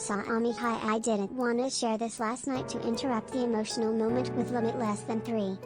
Saamihai, I didn't want to share this last night to interrupt the emotional moment with limit less than 3.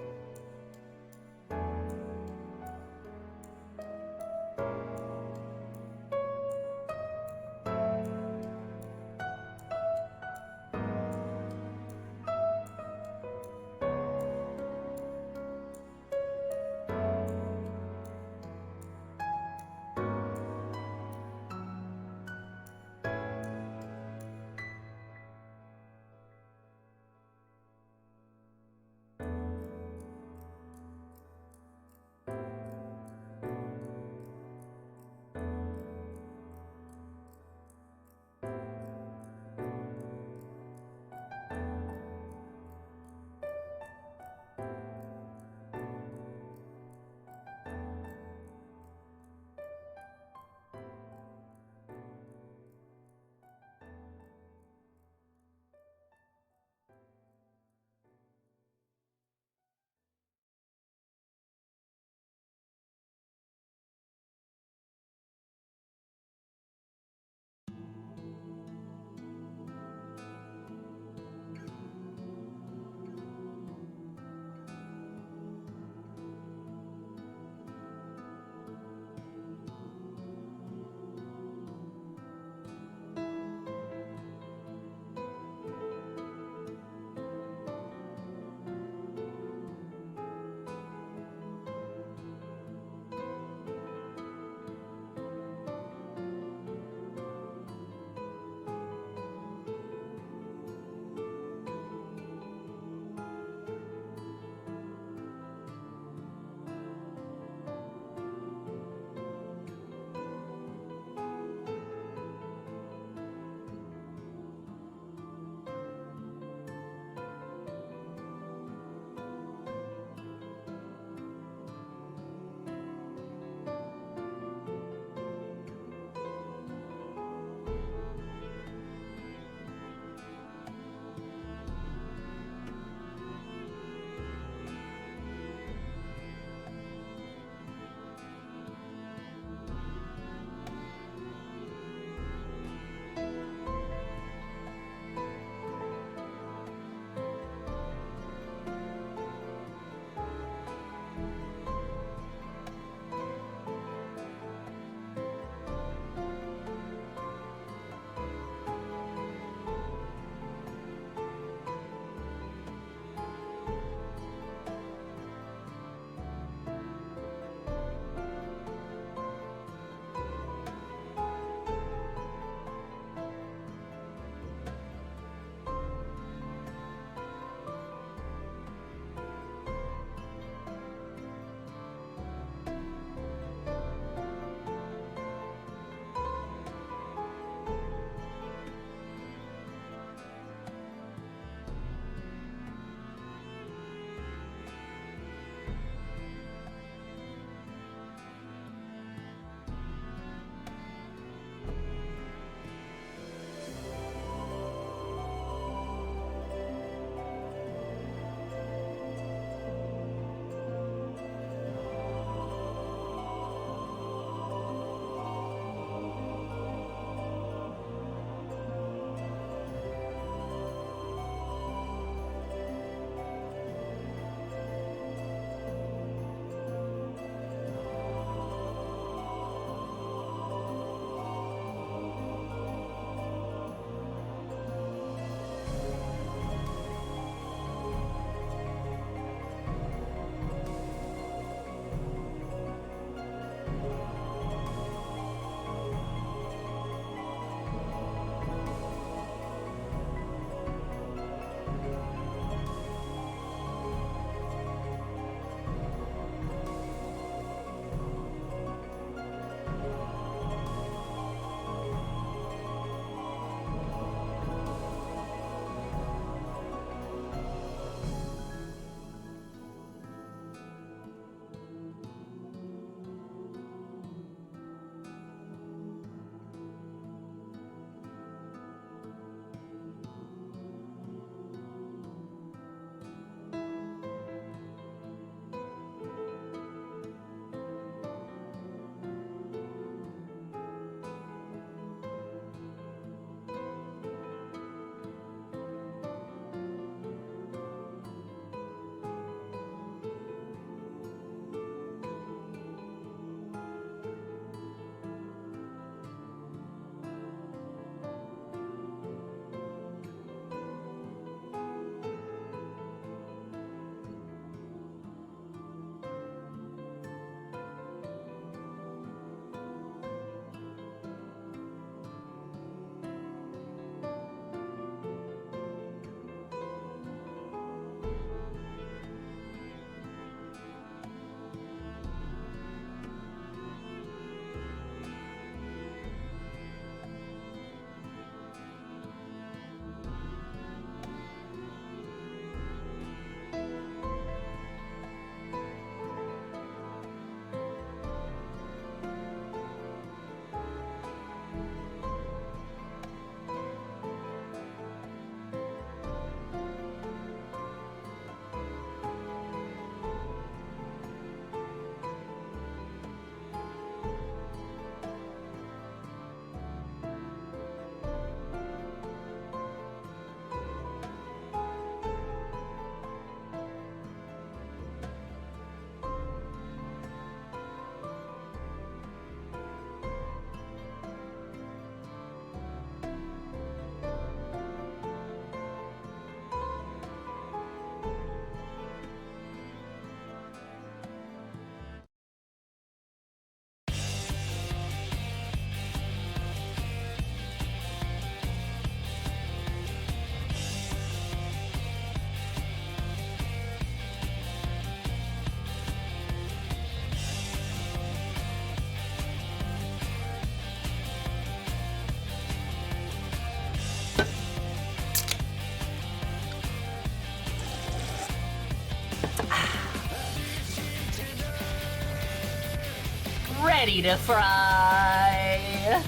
Ready to fry.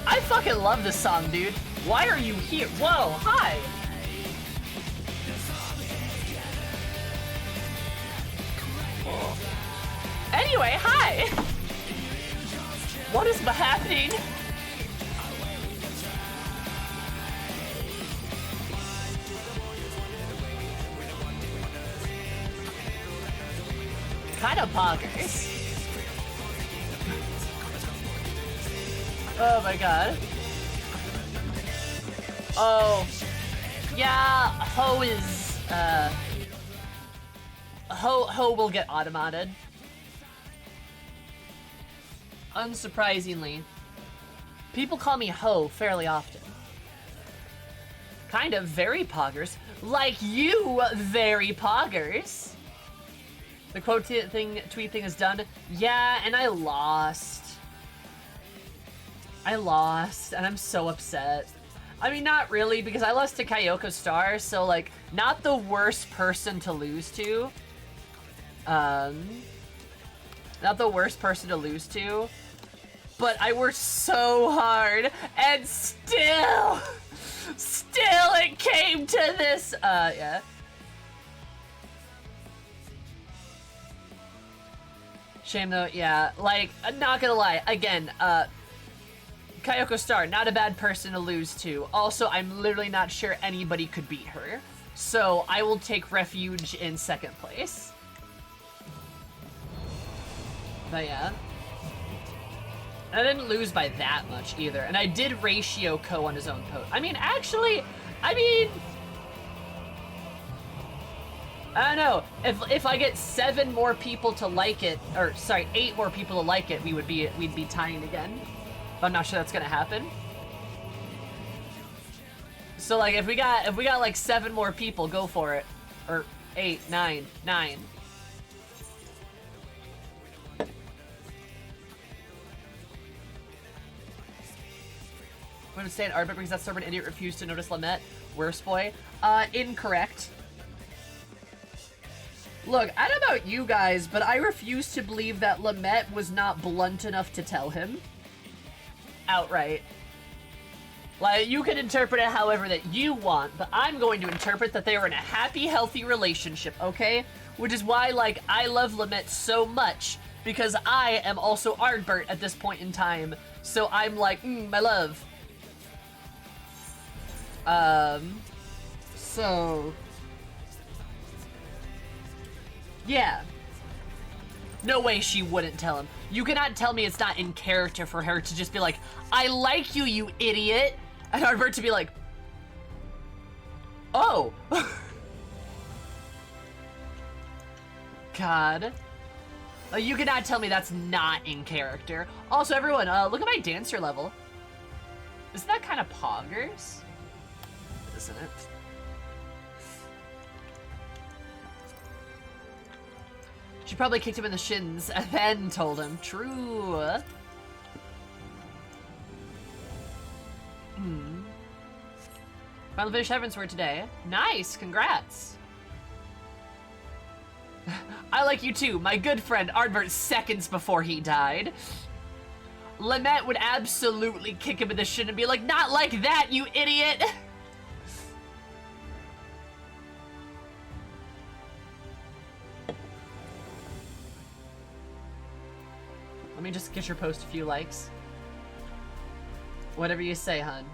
I fucking love this song, dude. Why are you here? Whoa, hi. Anyway, hi. What is happening? Kind of poggers. Oh my god. Oh. Yeah, Ho is, Ho will get automated. Unsurprisingly. People call me Ho fairly often. Kind of very poggers. Like you, very poggers. The quote thing, tweet thing is done. Yeah, and I lost. And I'm so upset. I mean, not really, because I lost to Kyoko Star, so, like, not the worst person to lose to. Not the worst person to lose to. But I worked so hard, and still it came to this, yeah. Shame though, yeah, like, I'm not gonna lie, again, Kyoko Star, not a bad person to lose to. Also, I'm literally not sure anybody could beat her. So, I will take refuge in second place. But yeah. And I didn't lose by that much either. And I did ratio Ko on his own post. I mean, actually, I don't know. If I get 7 more people to like it, or sorry, 8 more people to like it, we'd be tying again. But I'm not sure that's gonna happen. So like if we got like 7 more people, go for it. Or 8, 9. I'm gonna stay in Arbit because that stubborn idiot refused to notice Lamette. Worst boy. Incorrect. Look, I don't know about you guys, but I refuse to believe that Lamette was not blunt enough to tell him. Outright. Like, you can interpret it however that you want, but I'm going to interpret that they were in a happy, healthy relationship, okay? Which is why, like, I love Lamette so much, because I am also Ardbert at this point in time. So I'm like, my love. So... yeah. No way she wouldn't tell him. You cannot tell me it's not in character for her to just be like, I like you, you idiot. And Ardbert to be like, oh. God. You cannot tell me that's not in character. Also, everyone, look at my dancer level. Isn't that kind of poggers? Isn't it? She probably kicked him in the shins and then told him. True. Finally finished Heavensward today. Nice, congrats. I like you too, my good friend Ardbert seconds before he died. Lamette would absolutely kick him in the shin and be like, not like that, you idiot! Let me just get your post a few likes. Whatever you say, hun.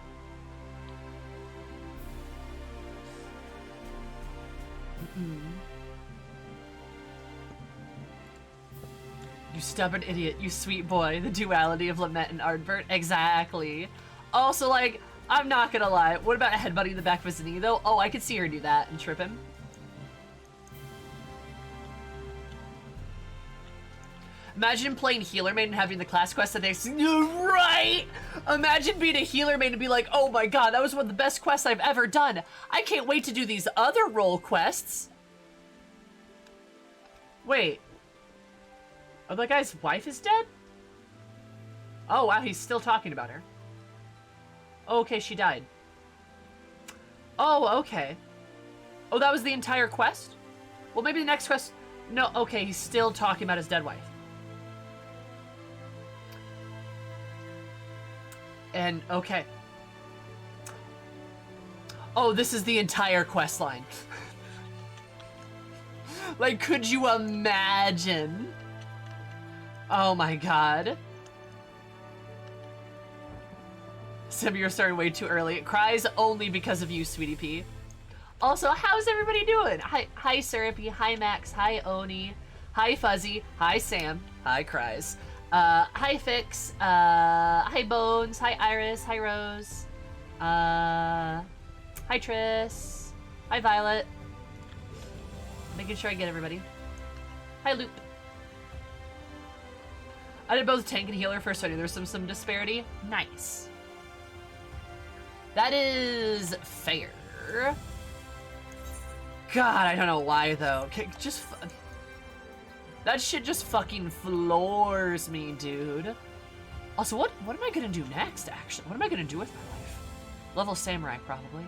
You stubborn idiot, you sweet boy. The duality of Lamette and Ardbert. Exactly. Also, like, I'm not gonna lie. What about headbutting the back of his knee, though? Oh, I could see her do that and trip him. Imagine playing Healer Main and having the class quest that they right! Imagine being a Healer Main and be like, oh my god, that was one of the best quests I've ever done. I can't wait to do these other role quests. Wait. Oh, that guy's wife is dead? Oh, wow, he's still talking about her. Oh, okay, she died. Oh, okay. Oh, that was the entire quest? Well, maybe the next quest... No, okay, he's still talking about his dead wife. And, okay. Oh, this is the entire quest line. Like, could you imagine? Oh my god. Sim, you're starting way too early. It cries only because of you, Sweetie Pea. Also, how's everybody doing? Hi Syrupy, hi Max, hi Oni, hi Fuzzy, hi Sam, hi Cries, hi Fix, hi Bones, hi Iris, hi Rose, hi Triss, hi Violet. Making sure I get everybody. Hi Loop. I did both tank and healer first, so I knew there was some disparity. Nice. That is fair. God, I don't know why though. Just that shit just fucking floors me, dude. Also, what am I gonna do next? Actually, what am I gonna do with my life? Level samurai, probably.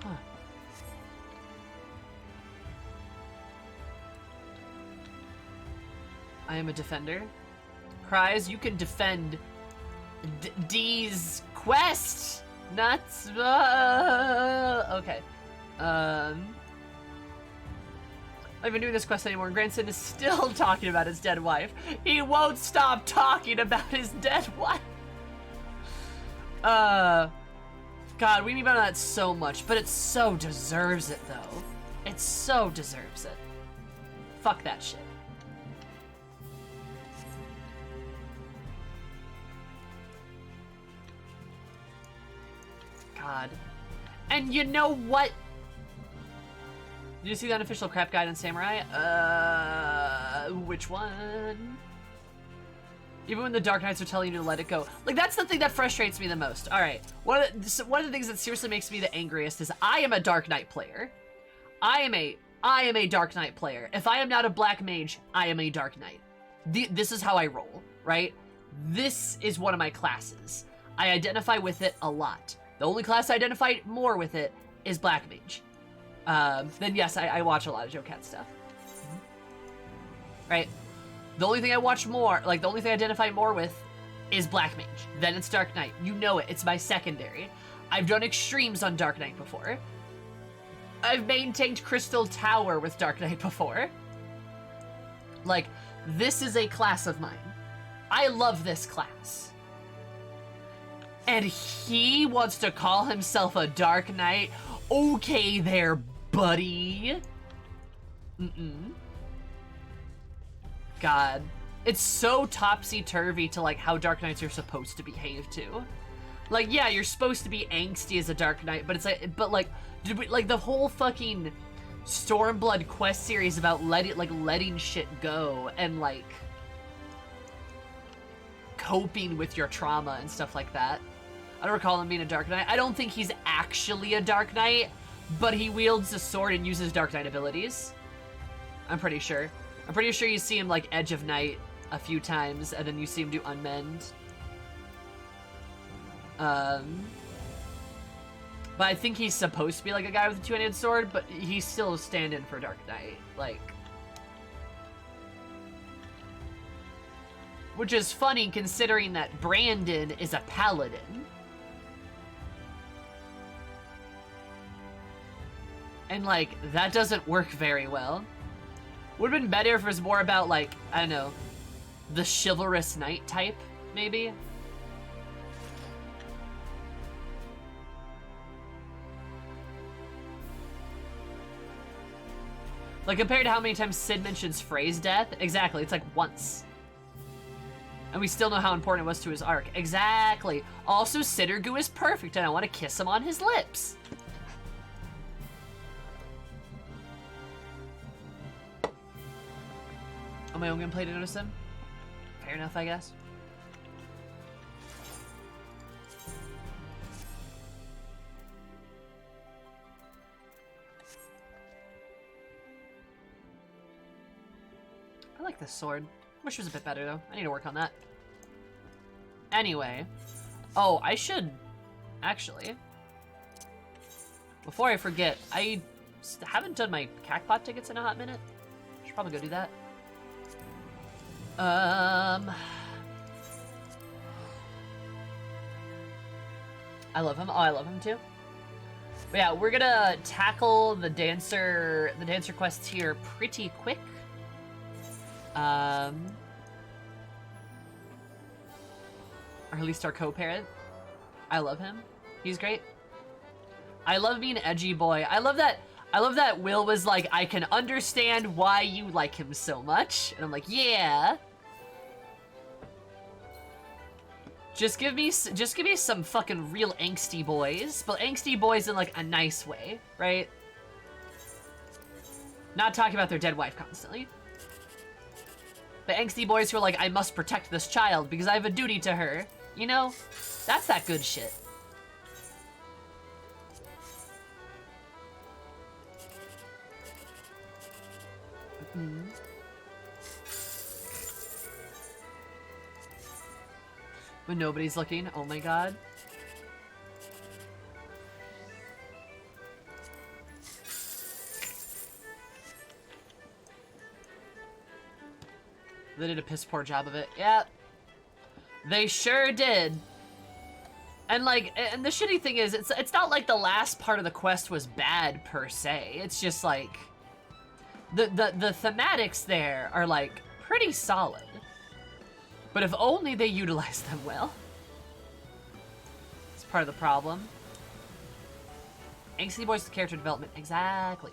Huh. I am a defender. Cries, you can defend D's quest. Nuts. Okay. I'm not even doing this quest anymore. Grandson is still talking about his dead wife. He won't stop talking about his dead wife. God, we mean about that so much, but it so deserves it though. It so deserves it. Fuck that shit. God. And you know what? Did you see the unofficial crap guide on Samurai? Which one? Even when the Dark Knights are telling you to let it go. Like, that's the thing that frustrates me the most. Alright, one of the things that seriously makes me the angriest is I am a Dark Knight player. I am a Dark Knight player. If I am not a Black Mage, I am a Dark Knight. This is how I roll, right? This is one of my classes. I identify with it a lot. The only class I identify more with it is Black Mage. Then yes, I watch a lot of Joe Cat stuff. Right? The only thing I watch more, like the only thing I identify more with is Black Mage. Then it's Dark Knight. You know it. It's my secondary. I've done extremes on Dark Knight before. I've maintained Crystal Tower with Dark Knight before. Like, this is a class of mine. I love this class. And he wants to call himself a Dark Knight? Okay there, buddy. God. It's so topsy-turvy to, like, how Dark Knights are supposed to behave, too. Like, yeah, you're supposed to be angsty as a Dark Knight, but it's like, like, the whole fucking Stormblood quest series about letting shit go and, like, coping with your trauma and stuff like that. I don't recall him being a Dark Knight. I don't think he's actually a Dark Knight, but he wields a sword and uses Dark Knight abilities. I'm pretty sure. I'm pretty sure you see him, like, Edge of Night a few times, and then you see him do Unmend. But I think he's supposed to be, like, a guy with a two-handed sword, but he's still a stand-in for Dark Knight. Like... Which is funny, considering that Brandon is a paladin. And, like, that doesn't work very well. Would have been better if it was more about, like, I don't know, the chivalrous knight type, maybe? Like, compared to how many times Sid mentions Frey's death, exactly, it's like once. And we still know how important it was to his arc. Exactly. Also, Sittergoo is perfect, and I want to kiss him on his lips. On my own gameplay to notice him? Fair enough, I guess. I like this sword. Wish it was a bit better, though. I need to work on that. Anyway. Oh, I should... Actually. Before I forget, I Haven't done my Cacpot tickets in a hot minute. Should probably go do that. I love him. Oh, I love him too. But yeah, we're gonna tackle the dancer quests here pretty quick. Or at least our co-parent. I love him. He's great. I love being an edgy boy. I love that Will was like, I can understand why you like him so much. And I'm like, yeah. Just give me some fucking real angsty boys, but angsty boys in like a nice way, right? Not talking about their dead wife constantly. But angsty boys who are like, I must protect this child because I have a duty to her. You know? That's that good shit. Mm-hmm. When nobody's looking. Oh my god. They did a piss poor job of it. Yeah. They sure did. And like, and the shitty thing is, it's not like the last part of the quest was bad per se. It's just like the thematics there are like pretty solid. But if only they utilize them well. It's part of the problem. Angsty Boys with character development. Exactly.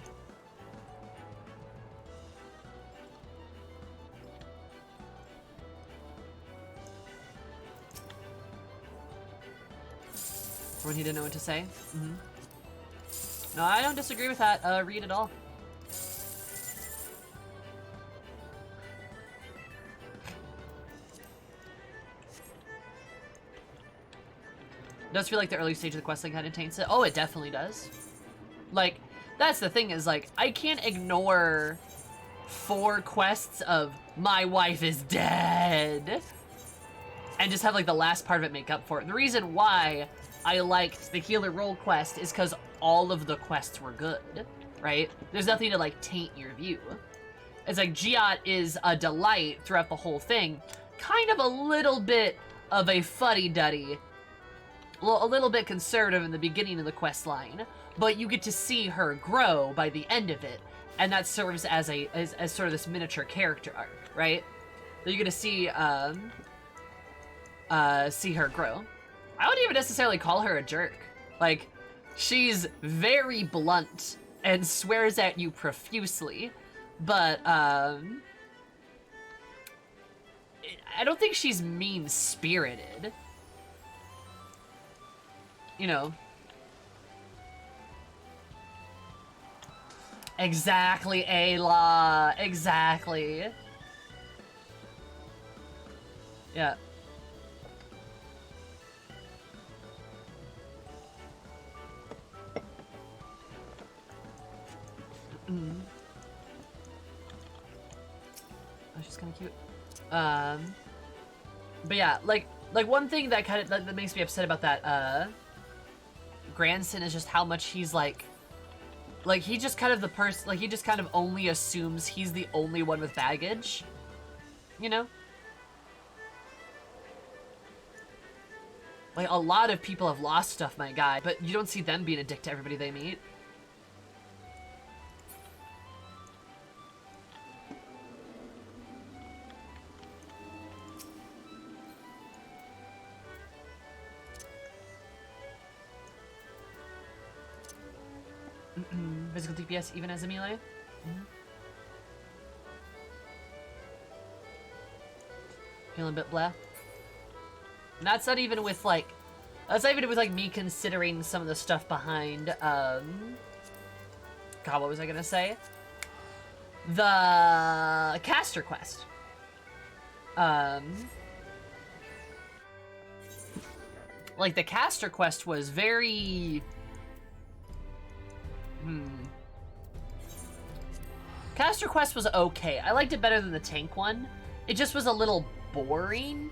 When he didn't know what to say. Mm-hmm. No, I don't disagree with that. Read it all. It does feel like the early stage of the quest line kind of taints it. Oh, it definitely does. Like, that's the thing is, like, I can't ignore 4 quests of my wife is dead and just have, like, the last part of it make up for it. The reason why I liked the healer role quest is because all of the quests were good, right? There's nothing to, like, taint your view. It's like, Giat is a delight throughout the whole thing. Kind of a little bit of a fuddy-duddy. A little bit conservative in the beginning of the quest line, but you get to see her grow by the end of it, and that serves as as sort of this miniature character arc, right? So you get to see her grow. I wouldn't even necessarily call her a jerk. Like, she's very blunt and swears at you profusely, but I don't think she's mean-spirited. You know. Exactly, Ayla. Exactly. Yeah. Mm. Oh, she's kind of cute. But yeah, like one thing that kind of that makes me upset about that grandson is just how much he's like he just kind of the person, like he just kind of only assumes he's the only one with baggage, you know? Like, a lot of people have lost stuff, my guy, but you don't see them being a dick to everybody they meet. Physical DPS even as a melee? Feeling a bit blah. And that's not even with like, me considering some of the stuff behind, God, what was I gonna say? The caster quest. Like, the caster quest was very... Caster quest was okay. I liked it better than the tank one. It just was a little boring.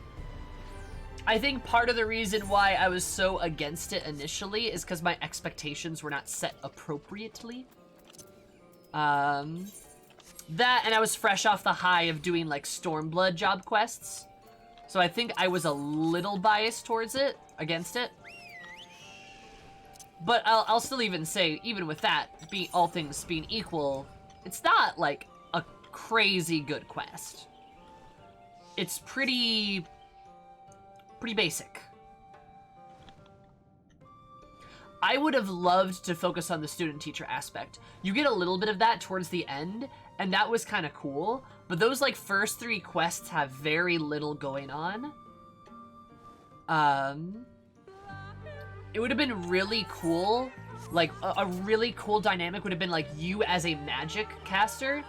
I think part of the reason why I was so against it initially is because my expectations were not set appropriately. That, and I was fresh off the high of doing, like, Stormblood job quests. So I think I was a little biased towards it, against it. But I'll still even say, even with that, all things being equal, it's not, like, a crazy good quest. It's pretty basic. I would have loved to focus on the student-teacher aspect. You get a little bit of that towards the end, and that was kind of cool, but those, like, first 3 quests have very little going on. It would have been really cool, like, a really cool dynamic would have been, like, you as a magic caster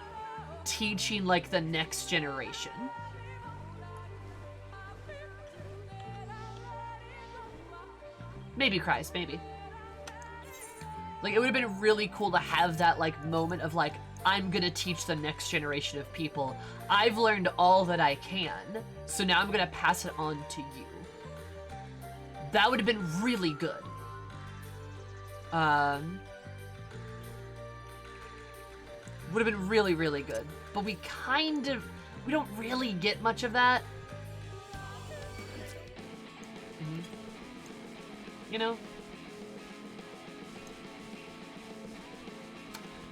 teaching, like, the next generation. Maybe Christ, maybe. Like, it would have been really cool to have that, like, moment of, like, I'm gonna teach the next generation of people. I've learned all that I can, so now I'm gonna pass it on to you. That would have been really good. Would have been really, really good. But we don't really get much of that. You know?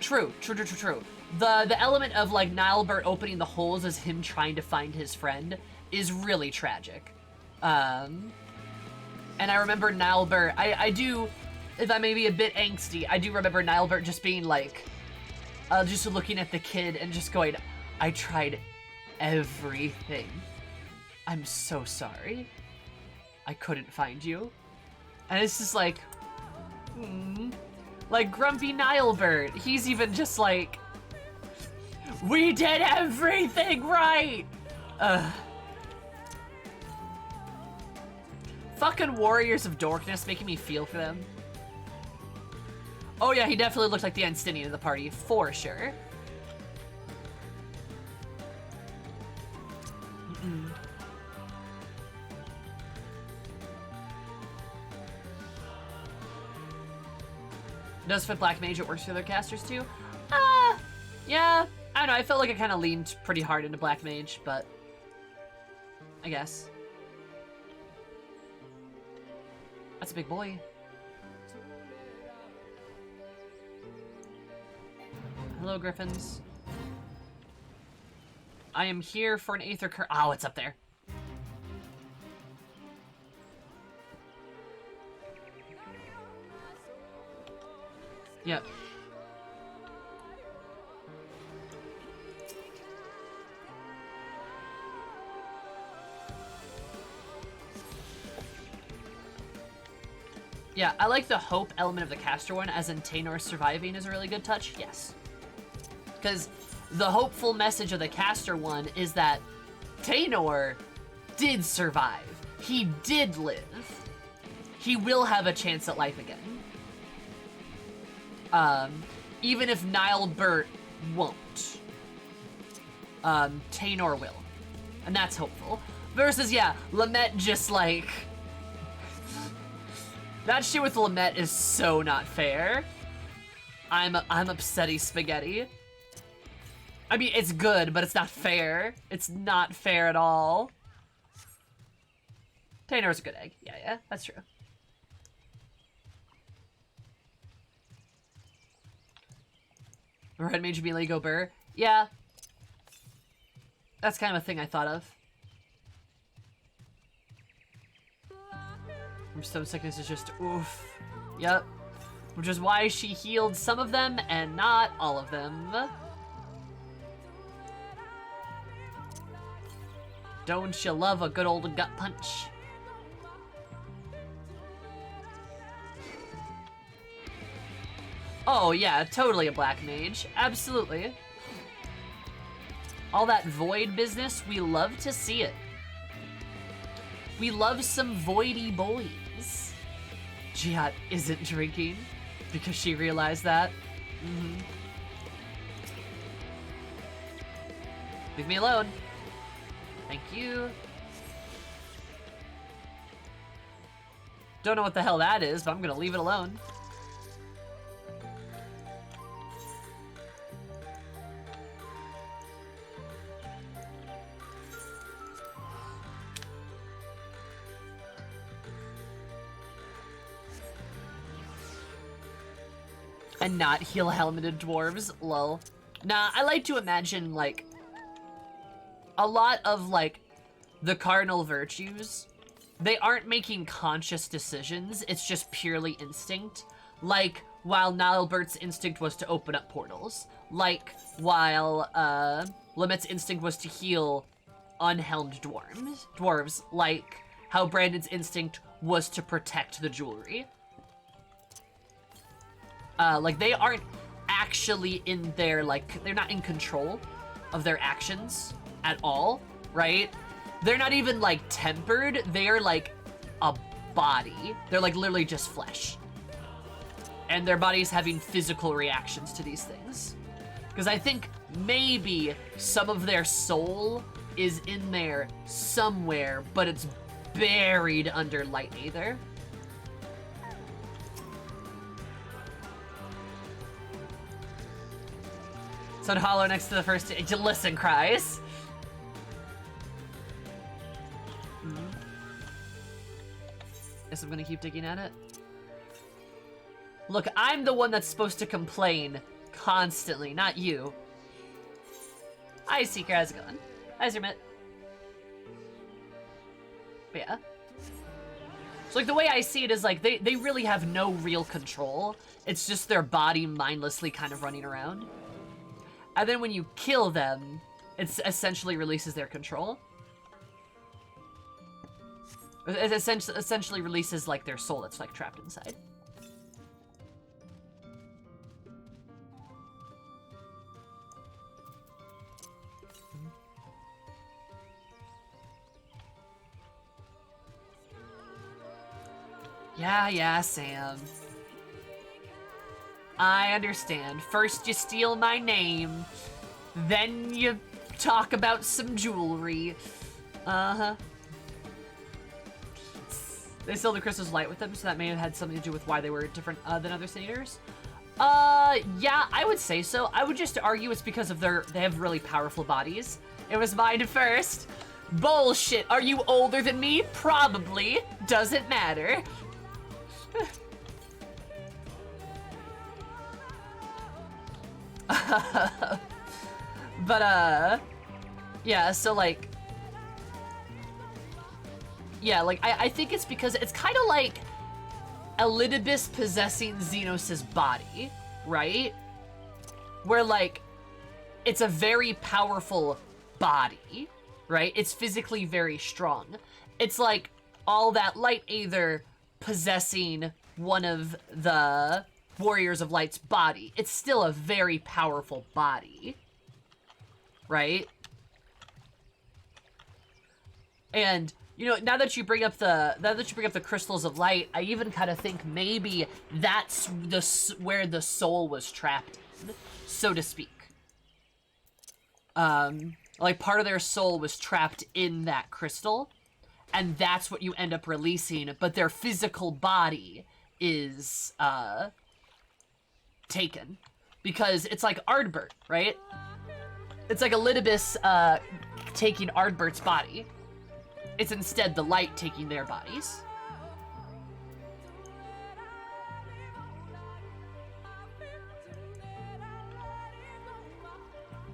True. The element of, like, Nilebert opening the holes as him trying to find his friend is really tragic. And I remember Nilebert, I do, if I may be a bit angsty, I do remember Nilebert just being like, just looking at the kid and just going, I tried everything. I'm so sorry. I couldn't find you. And it's just like, like grumpy Nilebert. He's even just like, we did everything right. Fucking Warriors of Darkness making me feel for them. Oh yeah, he definitely looked like the Einsteinian of the party, for sure. Does fit Black Mage, it works for other casters too? Yeah, I don't know, I felt like I kind of leaned pretty hard into Black Mage, but I guess. That's a big boy. Hello, Griffins. I am here for an Aether Curse. Oh, it's up there. Yep. Yeah, I like the hope element of the caster one, as in Taynor surviving is a really good touch. Yes. Because the hopeful message of the caster one is that Taynor did survive. He did live. He will have a chance at life again. Even if Nilebert won't. Taynor will. And that's hopeful. Versus, yeah, Lamette just like... That shit with Lamette is so not fair. I'm upsetty spaghetti. I mean, it's good, but it's not fair. It's not fair at all. Taynor's a good egg. Yeah, that's true. Red Mage melee go burr. Yeah. That's kind of a thing I thought of. Stone sickness is just oof. Yep. Which is why she healed some of them and not all of them. Don't you love a good old gut punch? Oh yeah, totally a black mage. Absolutely. All that void business, we love to see it. We love some voidy boys. Jihad isn't drinking because she realized that. Leave me alone. Thank you. Don't know what the hell that is, but I'm gonna leave it alone. And not heel-helmeted dwarves, lol. Nah, I like to imagine, like, a lot of, like, the cardinal virtues, they aren't making conscious decisions, it's just purely instinct. Like, while Nilbert's instinct was to open up portals. Like, while, Limet's instinct was to heal unhelmed dwarves. Like, how Brandon's instinct was to protect the jewelry. Like, they aren't actually in their, like, they're not in control of their actions at all, right? They're not even, like, tempered. They're, like, a body. They're, like, literally just flesh. And their body's having physical reactions to these things. Because I think maybe some of their soul is in there somewhere, but it's buried under light aether. Sun hollow next to the first. Listen, Cries. Guess I'm gonna keep digging at it. Look, I'm the one that's supposed to complain constantly, not you. Hi, Seeker. How's it going? How's your mitt? But yeah. So, like, the way I see it is, like, they really have no real control. It's just their body mindlessly kind of running around. And then when you kill them, it essentially releases their control. It essentially releases, like, their soul that's, like, trapped inside. Yeah, Sam. I understand. First you steal my name, then you talk about some jewelry. Uh-huh. They still the crystals light with them, so that may have had something to do with why they were different than other senators. Yeah, I would say so. I would just argue it's because of they have really powerful bodies. It was mine first. Bullshit. Are you older than me? Probably. Doesn't matter. But, yeah, so, like, yeah, like, I think it's because it's kind of like Elidibus possessing Xenos' body, right? Where, like, it's a very powerful body, right? It's physically very strong. It's like all that light aether possessing one of the Warriors of Light's body. It's still a very powerful body, right? And you know, now that you bring up the crystals of light, I even kind of think maybe that's where the soul was trapped in, so to speak. Like part of their soul was trapped in that crystal, and that's what you end up releasing, but their physical body is taken. Because it's like Ardbert, right? It's like Elidibus taking Ardbert's body. It's instead the light taking their bodies.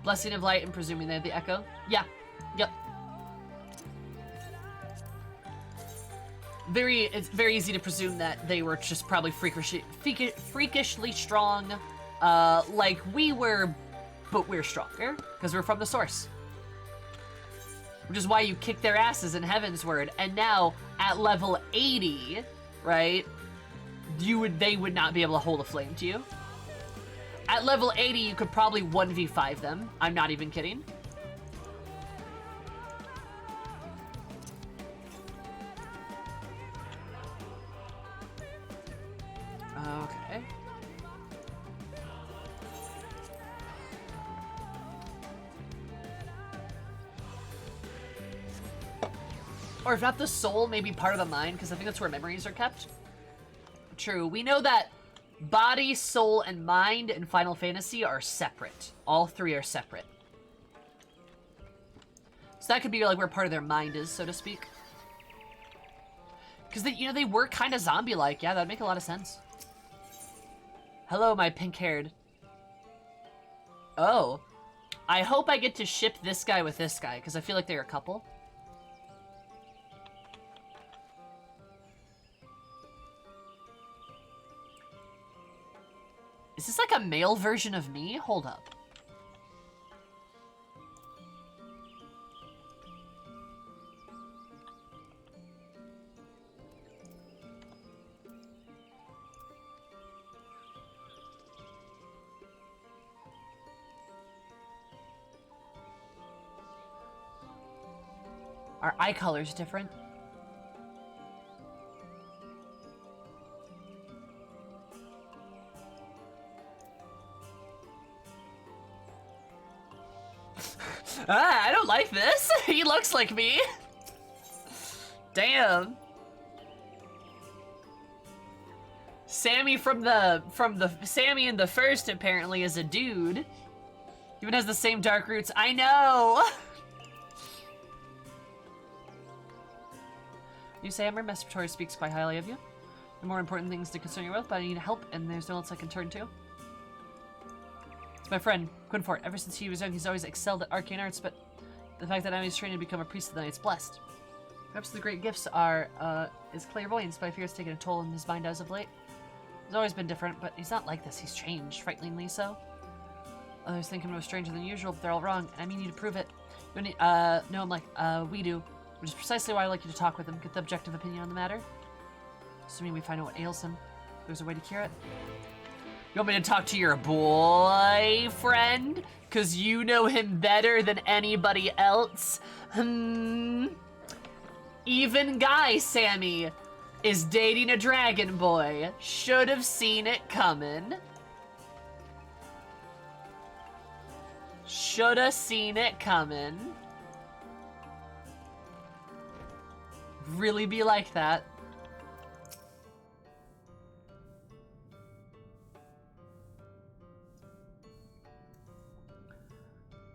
Blessing of light and presuming they have the echo. Yeah. Yep. It's very easy to presume that they were just probably freakishly strong, like we were, but we're stronger because we're from the source. Which is why you kick their asses in Heavensward, and now at level 80, right? They would not be able to hold a flame to you. At level 80, you could probably 1v5 them. I'm not even kidding. Okay. Or if not the soul, maybe part of the mind, because I think that's where memories are kept. True. We know that body, soul, and mind in Final Fantasy are separate. All three are separate. So that could be like where part of their mind is, so to speak. Because they were kind of zombie-like. Yeah, that'd make a lot of sense. Hello, my pink-haired. Oh. I hope I get to ship this guy with this guy, because I feel like they're a couple. Is this like a male version of me? Hold up. Our eye color's different. I don't like this. He looks like me. Damn. Sammy from the Sammy in the first apparently is a dude. Even has the same dark roots. I know. You say Ember Respiratory speaks quite highly of you. There are more important things to concern you with, but I need help, and there's no one else I can turn to. It's my friend, Quinfort. Ever since he was young, he's always excelled at arcane arts, but the fact that now he's trained to become a priest of the Night's blessed. Perhaps the great gifts are, his clairvoyance, but I fear it's taken a toll on his mind as of late. He's always been different, but he's not like this. He's changed, frighteningly so. Others think him no stranger than usual, but they're all wrong, and I mean you to prove it. You need, no, I'm like, we do. Which is precisely why I'd like you to talk with him, get the objective opinion on the matter. Assuming we find out what ails him, there's a way to cure it. You want me to talk to your boyfriend? Cause you know him better than anybody else? Even guy Sammy is dating a dragon boy. Should have seen it coming. Should have seen it coming. Really be like that.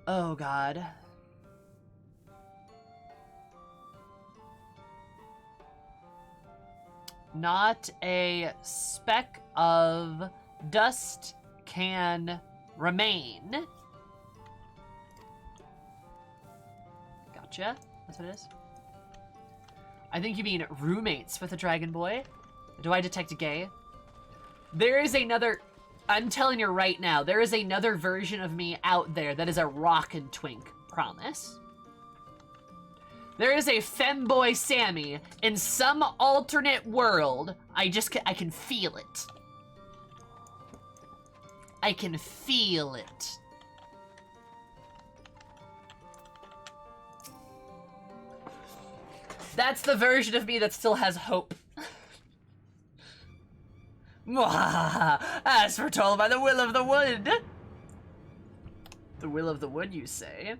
Oh god. Not a speck of dust can remain. Gotcha. That's what it is. I think you mean roommates with a dragon boy. Do I detect a gay? There is another... I'm telling you right now, there is another version of me out there that is a rockin' twink. Promise. There is a femboy Sammy in some alternate world. I can feel it. I can feel it. That's the version of me that still has hope. As foretold by the will of the wood. The will of the wood, you say?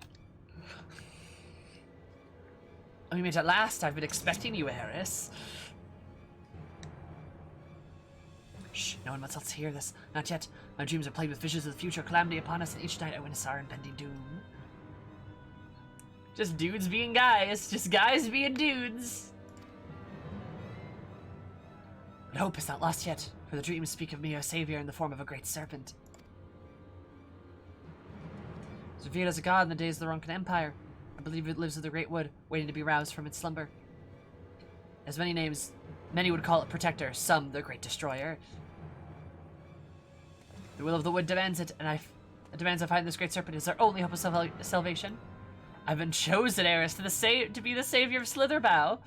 Oh, you mean at last? I've been expecting you, Eris. Shh, no one else hear this. Not yet. My dreams are plagued with visions of the future calamity upon us, and each night I witness our impending doom. Just dudes being guys. Just guys being dudes. But hope is not lost yet, for the dreams speak of me, a savior in the form of a great serpent. It was revered as a god in the days of the Ronkan Empire. I believe it lives in the Great Wood, waiting to be roused from its slumber. It has many names. Many would call it Protector, some the Great Destroyer. The will of the wood demands it, and it demands I find this great serpent is our only hope of salvation. I've been chosen, Eris, to be the savior of Slitherbow.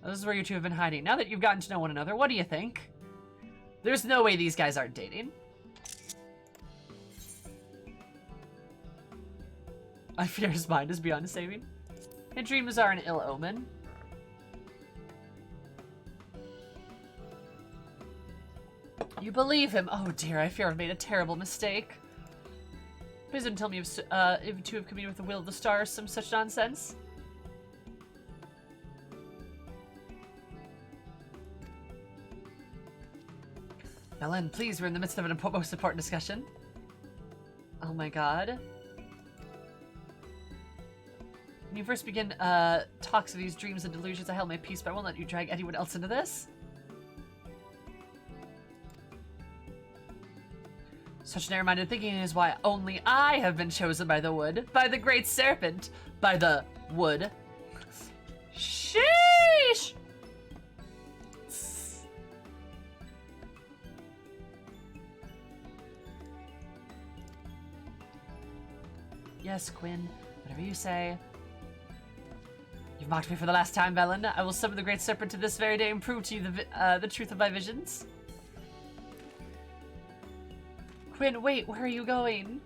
This is where you two have been hiding. Now that you've gotten to know one another, what do you think? There's no way these guys aren't dating. I fear his mind is beyond saving. And dreams are an ill omen. You believe him? Oh dear, I fear I've made a terrible mistake. Please don't tell me if you two have communed with the will of the stars, some such nonsense. Now, Len, please, we're in the midst of an most important discussion. Oh my god. When you first begin talks of these dreams and delusions, I held my peace, but I won't let you drag anyone else into this. Such narrow-minded thinking is why only I have been chosen by the wood, by the great serpent, by the wood. Sheesh! Yes, Quinn, whatever you say. You've mocked me for the last time, Velen. I will summon the great serpent to this very day and prove to you the truth of my visions. Quinn, wait, where are you going?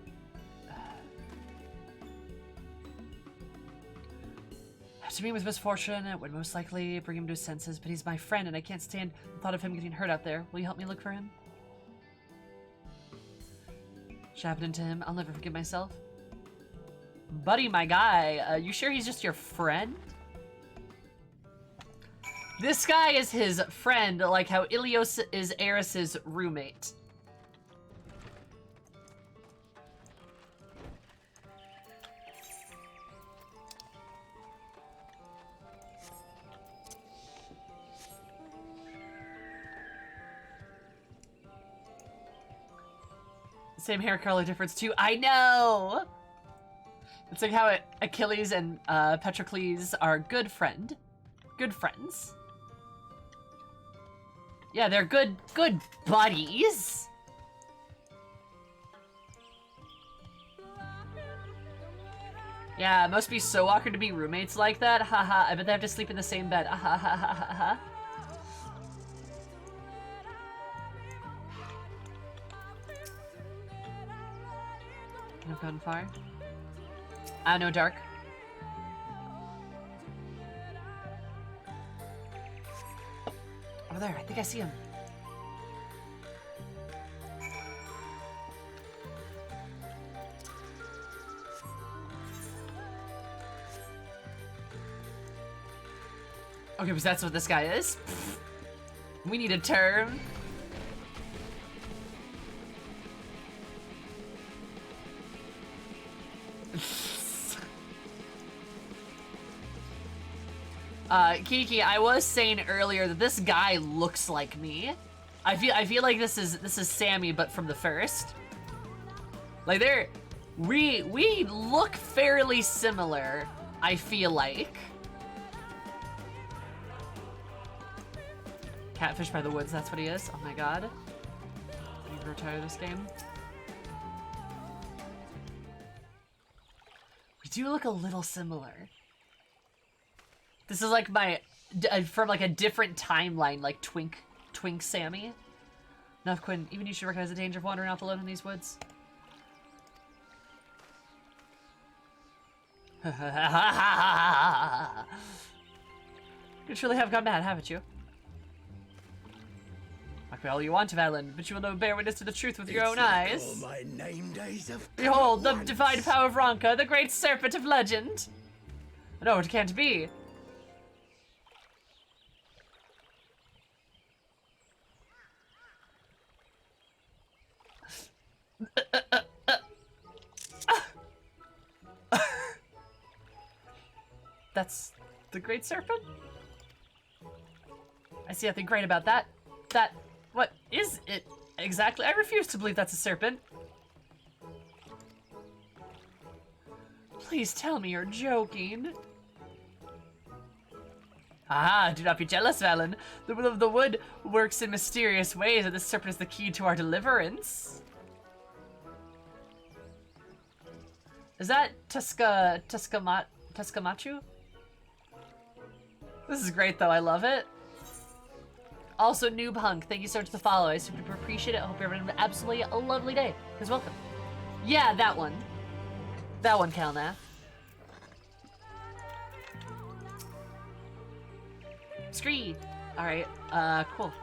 To me with misfortune, it would most likely bring him to his senses, but he's my friend and I can't stand the thought of him getting hurt out there. Will you help me look for him? What happened to him? I'll never forgive myself. Buddy, my guy, you sure he's just your friend? This guy is his friend, like how Ilios is Eris's roommate. Same hair color difference too. I know! It's like how Achilles and Patroclus are good friends. Yeah, they're good buddies. Yeah, it must be so awkward to be roommates like that. Haha, I bet they have to sleep in the same bed. Ha ha ha ha ha. No gunfire. No dark. Over there, I think I see him. Okay, because that's what this guy is. We need a term. Kiki, I was saying earlier that this guy looks like me. I feel like this is Sammy, but from the first. Like we look fairly similar, I feel like. Catfish by the woods, that's what he is. Oh my god. I need to retire this game. We do look a little similar. This is like my, from like a different timeline, like Twink Sammy. Enough, Quinn. Even you should recognize the danger of wandering off alone in these woods. You truly have gone mad, haven't you? Mock me all you want, Valen, but you will know bear witness to the truth with your own eyes. All my name days of Behold, the divine power of Ronka, the great serpent of legend. No, it can't be. That's the great serpent? I see nothing great about that. What is it exactly? I refuse to believe that's a serpent. Please tell me you're joking. Ah, do not be jealous, Valen. The will of the wood works in mysterious ways, and this serpent is the key to our deliverance. Is that Tuscamachu? This is great, though. I love it. Also, Noob Hunk, thank you so much for the follow. I super appreciate it. I hope everyone has an absolutely lovely day. You're welcome. Yeah, that one. That one, Kalnath. Scree! Alright, cool.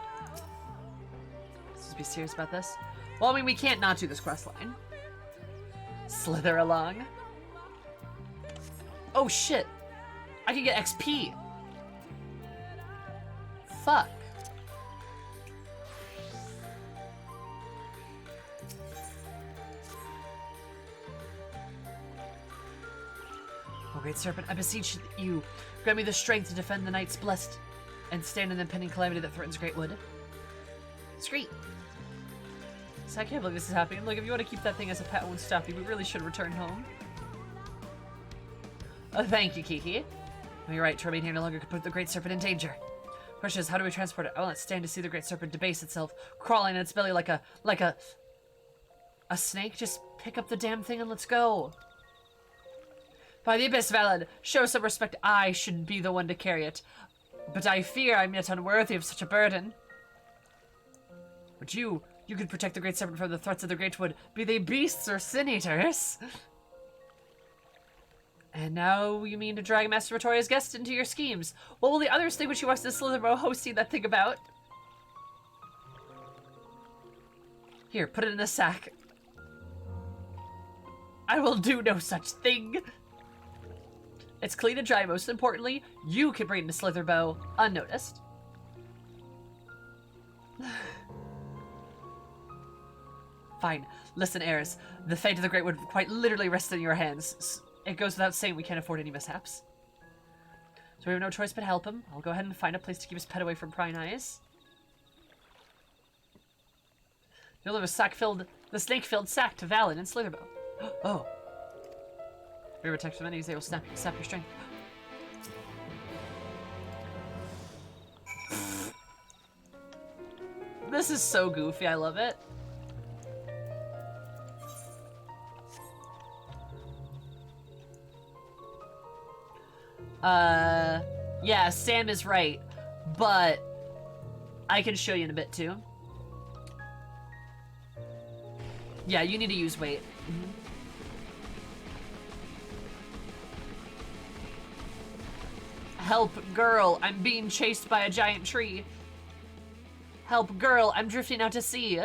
Let's just be serious about this. Well, I mean, we can't not do this quest line. Slither along. Oh, shit. I can get XP. Fuck. Oh, great serpent, I beseech you, grant me the strength to defend the knights blessed and stand in the impending calamity that threatens Great Wood. Screet. So I can't believe this is happening. Look, if you want to keep that thing as a pet, it won't stop you. We really should return home. Oh, thank you, Kiki. Oh, you're right. To remain here no longer could put the Great Serpent in danger. Question is, how do we transport it? I will not stand to see the Great Serpent debase itself, crawling in its belly like a snake. Just pick up the damn thing and let's go. By the Abyss, Valid, show some respect. I should be the one to carry it. But I fear I'm yet unworthy of such a burden. But you could protect the Great Serpent from the threats of the Great Wood, be they beasts or sin-eaters. And now you mean to drag Master Vittoria's guest into your schemes. What will the others think when she walks to Slitherbow hosting that thing about? Here, put it in a sack. I will do no such thing. It's clean and dry, most importantly. You can bring it to Slitherbow unnoticed. Fine. Listen, heirs. The fate of the Great Wood quite literally rests in your hands. It goes without saying we can't afford any mishaps. So we have no choice but help him. I'll go ahead and find a place to keep his pet away from prying eyes. You'll have the snake-filled sack to Valen and Slitherbow. Oh. If you text from enemies, they will sap your strength. This is so goofy, I love it. Yeah, Sam is right, but I can show you in a bit too. Yeah, you need to use weight. Help, girl, I'm being chased by a giant tree. Help, girl, I'm drifting out to sea.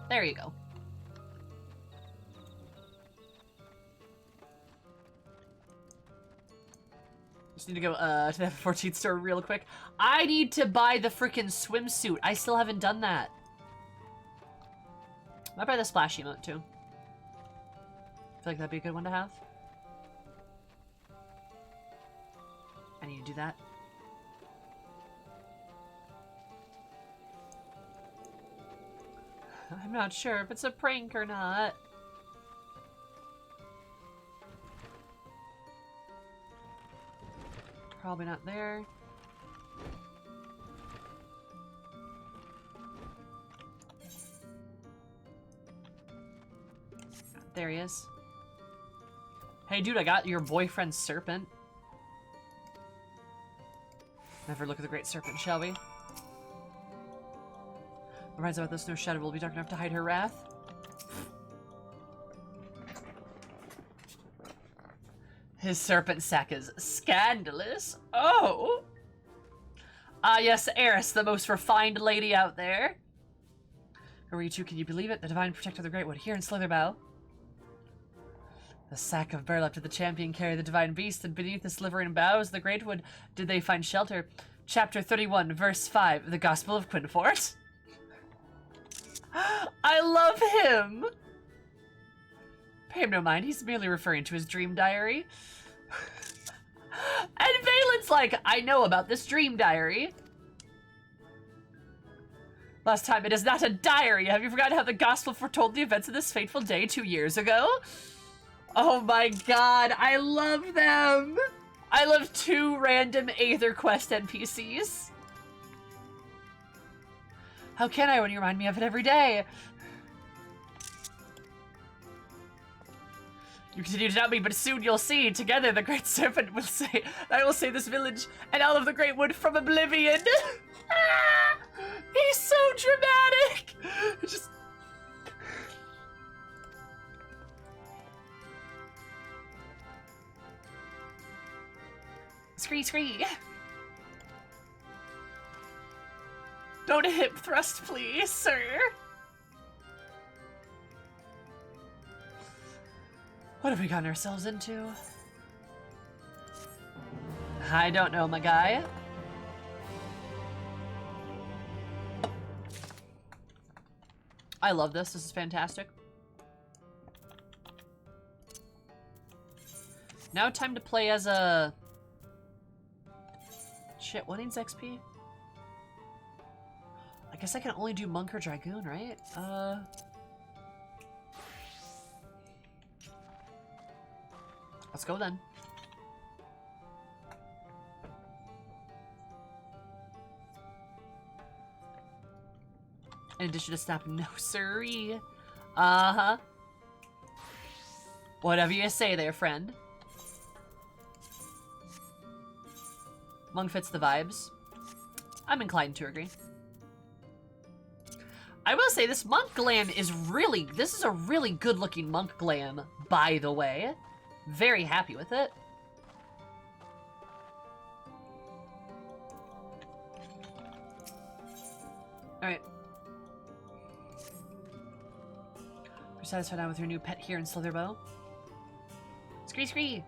There you go. Just need to go to the F14 store real quick. I need to buy the freaking swimsuit. I still haven't done that. Might buy the splash emote too. I feel like that'd be a good one to have. I need to do that. I'm not sure if it's a prank or not. Probably not there. There he is. Hey dude, I got your boyfriend's serpent. Never look at the Great Serpent, shall we? Reminds me about this, no shadow will be dark enough to hide her wrath. His serpent sack is scandalous. Oh! Ah, yes, Eris, the most refined lady out there. Who are you two? Can you believe it? The divine protector of the Great Wood, here in Slitherbow. The sack of burlap did the champion carry the divine beast, and beneath the slivering boughs of the Great Wood did they find shelter. Chapter 31, verse 5, the Gospel of Quinfort. I love him! Pay him no mind, he's merely referring to his dream diary. And Valen's like, I know about this dream diary. Last time, it is not a diary. Have you forgotten how the gospel foretold the events of this fateful day 2 years ago? Oh my god, I love them! I love 2 random Aether Quest NPCs. How can I when you remind me of it every day? You continue to doubt me, but soon you'll see. Together, the Great Serpent will say, I will save this village and all of the Great Wood from oblivion. He's so dramatic. Just... Scree. Don't hip thrust, please, sir. What have we gotten ourselves into? I don't know, my guy. I love this. This is fantastic. Now time to play as a... Shit, what needs XP? I guess I can only do Monk or Dragoon, right? Let's go then. In addition to Snap, no siree. Uh-huh. Whatever you say there, friend. Monk fits the vibes. I'm inclined to agree. I will say this monk glam is really, this is a really good looking monk glam, by the way. Very happy with it. Alright. You're satisfied now with your new pet here in Slitherbow? Scree scree!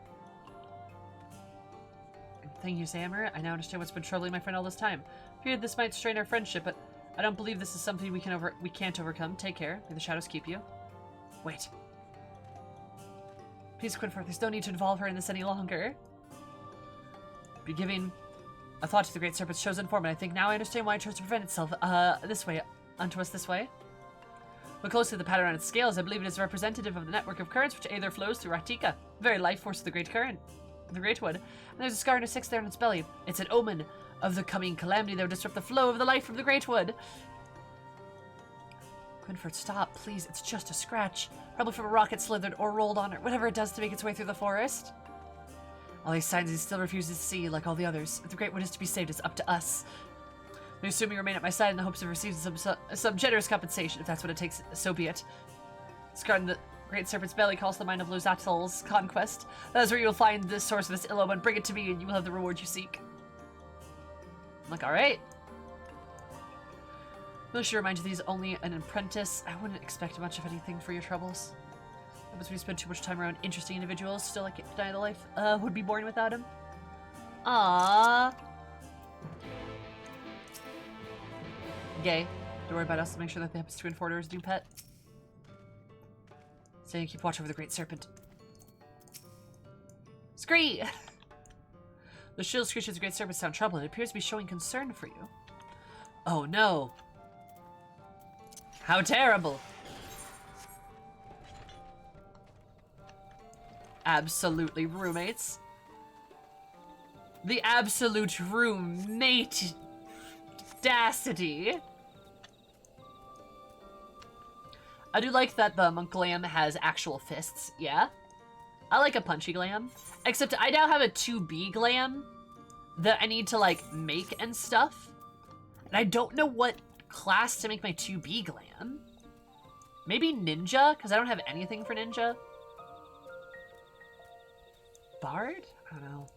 Thank you, Sammer. I now understand what's been troubling my friend all this time. Feared this might strain our friendship, but I don't believe this is something we can't overcome. Take care. May the shadows keep you. Wait. Please, Quinford, there's no need to involve her in this any longer. Be giving a thought to the Great Serpent's chosen form, and I think now I understand why it chose to prevent itself, this way, unto us this way. Look closely at the pattern on its scales. I believe it is representative of the network of currents which either flows through Ratika, the very life force of the Great Current, the Great Wood. And there's a scar and a 6 there on its belly. It's an omen of the coming calamity that would disrupt the flow of the life from the Great Wood. Quinford, stop, please. It's just a scratch. Probably from a rock it slithered or rolled on, or whatever it does to make its way through the forest. All these signs he still refuses to see, like all the others. If the Great Wood is to be saved, it's up to us. I assume you remain at my side in the hopes of receiving some generous compensation. If that's what it takes, so be it. Scar in the Great Serpent's belly calls to the mind of Lozatl's conquest. That is where you will find the source of this ill omen. Bring it to me, and you will have the reward you seek. I'm like, alright. Will she remind you that he's only an apprentice? I wouldn't expect much of anything for your troubles. But we spend too much time around interesting individuals, still I can't deny the life would be born without him. Aww. Gay. Don't worry about us. Make sure that they have Twin Forder's new pet. Say keep watch over the Great Serpent. Scree! The shield screeches of the Great Serpent sound troubled. It appears to be showing concern for you. Oh no. How terrible. Absolutely, roommates. The absolute roommate audacity. I do like that the monk glam has actual fists, yeah. I like a punchy glam. Except I now have a 2B glam that I need to, like, make and stuff. And I don't know what class to make my 2B glam. Maybe ninja, because I don't have anything for ninja. Bard? I don't know.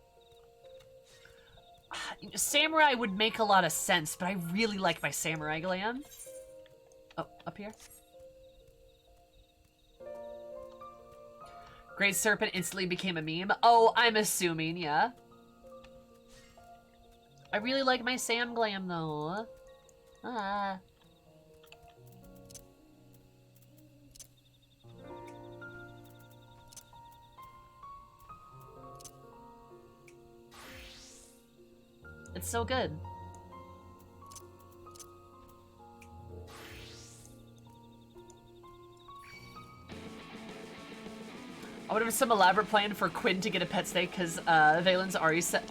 Samurai would make a lot of sense, but I really like my samurai glam. Oh, up here. Great Serpent instantly became a meme. Oh, I'm assuming, yeah. I really like my Sam glam, though. Ah. It's so good. I would have some elaborate plan for Quinn to get a pet snake because Valen's always said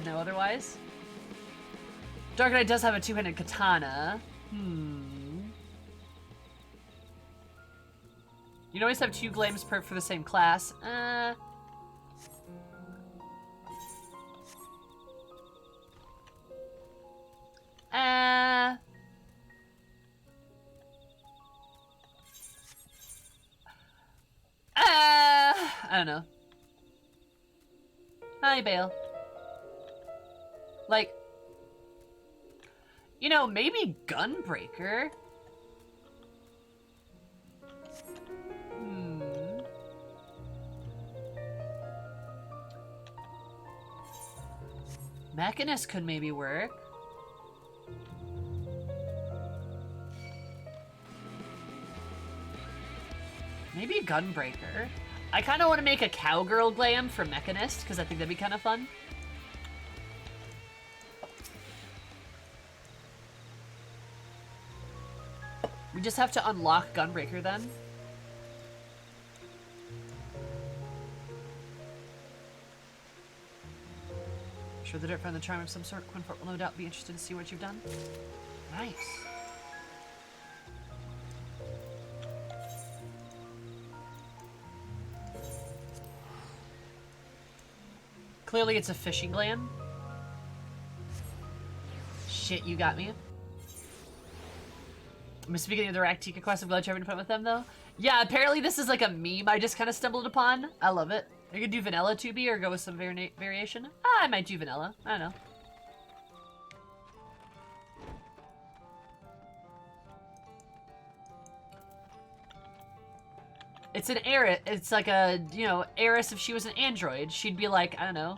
no otherwise. Dark Knight does have a two-handed katana. You always have 2 glams per for the same class. I don't know. Hi, Bale. Like, you know, maybe Gunbreaker. Mechanist could maybe work. Maybe a gunbreaker. I kind of want to make a cowgirl glam for Mechanist, because I think that'd be kind of fun. We just have to unlock gunbreaker then. I'm sure the dirt found the charm of some sort. Quinfort will no doubt be interested to see what you've done. Nice. Clearly it's a fishing gland. Shit, you got me. I'm speaking of the Raktika quest. I'm glad you're having fun with them, though. Yeah, apparently this is like a meme I just kind of stumbled upon. I love it. I could do vanilla 2B or go with some variation. I might do vanilla. I don't know. It's an heiress. It's like a, you know, heiress if she was an android. She'd be like, I don't know.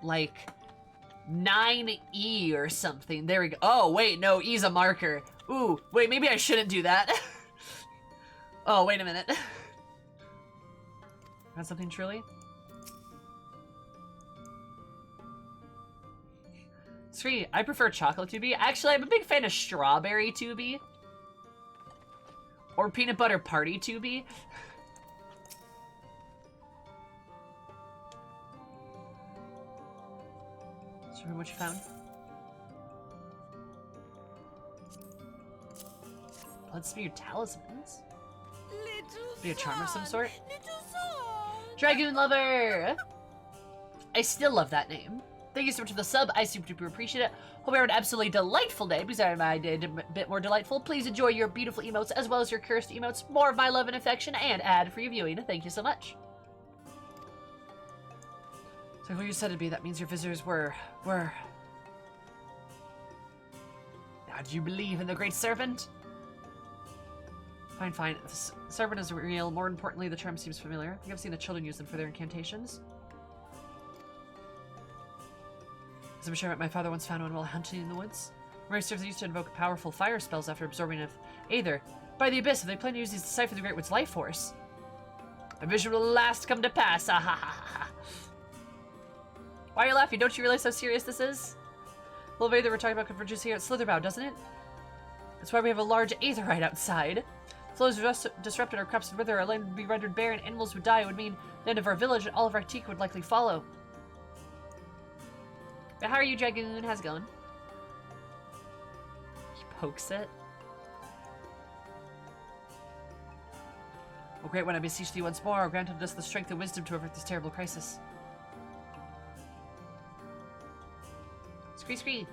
Like 9E or something. There we go. Oh, wait, no, E's a marker. Ooh, wait, maybe I shouldn't do that. Oh, wait a minute. Got something truly? Sweet, I prefer chocolate 2B. Actually, I'm a big fan of strawberry 2B. Or peanut butter party 2B. Show me what you found. Blood spear talismans? Be a charm of some sort? Dragoon Lover! I still love that name. Thank you so much for the sub. I super duper appreciate it. Hope you have an absolutely delightful day. Because I my day a bit more delightful. Please enjoy your beautiful emotes as well as your cursed emotes. More of my love and affection and ad-free viewing. Thank you so much. So who you said it'd be, that means your visitors were... Now, do you believe in the Great Serpent? Fine, fine. The serpent is real. More importantly, the charm seems familiar. I think I've seen the children use them for their incantations. As I'm sure my father once found one while hunting in the woods. Mary serves used to invoke powerful fire spells after absorbing of Aether. By the Abyss, if they plan to use these to decipher the Great Wood's life force. A vision will last come to pass. Ah, ha, ha, ha. Why are you laughing? Don't you realize how serious this is? Little Vader, we're talking about convergence here at Slitherbow, doesn't it? That's why we have a large aetherite outside. Flows disrupted, our crops would wither, our land would be rendered barren, animals would die. It would mean the end of our village, and all of our teak would likely follow. But how are you, Dragoon? How's it going? He pokes it. Oh great one, I beseech thee once more, grant us the strength and wisdom to avert this terrible crisis. Scree.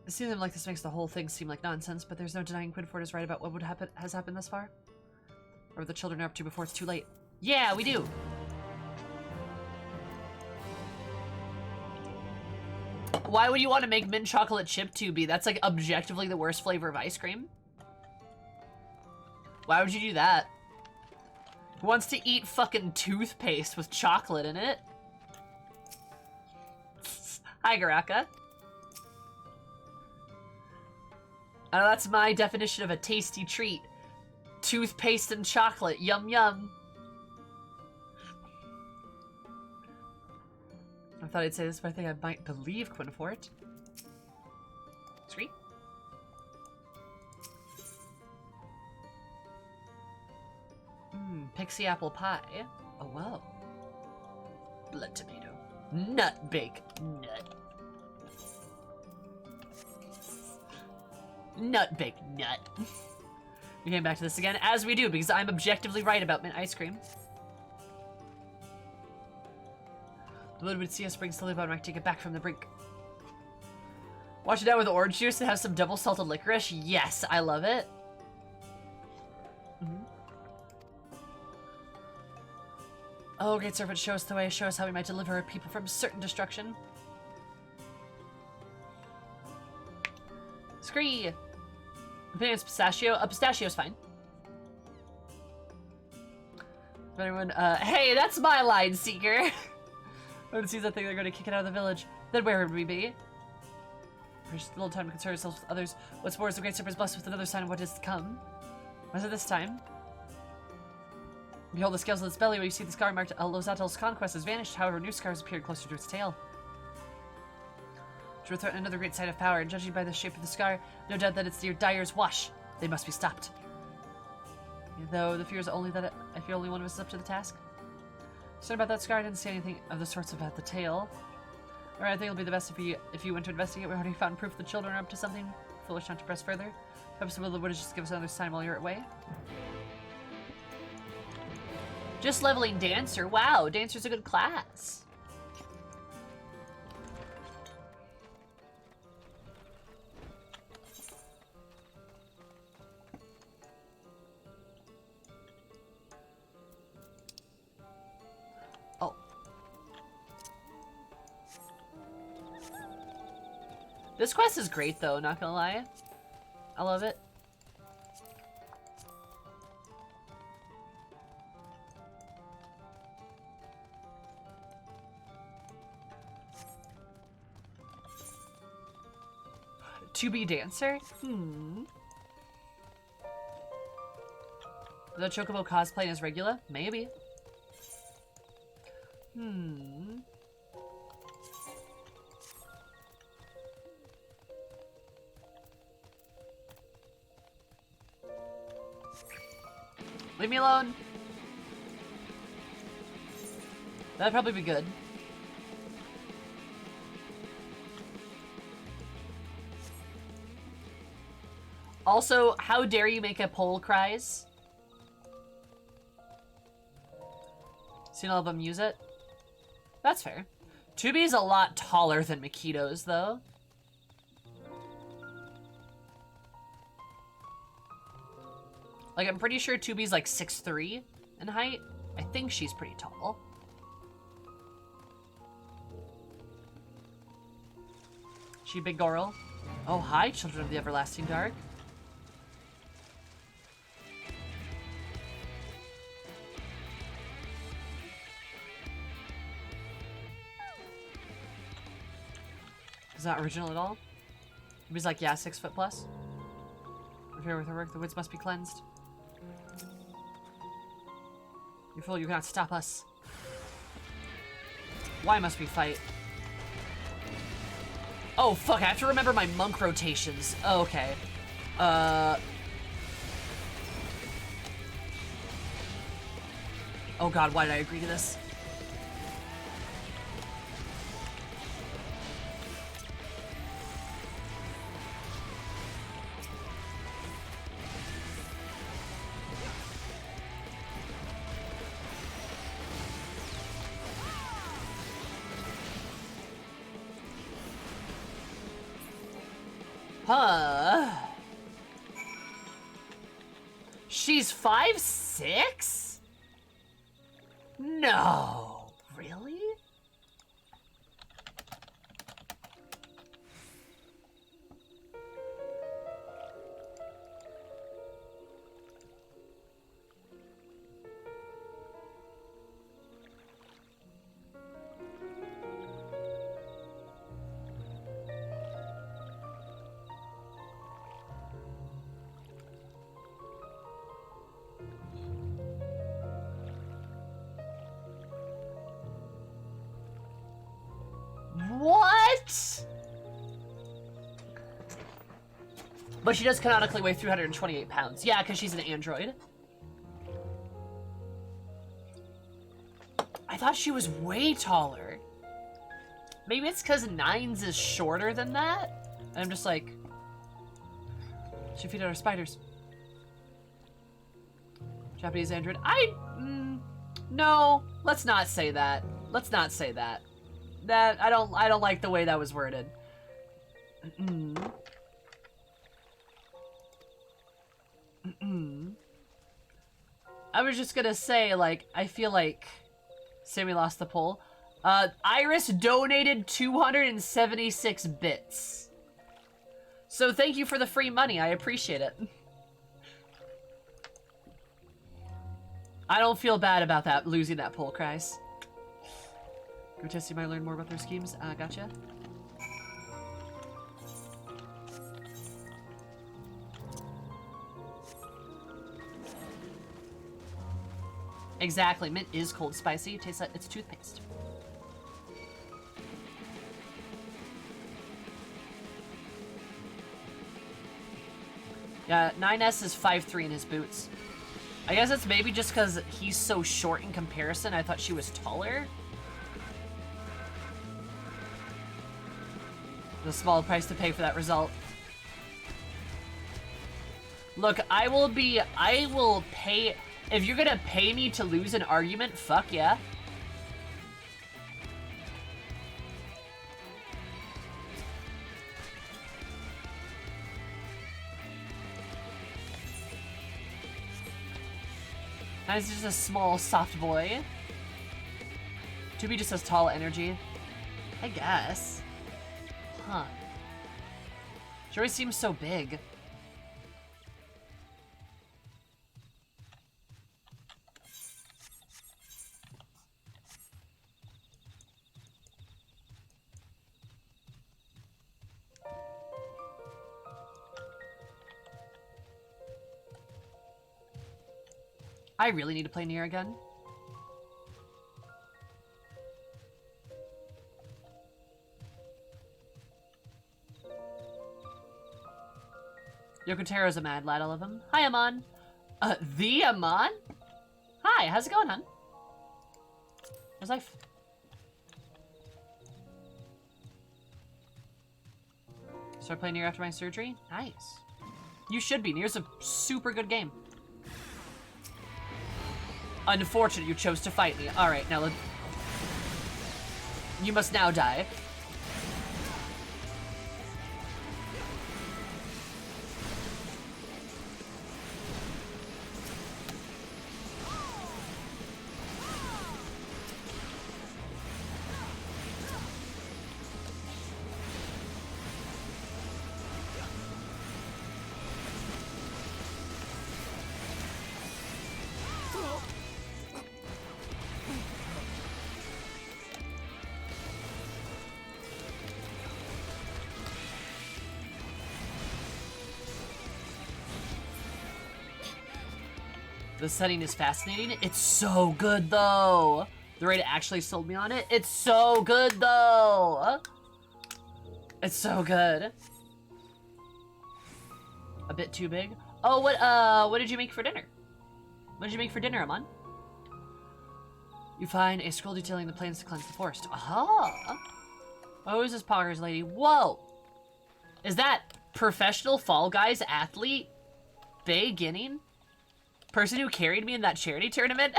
It seems like this makes the whole thing seem like nonsense, but there's no denying Quinfort is right about what has happened thus far. Or the children are up to before it's too late. Yeah, we do! Why would you want to make mint chocolate chip 2B? That's like objectively the worst flavor of ice cream. Why would you do that? Who wants to eat fucking toothpaste with chocolate in it? Hi, Garaka. I know that's my definition of a tasty treat. Toothpaste and chocolate. Yum, yum. I thought I'd say this, but I think I might believe Quinfort. Sweet. Pixie apple pie. Oh, wow. Blood tomato. Nut bake. Nut. Nut bake. Nut. We came back to this again, as we do, because I'm objectively right about mint ice cream. The Lord would see us bring slowly about Mike to get back from the brink. Wash it down with orange juice and have some double salted licorice. Yes, I love it. Oh, Great Serpent, show us the way. Show us how we might deliver our people from certain destruction. Scree! I think it's pistachio. Pistachio's fine. If anyone, hey, that's my line, Seeker! When it sees that thing, they're gonna kick it out of the village. Then where would we be? for a little time to concern ourselves with others. What's more is the Great Serpent is blessed with another sign of what is to come. What is it this time? Behold the scales of its belly, where you see the scar marked Lozatel's conquest has vanished. However, new scars appeared closer to its tail. To threaten another great sign of power, and judging by the shape of the scar, no doubt that it's the Dyer's wash. They must be stopped. Though the fear is only that I fear only one of us is up to the task. Concerned about that scar, I didn't see anything of the sorts about the tail. Or I think it'll be the best if you went to investigate. We already found proof the children are up to something. Foolish not to press further. Perhaps the will of the wood is just give us another sign while you're away. Just leveling Dancer. Wow, Dancer's a good class. Oh. This quest is great though, not gonna lie. I love it. To be Dancer? The Chocobo cosplaying as Regula? Maybe. Leave me alone. That'd probably be good. Also, how dare you make a poll cries? Seen all of them use it? That's fair. Tubi's a lot taller than Makito's, though. Like, I'm pretty sure Tubi's like 6'3" in height. I think she's pretty tall. She a big girl? Oh, hi, children of the everlasting dark. Is that original at all? Tubi's like, yeah, 6 foot plus. If you're with her work, the woods must be cleansed. You fool, you cannot stop us. Why must we fight? Oh, fuck, I have to remember my monk rotations. Oh, okay. Oh god, why did I agree to this? Huh. She's 5'6"? No. Really? What? But she does canonically weigh 328 pounds. Yeah, because she's an android. I thought she was way taller. Maybe it's because Nines is shorter than that? And I'm just like... She feed our spiders. Japanese android. No, let's not say that. Let's not say that. That I don't like the way that was worded. I was just gonna say, like, I feel like Sammy lost the poll. Iris donated 276 bits. So thank you for the free money. I appreciate it. I don't feel bad about that, losing that poll, Cries. Grotesque, you might learn more about their schemes. Gotcha. Exactly. Mint is cold spicy. It tastes like it's toothpaste. Yeah, 9S is 5'3" in his boots. I guess it's maybe just because he's so short in comparison. I thought she was taller. The small price to pay for that result. Look, I will pay, if you're gonna pay me to lose an argument, fuck yeah. He's just a small, soft boy. 2B just has tall energy. I guess. Huh. She always seems so big. I really need to play Nier again. Yokotaro's a mad lad, I love him. Hi, Amon. The Amon? Hi, how's it going, hon? How's life? Start playing Nier after my surgery? Nice. You should be. Nier's a super good game. Unfortunate you chose to fight me. Alright, now you must now die. The setting is fascinating. It's so good, though. The raid actually sold me on it. It's so good, though. It's so good. A bit too big. Oh, what did you make for dinner? What did you make for dinner, Amon? You find a scroll detailing the plans to cleanse the forest. Aha! Oh, who's this poggers lady? Whoa! Is that professional Fall Guys athlete beginning? Person who carried me in that charity tournament?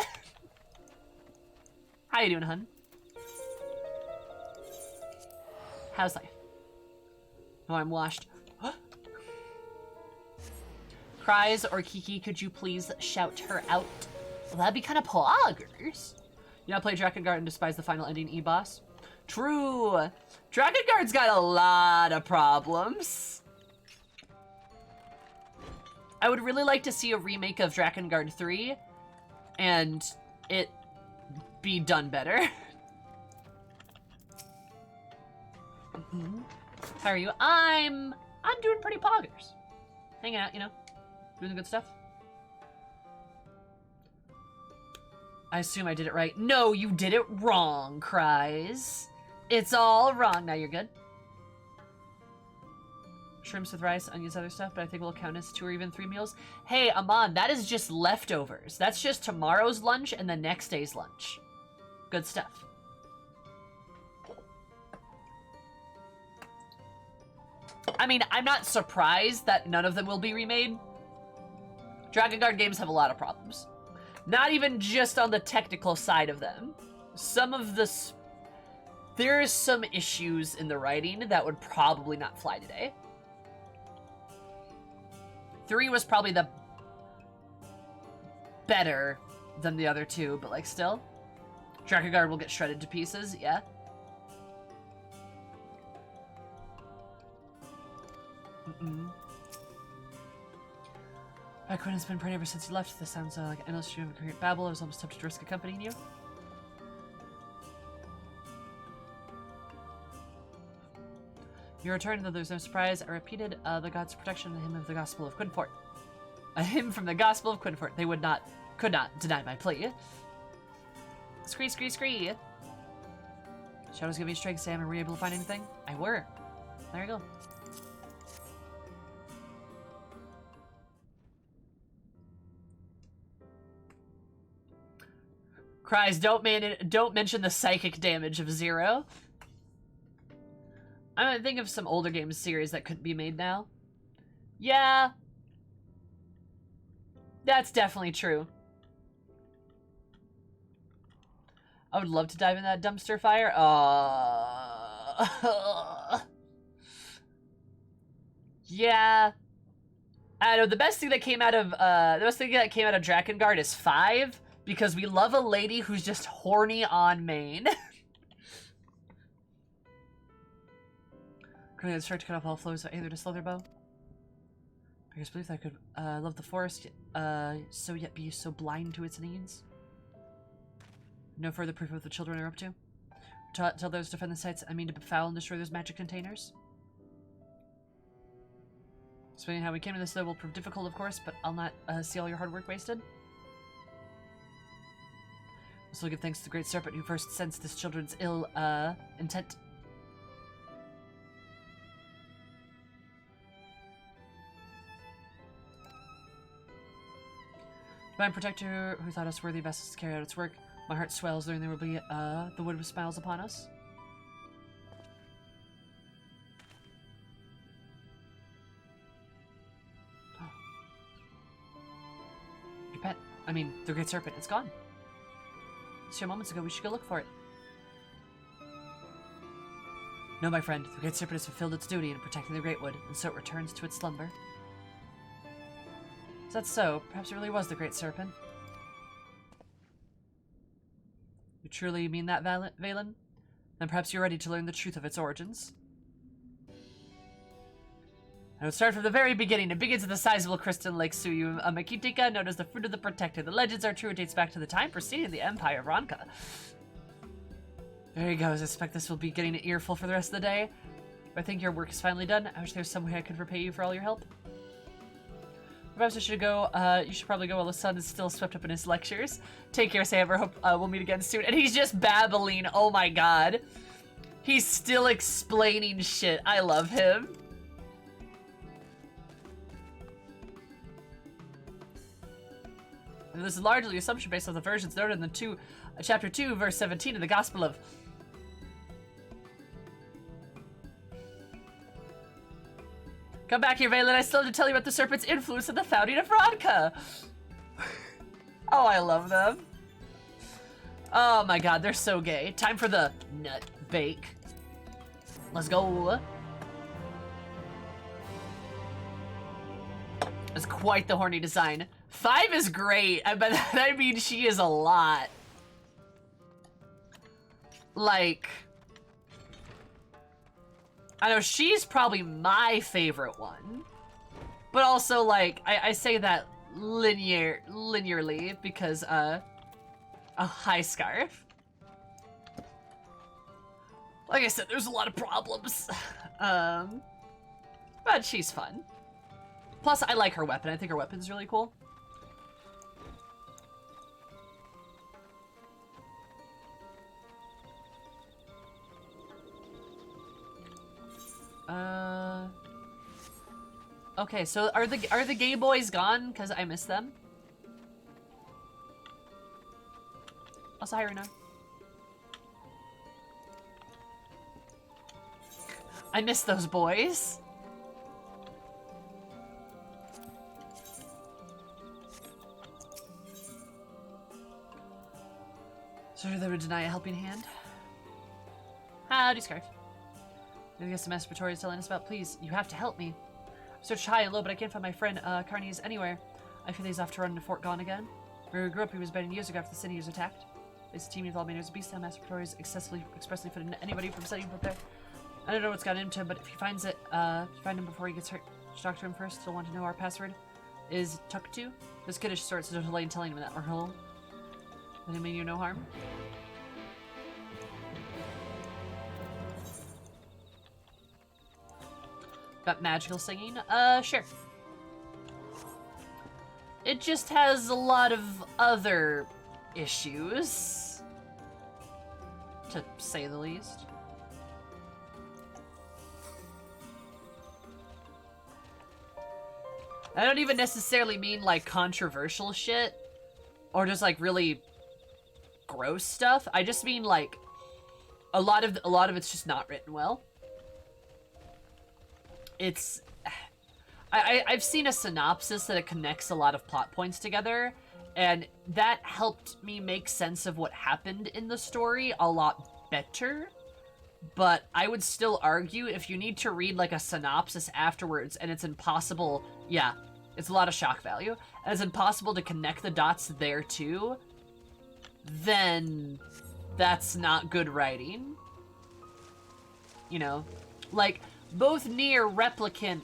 How you doing, hun? How's life? Oh, I'm washed. Cries or Kiki, could you please shout her out? Well, that'd be kind of poggers. You not play Drakengard and despise the final ending E-boss? True. Drakengard's got a lot of problems. I would really like to see a remake of Drakengard 3 and it be done better. How are you? I'm doing pretty poggers. Hanging out, you know, doing the good stuff. I assume I did it right. No, you did it wrong, Cries. It's all wrong. Now you're good. Shrimps with rice, onions, other stuff, but I think we'll count as 2 or even 3 meals. Hey, Amon, that is just leftovers. That's just tomorrow's lunch and the next day's lunch. Good stuff. I mean, I'm not surprised that none of them will be remade. Drakengard games have a lot of problems. Not even just on the technical side of them. There's some issues in the writing that would probably not fly today. 3 was probably the better than the other 2, but like still. Drakengard will get shredded to pieces, yeah. Quinn has been praying ever since you left. This sounds like an endless stream of coherent babble. I was almost tempted to risk accompanying you. Your return, though there's no surprise, I repeated the God's protection, the hymn of the Gospel of Quinfort. A hymn from the Gospel of Quinfort. They could not deny my plea. Scree, scree, scree. Shadows give me strength, Sam, and were you able to find anything? I were. There you go. Cries, don't mention the psychic damage of 0. I'm gonna think of some older games series that could be made now. Yeah. That's definitely true. I would love to dive in that dumpster fire. Yeah. I know the best thing that came out of Drakengard is 5, because we love a lady who's just horny on main. Currently, I'd start to cut off all flows either to Slither Bow. I just believe that I could love the forest, so yet be so blind to its needs. No further proof of what the children are up to. Tell those to defend the sites, I mean to befoul and destroy those magic containers. Explaining how we came to this though will prove difficult, of course, but I'll not see all your hard work wasted. This will give thanks to the Great Serpent who first sensed this children's ill intent. Divine Protector who thought us worthy vessels to carry out its work. My heart swells learning there will be the wood with smiles upon us. Your pet. I mean, the Great Serpent. It's gone. Just a few moments ago, we should go look for it. No, my friend. The Great Serpent has fulfilled its duty in protecting the Great Wood, and so it returns to its slumber. Is that so? Perhaps it really was the Great Serpent. You truly mean that, Valen? Then perhaps you're ready to learn the truth of its origins. I would start from the very beginning. It begins with the sizable crystalline lake Suyu, a Makitika known as the Fruit of the Protector. The legends are true. It dates back to the time preceding the Empire of Ronka. There he goes. I suspect this will be getting an earful for the rest of the day. But I think your work is finally done. I wish there was some way I could repay you for all your help. Perhaps I should go, you should probably go while the sun is still swept up in his lectures. Take care, Sam. I hope we'll meet again soon. And he's just babbling. Oh my god. He's still explaining shit. I love him. And this is largely the assumption based on the versions noted in the chapter 2, verse 17 of the Gospel of... Come back here, Valen. I still have to tell you about the serpent's influence in the founding of Ronka. Oh, I love them. Oh my god, they're so gay. Time for the nut bake. Let's go. It's quite the horny design. 5 is great, but that I mean she is a lot. Like... I know she's probably my favorite one, but also like I say that linearly because a high scarf. Like I said, there's a lot of problems, but she's fun. Plus, I like her weapon. I think her weapon's really cool. Okay, so are the gay boys gone? Cause I miss them. Also, hi, Rena. I miss those boys. So they would deny a helping hand. Howdy, Scarf. I guess the Masturbatory is telling us about. Please, you have to help me. I've searched high and low, but I can't find my friend Carnes anywhere. I feel he's off to run to Fort Gone again. Where we grew up, he was abandoned years ago after the city was attacked. It's a team of all manners of beasts and Masturbatories expressly forbidden anybody from setting foot there. I don't know what's gotten into him, but if he finds it, if you find him before he gets hurt, talk to him first. He'll want to know our password is Tuck2. This kiddish sort, so don't delay in telling him that, or he'll let him mean you no harm. Got magical singing? Sure. It just has a lot of other issues. to say the least. I don't even necessarily mean, like, controversial shit, or just, like, really gross stuff. I just mean, like, a lot of it's just not written well. It's... I've seen a synopsis that it connects a lot of plot points together, and that helped me make sense of what happened in the story a lot better. But I would still argue if you need to read, like, a synopsis afterwards and it's impossible... Yeah, it's a lot of shock value. And it's impossible to connect the dots there, too. Then that's not good writing. You know? Like, both Nier Replicant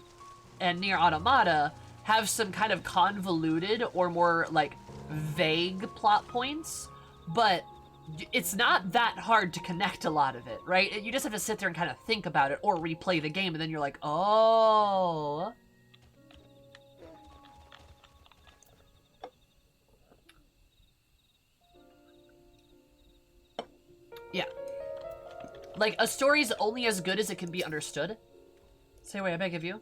and Nier Automata have some kind of convoluted or more, like, vague plot points, but it's not that hard to connect a lot of it, right? You just have to sit there and kind of think about it or replay the game, and then you're like, oh. Yeah. Like, a story's only as good as it can be understood. Say away, I beg of you.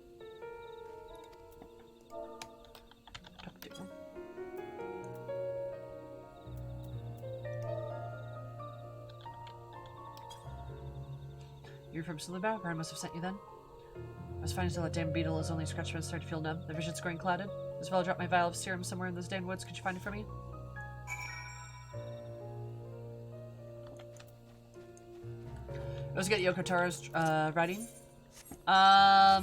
You're from Silverbow? Baron must have sent you then. I was fine until that damn beetle is only scratched when it started to feel numb. The vision's growing clouded. As well, I dropped my vial of serum somewhere in those damn woods. Could you find it for me? It was good Yoko Taro's writing. I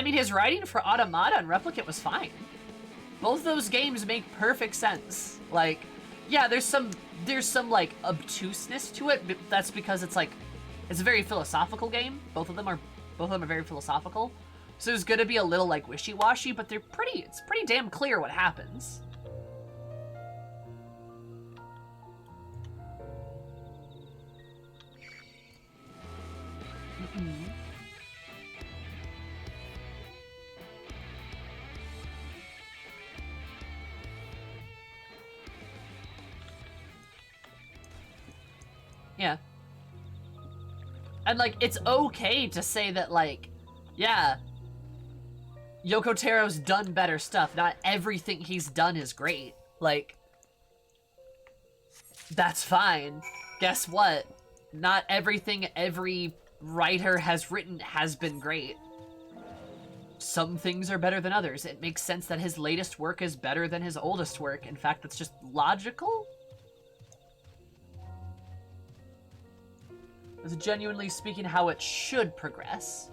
mean, his writing for Automata and Replicant was fine. Both those games make perfect sense. Like, yeah, there's some like obtuseness to it, but that's because it's like it's a very philosophical game. Both of them are very philosophical. So there's gonna be a little like wishy-washy, but it's pretty damn clear what happens. Yeah. And, like, it's okay to say that, like, yeah, Yoko Taro's done better stuff. Not everything he's done is great. Like, that's fine. Guess what? Not everything every writer has written has been great. Some things are better than others. It makes sense that his latest work is better than his oldest work. In fact, that's just logical. It's genuinely speaking how it should progress.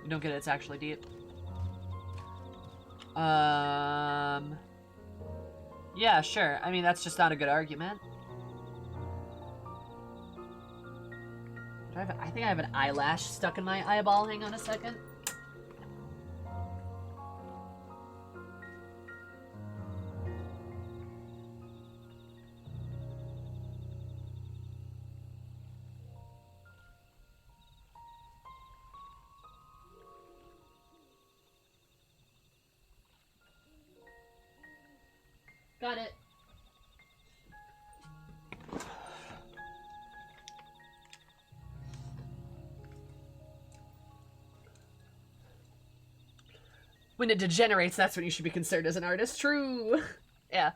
You don't get it, it's actually deep. Yeah, sure. I mean, that's just not a good argument. I think I have an eyelash stuck in my eyeball. Hang on a second. Got it. When it degenerates, that's when you should be concerned as an artist. True. Yeah.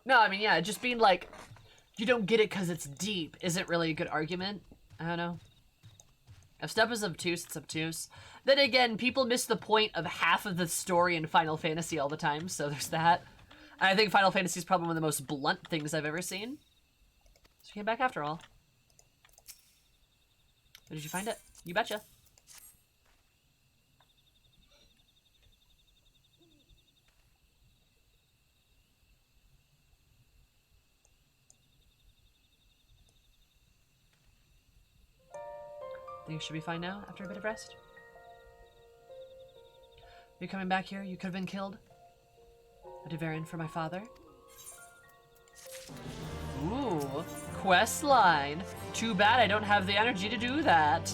No, I mean, yeah, just being like, you don't get it because it's deep isn't really a good argument. I don't know. If stuff is obtuse, it's obtuse. Then again, people miss the point of half of the story in Final Fantasy all the time, so there's that. And I think Final Fantasy is probably one of the most blunt things I've ever seen. So you came back after all. Where did you find it? You betcha. Think you should be fine now after a bit of rest? You're coming back here? You could have been killed. A Devarian for my father. Ooh, quest line. Too bad I don't have the energy to do that.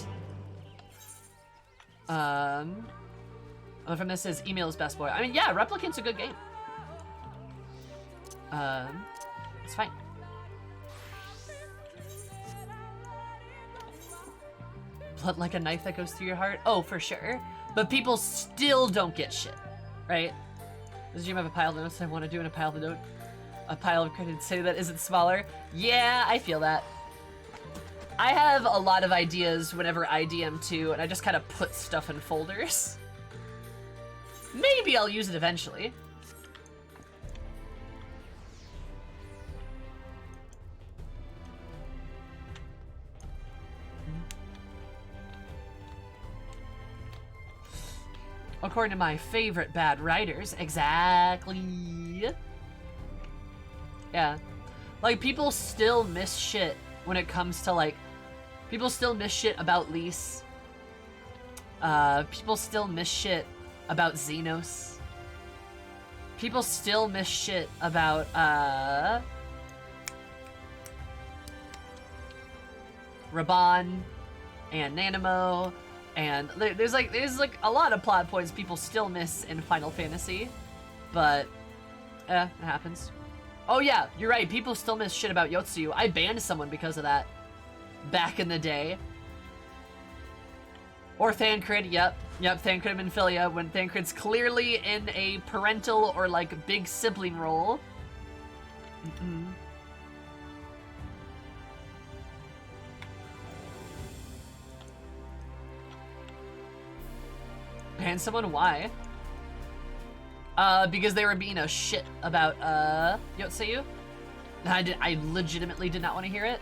But from this is email is best boy. I mean, yeah, Replicant's a good game. It's fine. Blood like a knife that goes through your heart? Oh, for sure. But people still don't get shit, right? Does Jim have a pile of notes I want to do in a pile of notes? A pile of credits say that isn't smaller? Yeah, I feel that. I have a lot of ideas whenever I DM too, and I just kind of put stuff in folders. Maybe I'll use it eventually. According to my favorite bad writers, exactly. Yeah. Like, people still miss shit when it comes to, like, people still miss shit about Lise. People still miss shit about Xenos. People still miss shit about, Raban and Nanamo. And there's like a lot of plot points people still miss in Final Fantasy, but it happens. Oh yeah, you're right. People still miss shit about Yotsuyu. I banned someone because of that back in the day. Or Thancred. Yep, Thancred and Minfilia when Thancred's clearly in a parental or like big sibling role. Ban someone? Why? Because they were being a shit about, Yotsuyu. I legitimately did not want to hear it.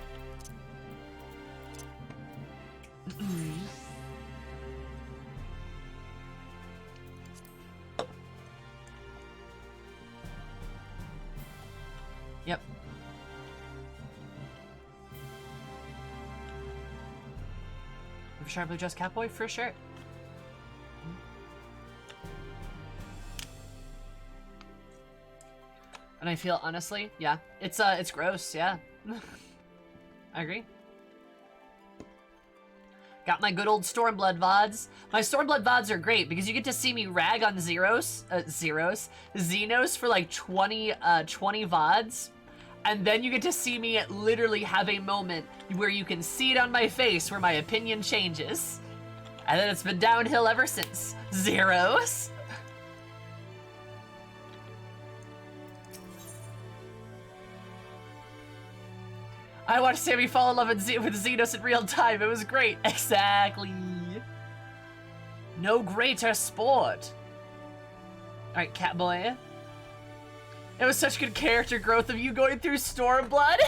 Yep. For sure, Blue Dress Catboy? For sure. And I feel, honestly, yeah, it's gross, yeah. I agree. Got my good old Stormblood VODs. My Stormblood VODs are great because you get to see me rag on Xenos for like 20 VODs. And then you get to see me literally have a moment where you can see it on my face where my opinion changes. And then it's been downhill ever since. Xenos. I watched Sammy fall in love with Xenos in real time. It was great. Exactly. No greater sport. Alright, Catboy. It was such good character growth of you going through Stormblood.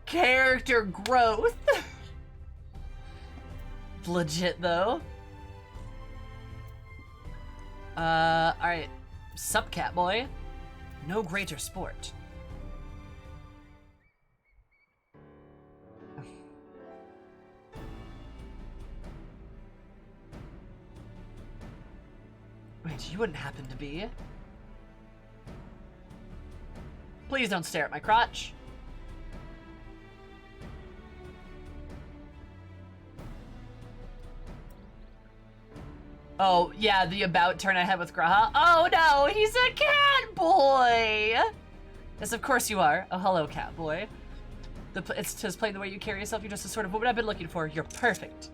Character growth. Legit, though. Alright. Sup, Catboy. No greater sport. Wait, you wouldn't happen to be? Please don't stare at my crotch. Oh, yeah, the about turn I had with Graha. Oh no, he's a cat boy! Yes, of course you are. Oh, hello, cat boy. It's just playing the way you carry yourself. You're just the sort of woman I've been looking for. You're perfect.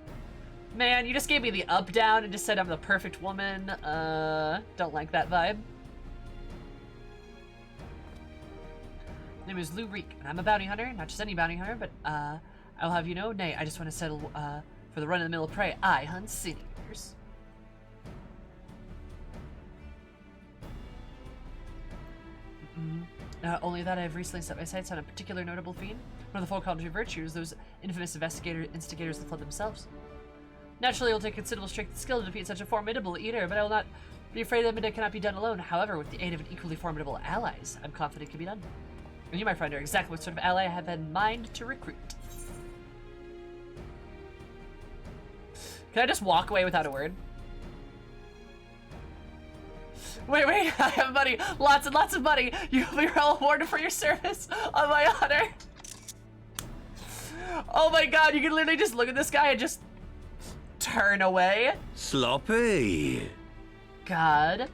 Man, you just gave me the up down and just said I'm the perfect woman. Don't like that vibe. My name is Lou Reek, and I'm a bounty hunter. Not just any bounty hunter, but, I'll have you know, nay, I just want to settle, for the run-of-the-mill prey. I hunt seniors. Only that I have recently set my sights on a particular notable fiend. One of the 4 Cardinal Virtues, those infamous instigators that flood themselves. Naturally, it will take considerable strength and skill to defeat such a formidable eater, but I will not be afraid that it cannot be done alone. However, with the aid of an equally formidable allies, I'm confident it can be done. And you, my friend, are exactly what sort of ally I have in mind to recruit. Can I just walk away without a word? Wait, I have money. Lots and lots of money. You will be rewarded for your service on my honor. Oh my god, you can literally just look at this guy and just turn away. Sloppy. God.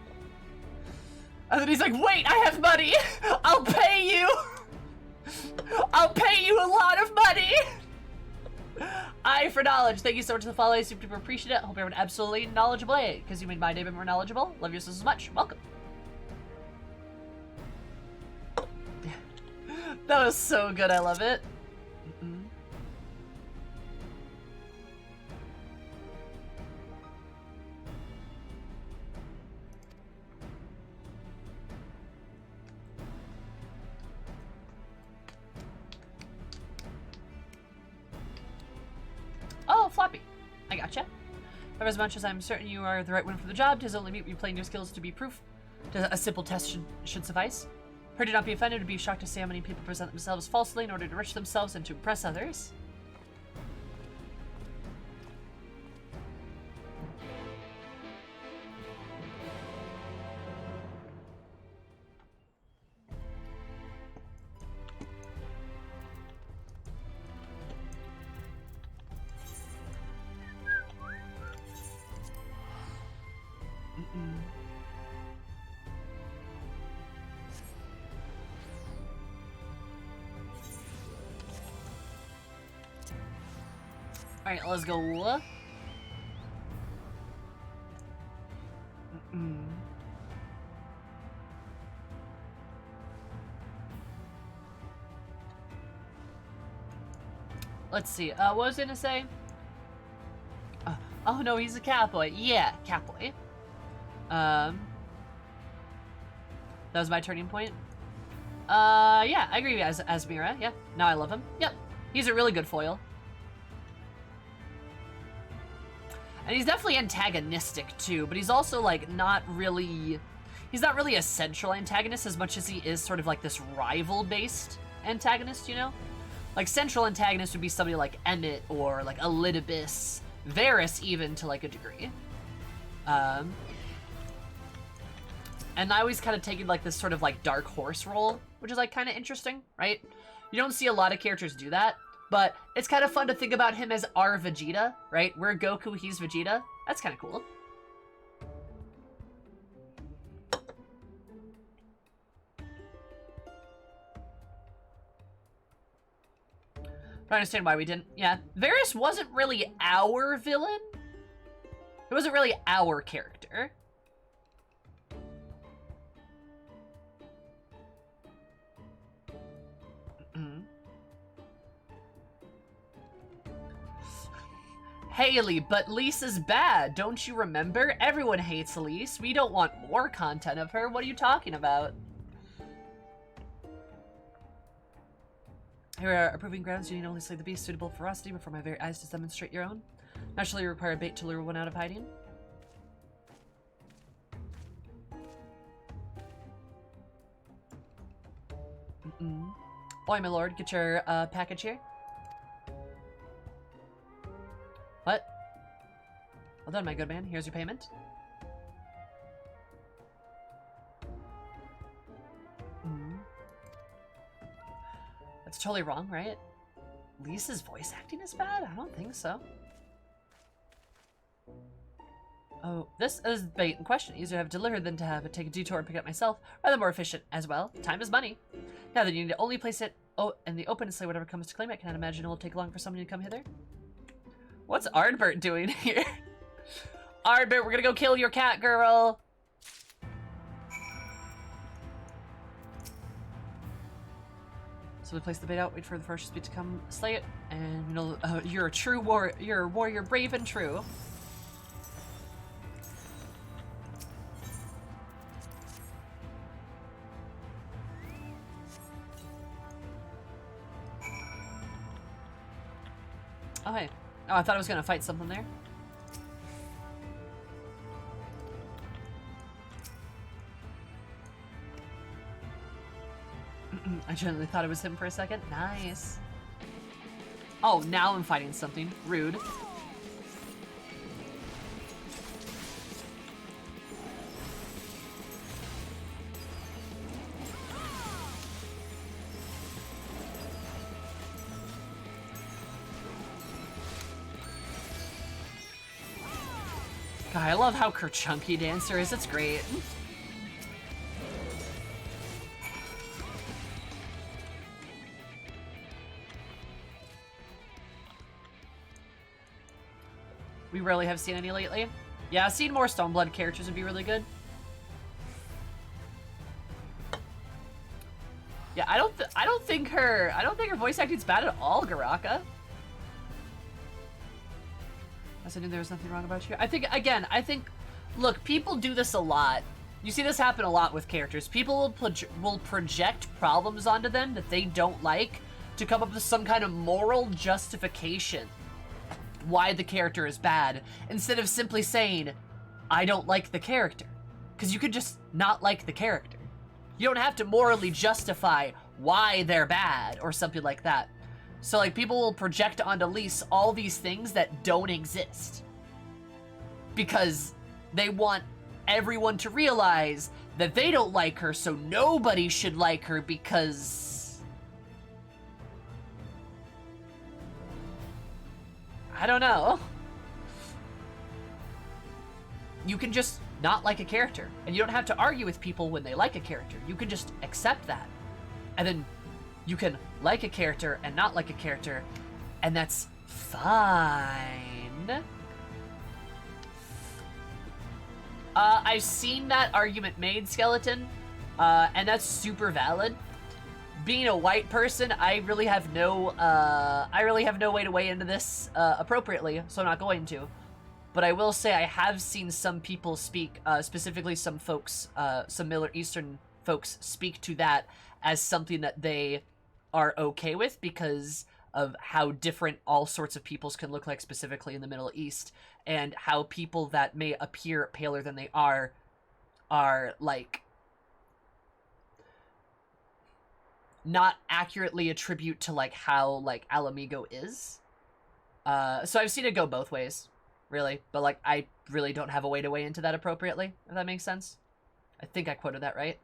And then he's like, wait, I have money! I'll pay you! I'll pay you a lot of money! I for knowledge. Thank you so much for the follow. I super appreciate it. Hope everyone absolutely knowledgeable, because you made my day a bit more knowledgeable. Love you so much. Welcome. That was so good. I love it. Oh, floppy. I gotcha. But as much as I'm certain you are the right one for the job, 'tis only me replaying your skills to be proof. A simple test should suffice. Pray do not be offended, would be shocked to see how many people present themselves falsely in order to enrich themselves and to impress others. Alright, let's go. Let's see, what was I gonna say? Oh no, he's a catboy. Yeah, catboy. That was my turning point. Yeah, I agree with Asmira. Yeah, now I love him. Yep, he's a really good foil. And he's definitely antagonistic too, but he's also like he's not really a central antagonist as much as he is sort of like this rival-based antagonist, you know? Like central antagonist would be somebody like Emmett or like Elidibus, Varys even to like a degree. And I always kind of taken like this sort of like dark horse role, which is like kind of interesting, right? You don't see a lot of characters do that. But it's kind of fun to think about him as our Vegeta, right? We're Goku, he's Vegeta. That's kind of cool. I understand why we didn't. Yeah, Varys wasn't really our villain. It wasn't really our character. Haley, but Lisa's bad, don't you remember? Everyone hates Lise. We don't want more content of her. What are you talking about? Here are approving grounds. You need only slay the beast suitable ferocity before my very eyes to demonstrate your own. Naturally, you require a bait to lure one out of hiding. Oi, my lord, get your package here. What? Well done, my good man. Here's your payment. That's totally wrong, right? Lisa's voice acting is bad? I don't think so. Oh, this is the bait in question. Easier to have it delivered than to have it take a detour and pick it up myself. Rather more efficient as well. Time is money. Now that you need to only place it in the open and slay whatever comes to claim it, I cannot imagine it will take long for somebody to come hither. What's Ardbert doing here? Ardbert, we're gonna go kill your cat girl. So we place the bait out, wait for the first speed to come, slay it, and you know you're a true warrior. You're a warrior, brave and true. Oh hey. Oh, I thought I was gonna fight something there. I genuinely thought it was him for a second. Nice. Oh, now I'm fighting something. Rude. God, I love how Kerchunky Dancer is. It's great. We rarely have seen any lately. Yeah, seeing more Stoneblood characters would be really good. Yeah, I don't think her voice acting's bad at all, Garaka. I knew there was nothing wrong about you. I think look, people do this a lot. You see this happen a lot with characters. People will project problems onto them that they don't like to come up with some kind of moral justification why the character is bad, instead of simply saying, I don't like the character. Because you could just not like the character. You don't have to morally justify why they're bad or something like that. So, like, people will project onto Lise all these things that don't exist. Because they want everyone to realize that they don't like her, so nobody should like her because... I don't know. You can just not like a character, and you don't have to argue with people when they like a character. You can just accept that. And then you can like a character and not like a character, and that's fine. I've seen that argument made, Skeleton, and that's super valid. Being a white person, I really have no way to weigh into this appropriately, so I'm not going to. But I will say I have seen some people speak, specifically some folks, some Middle Eastern folks speak to that as something that they are okay with because of how different all sorts of peoples can look like, specifically in the Middle East, and how people that may appear paler than they are like not accurately attribute to like how like Alamigo is. So I've seen it go both ways, really, but like I really don't have a way to weigh into that appropriately, if that makes sense. I think I quoted that right.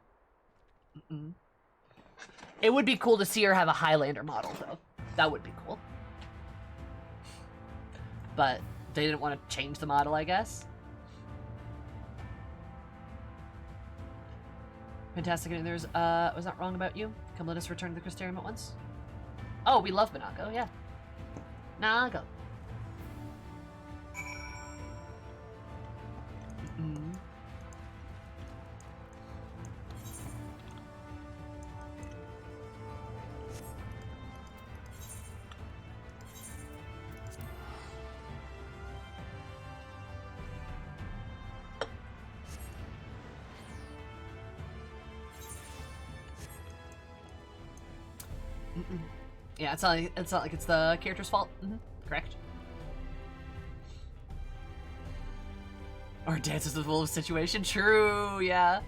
It would be cool to see her have a Highlander model, though. That would be cool. But they didn't want to change the model, I guess. Fantastic. And there's, was that wrong about you? Come let us return to the Crystarium at once. Oh, we love Monaco, yeah. Nago. Yeah, it's not like it's the character's fault. Correct. Or dances with Wolves situation. True, yeah.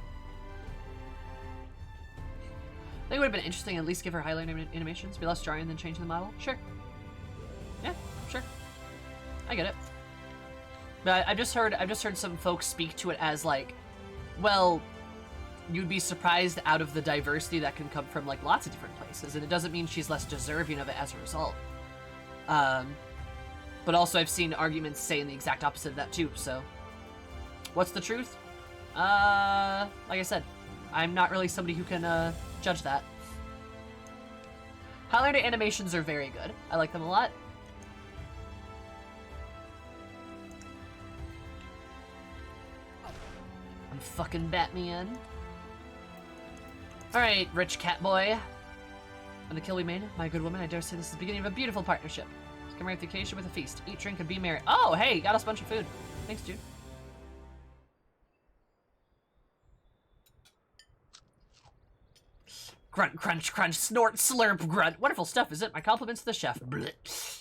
I think it would have been interesting to at least give her highlight animations, be less jarring than changing the model. Sure. Yeah, sure. I get it. But I've just heard some folks speak to it as like, well, you'd be surprised out of the diversity that can come from like lots of different places, and it doesn't mean she's less deserving of it as a result. But also I've seen arguments saying the exact opposite of that too, so what's the truth? Like I said, I'm not really somebody who can judge that. Highlander animations are very good. I like them a lot. I'm fucking Batman. Alright, rich cat boy. And the kill we made, my good woman, I dare say this is the beginning of a beautiful partnership. Let's commemorate the occasion with a feast. Eat, drink, and be merry. Oh, hey, got us a bunch of food. Thanks, dude. Grunt, crunch, crunch, snort, slurp, grunt. Wonderful stuff, is it? My compliments to the chef. Blech.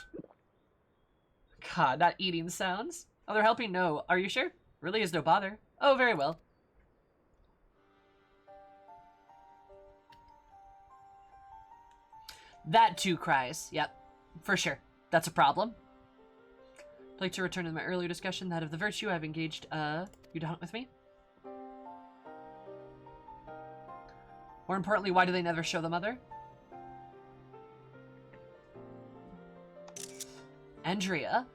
God, not eating sounds. Oh, they're helping? No. Are you sure? Really is no bother. Oh, very well. That too cries. Yep, for sure. That's a problem. I'd like to return to my earlier discussion, that of the virtue. I've engaged, you to hunt with me. More importantly, why do they never show the mother? Andrea.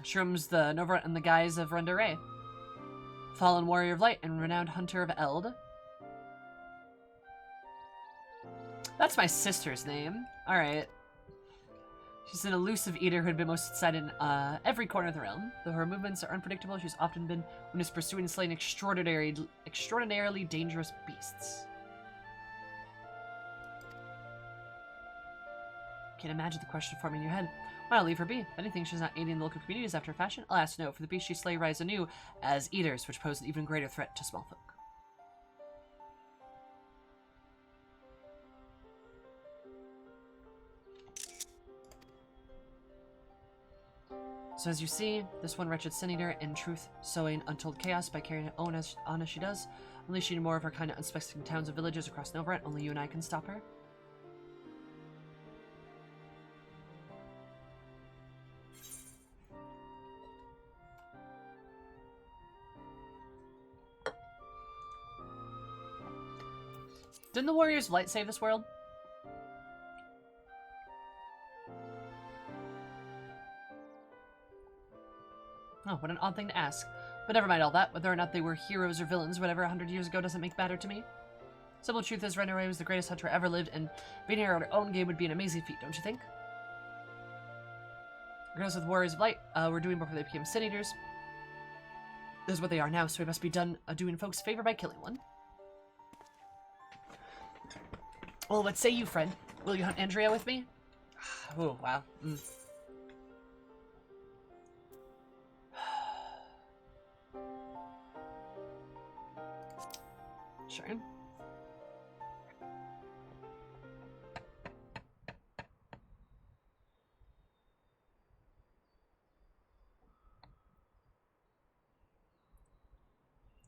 Shrooms the Nova in the guise of Rendere. Fallen warrior of light and renowned hunter of Eld. That's my sister's name. Alright. She's an elusive eater who had been most sighted in every corner of the realm. Though her movements are unpredictable, she's often been witnessed pursuing and slaying extraordinarily dangerous beasts. Can't imagine the question forming in your head. Well, I'll leave her be. If anything, she's not aiding the local communities after a fashion. Alas, no, for the beasts she slay rise anew as eaters, which pose an even greater threat to small folk. So as you see, this one wretched sin eater, in truth, sowing untold chaos by carrying it on as she does, unleashing more of her kind of unsuspecting towns and villages across Novrent. Only you and I can stop her. Didn't the Warriors of Light save this world? Oh, what an odd thing to ask. But never mind all that. Whether or not they were heroes or villains, whatever 100 years ago doesn't make matter to me. Simple truth is, Rendere was the greatest hunter ever lived, and being here on our own game would be an amazing feat, don't you think? Regardless of the Warriors of Light, were doing before they became Sin Eaters. This is what they are now, so we must be done doing folks a favor by killing one. Well, what say you, friend? Will you hunt Andrea with me? Oh, wow. Sure.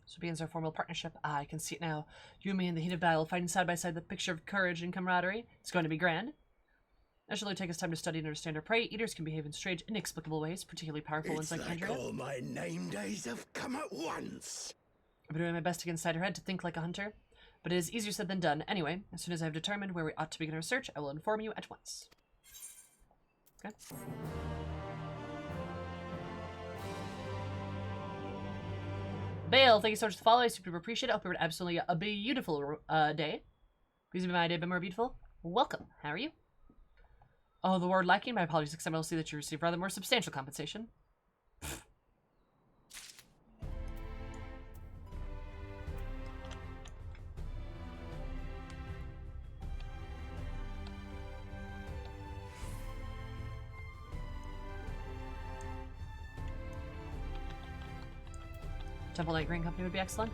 So begins our formal partnership. I can see it now. You and me in the heat of battle, fighting side by side, the picture of courage and camaraderie. It's going to be grand. It should only take us time to study and understand our prey. Eaters can behave in strange, inexplicable ways, particularly powerful ones like Andrea. All my name days have come at once. I've been doing my best to get inside her head to think like a hunter, but it is easier said than done. Anyway, as soon as I have determined where we ought to begin our search, I will inform you at once. Okay. Bale, thank you so much for the follow. I super appreciate it. I hope you had absolutely a beautiful day. Please make my day a bit more beautiful. Welcome. How are you? Oh, the word lacking. My apologies, because I will see that you receive rather more substantial compensation. Temple Night Green Company would be excellent.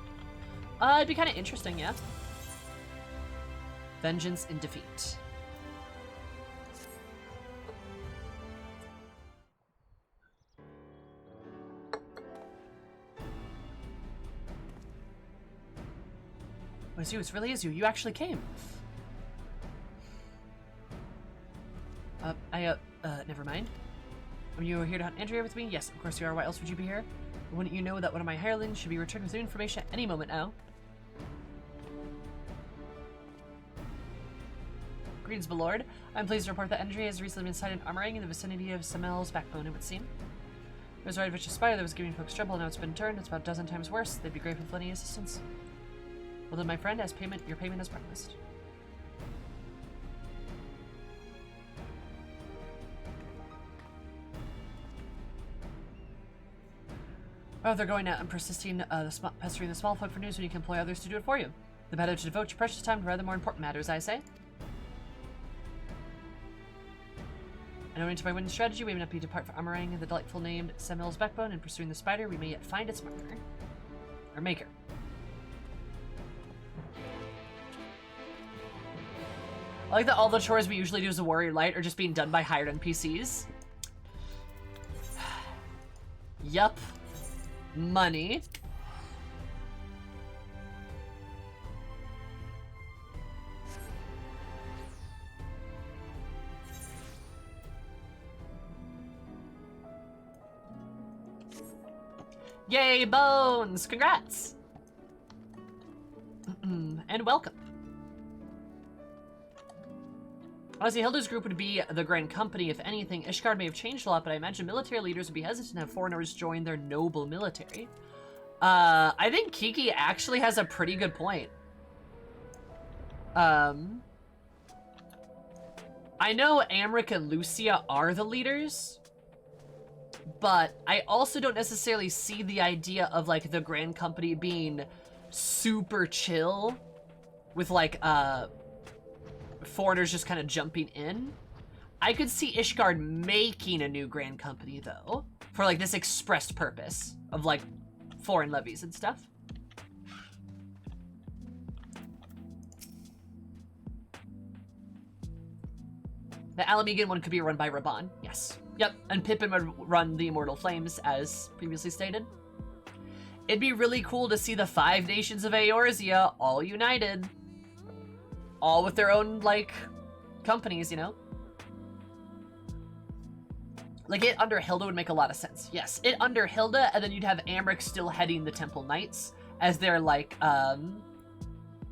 It'd be kind of interesting, yeah. Vengeance in defeat. What is you? It really is you. You actually came. Never mind. I mean, you were here to hunt Andrea with me? Yes, of course you are. Why else would you be here? Wouldn't you know that one of my hirelings should be returned with new information at any moment now? Greetings, my lord. I'm pleased to report that Andrea has recently been sighted armoring in the vicinity of Samel's backbone, it would seem. It was a vicious spider that was giving folks trouble, now it's been turned. It's about a dozen times worse. They'd be grateful for any assistance. Well then, my friend, as payment, your payment is promised. Oh, they're going out and pestering the small folk for news when you can employ others to do it for you. The better to devote your precious time to rather more important matters, I say. And owing to my winning strategy, we may not be depart for Amarang, the delightful named Samel's backbone, and pursuing the spider, we may yet find its marker. Or maker. I like that all the chores we usually do as a warrior light are just being done by hired NPCs. Yup. Money. Yay, bones! Congrats! And welcome. Honestly, Hilda's group would be the Grand Company. If anything, Ishgard may have changed a lot, but I imagine military leaders would be hesitant to have foreigners join their noble military. I think Kiki actually has a pretty good point. I know Amric and Lucia are the leaders, but I also don't necessarily see the idea of, like, the Grand Company being super chill with, like, foreigners just kind of jumping in. I could see Ishgard making a new Grand Company, though, for, like, this expressed purpose of, like, foreign levies and stuff. The Alamegan one could be run by Raban, yes. Yep, and Pippin would run the Immortal Flames, as previously stated. It'd be really cool to see the 5 nations of Eorzea all united. All with their own, like, companies, you know? Like, it under Hilda would make a lot of sense. Yes, it under Hilda, and then you'd have Amric still heading the Temple Knights as their, like,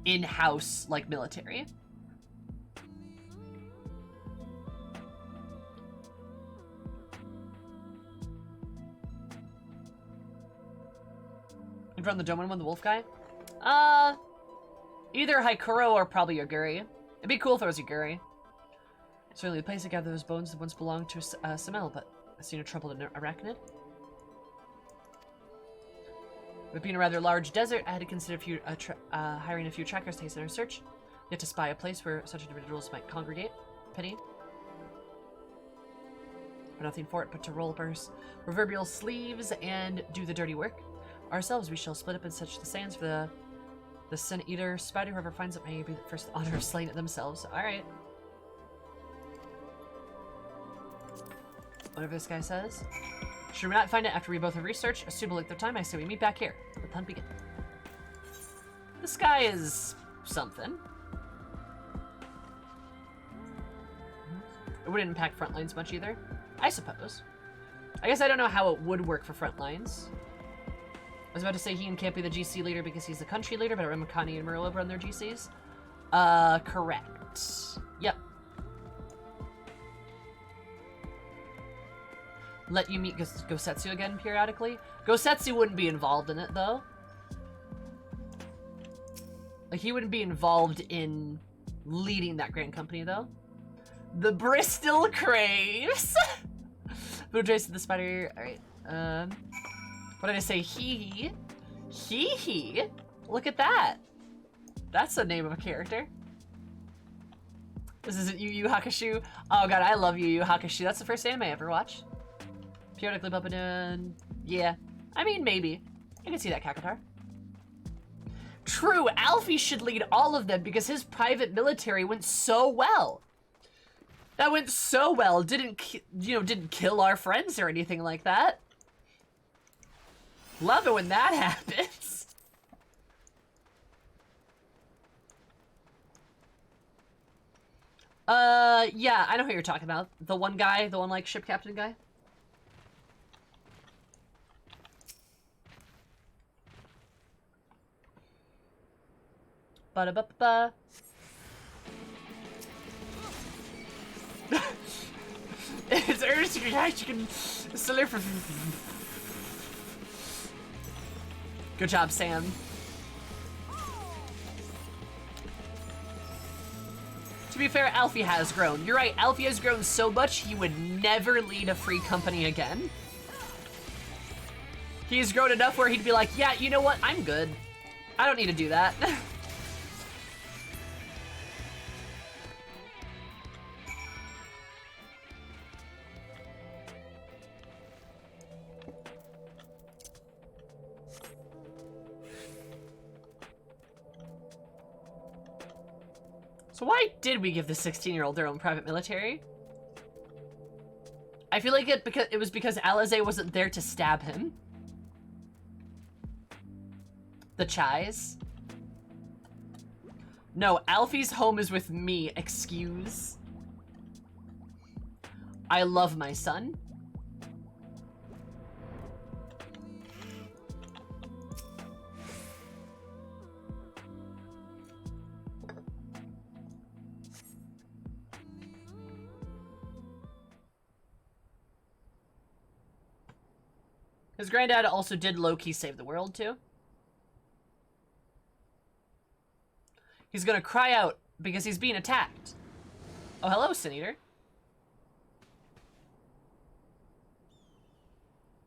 in-house, like, military. In front of the Doman one, the wolf guy? Either Haikuro or probably Yaguri. It'd be cool if it was Yaguri. Certainly the place to gather those bones that once belonged to Samel, but I see no trouble in Arachnid. With being a rather large desert, I had to consider hiring a few trackers to hasten our search. Yet to spy a place where such individuals might congregate. Pity. But nothing for it but to roll up our proverbial sleeves and do the dirty work. Ourselves we shall split up and search the sands for the Sun Eater spider. Whoever finds it may be the first honor of slaying it themselves. Alright. Whatever this guy says. Should we not find it after we both have researched a suitable length of time? I say we meet back here. Let the hunt begin. This guy is something. It wouldn't impact front lines much either, I suppose. I guess I don't know how it would work for front lines. I was about to say Hien can't be the GC leader because he's the country leader, but Ramakani and Marilla run their GCs. Correct. Yep. Let you meet Gosetsu again periodically. Gosetsu wouldn't be involved in it, though. Like, he wouldn't be involved in leading that Grand Company, though. The Bristol Craves! Blue Jason the Spider. Alright. What did I say? Hee hee. Look at that. That's the name of a character. This isn't Yu Yu Hakusho. Oh god, I love Yu Yu Hakusho. That's the first anime I ever watched. Periodically bumping in. Yeah. I mean, maybe. I can see that, Kakatar. True, Alfie should lead all of them because his private military went so well. That went so well. Didn't kill our friends or anything like that. Love it when that happens. Yeah, I know who you're talking about. The one guy, the one, like, ship captain guy. Ba-da-ba-ba-ba. It's Ernest, you can salute for... Good job, Sam. To be fair, Alfie has grown. You're right, Alfie has grown so much he would never lead a free company again. He's grown enough where he'd be like, yeah, you know what? I'm good. I don't need to do that. So why did we give the 16-year-old their own private military? I feel like it was because Alize wasn't there to stab him. The Chais. No, Alfie's home is with me, excuse. I love my son. His granddad also did low-key save the world, too. He's gonna cry out because he's being attacked. Oh, hello, Sin Eater.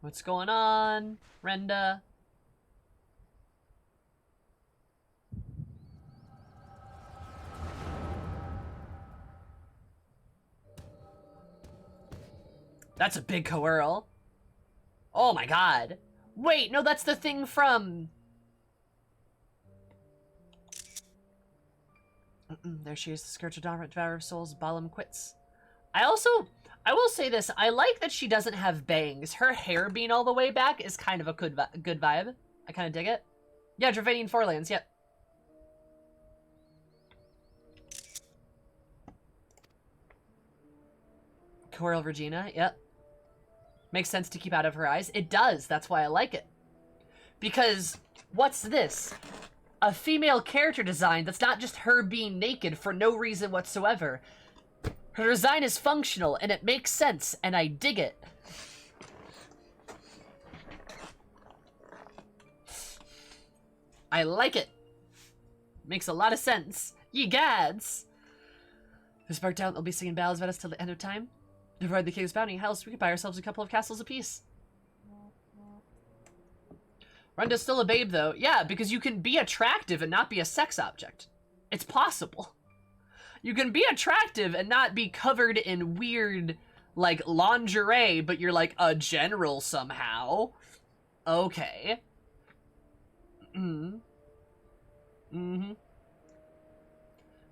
What's going on, Renda? That's a big coeurl. Oh my god. Wait, no, that's the thing from... There she is, the scourge of devourer of souls, Balam quits. I will say this, I like that she doesn't have bangs. Her hair being all the way back is kind of a good vibe. I kind of dig it. Yeah, Dravanian Forelands, yep. Coeurl Regina, yep. Makes sense to keep out of her eyes. It does, that's why I like it. Because, what's this? A female character design that's not just her being naked for no reason whatsoever. Her design is functional, and it makes sense, and I dig it. I like it. Makes a lot of sense. Ye gads! Who sparked out, they'll be singing ballads about us till the end of time. To provide the king's bounty, hell, so we could buy ourselves a couple of castles apiece. Renda's still a babe, though. Yeah, because you can be attractive and not be a sex object. It's possible. You can be attractive and not be covered in weird, like, lingerie, but you're, like, a general somehow. Okay. Mm-hmm.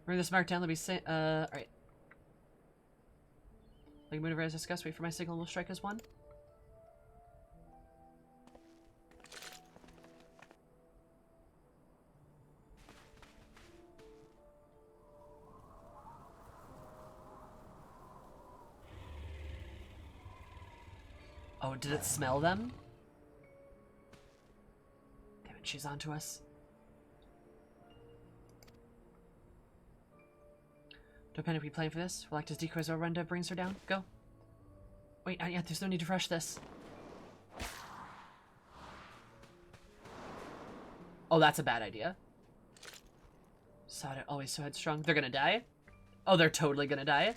Bring this mark down, let me say, alright. Like move as discussed, wait for my signal, we'll strike as one. Oh, did it smell them? Damn it, she's onto us. Don't panic, we playing for this? We'll act as decoys while Renda brings her down. Go. Wait, not yet, there's no need to rush this. Oh, that's a bad idea. Sada, always so headstrong. They're gonna die? Oh, they're totally gonna die.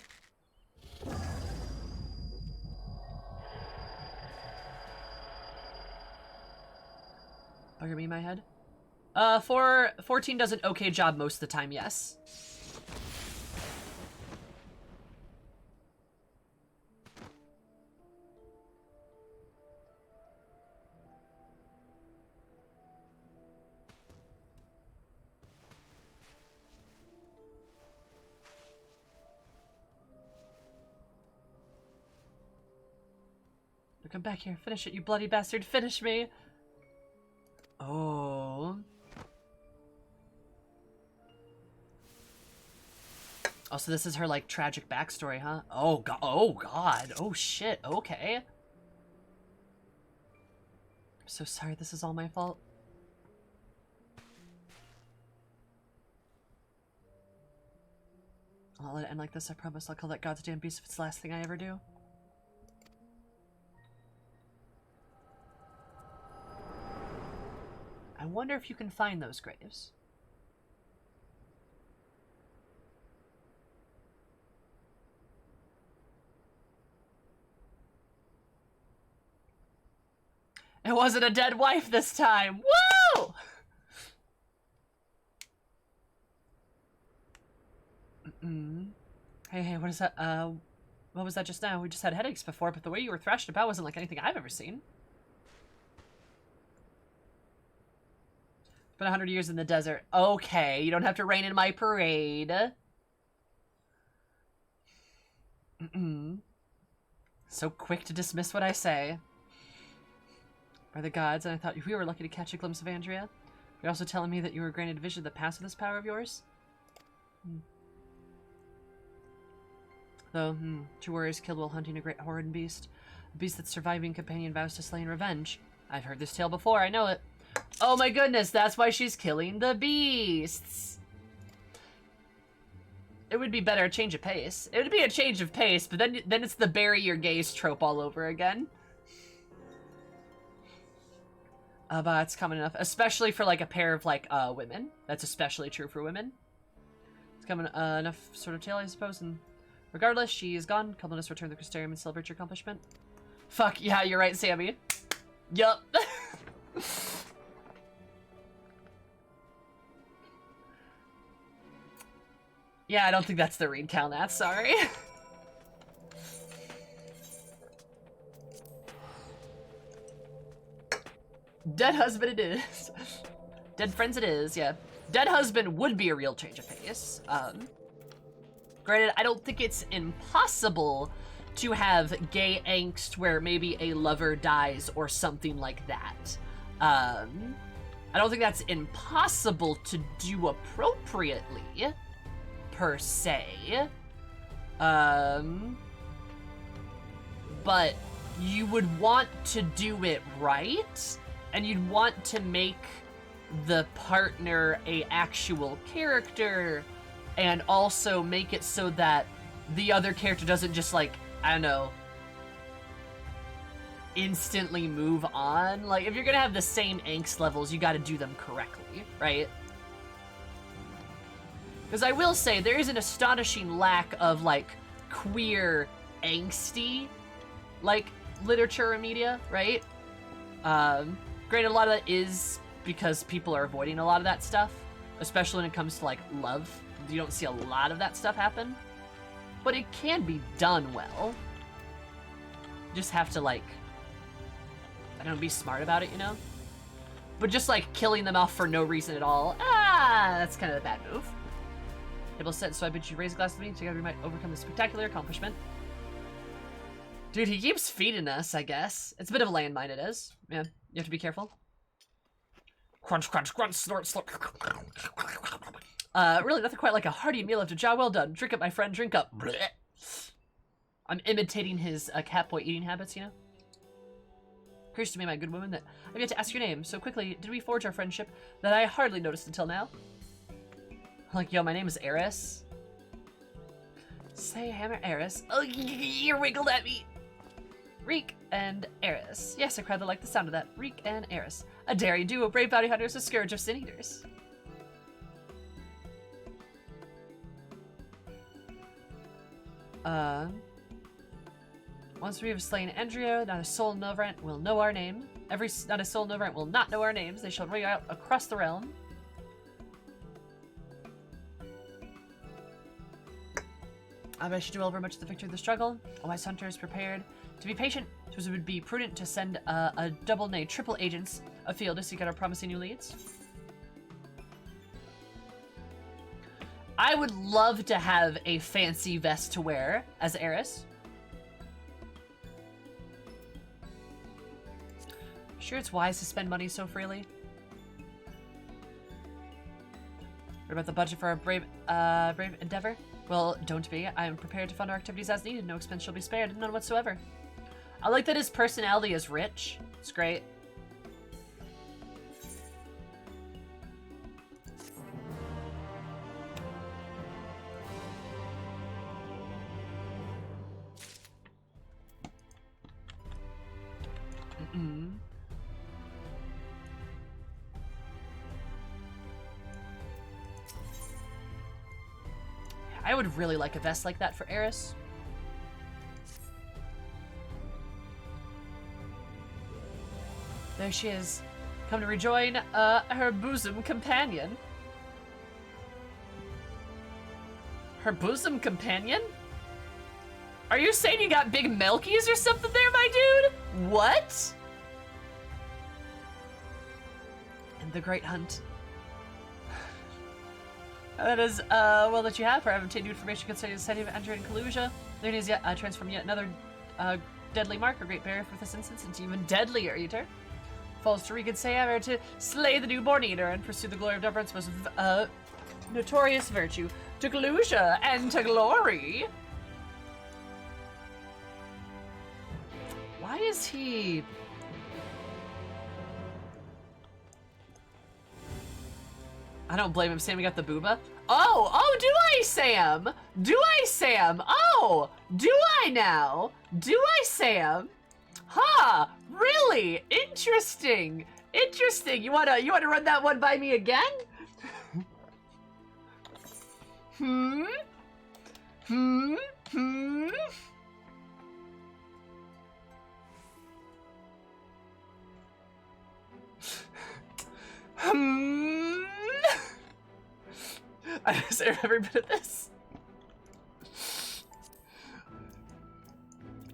Bugger me in my head. 14 does an okay job most of the time, yes. Come back here. Finish it, you bloody bastard. Finish me. Oh. Oh, so this is her, like, tragic backstory, huh? Oh, God. Oh, God. Oh, shit. Okay. I'm so sorry. This is all my fault. I'll not let it end like this. I promise I'll call that God's damn beast if it's the last thing I ever do. I wonder if you can find those graves. It wasn't a dead wife this time! Woo! Hey, what is that? What was that just now? We just had headaches before, but the way you were thrashed about wasn't like anything I've ever seen. Been 100 years in the desert. Okay, you don't have to rain in my parade. So quick to dismiss what I say. By the gods, and I thought we were lucky to catch a glimpse of Andrea. You're also telling me that you were granted a vision of the past with this power of yours? Though, two warriors killed while hunting a great horrid beast. A beast that's surviving companion vows to slay in revenge. I've heard this tale before, I know it. Oh my goodness, that's why she's killing the beasts. It would be better a change of pace. It would be a change of pace, but then it's the bury your gaze trope all over again. But it's common enough, especially for like a pair of like women. That's especially true for women. It's common enough sort of tale, I suppose. And regardless, she is gone. Come let us return the Crystarium and celebrate your accomplishment. Fuck yeah, you're right, Sammy. Yup. Yeah, I don't think that's the read, Calnath, sorry. Dead husband it is. Dead friends it is, yeah. Dead husband would be a real change of pace. Granted, I don't think it's impossible to have gay angst where maybe a lover dies or something like that. I don't think that's impossible to do appropriately, per se. But you would want to do it right, and you'd want to make the partner a actual character, and also make it so that the other character doesn't just like, I don't know, instantly move on. Like, if you're gonna have the same angst levels, you gotta do them correctly, right? Because I will say, there is an astonishing lack of, like, queer angsty, like, literature and media, right? Granted, a lot of that is because people are avoiding a lot of that stuff, especially when it comes to, like, love. You don't see a lot of that stuff happen. But it can be done well. You just have to, like, I don't know, be smart about it, you know? But just, like, killing them off for no reason at all, that's kind of a bad move. Table set, so I bid you raise a glass with me. Together we might overcome this spectacular accomplishment. Dude, he keeps feeding us, I guess. It's a bit of a landmine, it is. Yeah, you have to be careful. Crunch, crunch, crunch, snort, snort. Really nothing quite like a hearty meal after job well done. Drink up, my friend, drink up. I'm imitating his catboy eating habits, you know? Occurs to me, my good woman, that I've yet to ask your name. So quickly did we forge our friendship that I hardly noticed until now. Like, yo, my name is Eris. Say hammer Eris. Oh, you're wiggled at me. Reek and Eris. Yes, I rather like the sound of that. Reek and Eris. A daring duo, brave bounty hunters, a scourge of sin eaters. Once we have slain Andrea, not a soul in Novrant will know our name. Not a soul in Novrant will not know our names. They shall ring out across the realm. I should do over much of the victory of the struggle. A wise hunter is prepared to be patient, so it would be prudent to send a double, nay, triple agents afield to seek out our promising new leads. I would love to have a fancy vest to wear as Eris. Sure, it's wise to spend money so freely. What about the budget for our brave endeavor? Well, don't be. I am prepared to fund our activities as needed. No expense shall be spared, none whatsoever. I like that his personality is rich. It's great. I would really like a vest like that for Eris. There she is, come to rejoin her bosom companion. Her bosom companion? Are you saying you got big Melkies or something there, my dude? What? And the great hunt. That is, well, that you have. I have obtained new information concerning the city of Andrea and Kalusia. There is yet transform yet another deadly mark, a great barrier for this instance, into even deadlier eater. Falls to Regan Sayer to slay the newborn eater and pursue the glory of Dubrant's most notorious virtue, to Kalusia and to glory. Why is he... I don't blame him. Sam, we got the booba. Oh, do I, Sam? Do I, Sam? Oh, do I now? Do I, Sam? Huh, really? Interesting. Interesting. You wanna run that one by me again? Hmm? Hmm? Hmm? Hmm? I deserve every bit of this.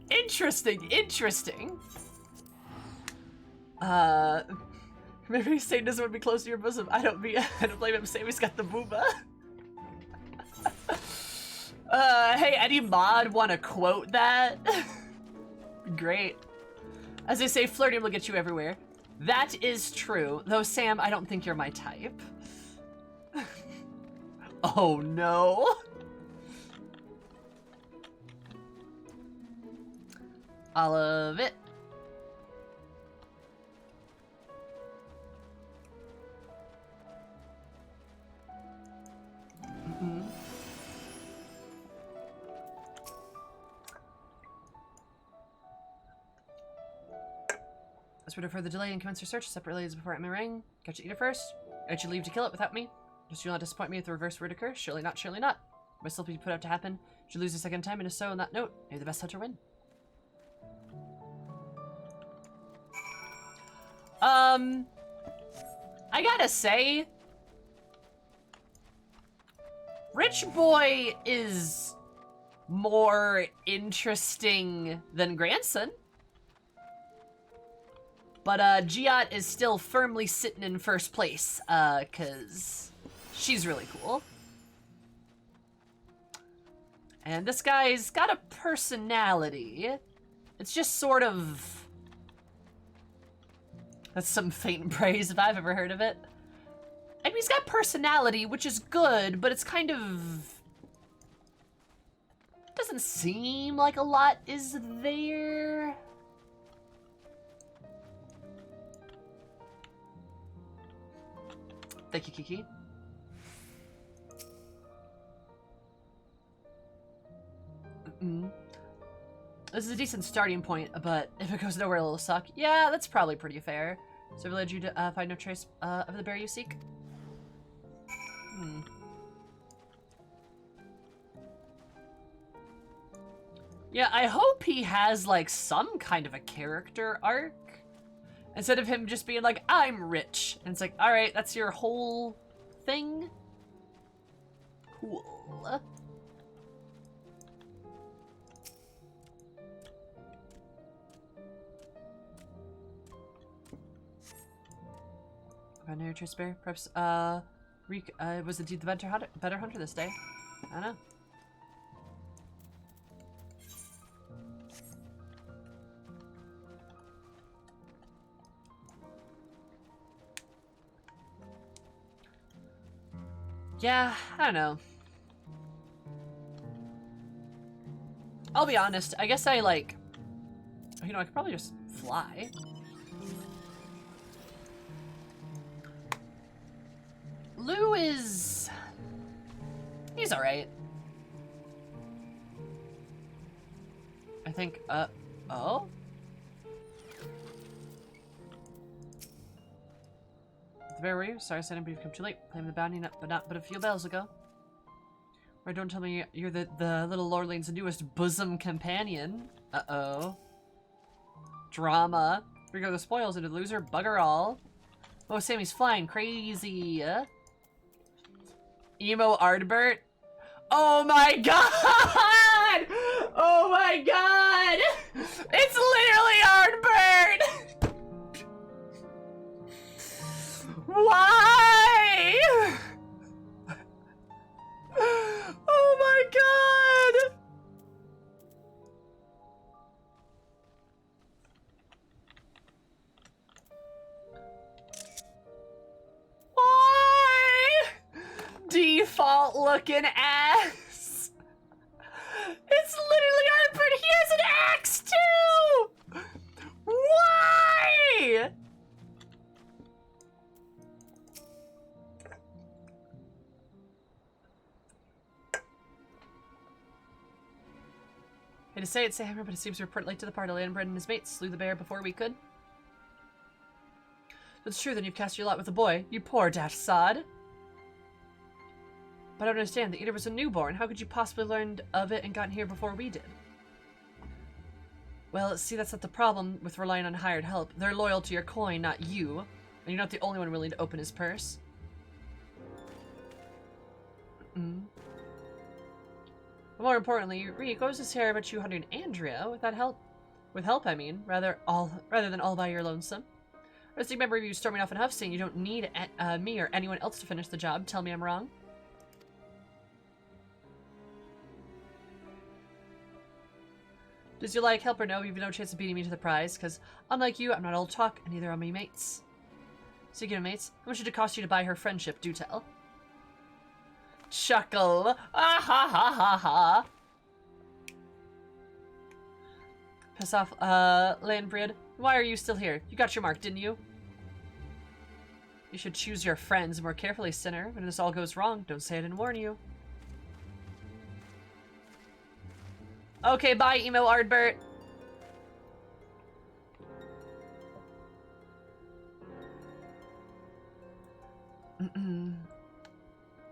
Interesting, interesting. Maybe Satan doesn't want to be close to your bosom. I don't blame him. Sammy's got the booba. Hey, any mod want to quote that? Great. As they say, flirting will get you everywhere. That is true. Though, Sam, I don't think you're my type. Oh, no. All of it. As for defer the delay and commence your search, separately as before at my ring. Catch it eat it first. I should leave to kill it without me. Just you'll not disappoint me if the reverse were to occur. Surely not, surely not. Must still be put out to happen. Should lose a second time, and if so, on that note, may the best hunter win. I gotta say, Rich Boy is more interesting than Grandson. But Giat is still firmly sitting in first place, cause she's really cool. And this guy's got a personality. It's just sort of... That's some faint praise if I've ever heard of it. I mean, he's got personality, which is good, but it's kind of... Doesn't seem like a lot is there. Thank you, Kiki. This is a decent starting point, but if it goes nowhere, it'll suck. Yeah, that's probably pretty fair. So, led you to find no trace of the bear you seek? Yeah, I hope he has, like, some kind of a character arc. Instead of him just being like, I'm rich. And it's like, alright, that's your whole thing? Cool. Found no trace bear? Perhaps, was indeed the better hunter this day. I don't know. Yeah, I don't know. I'll be honest, I guess I like... You know, I could probably just fly. Lou is... He's alright. I think, oh? The bear were you? Sorry, I said you've come too late. Claim the bounty, but a few bells ago. Or don't tell me you're the little Lorlane's newest bosom companion. Uh-oh. Drama. Here go the spoils into the loser. Bugger all. Oh, Sammy's flying crazy. Emo Ardbert. Oh my god! Oh my god! It's literally Ardbert! Why? Oh my god! Why? Default looking ass. It's literally Ardbert. He has an axe too. Why? Hate to say it, Sam, but it seems we're pretty late to the party. Landbred and his mates slew the bear before we could. It's true, then you've cast your lot with the boy. You poor daft sod. But I don't understand. The Eater was a newborn. How could you possibly learn of it and gotten here before we did? Well, see, that's not the problem with relying on hired help. They're loyal to your coin, not you. And you're not the only one willing to open his purse. More importantly, Rico's is here about you hunting Andrea with that help. With help, I mean, rather than all by your lonesome. I just remember you storming off in huff saying you don't need me or anyone else to finish the job. Tell me I'm wrong. Does you like help or no? You've no chance of beating me to the prize, because unlike you, I'm not all talk, and neither are my mates. Speaking of mates, how much did it cost you to buy her friendship? Do tell. Chuckle. Ah ha ha ha ha. Piss off, Landbrid. Why are you still here? You got your mark, didn't you? You should choose your friends more carefully, sinner. When this all goes wrong, don't say I didn't warn you. Okay, bye, emo Ardbert.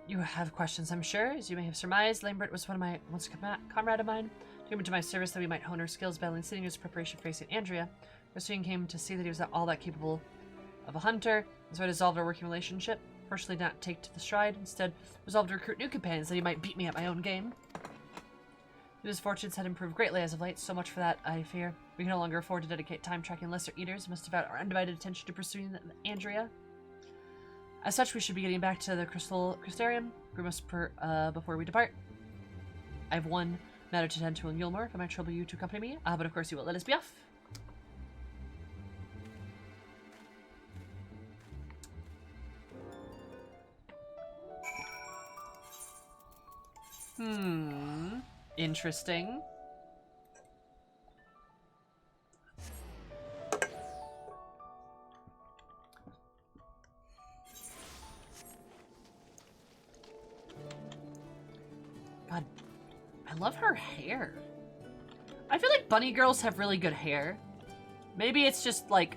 You have questions, I'm sure. As you may have surmised, Lambert was once a comrade of mine. Came into my service that we might hone our skills battling sitting as preparation for facing Andrea. I soon came to see that he was not all that capable of a hunter, and so I dissolved our working relationship. Fortunately, did not take to the stride. Instead, resolved to recruit new companions that he might beat me at my own game. His fortunes had improved greatly as of late, so much for that, I fear. We can no longer afford to dedicate time tracking lesser eaters. We must devote our undivided attention to pursuing Andrea. As such, we should be getting back to the Crystarium before we depart. I have one matter to tend to in Yulmore, if I might trouble you to accompany me. But of course you will let us be off. Interesting. God, I love her hair. I feel like bunny girls have really good hair. Maybe it's just like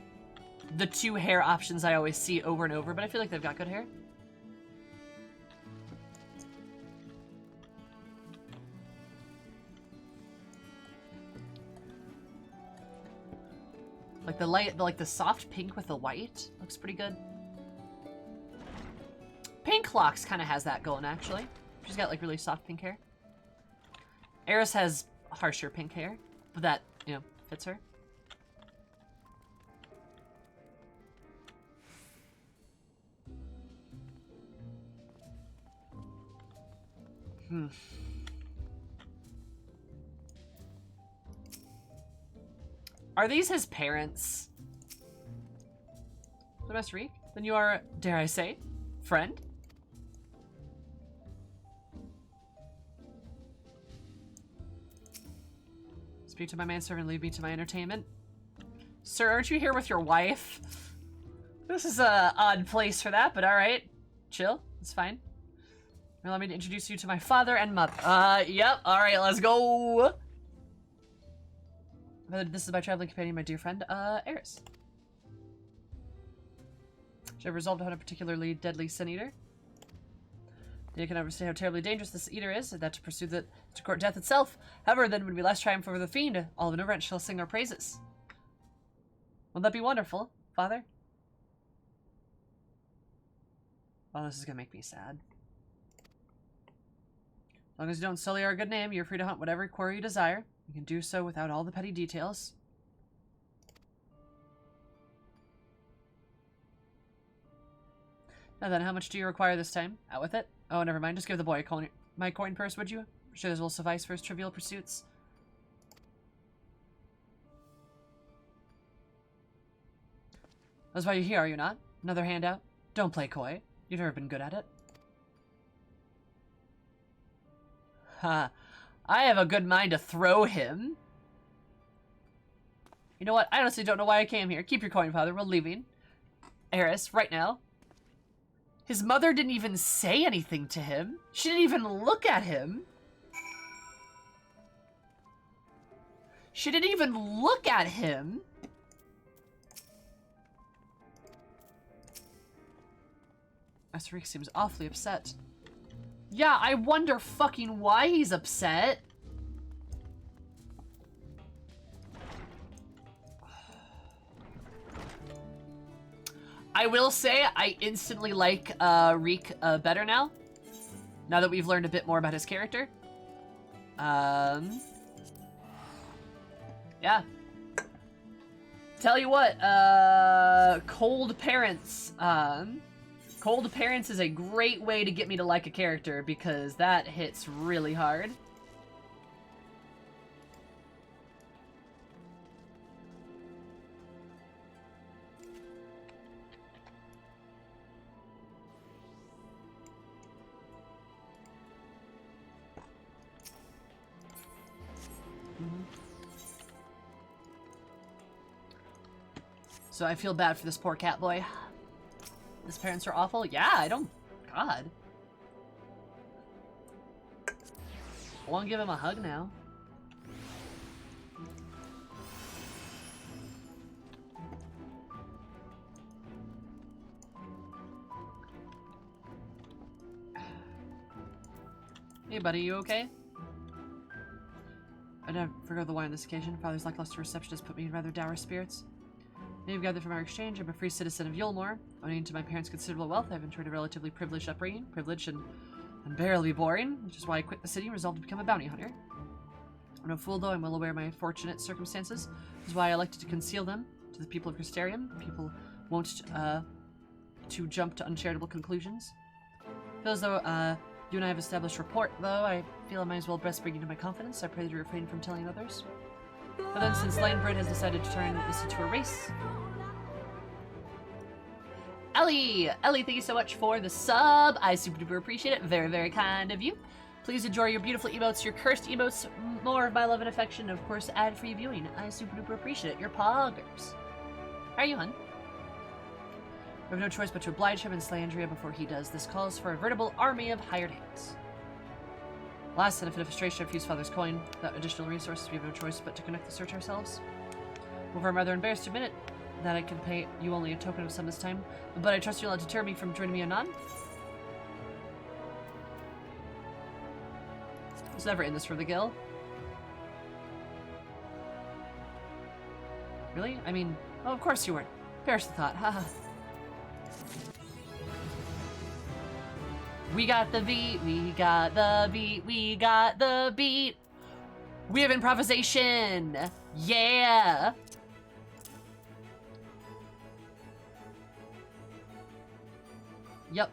the two hair options I always see over and over, but I feel like they've got good hair. Like the soft pink with the white looks pretty good. Pink Locks kind of has that going, actually. She's got like really soft pink hair. Eris has harsher pink hair, but that, you know, fits her. Are these his parents? The best Reek? Then you are, dare I say, friend? Speak to my manservant, leave me to my entertainment. Sir, aren't you here with your wife? This is a odd place for that, but alright. Chill, it's fine. Allow me to introduce you to my father and mother. Yep, alright, let's go! This is my traveling companion, my dear friend, Eris. Should I have resolved to hunt a particularly deadly sin eater? You can understand how terribly dangerous this eater is, and that to pursue to court death itself. However, then when we last triumph over the fiend, all of an event shall sing our praises. Won't that be wonderful, Father? Oh, this is gonna make me sad. As long as you don't sully our good name, you're free to hunt whatever quarry you desire. You can do so without all the petty details. Now then, how much do you require this time? Out with it? Oh, never mind. Just give the boy my coin purse, would you? I'm sure this will suffice for his trivial pursuits. That's why you're here, are you not? Another handout? Don't play coy. You've never been good at it. Ha. I have a good mind to throw him. You know what? I honestly don't know why I came here. Keep your coin, Father. We're leaving. Eris, right now. His mother didn't even say anything to him. She didn't even look at him. She didn't even look at him. Master Reek seems awfully upset. Yeah, I wonder fucking why he's upset. I will say I instantly like Reek better now. Now that we've learned a bit more about his character. Yeah. Tell you what, Cold Parents. Cold Parents is a great way to get me to like a character because that hits really hard. So I feel bad for this poor cat boy. His parents are awful? Yeah, I don't... God. I want to give him a hug now. Hey buddy, you okay? I never forgot the wine on this occasion. Father's lackluster reception has put me in rather dour spirits. You've gathered from our exchange. I'm a free citizen of Yulmore. Owing to my parents' considerable wealth, I've enjoyed a relatively privileged upbringing. Privileged and unbearably boring, which is why I quit the city and resolved to become a bounty hunter. I'm no fool, though. I'm well aware of my fortunate circumstances, which is why I elected to conceal them to the people of Crystarium. People won't to jump to uncharitable conclusions. Feels though you and I have established rapport, though. I feel I might as well best bring you to my confidence. I pray that you refrain from telling others. But then, since Landbred has decided to turn this into a race... Ellie, thank you so much for the sub. I super duper appreciate it. Very, very kind of you. Please enjoy your beautiful emotes, your cursed emotes, more of my love and affection, and of course, ad-free viewing. I super duper appreciate it. Your poggers. How are you, hun? We have no choice but to oblige him and slay Andrea before he does. This calls for a veritable army of hired hands. Last, in a fit of frustration, I refuse Father's coin. Without additional resources, we have no choice but to conduct the search ourselves. However, I'm rather embarrassed to admit it, that I can pay you only a token of some this time, but I trust you'll not deter me from joining me anon. I was never in this for the Gil. Really? I mean, oh, of course you weren't. Perish the thought, haha. We got the beat, we got the beat, we got the beat. We have improvisation. Yeah. Yep.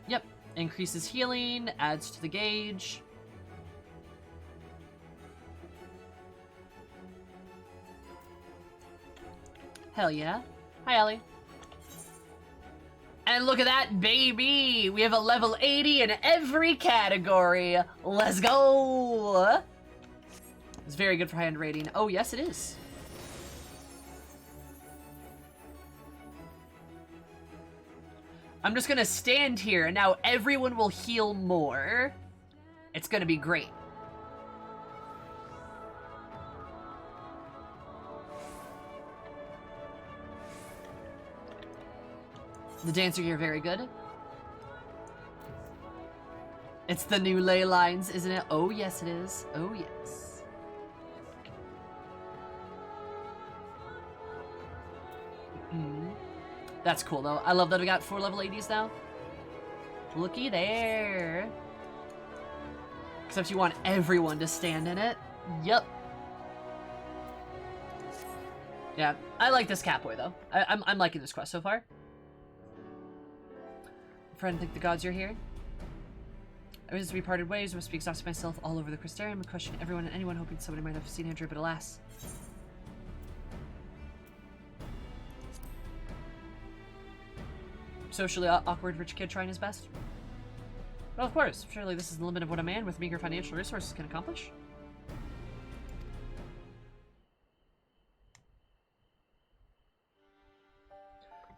Yep. Increases healing, adds to the gauge. Hell yeah. Hi, Ellie. And look at that, baby! We have a level 80 in every category. Let's go! It's very good for high-end rating. Oh, yes, it is. I'm just gonna stand here, and now everyone will heal more. It's gonna be great. The dancer gear, very good. It's the new ley lines, isn't it? Oh, yes, it is. Oh, yes. That's cool, though. I love that we got 4 level 80s now. Looky there. Except you want everyone to stand in it. Yup. Yeah, I like this Catboy, though. I'm liking this quest so far. Friend, thank the gods you're here. Ever since we parted ways, I must be exhausting myself all over the Crystarium and questioning everyone and anyone, hoping somebody might have seen Andrea, but alas. Socially awkward rich kid trying his best. Well, of course. Surely this is the limit of what a man with meager financial resources can accomplish.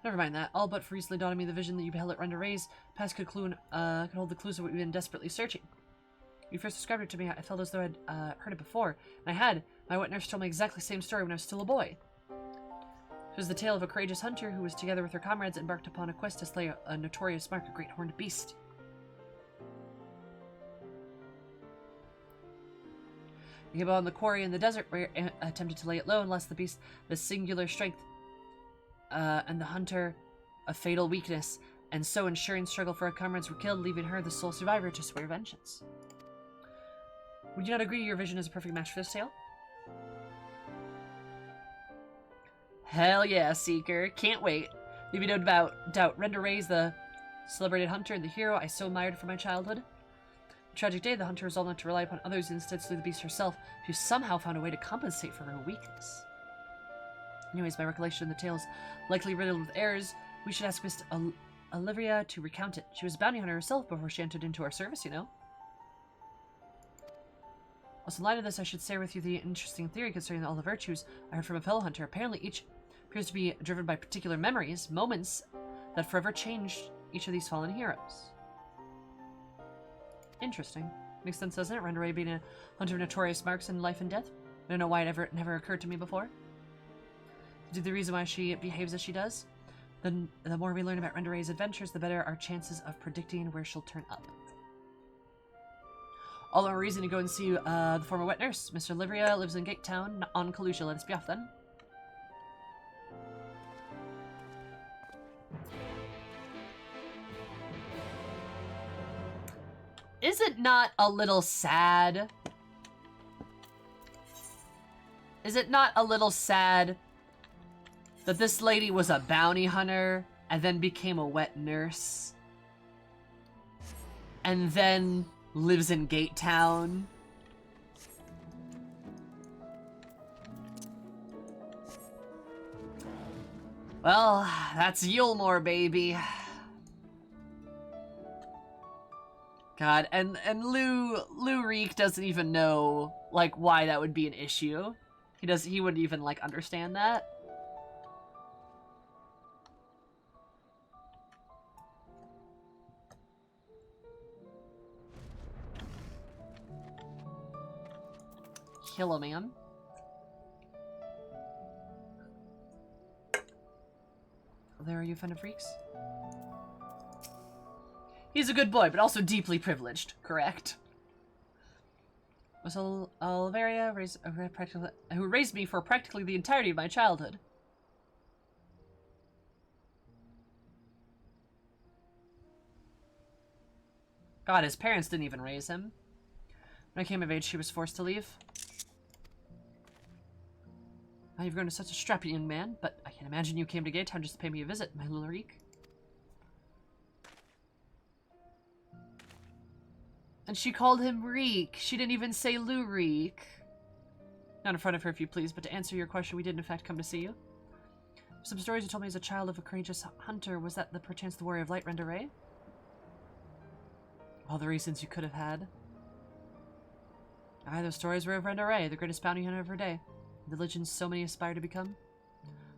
Never mind that. All but for recently dawned on me the vision that you beheld at Render Rays. Past could hold the clues of what we've been desperately searching. When you first described it to me, I felt as though I'd heard it before. And I had. My wet nurse told me exactly the same story when I was still a boy. It was the tale of a courageous hunter who was together with her comrades embarked upon a quest to slay a notorious mark, a great horned beast. He came upon the quarry in the desert where he attempted to lay it low and lost the beast the singular strength and the hunter a fatal weakness, and so ensuring struggle for her comrades were killed, leaving her the sole survivor to swear vengeance. Would you not agree your vision is a perfect match for this tale? Hell yeah, Seeker. Can't wait. Leave you no doubt. Render Ray's the celebrated hunter and the hero I so admired from my childhood. A tragic day, the hunter resolved not to rely upon others and instead slew the beast herself, who somehow found a way to compensate for her weakness. Anyways, my recollection of the tale is likely riddled with errors. We should ask Miss Olivia to recount it. She was a bounty hunter herself before she entered into our service, you know. Also, in light of this, I should share with you the interesting theory concerning all the virtues I heard from a fellow hunter. Apparently, each appears to be driven by particular memories, moments that forever changed each of these fallen heroes. Interesting. Makes sense, doesn't it? Renderay being a hunter of notorious marks in life and death. I don't know why it never occurred to me before. The reason why she behaves as she does. Then the more we learn about Renderay's adventures, the better our chances of predicting where she'll turn up. All the more reason to go and see the former wet nurse. Mr. Olivia lives in Gate Town on Kalusha. Let us be off then. Is it not a little sad? Is it not a little sad that this lady was a bounty hunter and then became a wet nurse? And then lives in Gate Town? Well, that's Yulmore, baby. God, and Lou Reek doesn't even know, like, why that would be an issue. He wouldn't even, like, understand that. Kill a man. There are you, fan of freaks? He's a good boy, but also deeply privileged, correct? Was Oliveria who raised me for practically the entirety of my childhood. God, his parents didn't even raise him. When I came of age, she was forced to leave. Now you've grown to such a strappy young man, but I can imagine you came to Gate Town just to pay me a visit, my little Reek. And she called him Reek. She didn't even say Lou Reek. Not in front of her, if you please, but to answer your question, we did in fact come to see you. Some stories you told me as a child of a courageous hunter. Was that perchance the Warrior of Light, Renderay? All the reasons you could have had. Aye, those stories were of Renderay, the greatest bounty hunter of her day. The legends so many aspire to become.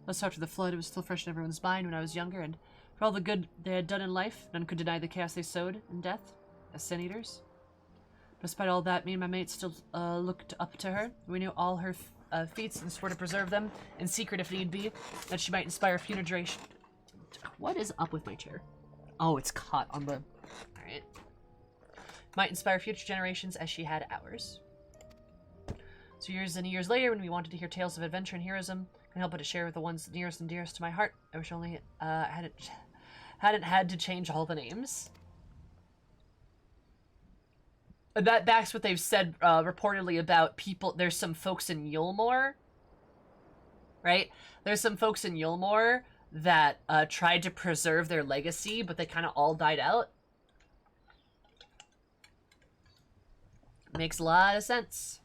Thus, after the flood, it was still fresh in everyone's mind when I was younger, and for all the good they had done in life, none could deny the chaos they sowed in death, as sin eaters. Despite all that, me and my mates still looked up to her. We knew all her feats and swore to preserve them, in secret if need be, that she might inspire future generations. What is up with my chair? Oh, it's caught on the... Alright. Might inspire future generations as she had ours. So years and years later, when we wanted to hear tales of adventure and heroism, couldn't help but to share with the ones nearest and dearest to my heart. I wish only hadn't had to change all the names. That's what they've said reportedly about people. There's some folks in Yulmore, right? There's some folks in Yulmore that tried to preserve their legacy, but they kind of all died out. Makes a lot of sense.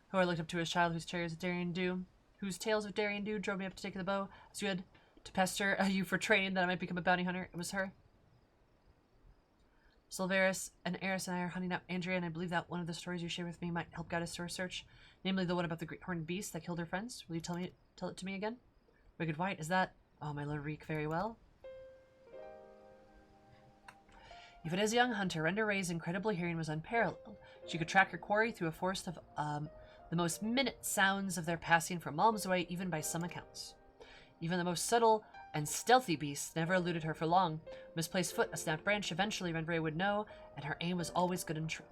Who I looked up to as a child, whose tales of daring do, drove me up to take the bow, as you had to pester you for training that I might become a bounty hunter. It was her. Silveris and Eris and I are hunting out Andrea, and I believe that one of the stories you share with me might help guide us to our search, namely the one about the great horned beast that killed her friends. Will you tell it to me again? Wicked White, is that? Oh, my little Reek, very well. Even as a young hunter, Renderay's incredible hearing was unparalleled. She could track her quarry through a forest of the most minute sounds of their passing from miles away, even by some accounts. Even the most subtle and stealthy beasts never eluded her for long. Misplaced foot, a snapped branch, eventually Renray would know, and her aim was always good and true.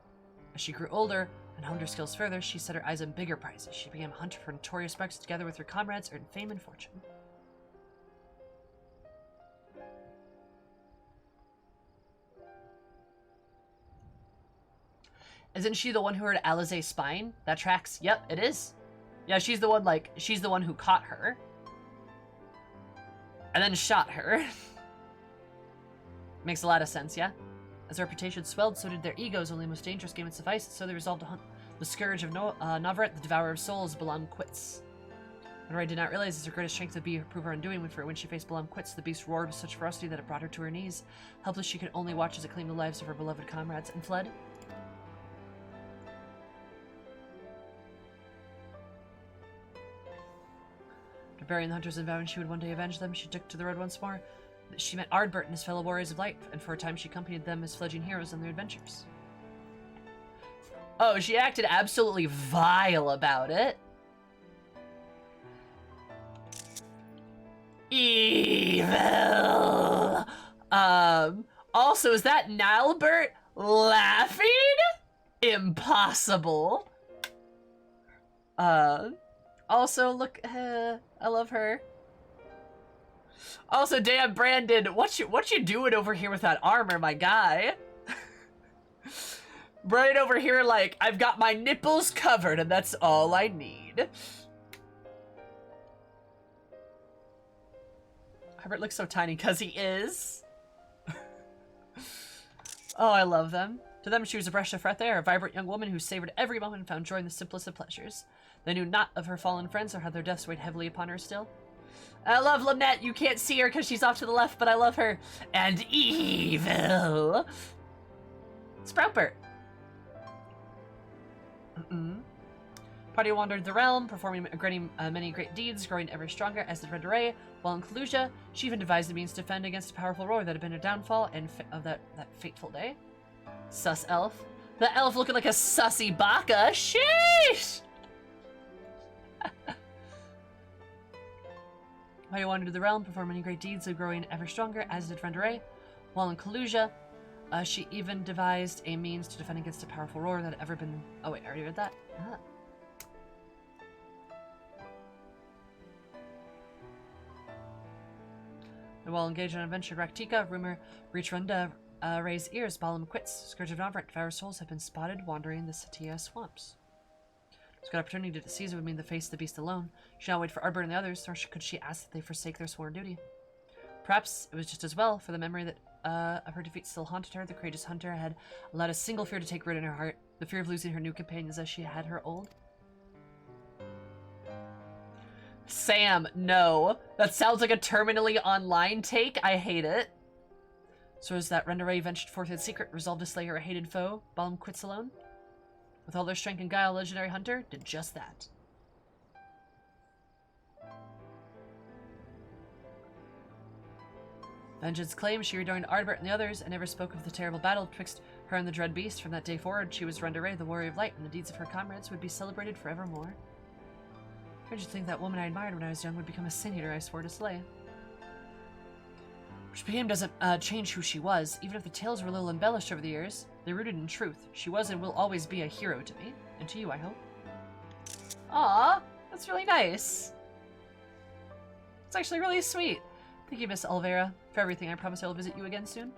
As she grew older and honed her skills further, she set her eyes on bigger prizes. She began a hunt for notorious marks together with her comrades, earned fame and fortune. Isn't she the one who heard Alizé's spine? That tracks. Yep, it is. Yeah, she's the one, she's the one who caught her. And then shot her. Makes a lot of sense, yeah? As their reputation swelled, so did their egos. Only the most dangerous game would suffice, so they resolved to hunt the Scourge of Novret, the Devourer of Souls, Balam quits. Renray did not realize his greatest strength would be prove her undoing, for when she faced Balam quits, the beast roared with such ferocity that it brought her to her knees. Helpless, she could only watch as it claimed the lives of her beloved comrades and fled. Burying the hunters and vowing she would one day avenge them, she took to the road once more. She met Ardbert and his fellow warriors of light, and for a time she accompanied them as fledgling heroes on their adventures. Oh, she acted absolutely vile about it. Evil! Also, is that Nilbert laughing? Impossible. Also, look, I love her. Also, damn, Brandon, what you doing over here with that armor, my guy? Right over here, like, I've got my nipples covered, and that's all I need. Herbert looks so tiny, because he is. Oh, I love them. To them, she was a breath of fresh air, a vibrant young woman who savored every moment and found joy in the simplest of pleasures. They knew not of her fallen friends or how their deaths weighed heavily upon her still. I love Lynette. You can't see her because she's off to the left, but I love her. And evil. Sproutbert. Party wandered the realm, performing many great deeds, growing ever stronger as did Renray. While in Kalusia, she even devised the means to defend against a powerful roar that had been her downfall and of that fateful day. Sus elf. The elf looking like a sussy baka. Sheesh! While you wandered the realm, performing many great deeds of growing ever stronger, as did Renray. While in Kalusia, she even devised a means to defend against a powerful roar that had ever been... Oh wait, I already read that. And while engaged in an adventure in Raktika, rumor reached Ray's ears. Balam quits. Scourge of Novret, Devourer Souls have been spotted wandering the Satia swamps. This good opportunity to seize it would mean the face of the beast alone. She should not wait for Ardbert and the others, nor could she ask that they forsake their sworn duty. Perhaps it was just as well, for the memory that of her defeat still haunted her. The courageous hunter had allowed a single fear to take root in her heart, the fear of losing her new companions as she had her old. Sam, no. That sounds like a terminally online take. I hate it. So as that Renray ventured forth in secret, resolved to slay her hated foe, Balam quits alone. With all their strength and guile, legendary hunter did just that. Vengeance claims she rejoined Ardbert and the others, and never spoke of the terrible battle twixt her and the dread beast. From that day forward, she was Renray, the warrior of light, and the deeds of her comrades would be celebrated forevermore. Strange to think that woman I admired when I was young would become a sin eater I swore to slay. Which became doesn't change who she was, even if the tales were a little embellished over the years. They're rooted in truth. She was and will always be a hero to me, and to you, I hope. Aww, that's really nice. It's actually really sweet. Thank you, Miss Olvera, for everything. I promise I will visit you again soon.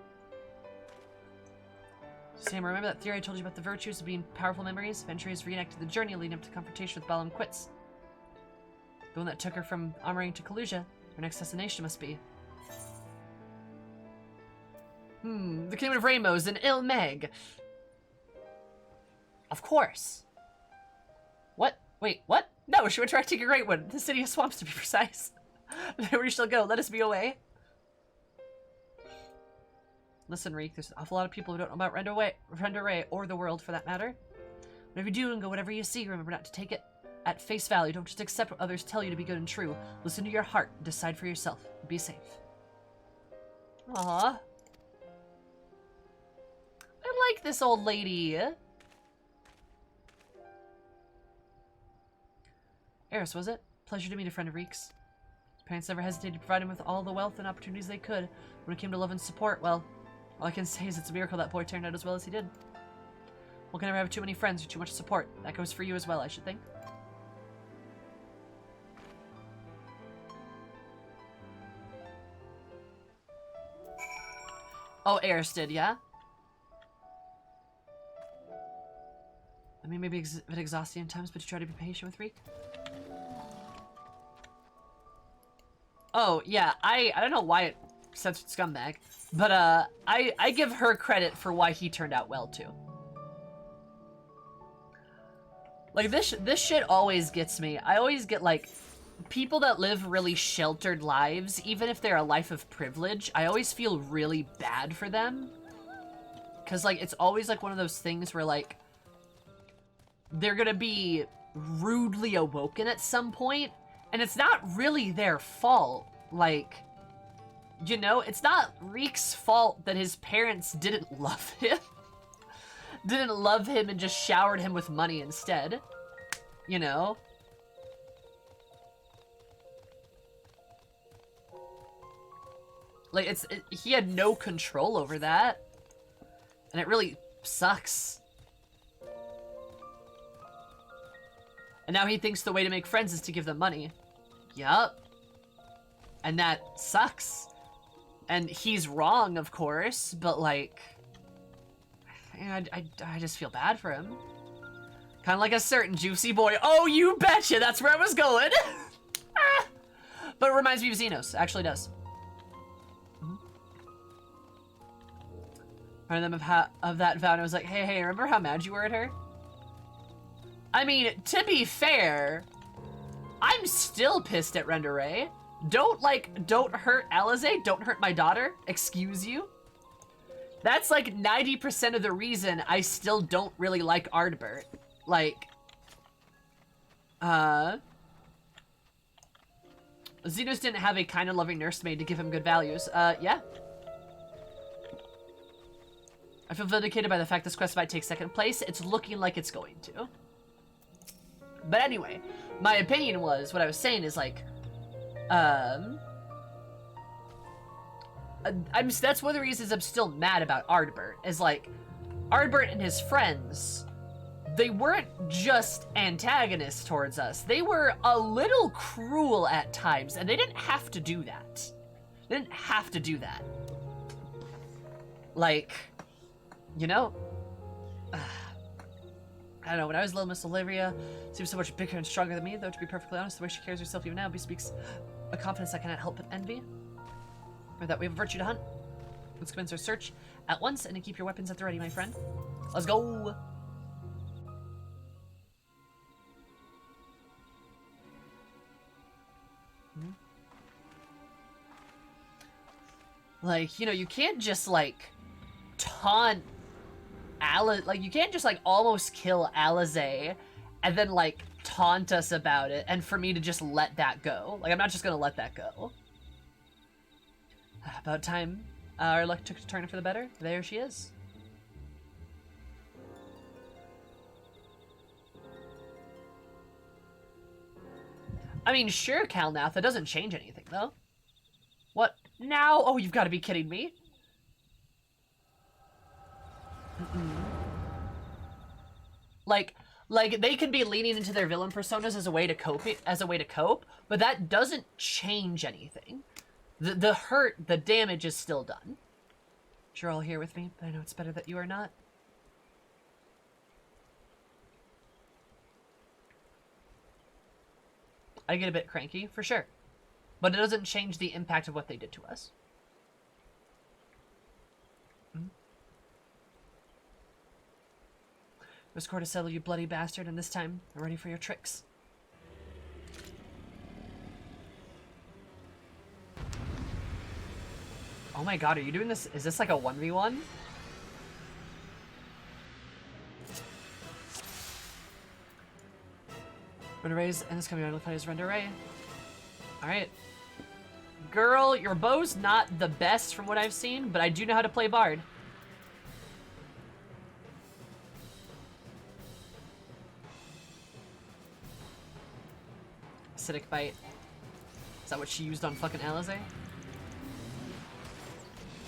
Sam, remember that theory I told you about the virtues of being powerful memories? Venturers reenacted the journey leading up to confrontation with Balam quits. The one that took her from Amaring to Kalusia. Her next destination must be... the Kingdom of Ramos in Ilmeg. Of course. What? Wait, what? No, she went to Raktika Greatwood, the city of swamps to be precise. Where you shall go, let us be away. Listen, Reek, there's an awful lot of people who don't know about Renray, or the world for that matter. Whatever you do and go whatever you see, remember not to take it at face value. Don't just accept what others tell you to be good and true. Listen to your heart and decide for yourself. Be safe. Aww. I like this old lady. Eris, was it? Pleasure to meet a friend of Reek's. Parents never hesitated to provide him with all the wealth and opportunities they could. When it came to love and support, well, all I can say is it's a miracle that boy turned out as well as he did. One can never have too many friends or too much support. That goes for you as well, I should think. Oh, Eris did, yeah? I mean, maybe a bit exhausting at times, but you try to be patient with Reek. Oh, yeah, I don't know why it censored Scumbag, but I give her credit for why he turned out well, too. Like, this shit always gets me. I always get, like, people that live really sheltered lives, even if they're a life of privilege, I always feel really bad for them. Because, like, it's always, like, one of those things where, like, they're gonna be rudely awoken at some point, and it's not really their fault. Like, you know, it's not Reek's fault that his parents didn't love him. Didn't love him and just showered him with money instead. You know? Like, he had no control over that. And it really sucks. And now he thinks the way to make friends is to give them money. Yup. And that sucks. And he's wrong, of course, but like... I just feel bad for him. Kind of like a certain juicy boy. Oh, you betcha! That's where I was going! But it reminds me of Xenos. Actually does. One of them of that vow, and I was like, hey, remember how mad you were at her? I mean, to be fair, I'm still pissed at Renderay. Don't hurt Alize, don't hurt my daughter, excuse you. That's like 90% of the reason I still don't really like Ardbert. Like, Xenos didn't have a kind and loving nursemaid to give him good values. Yeah. I feel vindicated by the fact this quest might take second place. It's looking like it's going to. But anyway, my opinion was, what I was saying is like, that's one of the reasons I'm still mad about Ardbert, is like, Ardbert and his friends, they weren't just antagonists towards us. They were a little cruel at times, and they didn't have to do that. They didn't have to do that. Like, you know, I don't know, when I was little, Miss Olivia seems so much bigger and stronger than me, though to be perfectly honest, the way she carries herself even now bespeaks a confidence I cannot help but envy. Or that we have a virtue to hunt. Let's commence our search at once, and to keep your weapons at the ready, my friend. Let's go! Like, you know, you can't just, like, taunt like, you can't just, like, almost kill Alize and then, like, taunt us about it and for me to just let that go. Like, I'm not just gonna let that go. About time our luck took a turn for the better. There she is. I mean, sure, Calnath, that doesn't change anything, though. What? Now? Oh, you've got to be kidding me. Like they could be leaning into their villain personas as a way to cope, but that doesn't change anything. The hurt, the damage is still done. You're all here with me, but I know it's better that you are not. I get a bit cranky, for sure. But it doesn't change the impact of what they did to us. It was core to settle, you bloody bastard, and this time, I'm ready for your tricks. Oh my god, are you doing this? Is this like a 1v1? Render raise, and this can be identified as render ray. Alright. Girl, your bow's not the best from what I've seen, but I do know how to play Bard. Acidic Bite. that what she used on fucking Alizé?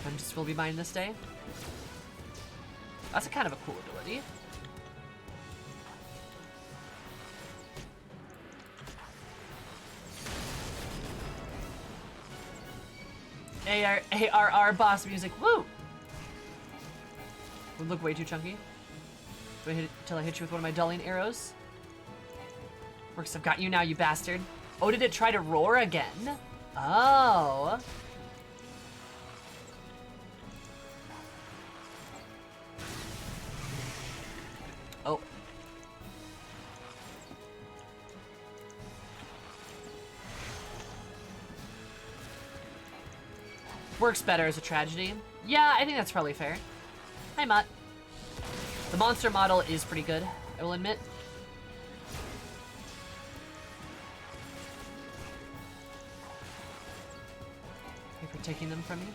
Vengeance will be mine this day. That's a kind of a cool ability. ARR boss music. Woo! Would look way too chunky. Do I hit it till I hit you with one of my dulling arrows? Works, I've got you now, you bastard. Oh, did it try to roar again? Oh. Oh. Works better as a tragedy. Yeah, I think that's probably fair. Hi, Mutt. The monster model is pretty good, I will admit. Thank you for taking them from me.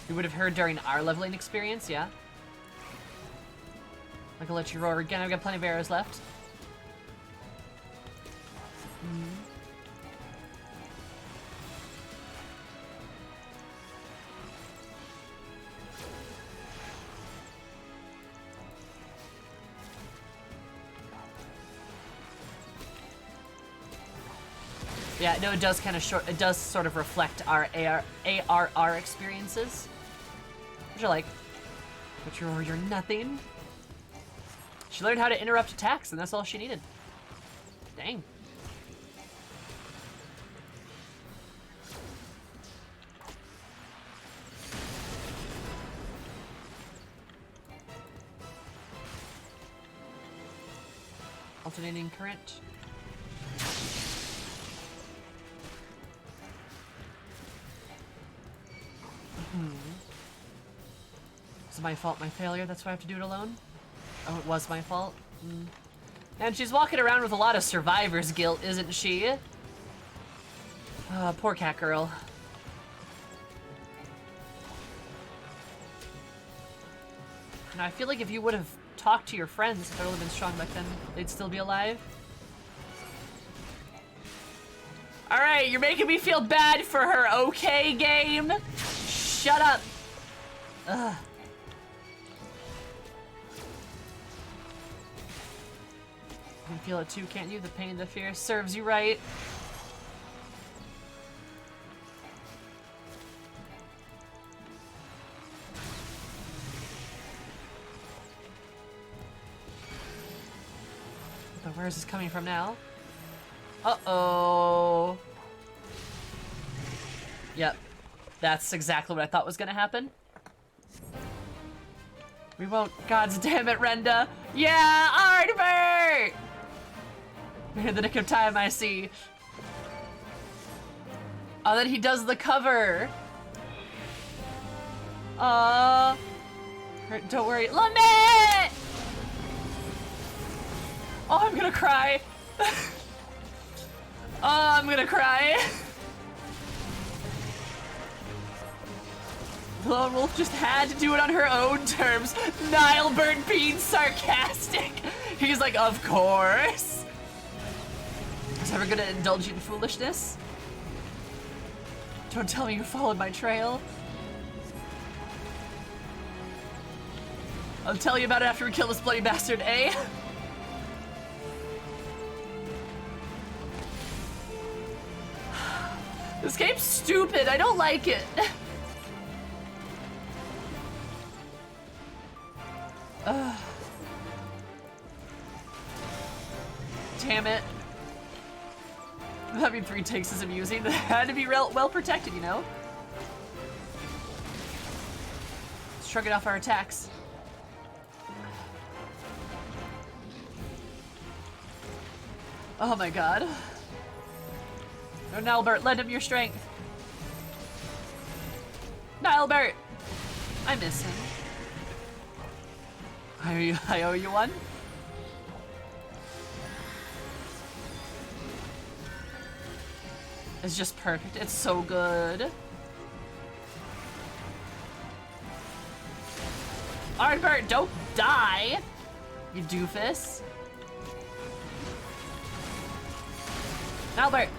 You would have heard during our leveling experience, yeah? I can let you roar again. I've got plenty of arrows left. Yeah, no, it does kind of it does sort of reflect our ARR experiences. Which I like. But you're nothing. She learned how to interrupt attacks, and that's all she needed. Dang. Alternating current. Is it my fault, my failure? That's why I have to do it alone? Oh, it was my fault? And she's walking around with a lot of survivor's guilt, isn't she? Poor cat girl. Now, I feel like if you would have talked to your friends, if they would have been strong back then, they'd still be alive. Alright, you're making me feel bad for her, okay, game? Shut up. Ugh. You can feel it too, can't you? The pain, the fear serves you right. But where is this coming from now? Uh-oh. Yep. That's exactly what I thought was gonna happen. We won't. God's damn it, Renda. Yeah, Ardbert! In the nick of time, I see. Oh, then he does the cover. Don't worry. Lament! Oh, I'm gonna cry. Oh, I'm gonna cry. The Lone Wolf just had to do it on her own terms. Nilebert being sarcastic. He's like, of course. I was ever gonna indulge in foolishness? Don't tell me you followed my trail. I'll tell you about it after we kill this bloody bastard, eh? This game's stupid. I don't like it. Damn it. Having 3 takes is amusing. They had to be well protected, you know? Let's shrug it off our attacks. Oh my god. No, Nilebert, lend him your strength. Nilebert! I miss him. I owe you one. It's just perfect. It's so good. Ardbert, don't die, you doofus. Albert!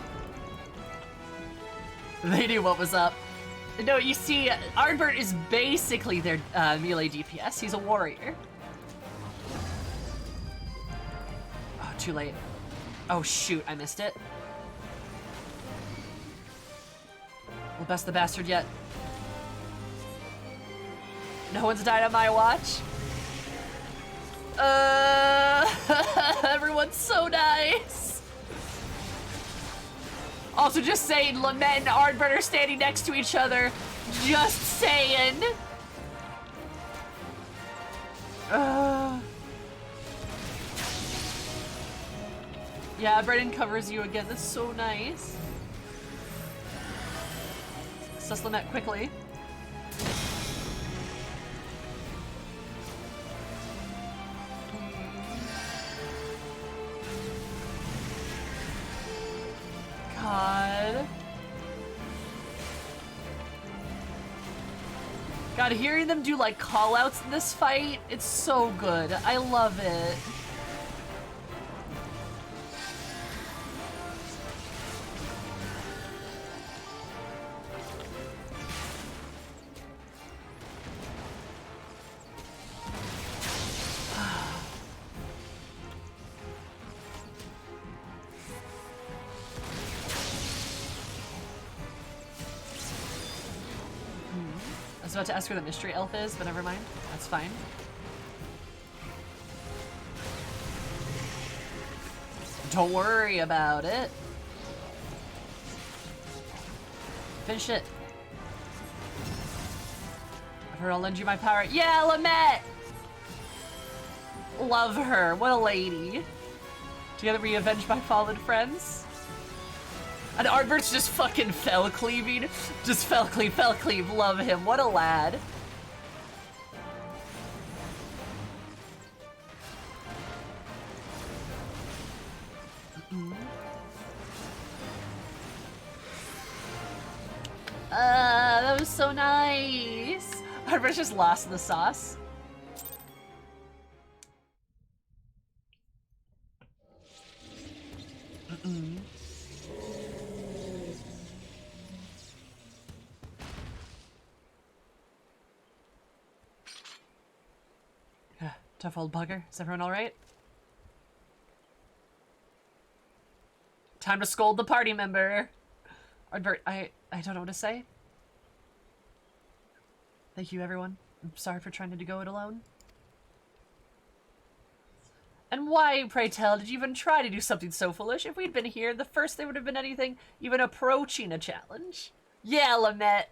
They knew what was up. No, you see, Ardbert is basically their melee DPS. He's a warrior. Oh, too late. Oh shoot, I missed it. Well, best the bastard yet. No one's died on my watch. Everyone's so nice. Also, just saying, Lament and Ardbert are standing next to each other. Just saying. Yeah, Brennan covers you again. That's so nice. Sus Lament quickly. God. God, hearing them do like call-outs in this fight, it's so good. I love it. I was about to ask where the mystery elf is, but never mind. That's fine. Don't worry about it. Finish it. I've heard I'll lend you my power. Yeah, Lament! Love her. What a lady. Together we avenge my fallen friends. And Ardbert's just fucking fell cleaving. Just fell cleave. Love him. What a lad. That was so nice. Ardbert's just lost in the sauce. Tough old bugger. Is everyone alright? Time to scold the party member. Ardbert, I don't know what to say. Thank you, everyone. I'm sorry for trying to go it alone. And why, pray tell, did you even try to do something so foolish? If we'd been here, the first thing would have been anything even approaching a challenge. Yeah, Lament!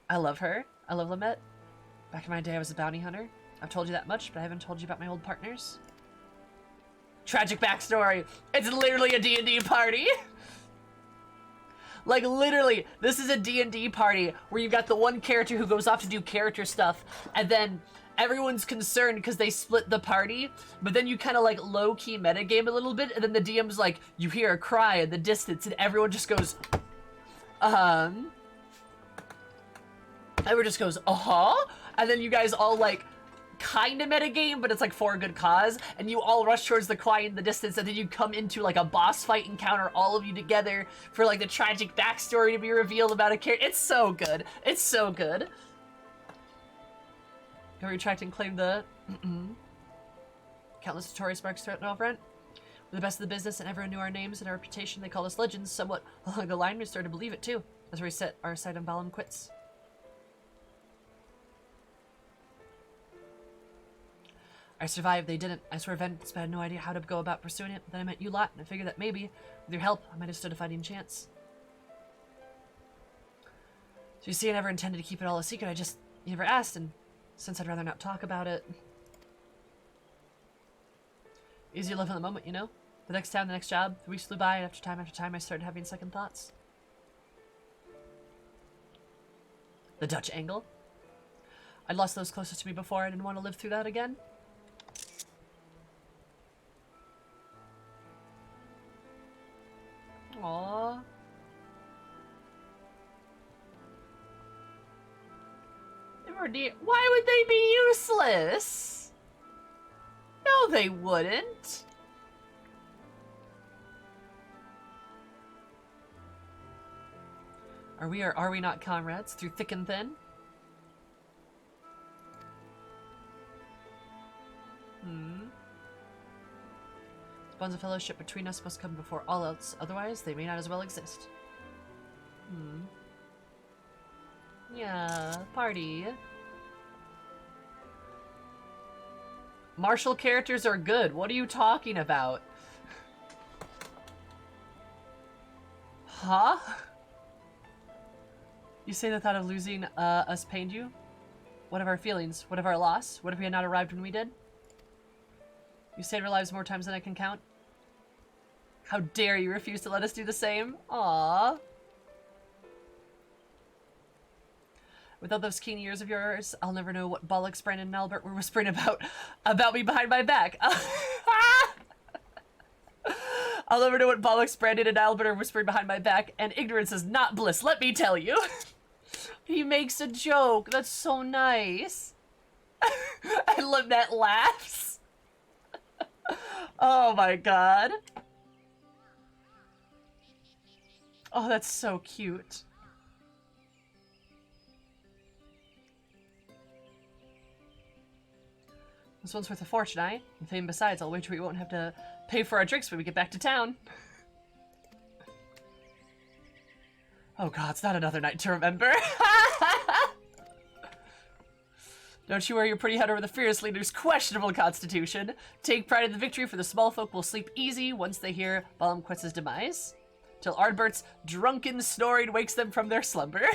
I love her. I love Lament. Back in my day, I was a bounty hunter. I've told you that much, but I haven't told you about my old partners. Tragic backstory. It's literally a D&D party. Like, literally, this is a D&D party where you've got the one character who goes off to do character stuff, and then everyone's concerned because they split the party, but then you kind of, like, low-key metagame a little bit, and then the DM's like, you hear a cry in the distance, and everyone just goes, Everyone just goes, and then you guys all, like, kind of metagame, but it's like for a good cause, and you all rush towards the cry in the distance, and then you come into like a boss fight encounter, all of you together, for like the tragic backstory to be revealed about a character. It's so good. It's so good. Go retract and claim the countless notorious marks throughout Novrent. We're the best of the business, and everyone knew our names and our reputation. They call us legends. Somewhat along the line, we started to believe it too, as we set our sight on Balam quits. I survived, they didn't. I swear Vents, but I had no idea how to go about pursuing it. But then I met you lot, and I figured that maybe, with your help, I might have stood a fighting chance. So you see, I never intended to keep it all a secret. You never asked, and since I'd rather not talk about it. Easy to live in the moment, you know? The next town, the next job. The weeks flew by, and after time, I started having second thoughts. The Dutch angle. I'd lost those closest to me before. I didn't want to live through that again. Aww. Why would they be useless? No, they wouldn't. Are we or are we not comrades through thick and thin? The bonds of fellowship between us must come before all else, otherwise they may not as well exist. Yeah, party. Martial characters are good. What are you talking about? Huh? You say the thought of losing us pained you? What of our feelings? What of our loss? What if we had not arrived when we did? You saved our lives more times than I can count. How dare you refuse to let us do the same? Aww. Without those keen ears of yours, I'll never know what bollocks Brandon and Albert were whispering about me behind my back. I'll never know what bollocks Brandon and Albert are whispering behind my back, and ignorance is not bliss, let me tell you. He makes a joke. That's so nice. I love that laughs. Oh my god. Oh, that's so cute. This one's worth a fortune, eh? And fame besides, I'll wager we won't have to pay for our drinks when we get back to town. Oh god, it's not another night to remember. Don't you wear your pretty head over the fearless leader's questionable constitution. Take pride in the victory, for the small folk will sleep easy once they hear Balamquetz's demise. Till Ardbert's drunken snoring wakes them from their slumber.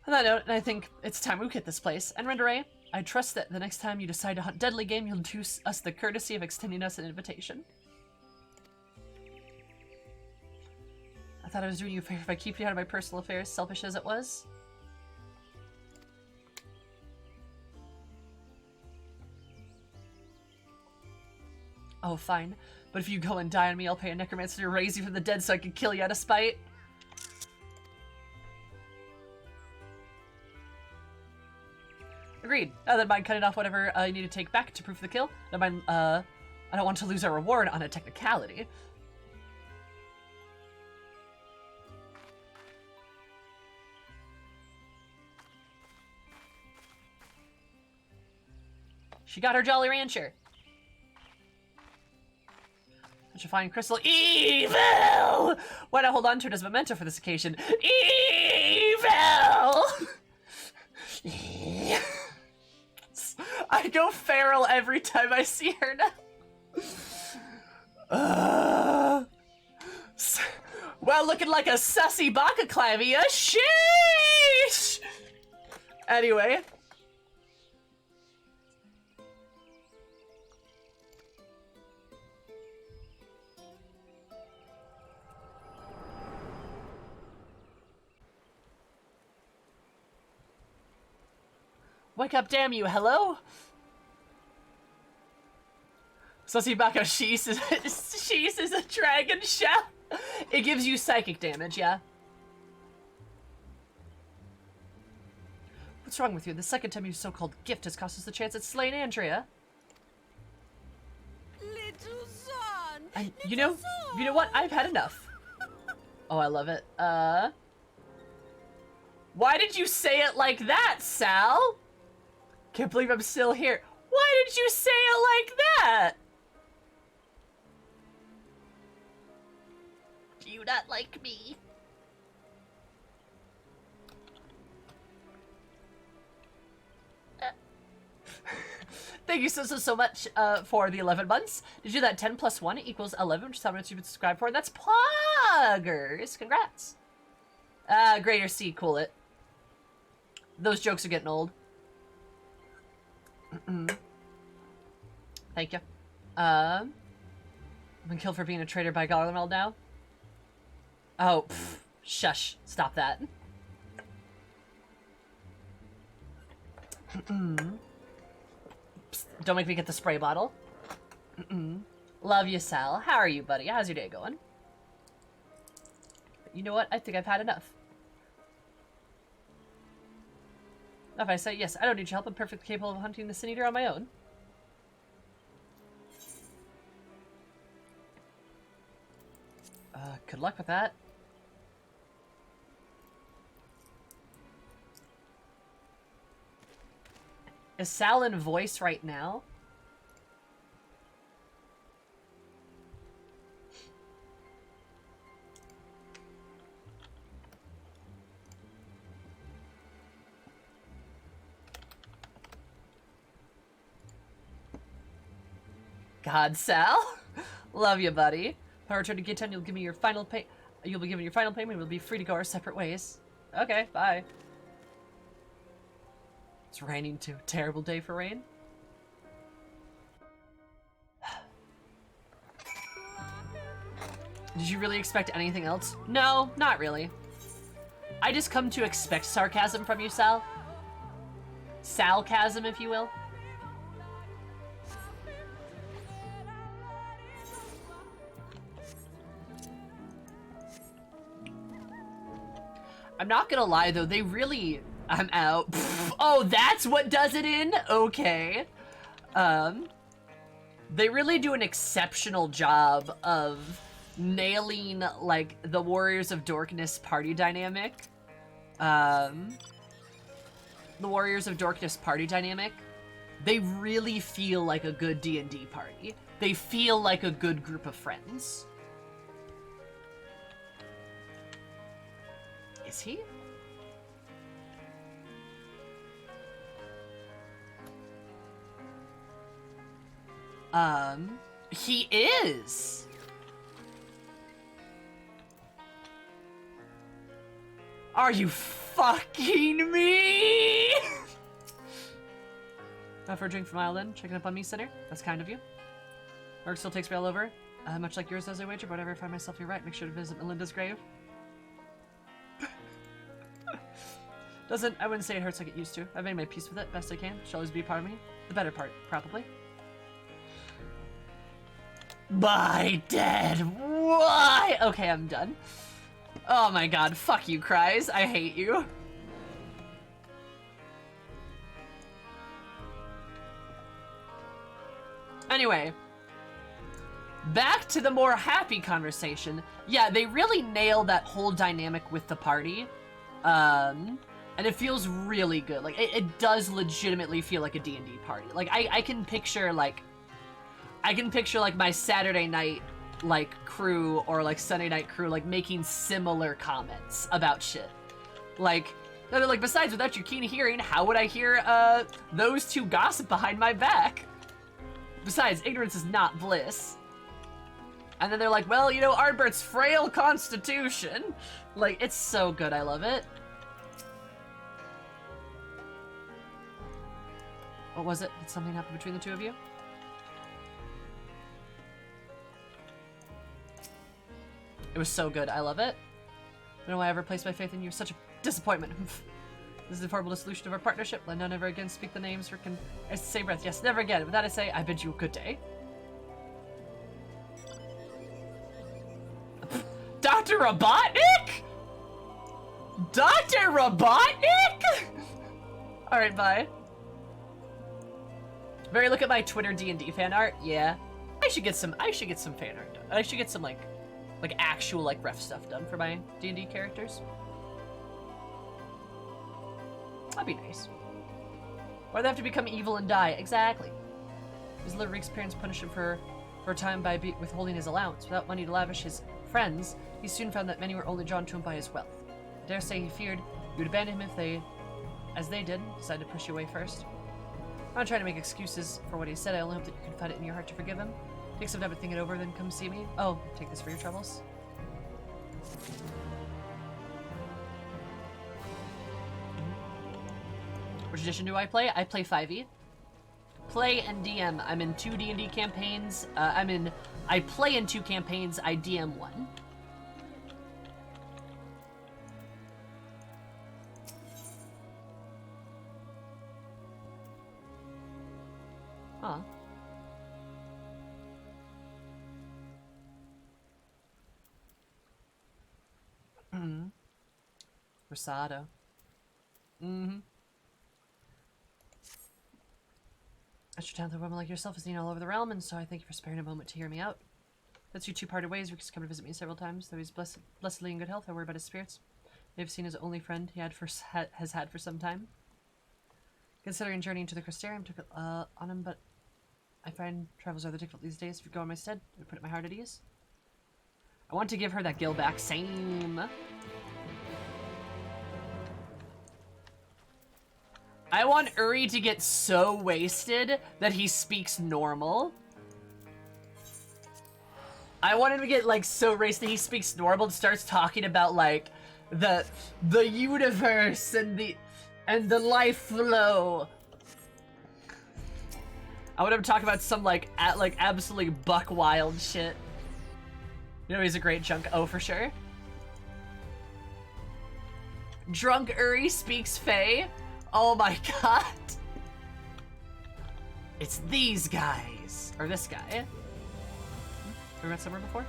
On that note, I think it's time we quit this place. And Renderay, I trust that the next time you decide to hunt deadly game, you'll do us the courtesy of extending us an invitation. I thought I was doing you a favor by keeping you out of my personal affairs, selfish as it was. Oh, fine. But if you go and die on me, I'll pay a necromancer to raise you from the dead so I can kill you out of spite. Agreed. I don't mind cutting off whatever you need to take back to proof the kill. I don't mind, I don't want to lose our reward on a technicality. She got her Jolly Rancher. Such a fine crystal. Evil! Why not hold on to it as a memento for this occasion? Evil! I go feral every time I see her now. Well, looking like a sussy Bakaclavia. Sheesh! Anyway. Wake up, damn you, hello? Sussy Baka Sheesh is a dragon shell. It gives you psychic damage, yeah? What's wrong with you? The second time your so-called gift has cost us the chance at slaying Andrea. Little son! And you know what? I've had enough. Oh, I love it. Why did you say it like that, Sal? Can't believe I'm still here. Why did you say it like that? Do you not like me? Thank you so much for the 11 months. Did you do that 10 plus 1 equals 11, which is how much you've been subscribed for? That's poggers. Congrats. Greater C, cool it. Those jokes are getting old. Thank you. I've been killed for being a traitor by Garlemald now. Oh, shush. Stop that. Psst, don't make me get the spray bottle. Love you, Sal. How are you, buddy? How's your day going? You know what? I think I've had enough. If I say yes, I don't need your help. I'm perfectly capable of hunting the Sin Eater on my own. Good luck with that. Is Sal in voice right now? God, Sal. Love you, buddy. If I return to Gitton, you'll give me your final pay. You'll be given your final payment. We'll be free to go our separate ways. Okay, bye. It's raining too. Terrible day for rain. Did you really expect anything else? No, not really. I just come to expect sarcasm from you, Sal. Salcasm, if you will. I'm not gonna lie though, they really... I'm out. Oh, that's what does it in? Okay. They really do an exceptional job of nailing, like, the Warriors of Dorkness party dynamic. The Warriors of Dorkness party dynamic. They really feel like a good D&D party. They feel like a good group of friends. Is he? He is! Are you fucking me? For a drink from Island, checking up on me, Sinner. That's kind of you. Work still takes me all over. Much like yours, as I wager, but whenever I find myself here right, make sure to visit Melinda's grave. I wouldn't say it hurts like it used to. I've made my peace with it, best I can. She'll always be a part of me. The better part, probably. My dead. Why? Okay, I'm done. Oh my god, fuck you, Cries. I hate you. Anyway. Back to the more happy conversation. Yeah, they really nail that whole dynamic with the party. And it feels really good. Like, it does legitimately feel like a D&D party. Like, I can picture, like... I can picture, like, my Saturday night, like, crew or, like, Sunday night crew, like, making similar comments about shit. Like, they're like, besides, without your keen hearing, how would I hear, those two gossip behind my back? Besides, ignorance is not bliss. And then they're like, well, you know, Artbert's frail constitution. Like, it's so good, I love it. What was it? Did something happen between the two of you? It was so good. I love it. I don't know why I ever placed my faith in you. Such a disappointment. This is the horrible dissolution of our partnership. Let none ever again speak the names or can... It's the same breath. Yes, never again. With that I say, I bid you a good day. Dr. Robotnik? Dr. Robotnik? Alright, bye. Very look at my Twitter D&D fan art. Yeah. I should get some fan art done. I should get some, like actual, like, ref stuff done for my D&D characters. That'd be nice. Why do they have to become evil and die? Exactly. His Liveric's parents punished him for a time by withholding his allowance. Without money to lavish his friends, he soon found that many were only drawn to him by his wealth. I dare say he feared you would abandon him if they, as they did, decided to push you away first. I'm not trying to make excuses for what he said. I only hope that you can find it in your heart to forgive him. Take some time to think it over, then come see me. Oh, take this for your troubles. Which edition do I play? I play 5e. Play and DM. I'm in 2 D&D campaigns. I play in 2 campaigns. I DM 1. Huh. Rosado. Extra talented woman like yourself is seen all over the realm, and so I thank you for sparing a moment to hear me out. That's you two parted ways. Rick's come to visit me several times, though he's blessedly in good health. I worry about his spirits. They've seen his only friend he has had for some time. Considering journeying to the Crystarium took on him, but I find travels rather difficult these days. If you go on my stead, it would put my heart at ease. I want to give her that gil back. Same. I want Uri to get so wasted that he speaks normal. I want him to get like so wasted he speaks normal and starts talking about like the universe and the life flow. I want him to talk about some like absolutely buck wild shit. You know he's a great chunk. Oh, for sure. Drunk Uri speaks Fae. Oh my god. It's these guys. Or this guy. Have we met somewhere before?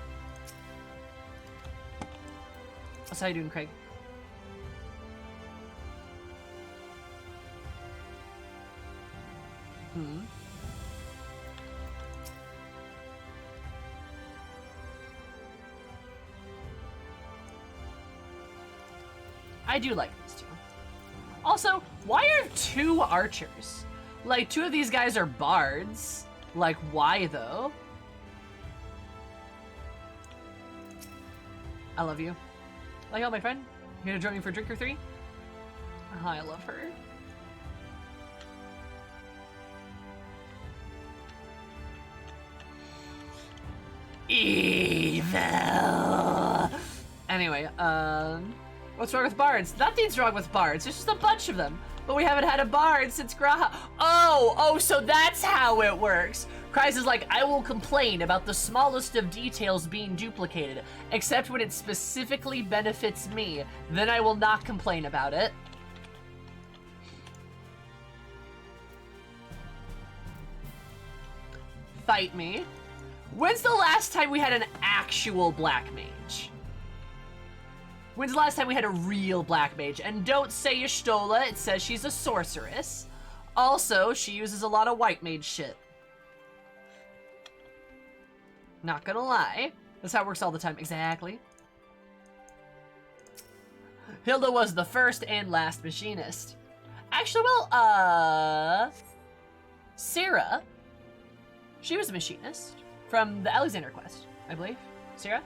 How you doing, Craig? I do like these two. Also, why are two archers? Like, two of these guys are bards. Like, why though? I love you. Like, oh, my friend? You gonna join me for drink or three? Oh, I love her. Evil! Anyway, what's wrong with bards? Nothing's wrong with bards. There's just a bunch of them. But we haven't had a bard since Graha. Oh, so that's how it works. Kreis is like, I will complain about the smallest of details being duplicated, except when it specifically benefits me. Then I will not complain about it. Fight me. When's the last time we had an actual black mage? When's the last time we had a real black mage? And don't say Y'shtola, it says she's a sorceress. Also, she uses a lot of white mage shit. Not gonna lie. That's how it works all the time. Exactly. Hilda was the first and last machinist. Actually, well, Sarah. She was a machinist from the Alexander quest, I believe. Sarah?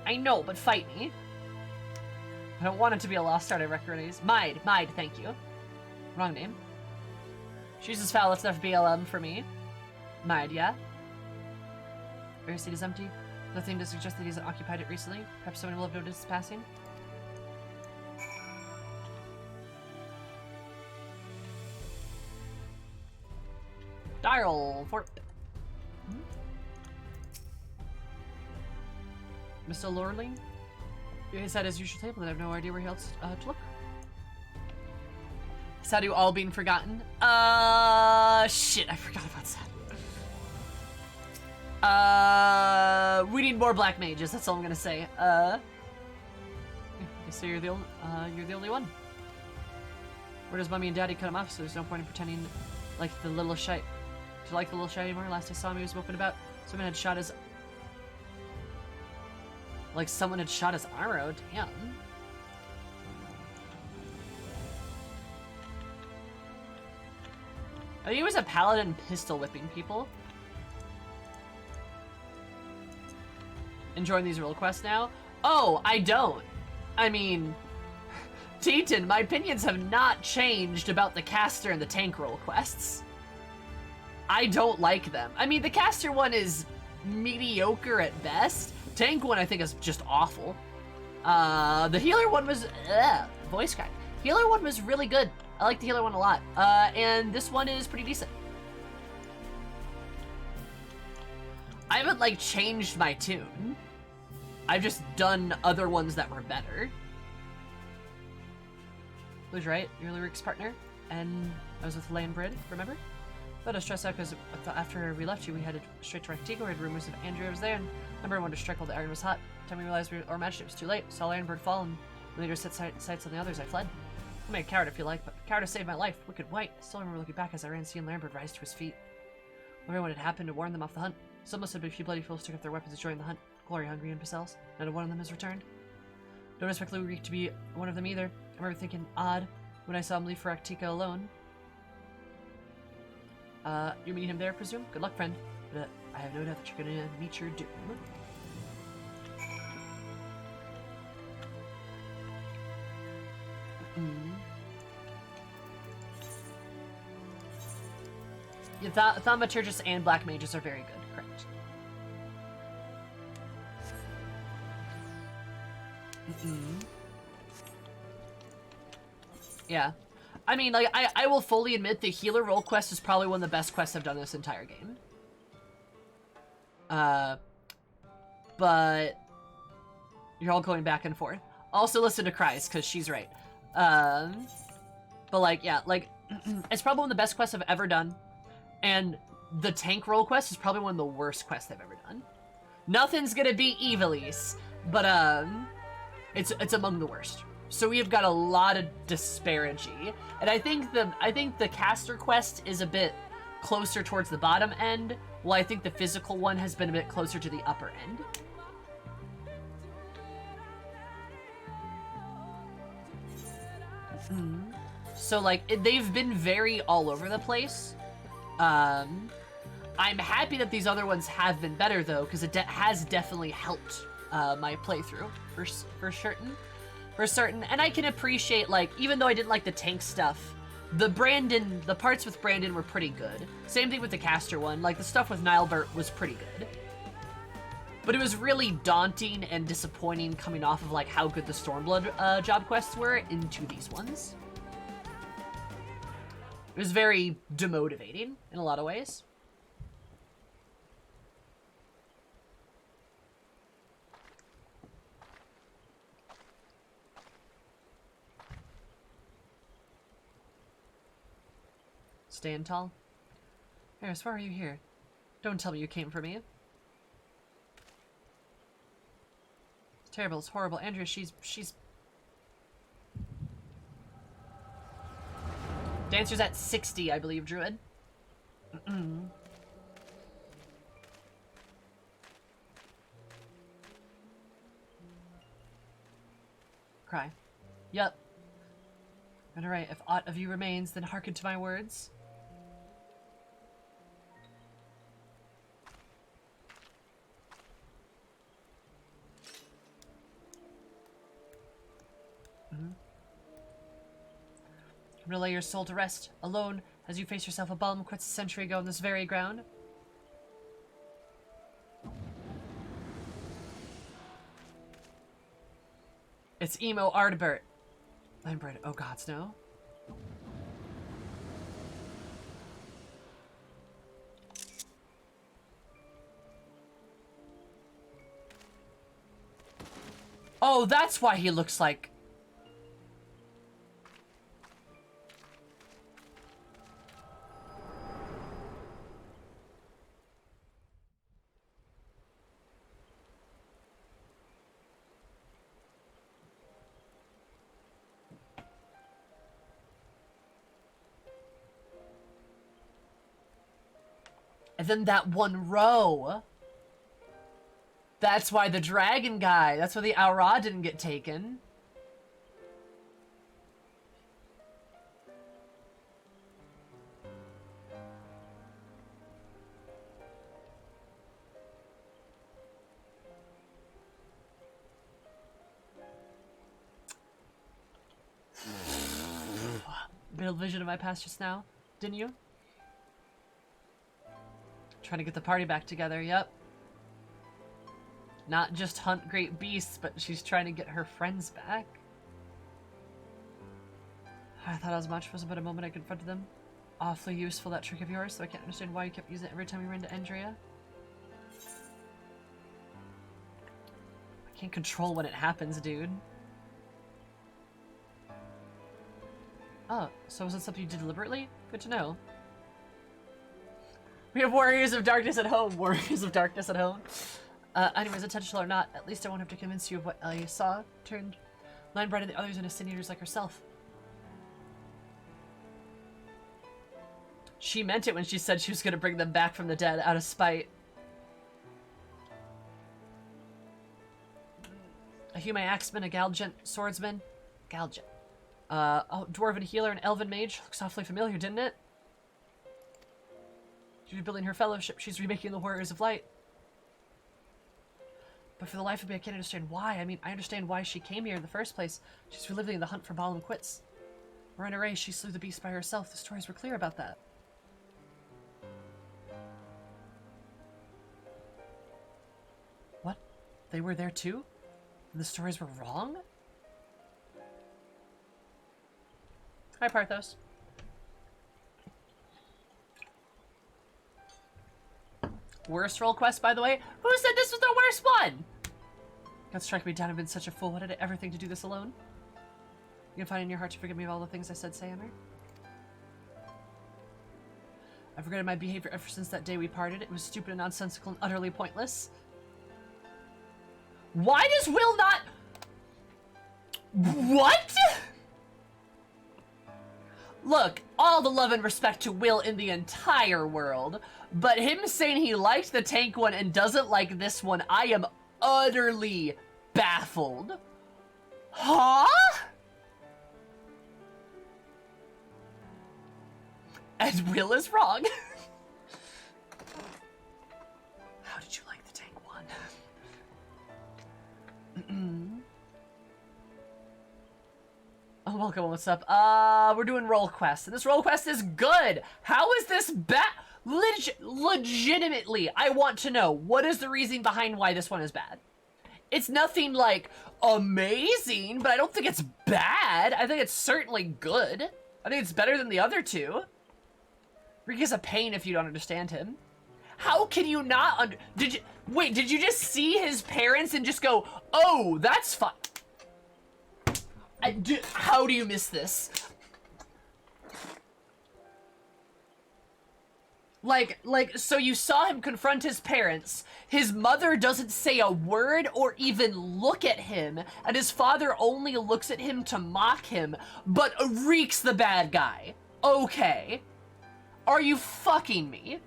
I know, but fight me. I don't want it to be a lost art, I recognize. Maid, thank you. Wrong name. She uses foul enough BLM for me. Maid, yeah? Your seat is empty. Nothing to suggest that he hasn't occupied it recently. Perhaps someone will have noticed his passing. Dial for Mr. Lorling? He's at his usual table and I have no idea where he else to look. Sadu all being forgotten. Shit, I forgot about Sadu. We need more black mages, that's all I'm gonna say. So you're the only one. Where does Mommy and Daddy cut him off, so there's no point in pretending like the little shy. Do you like the little shy anymore? Last I saw him, he was moping about. Someone had shot his... Like, someone had shot his armor out. Damn. Oh, he was a paladin pistol whipping people. Enjoying these role quests now? Oh, I don't. I mean... Teton, my opinions have not changed about the caster and the tank role quests. I don't like them. I mean, the caster one is mediocre at best. Tank one, I think, is just awful. The healer one was... voice crack. Healer one was really good. I like the healer one a lot. And this one is pretty decent. I haven't, like, changed my tune. I've just done other ones that were better. Who's right? You're Lyric's partner? And I was with Landbrid, remember? But I was stressed out because after we left you, we headed straight to Rectigo. We had rumors of Andrea was there, and remember I wanted to strike while the iron was hot. Time we realized our match, it was too late. Saw Ironbird fall, and later set sights on the others. I fled. I made a coward if you like, but cowardice saved my life. Wicked white. I still remember looking back as I ran, seeing Lambert rise to his feet. Wondering what had happened to warn them off the hunt. Some must have been a few bloody fools took up their weapons to join the hunt. Glory-hungry imbeciles. Not one of them has returned. Don't expect Lurik to be one of them either. I remember thinking, odd, when I saw him leave for Actica alone. You're meeting him there, I presume? Good luck, friend. But I have no doubt that you're gonna meet your doom. Yeah, Thaumaturgus and Black Mages are very good, correct. Yeah. I mean, like, I will fully admit the healer role quest is probably one of the best quests I've done this entire game. But you're all going back and forth. Also listen to Cries, because she's right. But, like, yeah, like, it's probably one of the best quests I've ever done. And the tank role quest is probably one of the worst quests I've ever done. Nothing's gonna beat Evilise, but, it's among the worst. So we have got a lot of disparity. And I think the caster quest is a bit closer towards the bottom end, while I think the physical one has been a bit closer to the upper end. So, like, they've been very all over the place. I'm happy that these other ones have been better, though, because it has definitely helped my playthrough, for certain. And I can appreciate, like, even though I didn't like the tank stuff, the parts with Brandon were pretty good. Same thing with the caster one. Like, the stuff with Nilebert was pretty good. But it was really daunting and disappointing coming off of, like, how good the Stormblood job quests were into these ones. It was very demotivating in a lot of ways. Stand tall. Harris, why are you here? Don't tell me you came for me. It's terrible, it's horrible. Andrea, she's... Dancer's at 60, I believe, Druid. Cry. Yup. And alright, if aught of you remains, then hearken to my words. I'm gonna lay your soul to rest, alone, as you face yourself a balm quits a century ago on this very ground. It's Emo Ardbert. Lambert, oh gods, no. Oh, that's why he looks like... And then that one row. That's why the dragon guy. That's why the Aura didn't get taken. Bit of vision of my past just now, didn't you? Trying to get the party back together, yep. Not just hunt great beasts, but she's trying to get her friends back. I thought as much was about a moment I confronted them. Awfully useful, that trick of yours, so I can't understand why you kept using it every time we ran to Andrea. I can't control when it happens, dude. Oh, so was it something you did deliberately? Good to know. We have warriors of darkness at home. Warriors of darkness at home. Anyways, intentional or not, at least I won't have to convince you of what I saw. Turned line bright and the others into instigators like herself. She meant it when she said she was gonna bring them back from the dead out of spite. A human axeman, a Galgent swordsman. Galgent. A dwarven healer, an elven mage. Looks awfully familiar, didn't it? She's rebuilding her fellowship. She's remaking the Warriors of Light. But for the life of me, I can't understand why. I mean, I understand why she came here in the first place. She's reliving the hunt for Balam Quits. Marina Ray, she slew the beast by herself. The stories were clear about that. What? They were there too? And the stories were wrong? Hi, Parthos. Worst roll quest, by the way? Who said this was the worst one? God strike me down, I've been such a fool. Why did I ever think to do this alone? You can find in your heart to forgive me of all the things I said, Sayamer. I've regretted my behavior ever since that day we parted. It was stupid and nonsensical and utterly pointless. Why does Will not... What? Look, all the love and respect to Will in the entire world, but him saying he liked the tank one and doesn't like this one, I am utterly baffled. Huh? And Will is wrong. How did you like the tank one? Oh, welcome, what's up? We're doing roll quest, and this roll quest is good! How is this bad? Legitimately, I want to know, what is the reason behind why this one is bad? It's nothing, like, amazing, but I don't think it's bad. I think it's certainly good. I think it's better than the other two. Rick is a pain if you don't understand him. How can you not did you just see his parents and just go, oh, that's fine? How do you miss this? Like, so you saw him confront his parents, his mother doesn't say a word or even look at him, and his father only looks at him to mock him, but Reek's the bad guy. Okay. Are you fucking me?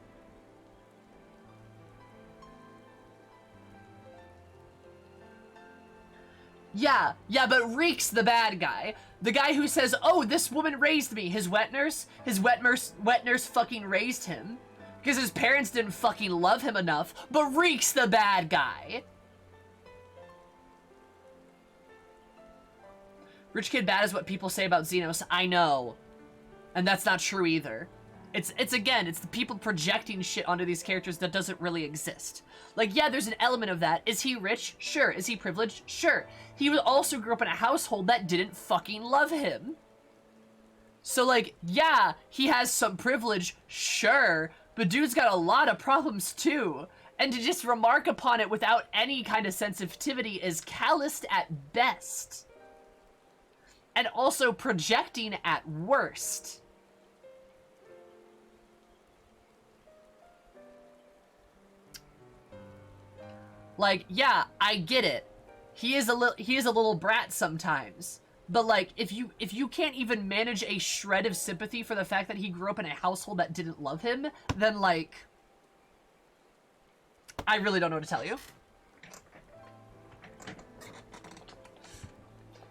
Yeah, but Reek's the bad guy. The guy who says, oh, this woman raised me. His wet nurse fucking raised him. Because his parents didn't fucking love him enough. But Reek's the bad guy. Rich kid bad is what people say about Xenos. I know. And that's not true either. It's the people projecting shit onto these characters that doesn't really exist. Like, yeah, there's an element of that. Is he rich? Sure. Is he privileged? Sure. He also grew up in a household that didn't fucking love him. So, like, yeah, he has some privilege, sure, but dude's got a lot of problems too. And to just remark upon it without any kind of sensitivity is calloused at best. And also projecting at worst. Like, yeah, I get it. He is a little brat sometimes. But like, if you can't even manage a shred of sympathy for the fact that he grew up in a household that didn't love him, then like, I really don't know what to tell you.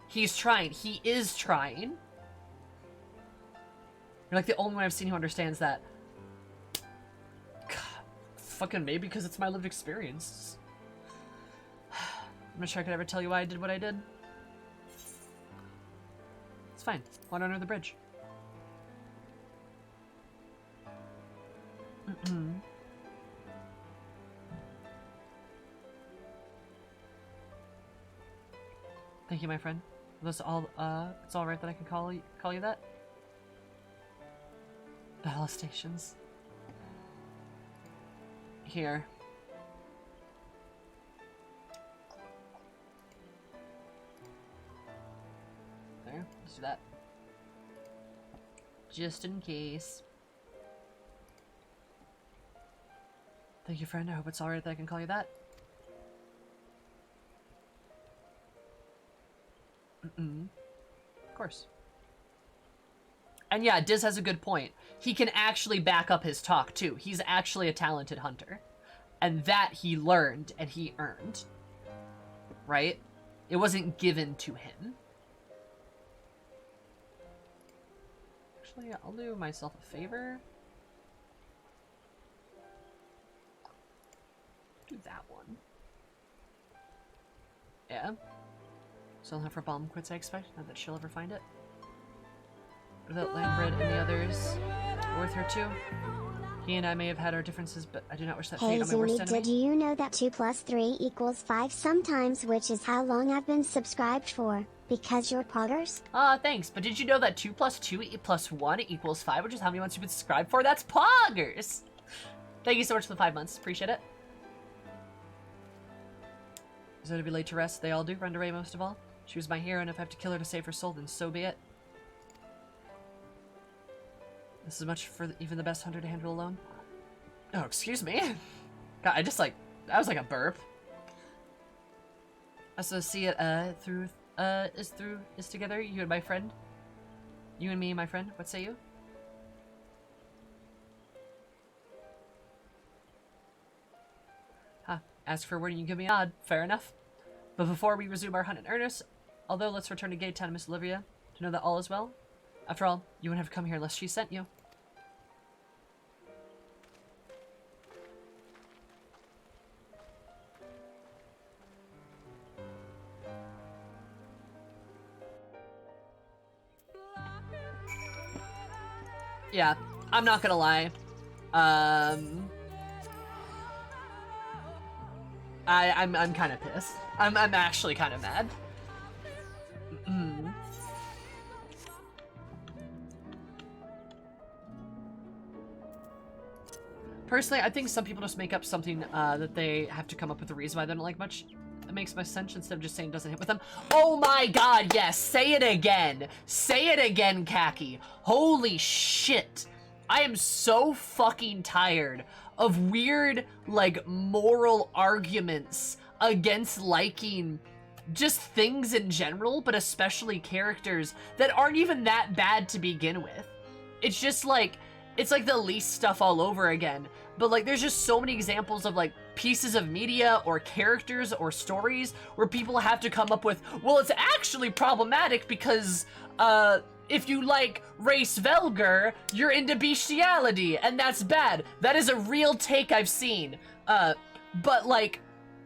He's trying. He is trying. You're like the only one I've seen who understands that. God, fucking maybe because it's my lived experience. I'm not sure I could ever tell you why I did what I did. It's fine. Water under the bridge. Thank you, my friend. That's all. It's all right that I can call you that. Battle stations. Here. There. Let's do that. Just in case. Thank you, friend. I hope it's all right that I can call you that. Of course. And yeah, Diz has a good point. He can actually back up his talk, too. He's actually a talented hunter. And that he learned and he earned. Right? It wasn't given to him. Actually, I'll do myself a favor. Do that one. Yeah. Still have her bomb quits, I expect. Not that she'll ever find it. Without Landbred and the others, worth her too. He and I may have had our differences, but I do not wish that Hey fate on my worst Zuni, enemy. did you know that 2 + 3 = 5 sometimes, which is how long I've been subscribed for? Because you're poggers? Thanks. But did you know that 2 + 2 + 1 = 5, which is how many months you've been subscribed for? That's poggers! Thank you so much for the 5 months. Appreciate it. Is it to be laid to rest? They all do. Run away most of all. She was my hero, and if I have to kill her to save her soul, then so be it. This is much for even the best hunter to handle alone. Oh, excuse me. God, I just like, that was like a burp. So see it, is together, you and my friend. You and me, my friend. What say you? Huh. Ask for a word and you give me a nod. Fair enough. But before we resume our hunt in earnest, although let's return to Gate Town, Miss Olivia, to know that all is well. After all, you wouldn't have come here unless she sent you. Yeah, I'm not gonna lie. I'm kind of pissed. I'm actually kind of mad. Personally, I think some people just make up something that they have to come up with a reason why they don't like much. It makes my sense instead of just saying it doesn't hit with them. Oh my god, yes! Say it again! Say it again, Khaki! Holy shit! I am so fucking tired of weird, like, moral arguments against liking just things in general, but especially characters that aren't even that bad to begin with. It's just like, it's like the least stuff all over again. But like, there's just so many examples of like pieces of media or characters or stories where people have to come up with, well, it's actually problematic because, if you like race Velger, you're into bestiality, and that's bad. That is a real take I've seen. But like,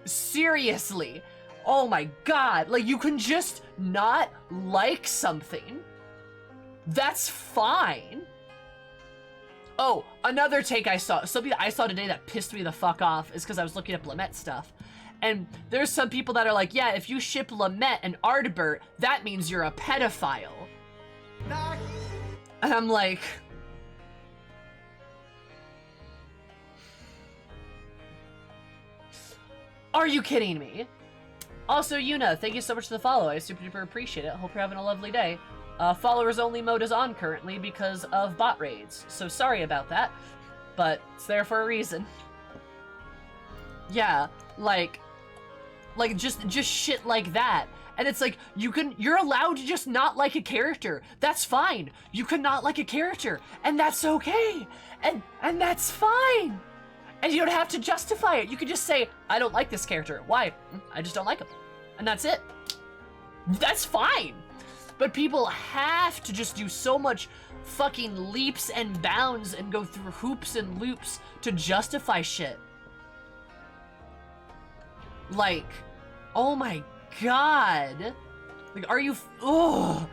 seriously, oh my god, like you can just not like something. That's fine. Oh, another take I saw, something that I saw today that pissed me the fuck off is because I was looking up Lamette stuff. And there's some people that are like, yeah, if you ship Lamette and Ardbert, that means you're a pedophile. And I'm like... Are you kidding me? Also, Yuna, thank you so much for the follow. I super duper appreciate it. Hope you're having a lovely day. Followers only mode is on currently because of bot raids. So sorry about that, but it's there for a reason. Yeah, like just shit like that. And it's like, you're allowed to just not like a character. That's fine. You can not like a character, and that's okay. And that's fine. And you don't have to justify it. You can just say, I don't like this character. Why? I just don't like him. And that's it. That's fine. But people have to just do so much fucking leaps and bounds and go through hoops and loops to justify shit. Like, oh my god. Like, are you... Ugh.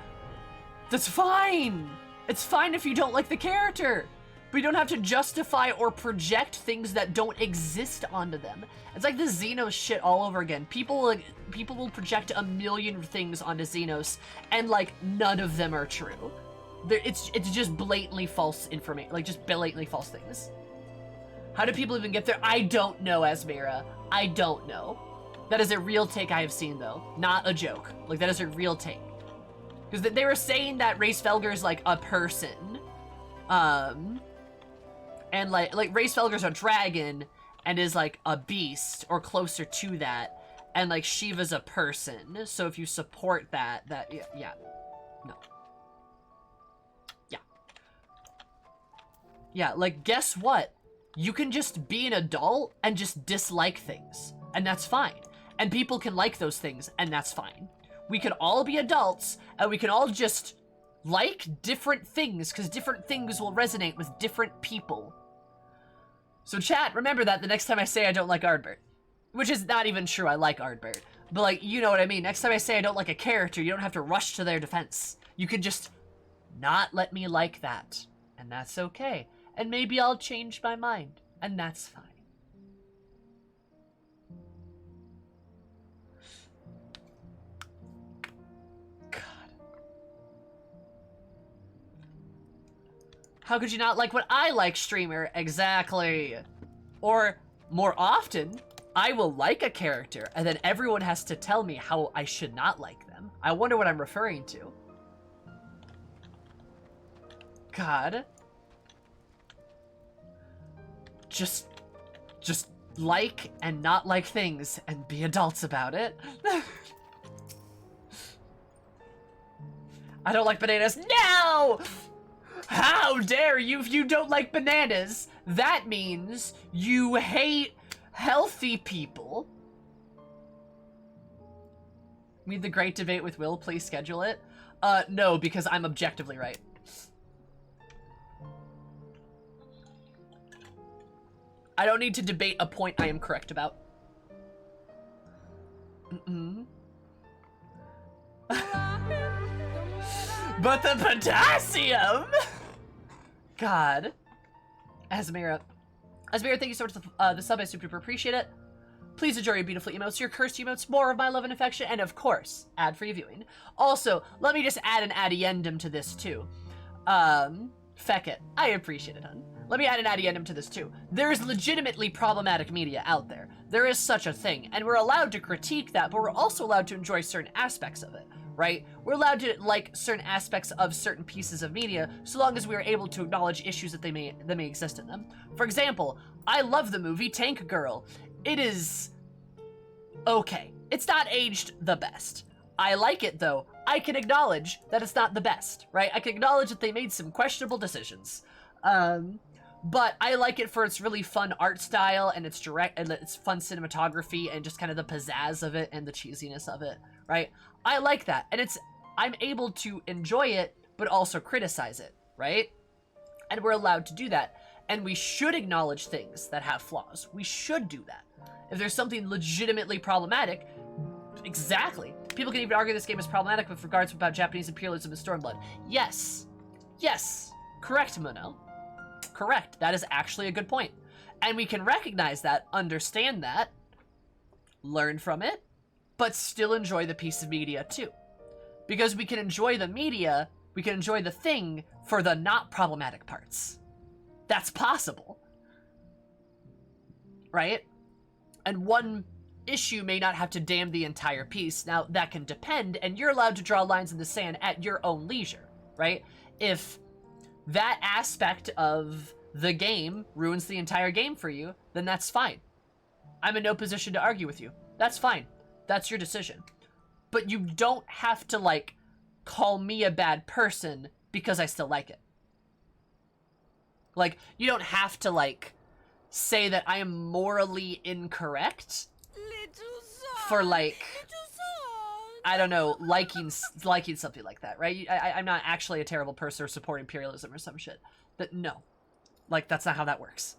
That's fine. It's fine if you don't like the character. But you don't have to justify or project things that don't exist onto them. It's like the Xenos shit all over again. People will project a million things onto Xenos, and like none of them are true. It's just blatantly false information, like just blatantly false things. How do people even get there? I don't know, Asmira. I don't know. That is a real take I have seen though, not a joke. Like that is a real take. Because they were saying that Race Felger is like a person. And like Race Felger's a dragon and is like a beast or closer to that, and like Shiva's a person. So if you support that yeah, no. Yeah. Yeah, like, guess what? You can just be an adult and just dislike things, and that's fine. And people can like those things, and that's fine. We can all be adults, and we can all just like different things, because different things will resonate with different people. So chat, remember that the next time I say I don't like Ardbert. Which is not even true, I like Ardbert. But, like, you know what I mean. Next time I say I don't like a character, you don't have to rush to their defense. You can just not let me like that. And that's okay. And maybe I'll change my mind. And that's fine. God. How could you not like what I like, streamer? Exactly. Or, more often, I will like a character, and then everyone has to tell me how I should not like them. I wonder what I'm referring to. God. Just like and not like things, and be adults about it. I don't like bananas. No! How dare you if you don't like bananas? That means you hate healthy people. Need the great debate with Will, please schedule it. No, because I'm objectively right. I don't need to debate a point I am correct about. But the potassium! God. Asmira, thank you so much for the sub. I super duper appreciate it. Please enjoy your beautiful emotes, your cursed emotes, more of my love and affection, and of course, ad-free viewing. Also, let me just add an addendum to this too. Feck it. I appreciate it, hun. Let me add an addendum to this too. There is legitimately problematic media out there. There is such a thing, and we're allowed to critique that, but we're also allowed to enjoy certain aspects of it, right? We're allowed to like certain aspects of certain pieces of media, so long as we are able to acknowledge issues that may exist in them. For example, I love the movie Tank Girl. It is okay. It's not aged the best. I like it though. I can acknowledge that it's not the best, right? I can acknowledge that they made some questionable decisions. But I like it for its really fun art style and its direct and its fun cinematography and just kind of the pizzazz of it and the cheesiness of it, right? I like that. And I'm able to enjoy it, but also criticize it, right? And we're allowed to do that. And we should acknowledge things that have flaws. We should do that. If there's something legitimately problematic, exactly. People can even argue this game is problematic with regards about Japanese imperialism and Stormblood. Yes. Yes. Correct, Mono. Correct. That is actually a good point. And we can recognize that, understand that, learn from it, but still enjoy the piece of media too. Because we can enjoy the media, we can enjoy the thing for the not problematic parts. That's possible. Right? And one issue may not have to damn the entire piece. Now, that can depend, and you're allowed to draw lines in the sand at your own leisure, right? If that aspect of the game ruins the entire game for you, then that's fine. I'm in no position to argue with you. That's fine. That's your decision. But you don't have to, like, call me a bad person because I still like it. Like, you don't have to, like, say that I am morally incorrect for, like, I don't know, liking something like that, right? I'm not actually a terrible person or support imperialism or some shit. But no. Like, that's not how that works.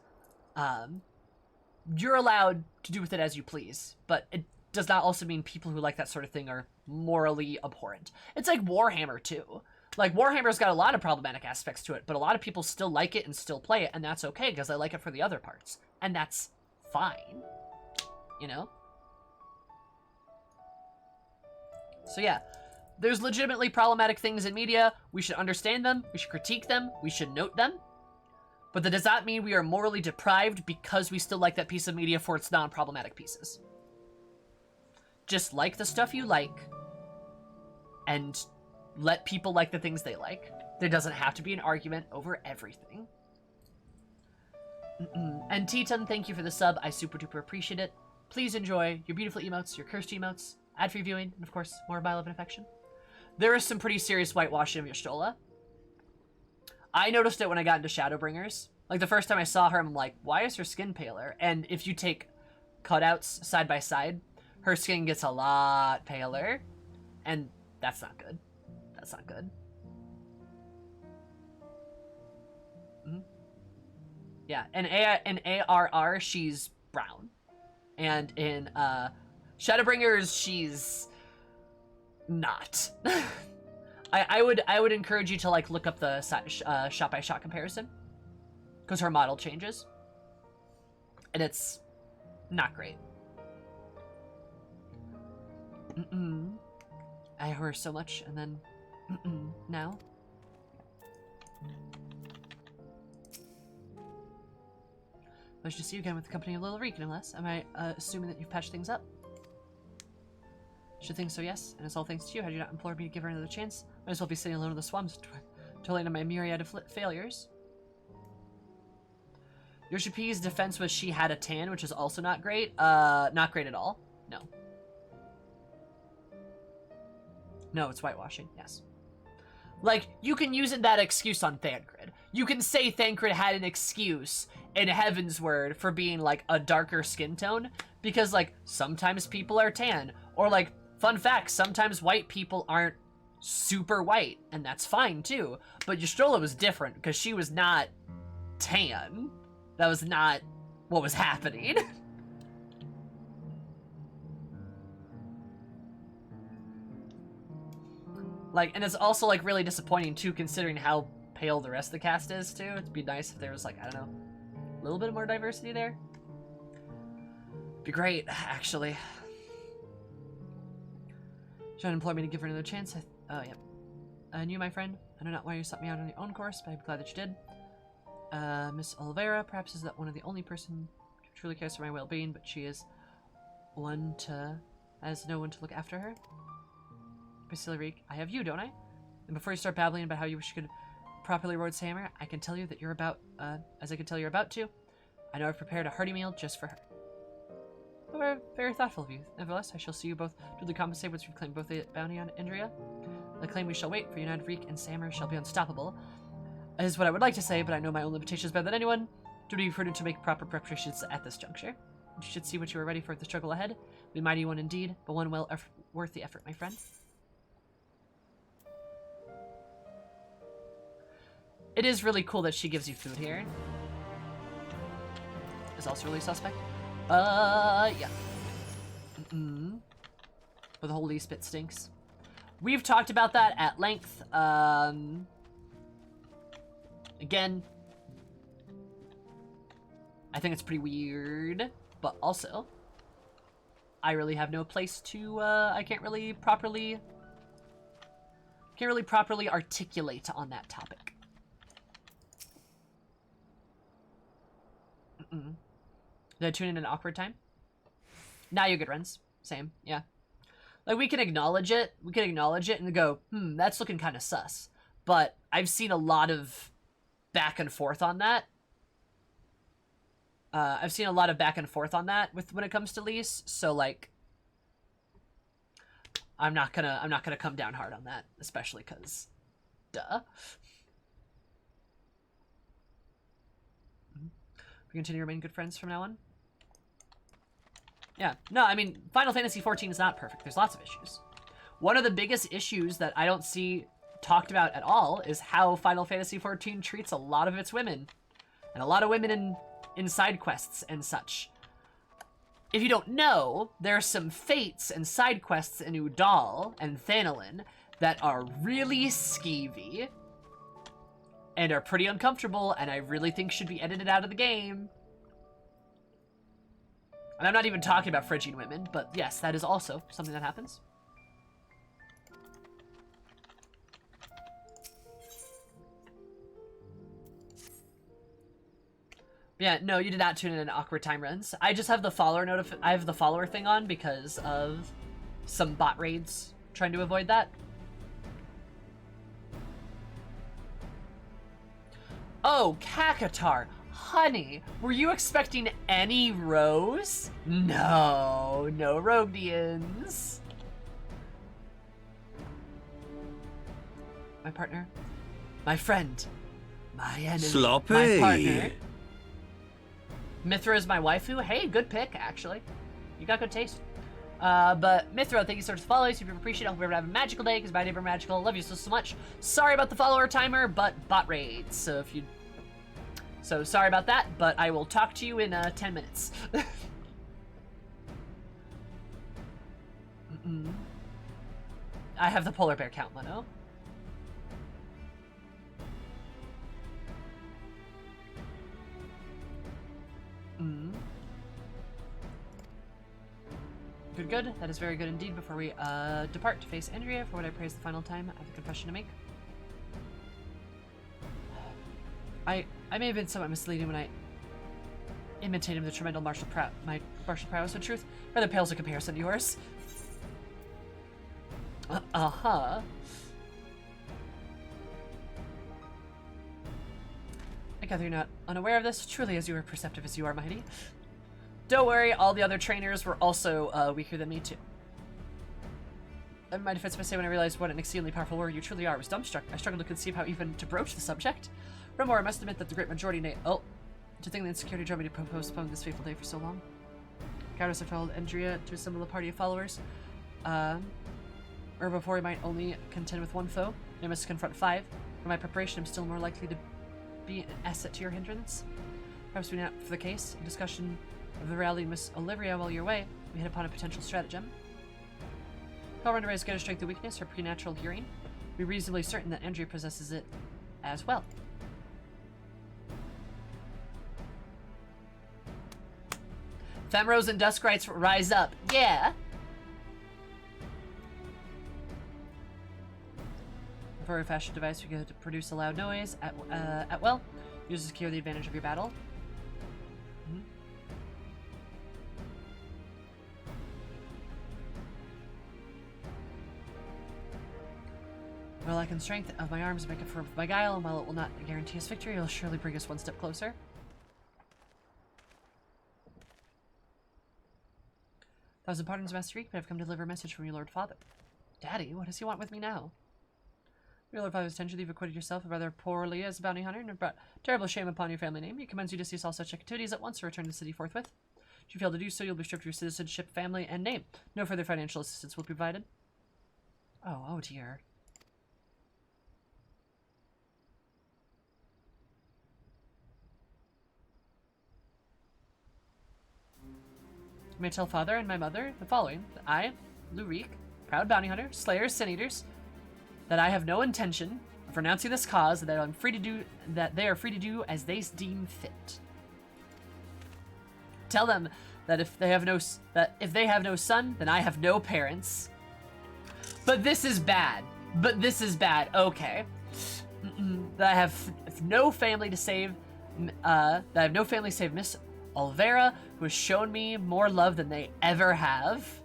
You're allowed to do with it as you please, but it does not also mean people who like that sort of thing are morally abhorrent. It's like Warhammer, too. Like, Warhammer's got a lot of problematic aspects to it, but a lot of people still like it and still play it, and that's okay, because I like it for the other parts. And that's fine. You know? So yeah, there's legitimately problematic things in media. We should understand them, we should critique them, we should note them. But that does not mean we are morally deprived because we still like that piece of media for its non-problematic pieces. Just like the stuff you like, and let people like the things they like. There doesn't have to be an argument over everything. And Teton, thank you for the sub. I super duper appreciate it. Please enjoy your beautiful emotes, your cursed emotes, ad-free viewing, and of course, more of my love and affection. There is some pretty serious whitewashing of your Stola. I noticed it when I got into Shadowbringers. Like, the first time I saw her, I'm like, why is her skin paler? And if you take cutouts side by side, her skin gets a lot paler. And that's not good. That's not good. Mm-hmm. Yeah, in ARR, she's brown. And in Shadowbringers, she's not. I would encourage you to like look up the shot by shot comparison, because her model changes, and it's not great. I heard so much, and then now. Pleasure to see you again with the company of Lil Reek, no less. Am I assuming that you've patched things up? Should think so, yes. And it's all thanks to you. Had you not implored me to give her another chance, might as well be sitting alone in the swamps, dwelling on my myriad of failures. Yoshi P's defense was she had a tan, which is also not great. Not great at all. No. No, it's whitewashing, yes. Like, you can use that excuse on Thancred. You can say Thancred had an excuse in Heaven's Word for being, like, a darker skin tone, because, like, sometimes people are tan. Or, like, fun fact, sometimes white people aren't super white, and that's fine, too. But Ystrola was different, because she was not tan. That was not what was happening. Like, and it's also, like, really disappointing, too, considering how pale the rest of the cast is, too. It'd be nice if there was, like, I don't know, a little bit more diversity there. Be great, actually. John implored me to give her another chance. Oh, yeah. And you, my friend, I know not why you sought me out on your own course, but I'm glad that you did. Miss Oliveira, perhaps is that one of the only person who truly cares for my well-being, but she is one to... has no one to look after her. Basilic, I have you, don't I? And before you start babbling about how you wish you could properly reward Sammer, I can tell you that you're about, as I can tell you're about to. I know I've prepared a hearty meal just for her. But very, very thoughtful of you. Nevertheless, I shall see you both duly compensate once you've claimed both the bounty on Indria. The claim we shall wait for United Reek and Sammer shall be unstoppable. Is what I would like to say, but I know my own limitations better than anyone. Do be prudent to make proper preparations at this juncture. You should see what you are ready for the struggle ahead. Be a mighty one indeed, but one well worth the effort, my friend. It is really cool that she gives you food here. Is also really suspect. Yeah. But the holy spit stinks. We've talked about that at length. Again, I think it's pretty weird, but also, I really have no place to, I can't really properly articulate on that topic. Did I tune in an awkward time? Nah, you're good, friends. Same, yeah. Like, we can acknowledge it. We can acknowledge it and go, that's looking kind of sus. But I've seen a lot of back and forth on that. I've seen a lot of back and forth on that when it comes to Lise. So, like, I'm not gonna come down hard on that, especially because, duh. We continue to remain good friends from now on? Yeah. No, I mean, Final Fantasy XIV is not perfect. There's lots of issues. One of the biggest issues that I don't see talked about at all is how Final Fantasy XIV treats a lot of its women. And a lot of women in side quests and such. If you don't know, there are some fates and side quests in Udal and Thanalin that are really skeevy. And are pretty uncomfortable, and I really think should be edited out of the game. And I'm not even talking about Phrygian women, but yes, that is also something that happens. Yeah, no, you did not tune in an awkward time runs. I just have the follower I have the follower thing on because of some bot raids trying to avoid that. Oh, Kakatar, honey, were you expecting any Rose? No, no Rogdians. My partner, my friend, My enemy. Sloppy. My partner. Mithra is my waifu. Hey, good pick, actually. You got good taste. But Mithra, thank you so much for the follow. Super appreciate it. I hope everyone have a magical day, because my neighbor magical. Love you so much. Sorry about the follower timer, but bot raids. So sorry about that, but I will talk to you in 10 minutes. I have the polar bear count, Leno. Good. That is very good indeed. Before we depart to face Andrea for what I praise the final time, I have a confession to make. I may have been somewhat misleading when I imitated the tremendous martial prowess. In truth, rather pales in comparison to yours. I gather you're not unaware of this. Truly, as you are perceptive as you are mighty. Don't worry, all the other trainers were also weaker than me too. In my defense, I say when I realized what an exceedingly powerful warrior you truly are, I was dumbstruck. I struggled to conceive how even to broach the subject. Furthermore, I must admit that the great majority to think the insecurity drove me to postpone this fateful day for so long. Gyros have told Andrea to assemble a party of followers. Or before he might only contend with one foe, I must confront 5. For my preparation, I'm still more likely to be an asset to your hindrance. Perhaps we not for the case, in discussion of the rally Miss Olivia while you're away, we hit upon a potential stratagem. Call run to raise greater strength or weakness or preternatural hearing. We're reasonably certain that Andrea possesses it as well. Femros and Duskrites rise up. Yeah! For a fashion device, we get to produce a loud noise at will. Use to secure the advantage of your battle. Well, I can strength of my arms make up for my guile, and while it will not guarantee us victory, it will surely bring us one step closer. Thousand pardons, Master Reek, but I've come to deliver a message from your Lord Father. Daddy, what does he want with me now? Your Lord Father's intention, you've acquitted yourself rather poorly as a bounty hunter, and have brought terrible shame upon your family name. He commands you to cease all such activities at once or return to the city forthwith. If you fail to do so, you'll be stripped of your citizenship, family, and name. No further financial assistance will be provided. Oh dear. You may tell father and my mother the following: that I, Lurik, proud bounty hunter, slayers, sin eaters, that I have no intention of renouncing this cause, that I'm free to do that they are free to do as they deem fit. Tell them that if they have no son, then I have no parents. But this is bad. Okay. That I have no family to save. That I have no family save Miss Olvera, who has shown me more love than they ever have.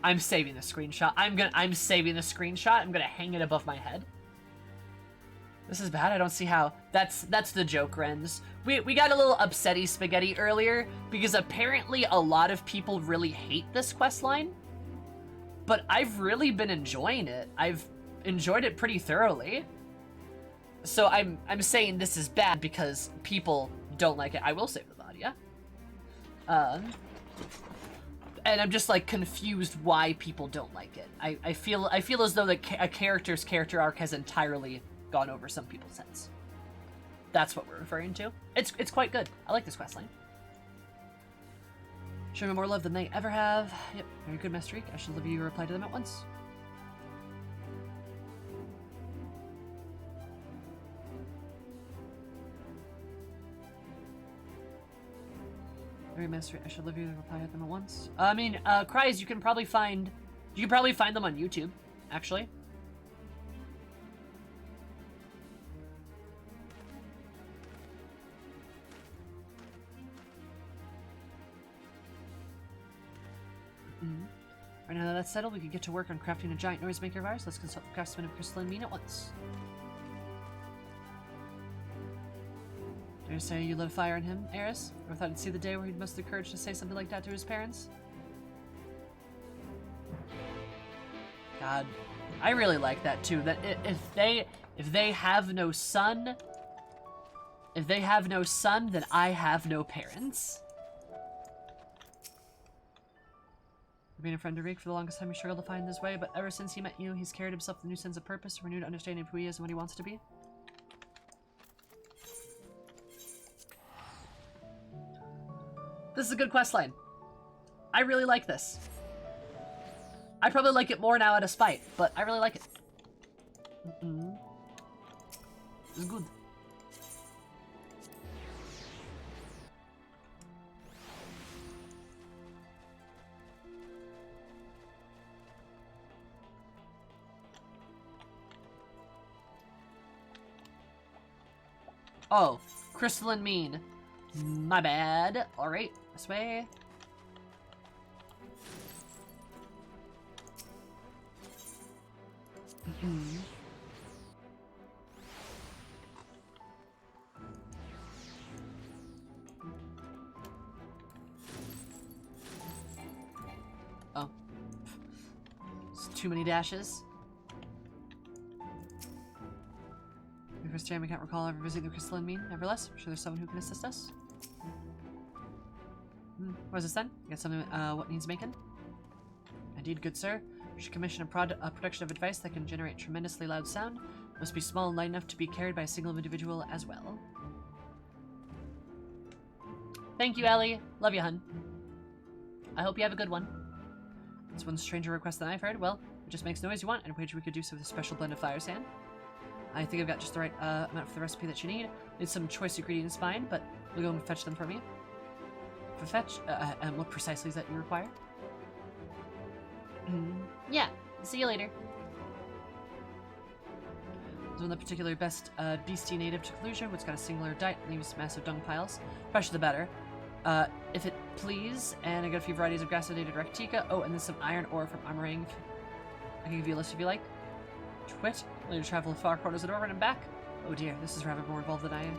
I'm saving the screenshot. I'm saving the screenshot. I'm gonna hang it above my head. This is bad. I don't see how. That's the joke, Renz. We got a little upsetty spaghetti earlier because apparently a lot of people really hate this questline. But I've really been enjoying it. I've enjoyed it pretty thoroughly. So I'm saying this is bad because people don't like it. I will save the body, yeah. And I'm just like confused why people don't like it. I feel as though a character's character arc has entirely gone over some people's heads. That's what we're referring to. It's quite good. I like this questline. Show me more love than they ever have. Yep, very good, Master Reek. I should leave you reply to them at once. Very Master Reek. I should leave you reply to them at once. I mean, cries. You can probably find them on YouTube, actually. Right now that that's settled, we can get to work on crafting a giant noisemaker of ours. Let's consult the craftsman of crystalline mean at once. Dare you say you lit a fire in him, Eris? Or thought he'd see the day where he'd muster the courage to say something like that to his parents? God, I really like that too. That if they have no son, then I have no parents. Being a friend to Reek, for the longest time he struggled to find his way, but ever since he met you, he's carried himself with a new sense of purpose, a renewed understanding of who he is and what he wants to be. This is a good questline. I really like this. I probably like it more now out of spite, but I really like it. It's good. Oh, crystalline mean. My bad. Alright, this way. Oh. It's too many dashes. The first time I can't recall ever visiting the crystalline mean. Nevertheless, I'm sure there's someone who can assist us. What is this then? You got something, what needs making? Indeed, good sir. You should commission a production of a device that can generate tremendously loud sound. Must be small and light enough to be carried by a single individual as well. Thank you, Ellie. Love you, hun. I hope you have a good one. It's one stranger request that I've heard. Well, it just makes noise you want, and a wager we could do so with a special blend of fire sand. I think I've got just the right amount for the recipe that you need. Need some choice ingredients in mind, but you'll go and fetch them for me. For fetch? And what precisely is that you require? Yeah. See you later. There's one of the particularly best beastie native to Kalusia, which got a singular diet and leaves massive dung piles. Fresher the better. If it please, and I got a few varieties of grass-sedated rectica. Oh, and then some iron ore from Amarang. I can give you a list if you like. Twit. Will you travel far corners of Oregon and back? Oh dear, this is rather more involved than I am.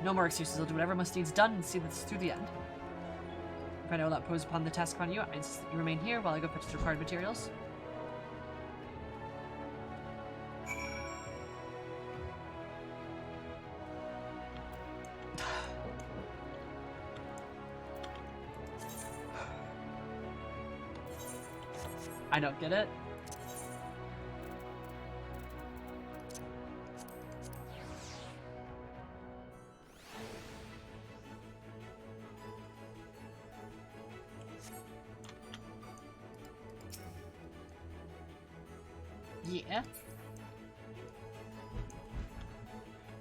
No more excuses. I'll do whatever must needs done and see this through the end. If I will not pose upon the task upon you, I insist that you remain here while I go fetch the required materials. I don't get it. Yeah.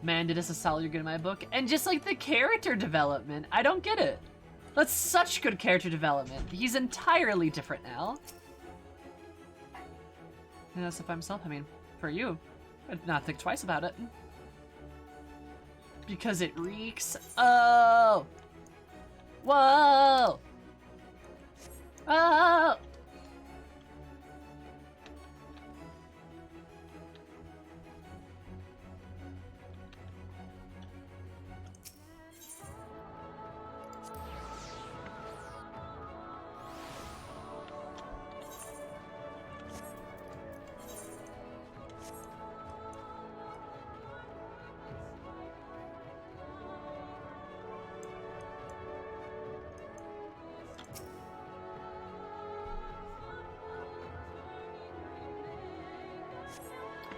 Man, did this a solid good in my book. And just like the character development, I don't get it. That's such good character development. He's entirely different now. And that's by himself. I mean, for you, I'd not think twice about it. Because it reeks. Oh! Whoa! Oh!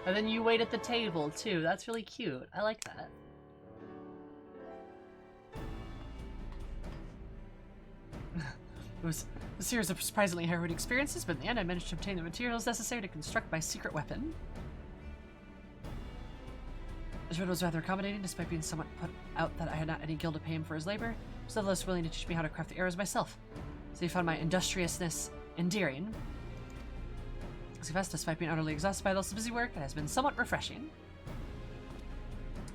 And then you wait at the table, too. That's really cute. I like that. It was a series of surprisingly harrowing experiences, but in the end I managed to obtain the materials necessary to construct my secret weapon. This man was rather accommodating, despite being somewhat put out that I had not any guild to pay him for his labor. He was nevertheless willing to teach me how to craft the arrows myself. So he found my industriousness endearing. As he confessed, despite being utterly exhausted by this busy work, it has been somewhat refreshing.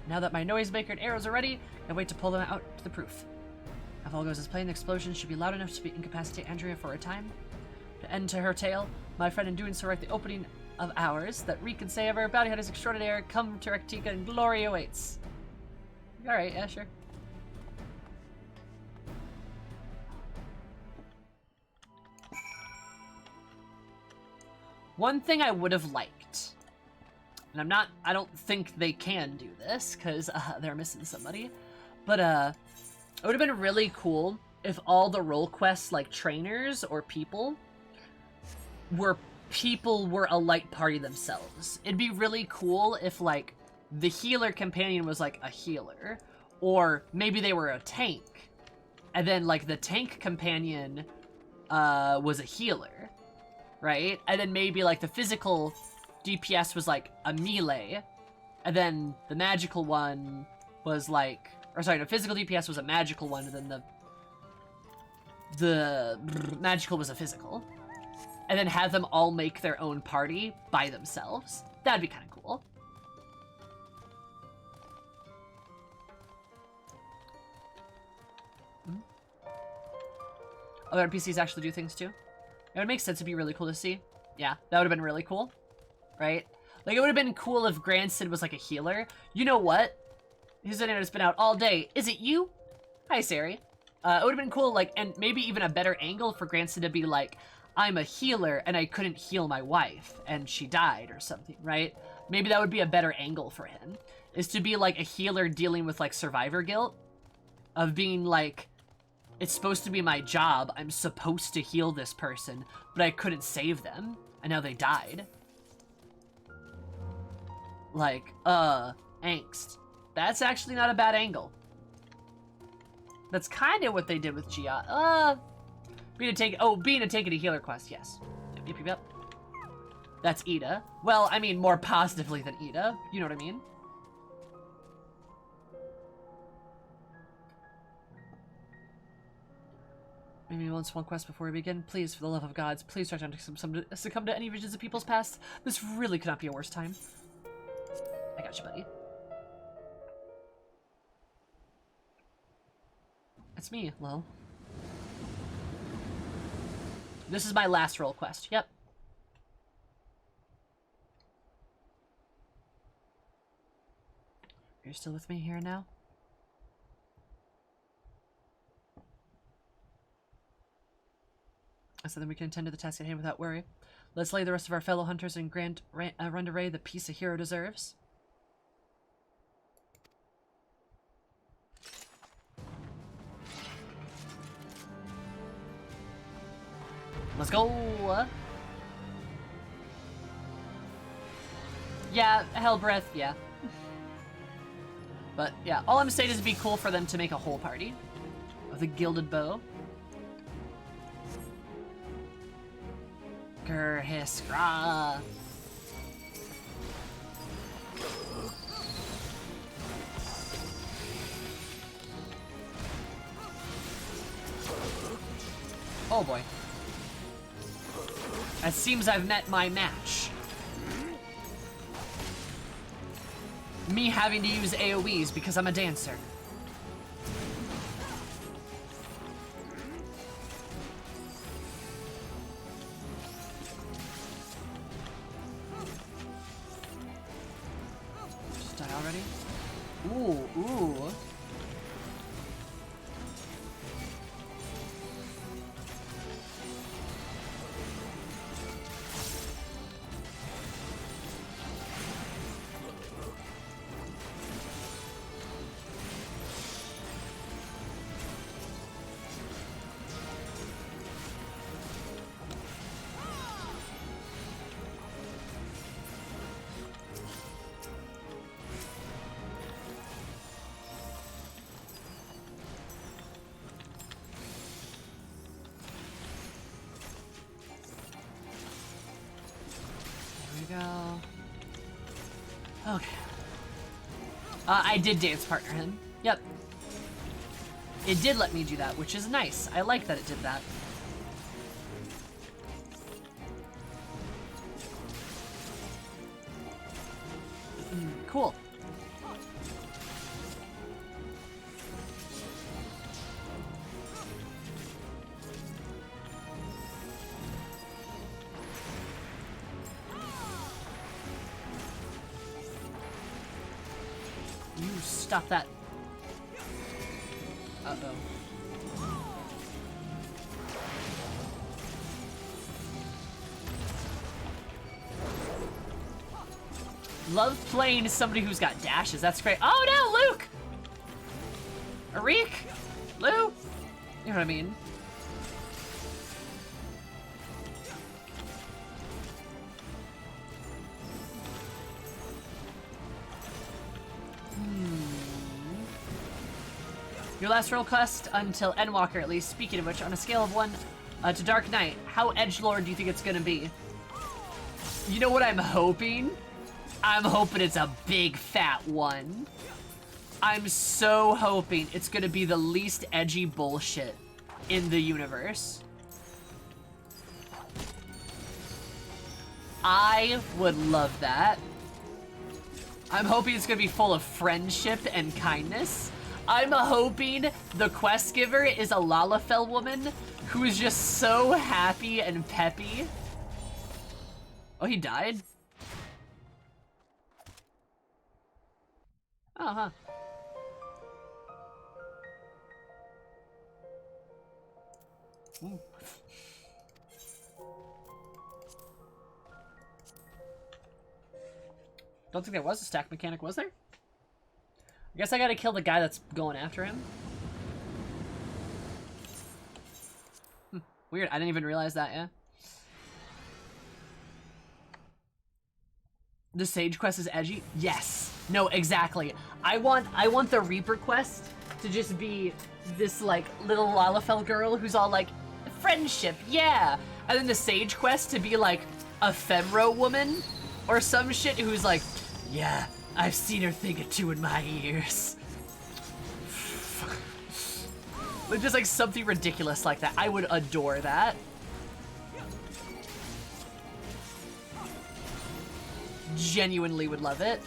Now that my noisemaker and arrows are ready, I wait to pull them out to the proof. If all goes as planned, the explosion should be loud enough to incapacitate Andrea for a time. To end to her tale, my friend in doing so write the opening of ours that wreak and savor. Bounty hunters extraordinaire, come to Raktika and glory awaits. Alright, yeah, sure. One thing I would have liked, and I don't think they can do this, because they're missing somebody, but it would have been really cool if all the role quests, like trainers or people were a light party themselves. It'd be really cool if, like, the healer companion was, like, a healer, or maybe they were a tank, and then, like, the tank companion was a healer, right? And then maybe, like, the physical DPS was, like, a melee, and then the magical one was, like... Or, sorry, the physical DPS was a magical one, and then the magical was a physical. And then have them all make their own party by themselves. That'd be kind of cool. Other NPCs actually do things too. It would make sense. It'd be really cool to see. Yeah, that would have been really cool. Right? Like, it would have been cool if Grandson was like a healer. You know what? His internet has been out all day. Is it you? Hi, Sari. It would have been cool, like, and maybe even a better angle for Grandson to be like, I'm a healer and I couldn't heal my wife and she died or something, right? Maybe that would be a better angle for him, is to be like a healer dealing with like survivor guilt of being like, it's supposed to be my job. I'm supposed to heal this person, but I couldn't save them and now they died. Like, angst. That's actually not a bad angle. That's kind of what they did with Gia. Being a tank and a healer quest, yes. Yep. That's Ida. Well, I mean, more positively than Ida. You know what I mean? Maybe once one quest before we begin. Please, for the love of gods, please try not to succumb to any visions of people's past. This really could not be a worse time. I got you, buddy. It's me, lol. This is my last role quest. Yep. You're still with me here now? So then we can attend to the task at hand without worry. Let's lay the rest of our fellow hunters and grant Runderay the peace a hero deserves. Let's go! Yeah, Hell Breath, yeah. But, yeah, all I'm saying is it'd be cool for them to make a whole party of the Gilded Bow. Gerhiskra. Oh boy. It seems I've met my match. Me having to use AoEs because I'm a dancer. Just die already? Ooh. Go. Okay. I did dance partner him. Yep. It did let me do that, which is nice. I like that it did that. Cool. You stop that. Uh-oh. Love playing somebody who's got dashes. That's great. Oh no, Luke! Arik? Lou? You know what I mean? Your last roll quest until Endwalker, at least. Speaking of which, on a scale of 1 to Dark Knight, how edgelord do you think it's gonna be? You know what I'm hoping? I'm hoping it's a big fat 1. I'm so hoping it's gonna be the least edgy bullshit in the universe. I would love that. I'm hoping it's gonna be full of friendship and kindness. I'm hoping the quest giver is a Lalafell woman who is just so happy and peppy. Oh, he died? Oh, huh. Ooh. Don't think there was a stack mechanic, was there? I guess I gotta kill the guy that's going after him. Weird, I didn't even realize that, yeah. The Sage quest is edgy? Yes. No, exactly. I want the Reaper quest to just be this, like, little Lalafell girl who's all like, friendship, yeah! And then the Sage quest to be, like, a Femro woman or some shit who's like, yeah, I've seen her thing or two in my ears. Just like something ridiculous like that. I would adore that. Genuinely would love it.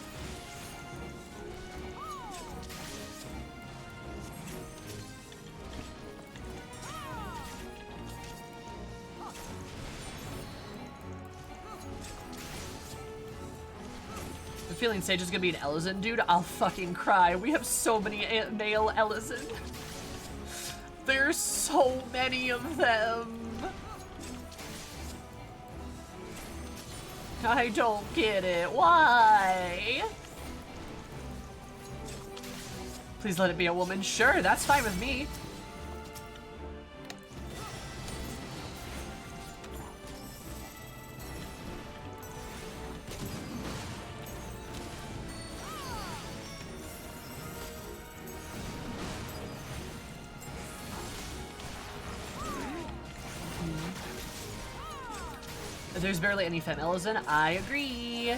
I'm feeling Sage is gonna be an Ellison, dude. I'll fucking cry. We have so many male Ellison. There's so many of them. I don't get it. Why? Please let it be a woman. Sure, that's fine with me. There's barely any femme Ellison. I agree.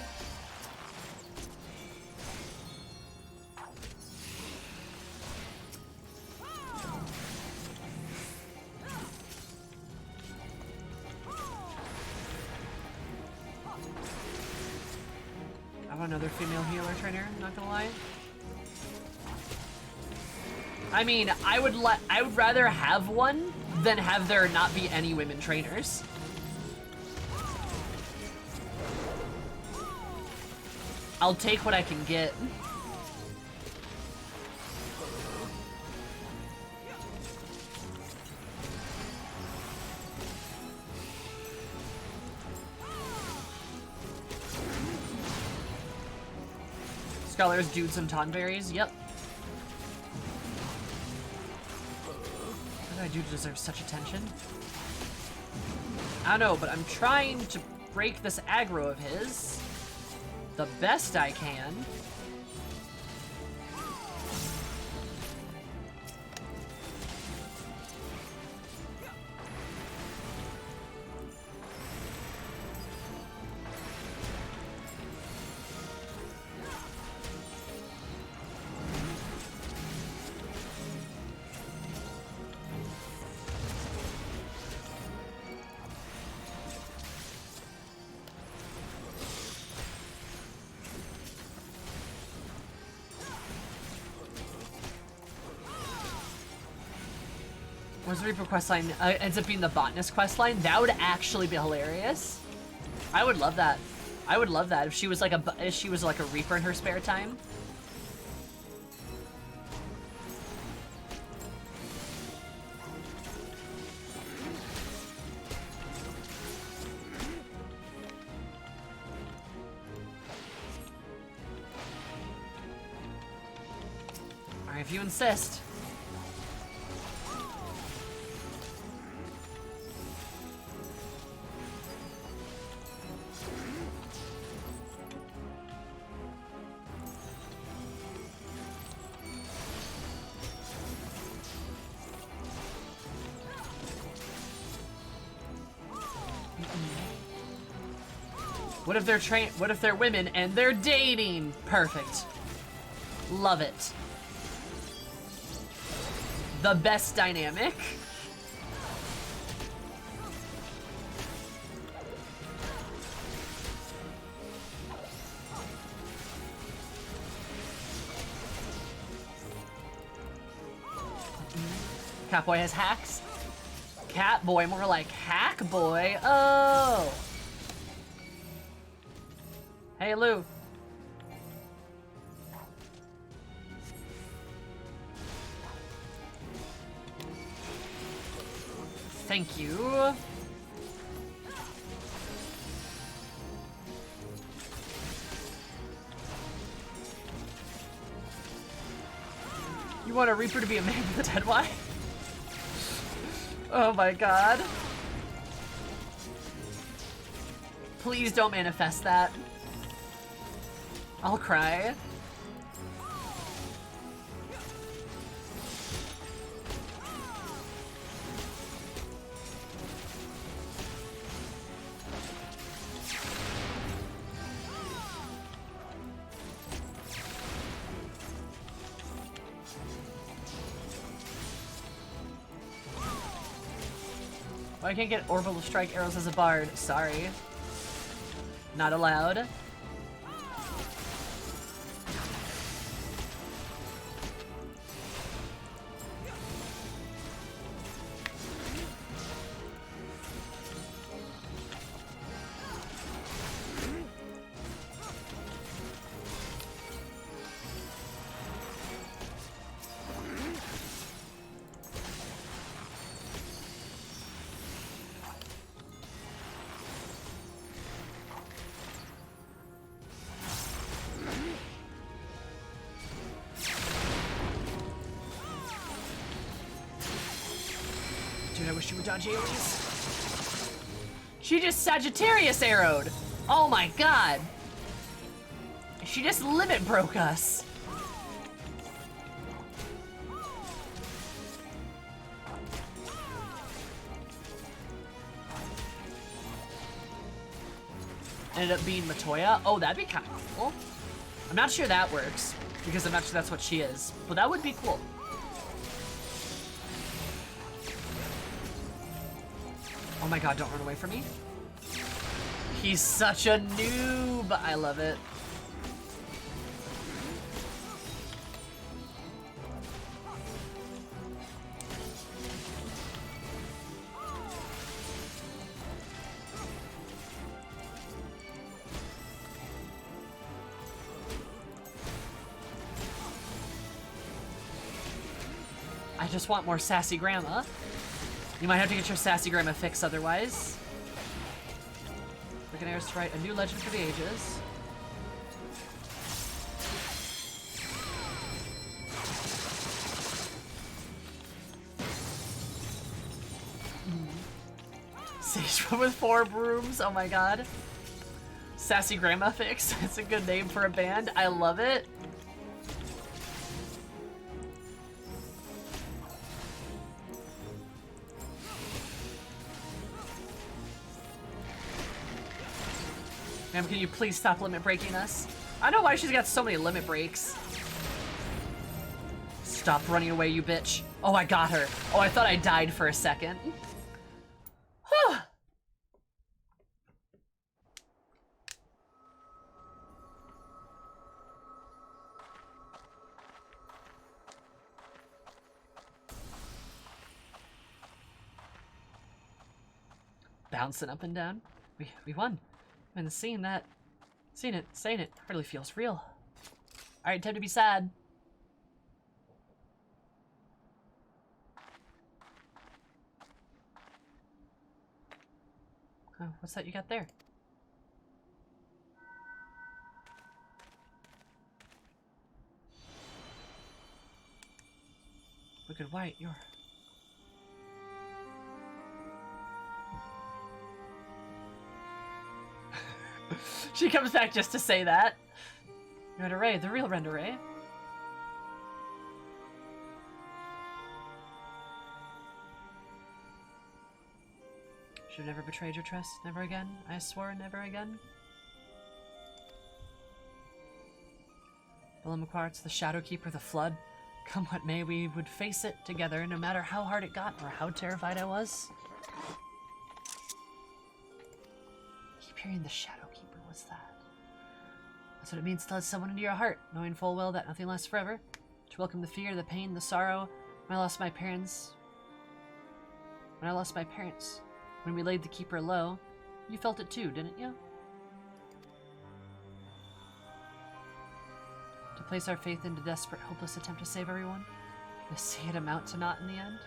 I want another female healer trainer, not gonna lie. I mean, I would rather have one than have there not be any women trainers. I'll take what I can get. Scholars, dudes, and tonberries. Yep. What did I do to deserve such attention? I don't know, but I'm trying to break this aggro of his the best I can. What's the Reaper questline? Ends up being the botanist questline. That would actually be hilarious. I would love that. I would love that if she was like a Reaper in her spare time. Alright, if you insist. What if they're what if they're women and they're dating? Perfect. Love it. The best dynamic. Catboy has hacks. Catboy, more like hack boy. Oh. Hey, Lou. Thank you. You want a Reaper to be a man with a dead wife? Oh my god. Please don't manifest that. I'll cry. Oh, I can't get orbital strike arrows as a bard. Sorry. Not allowed. Dude, I wish you would dodge AoEs. She just Sagittarius arrowed. Oh my god. She just limit broke us. Ended up being Matoya. Oh, that'd be kind of cool. I'm not sure that works, because I'm not sure that's what she is. But that would be cool. Oh my god, don't run away from me. He's such a noob. I love it. I just want more sassy grandma. You might have to get your sassy grandma fix otherwise. Looking to write a new legend for the ages. Sage with 4 brooms. Oh my god. Sassy grandma fix. It's a good name for a band. I love it. Ma'am, can you please stop limit breaking us? I know why she's got so many limit breaks. Stop running away, you bitch. Oh, I got her. Oh, I thought I died for a second. Whew. Bouncing up and down. We won. And seeing it, saying it hardly feels real. Alright, time to be sad. Oh, what's that you got there? Wicked White, you're... She comes back just to say that. Renderay, the real Renderay. Should have never betrayed your trust. Never again. I swore never again. Willamquartz, the Shadowkeeper, the Flood. Come what may, we would face it together, no matter how hard it got or how terrified I was. Keep hearing the Shadowkeeper, what's that? That's what it means to let someone into your heart, knowing full well that nothing lasts forever. To welcome the fear, the pain, the sorrow. When I lost my parents... When we laid the Keeper low, you felt it too, didn't you? To place our faith into desperate, hopeless attempt to save everyone? To see it amount to naught in the end?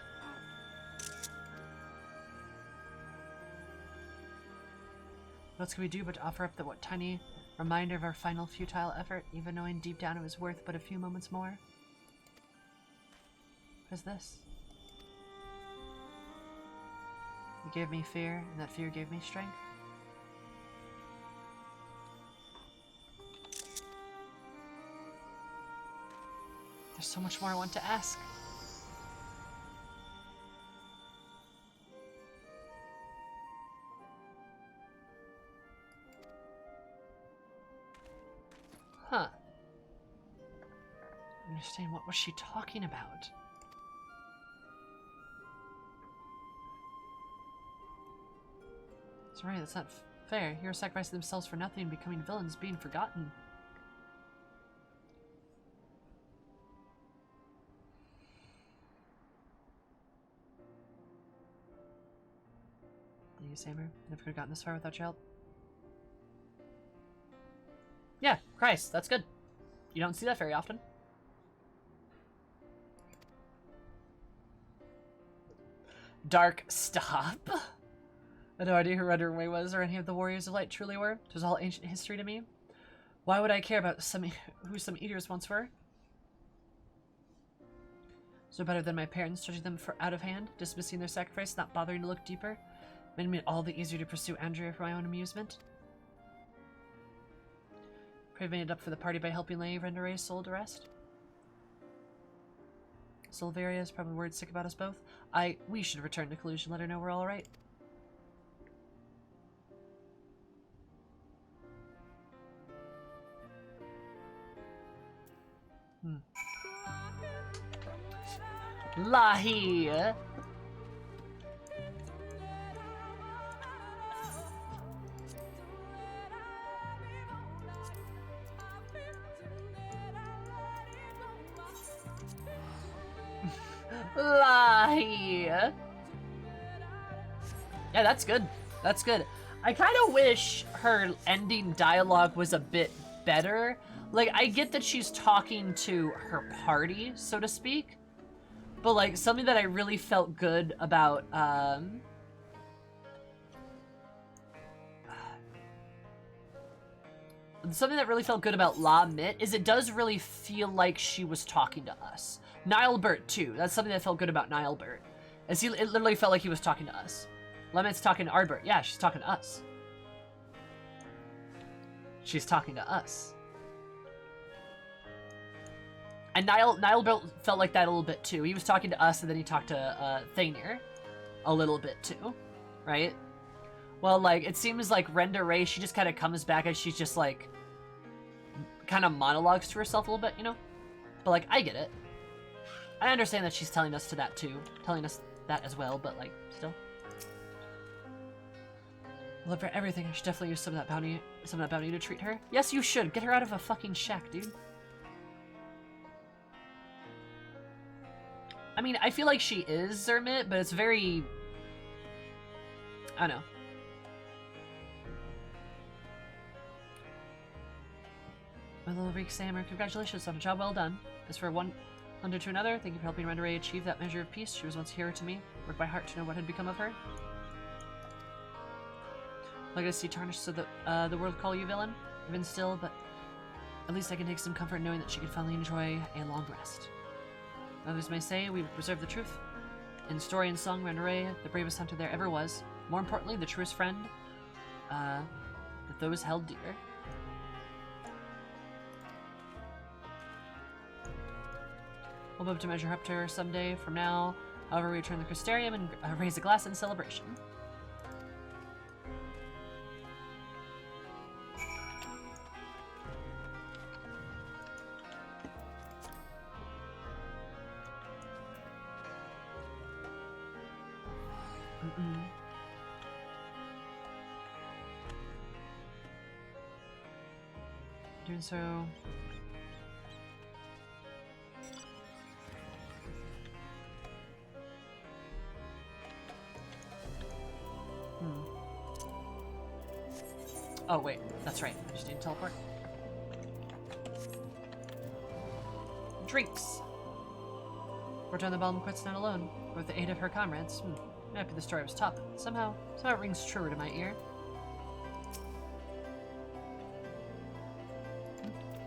What else can we do but to offer up what tiny reminder of our final futile effort, even knowing deep down it was worth but a few moments more? What is this? You gave me fear, and that fear gave me strength. There's so much more I want to ask. Huh. I understand. What was she talking about? That's right, that's not fair. Heroes sacrificing themselves for nothing, becoming villains, being forgotten. Thank you, Samer. Never could have gotten this far without your help. Yeah, Christ, that's good. You don't see that very often. Dark, stop. I had no idea who Renderay was or any of the Warriors of Light truly were. It was all ancient history to me. Why would I care about who some eaters once were? So better than my parents, judging them for out of hand, dismissing their sacrifice, not bothering to look deeper, made me all the easier to pursue Andrea for my own amusement. Prey made it up for the party by helping lay Renderay's soul to rest. Silveria is probably worried sick about us both. We should return to Collusion, let her know we're all right. Lahi! Lahi! Yeah, that's good. That's good. I kind of wish her ending dialogue was a bit better. Like, I get that she's talking to her party, so to speak. But, like, something that I really felt good about, something that really felt good about La Mit is it does really feel like she was talking to us. Nilebert, too. That's something that felt good about Nilebert. It literally felt like he was talking to us. La Mit's talking to Ardbert. Yeah, she's talking to us. She's talking to us. And Nilebert felt like that a little bit, too. He was talking to us, and then he talked to Thaynir a little bit, too. Right? Well, like, it seems like Renderay, she just kind of comes back and she's just, like, kind of monologues to herself a little bit, you know? But, like, I get it. I understand that she's telling us to that, too. Telling us that as well, but, like, still. Well, for everything, I should definitely use some of that bounty to treat her. Yes, you should. Get her out of a fucking shack, dude. I mean, I feel like she is Zermit, but it's very... I don't know. My little Reek Samer, congratulations on a job well done. As for one under to another, thank you for helping Renderay achieve that measure of peace. She was once a hero to me. Worked by heart to know what had become of her. Legacy tarnished so that the world call you villain. Even still, but at least I can take some comfort knowing that she can finally enjoy a long rest. Others may say we preserve the truth. In story and song, Renray, the bravest hunter there ever was. More importantly, the truest friend that those held dear. We'll hope to measure up to her someday from now. However, we return the Crystarium and raise a glass in celebration. Doing so. Oh wait, that's right. I just need to teleport. Drinks. Return the Balm quits not alone. With the aid of her comrades. Happy the story was tough. Somehow it rings truer to my ear.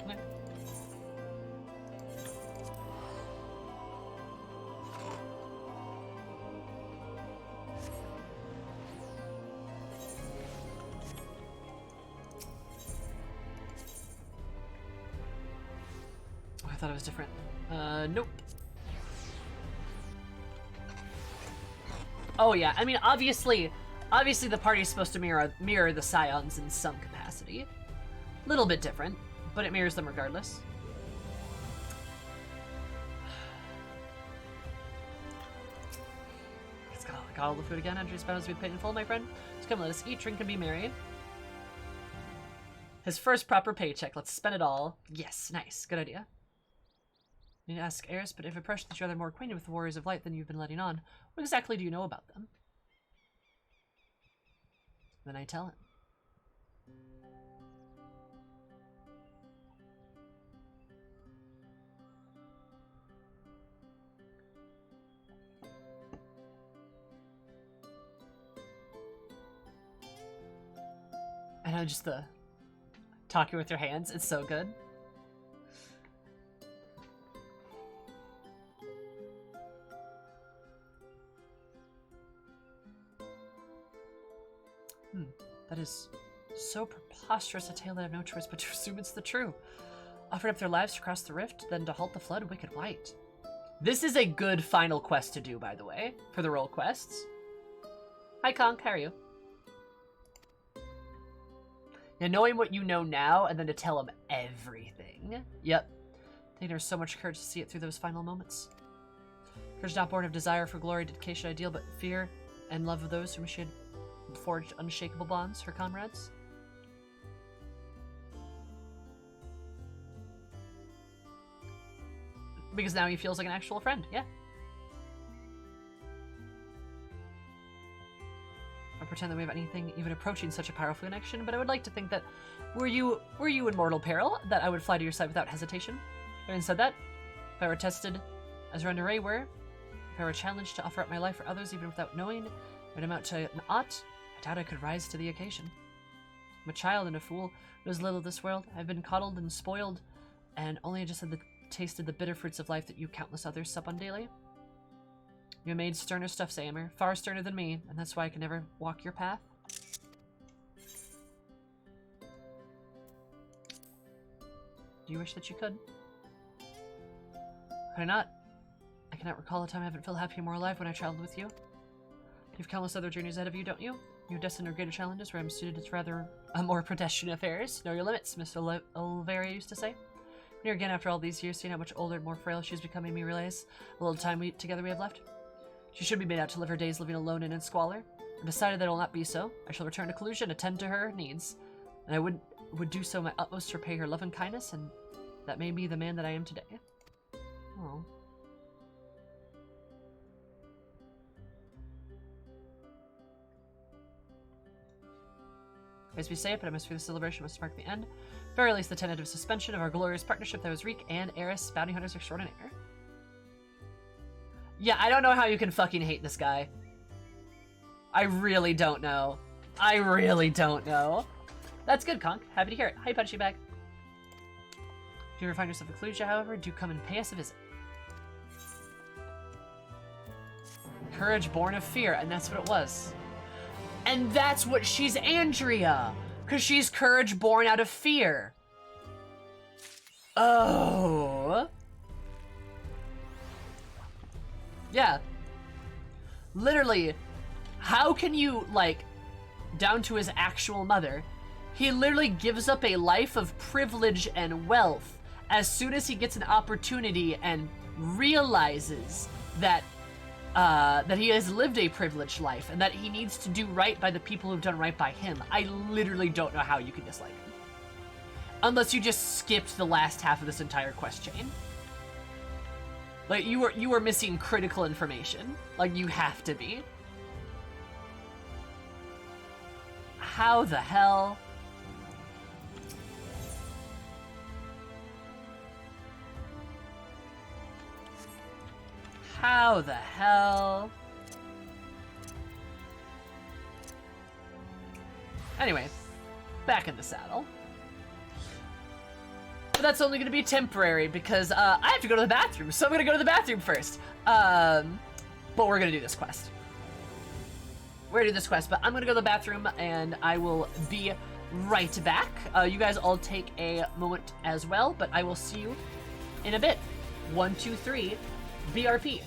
Okay. Oh, I thought it was different. Nope. Oh yeah, I mean, obviously the party's supposed to mirror the Scions in some capacity. Little bit different, but it mirrors them regardless. It's got all the food again. Andrew's bound to be painful, my friend. So come, let us eat, drink, and be merry. His first proper paycheck. Let's spend it all. Yes, nice. Good idea. I need to ask Eris, but if impression that you're rather more acquainted with the Warriors of Light than you've been letting on, what exactly do you know about them? Then I tell him. I know, just the talking with your hands, it's so good. That is so preposterous a tale that I have no choice but to assume it's the true. Offered up their lives to cross the rift, then to halt the flood, wicked white. This is a good final quest to do, by the way, for the role quests. Hi, Conk, how are you? Yeah, knowing what you know now, and then to tell him everything. Yep. I think there's so much courage to see it through those final moments. Courage not born of desire for glory, dedication, ideal, but fear and love of those whom she had forged unshakable bonds, her comrades. Because now he feels like an actual friend, yeah. I pretend that we have anything even approaching such a powerful connection, but I would like to think that were you in mortal peril, that I would fly to your side without hesitation. Having said that, if I were tested as Renray were, if I were challenged to offer up my life for others even without knowing, it would amount to an ought. I doubt I could rise to the occasion. I'm a child and a fool who knows little of this world. I've been coddled and spoiled, and only just had tasted the bitter fruits of life that you countless others sup on daily. You made sterner stuff, Samer, far sterner than me, and that's why I can never walk your path. Do you wish that you could? Could I not? I cannot recall a time I haven't felt happy and more alive when I traveled with you. You've countless other journeys ahead of you, don't you? You're destined for greater challenges where I'm suited to rather more pedestrian affairs. Know your limits, Mr. Olveria used to say. Here again, after all these years, seeing how much older and more frail she's becoming, me realize the little time together we have left. She should be made out to live her days living alone and in squalor. I've decided that it will not be so. I shall return to Kalusia and attend to her needs. And I would do so my utmost to repay her love and kindness, and that made me the man that I am today. Oh. As we say it, but I must fear the celebration must mark the end. Very least the tentative suspension of our glorious partnership that was Reek and Eris, bounty hunters extraordinaire. Yeah, I don't know how you can fucking hate this guy. I really don't know. I really don't know. That's good, Conk. Happy to hear it. Hi, Punchy Bag. If you ever find yourself in Cluja, however, do come and pay us a visit. Courage born of fear, and that's what it was. And that's what she's Andrea, because she's courage born out of fear. Oh. Yeah. Literally, how can you, like, down to his actual mother, he literally gives up a life of privilege and wealth as soon as he gets an opportunity and realizes that that he has lived a privileged life and that he needs to do right by the people who've done right by him. I literally don't know how you can dislike him. Unless you just skipped the last half of this entire quest chain. Like, you were missing critical information. Like, you have to be. How the hell? How the hell? Anyway, back in the saddle. But that's only gonna be temporary because I have to go to the bathroom, so I'm gonna go to the bathroom first. But we're gonna do this quest. We're gonna do this quest, but I'm gonna go to the bathroom and I will be right back. You guys all take a moment as well, but I will see you in a bit. 1, 2, 3, BRP.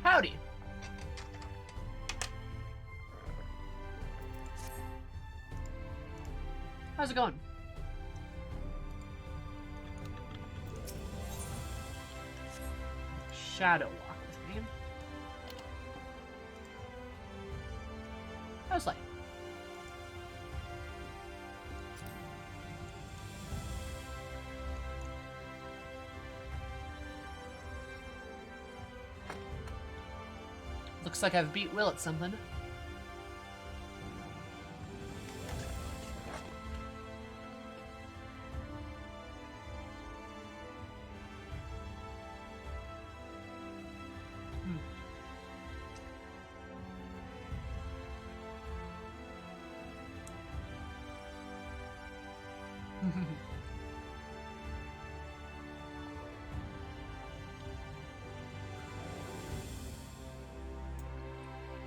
Howdy. How's it going? Shadow walk with me. How's life? Looks like I've beat Will at something.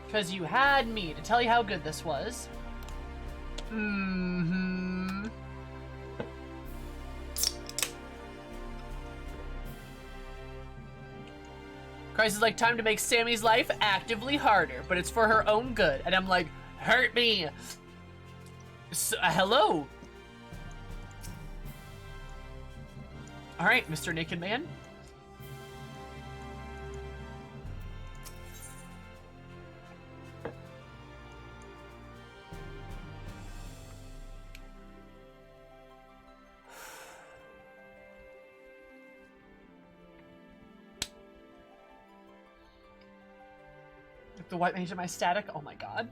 Because you had me to tell you how good this was. Mm-hmm. Christ is like, time to make Sammy's life actively harder, but it's for her own good. And I'm like, hurt me. So, hello. All right, Mr. Naked Man. The white mage of my static. Oh my god.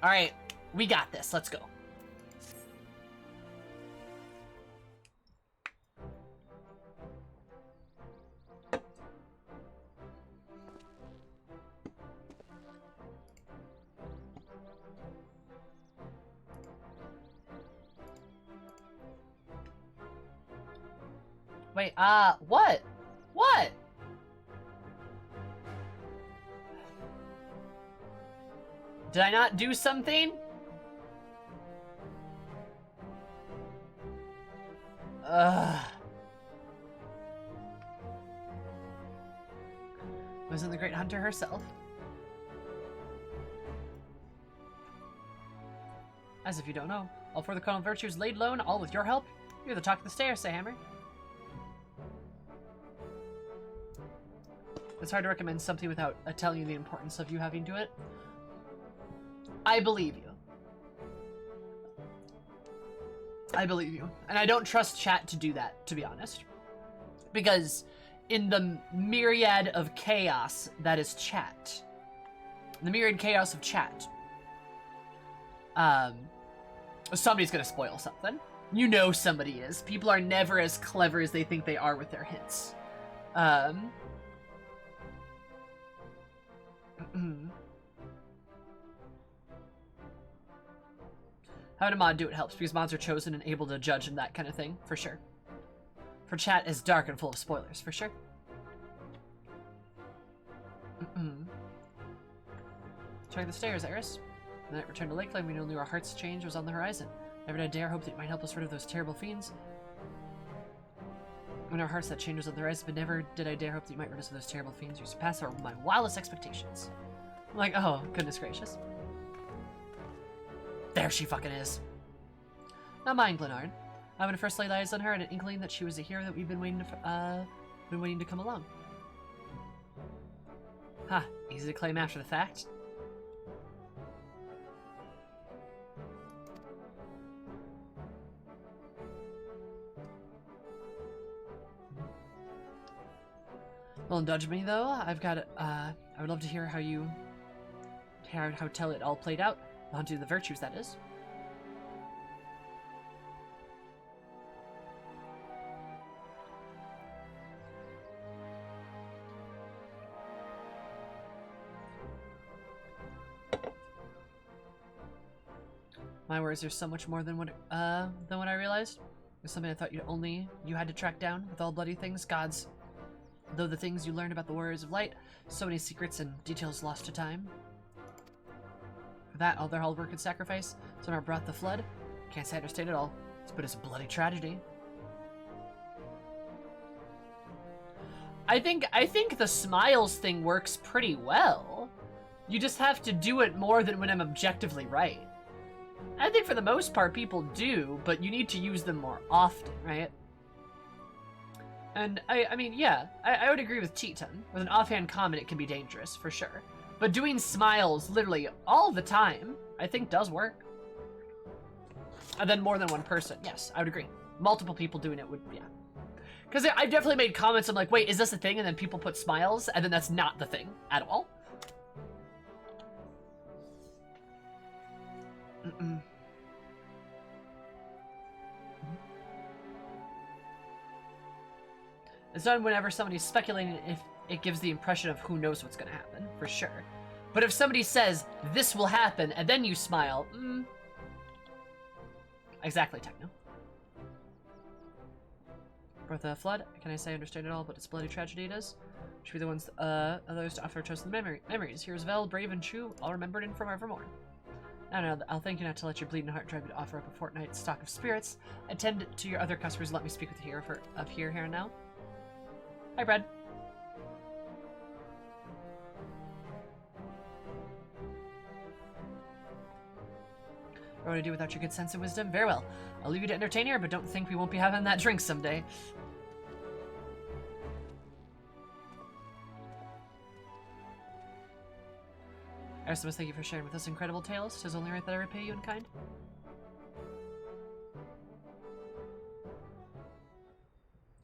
All right, we got this. Let's go. Wait, what? What? Did I not do something? Wasn't the Great Hunter herself? As if you don't know, all for the Cardinal Virtue is laid low, and all with your help. You're the talk of the stairs, say Hammer. It's hard to recommend something without telling you the importance of you having to it. I believe you. I believe you. And I don't trust chat to do that, to be honest. Because in the myriad of chaos that is chat. The myriad chaos of chat. Somebody's gonna spoil something. You know somebody is. People are never as clever as they think they are with their hints. Having a mod do it helps, because mods are chosen and able to judge and that kind of thing, for sure. For chat is dark and full of spoilers, for sure. Check the stairs, Eris. The night returned to Lakeland, we knew our heart's change was on the horizon. Never did I dare hope that you might help us rid of those terrible fiends. In our hearts, that change was on the horizon, but never did I dare hope that you might rid us of those terrible fiends. You surpassed my wildest expectations. I'm like, oh, goodness gracious. There she fucking is. Not mine, Glenard. When I first laid eyes on her, I had an inkling that she was a hero that we've been waiting to come along. Ha, easy to claim after the fact. Well, indulge me though. I've got. I would love to hear how tell it all played out. The hunting of the virtues, that is. My words, there's so much more than what I realized. There's something I thought you had to track down with all bloody things, gods. Though the things you learned about the Warriors of Light, so many secrets and details lost to time. For that, all their hard work and sacrifice, somehow brought the flood. Can't say I understand it all, but it's a bloody tragedy. I think the smiles thing works pretty well. You just have to do it more than when I'm objectively right. I think for the most part people do, but you need to use them more often, right? And I mean, yeah, I would agree with Teton. With an offhand comment, it can be dangerous, for sure. But doing smiles literally all the time, I think does work. And then more than one person, yes, I would agree. Multiple people doing it would, yeah. Because I've definitely made comments, I'm like, wait, is this a thing? And then people put smiles, and then that's not the thing at all. It's done whenever somebody's speculating if it gives the impression of who knows what's going to happen, for sure. But if somebody says, this will happen, and then you smile, Exactly, Techno. Birth of the Flood, can I say I understand it all, but it's bloody tragedy it is? Should be the ones, others to offer a toast to the memories. Heroes Vel, brave and true, all remembered and forevermore. No, I'll thank you not to let your bleeding heart drive you to offer up a fortnight's stock of spirits. Attend to your other customers and let me speak with the hero of here and now. Hi, Brad. What would I do without your good sense and wisdom? Very well. I'll leave you to entertain her, but don't think we won't be having that drink someday. Artemis, thank you for sharing with us incredible tales. It is only right that I repay you in kind.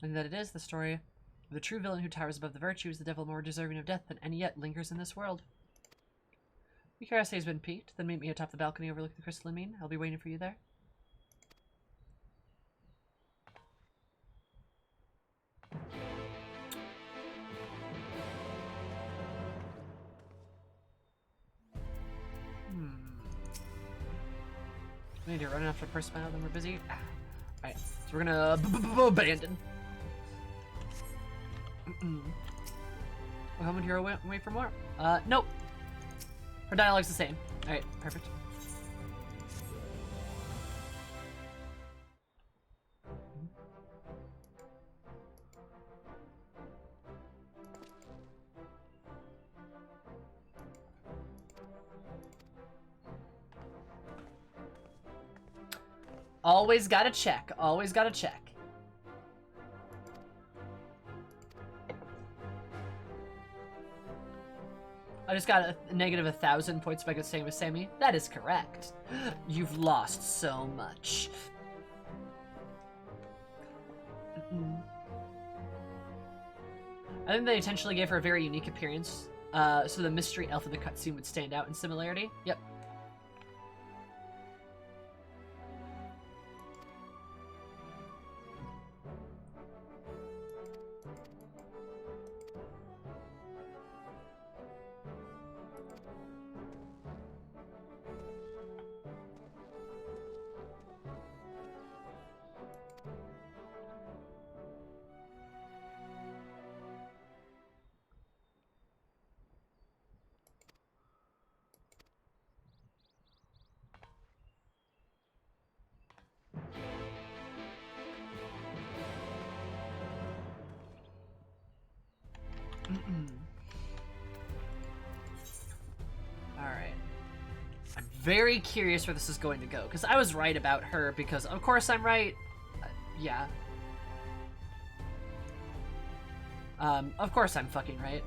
And that it is the story of the true villain who towers above the virtues, the devil more deserving of death than any yet lingers in this world. Your curiosity has been piqued, then meet me atop the balcony overlooking the crystalline mean. I'll be waiting for you there. We need to run after the first mile, then we're busy. Alright, so we're gonna abandon. Well, how much hero wait for more? Nope. Her dialogue's the same. Alright, perfect. Always gotta check. Always gotta check. I just got a negative 1,000 points by staying with Sammy. That is correct. You've lost so much. I think they intentionally gave her a very unique appearance, so the mystery elf in the cutscene would stand out in similarity. Yep. Alright. I'm very curious where this is going to go, because I was right about her, because of course I'm right. Yeah. Of course I'm fucking right.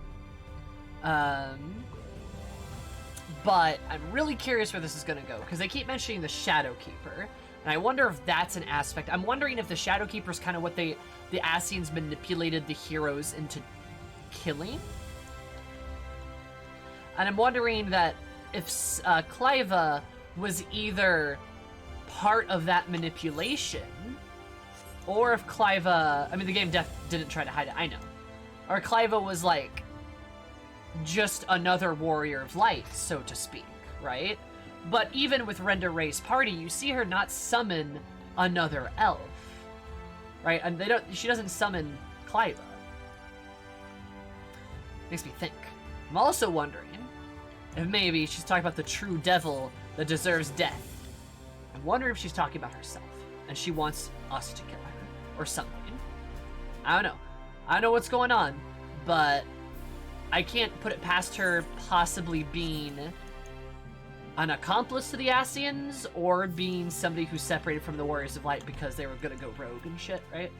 But I'm really curious where this is gonna go, because they keep mentioning the Shadow Keeper, and I wonder if that's an aspect. I'm wondering if the Shadow Keeper is kind of what the Ascians manipulated the heroes into killing. And I'm wondering that if Cliva was either part of that manipulation, or if Cliva, I mean, the game didn't try to hide it, I know. Or Cliva was like just another warrior of light, so to speak, right? But even with Renda Ray's party, you see her not summon another elf, right? And she doesn't summon Cliva. Makes me think. I'm also wondering if maybe she's talking about the true devil that deserves death. I'm wondering if she's talking about herself, and she wants us to kill her, or something. I don't know. I don't know what's going on, but I can't put it past her possibly being an accomplice to the Ascians, or being somebody who's separated from the Warriors of Light because they were gonna go rogue and shit, right?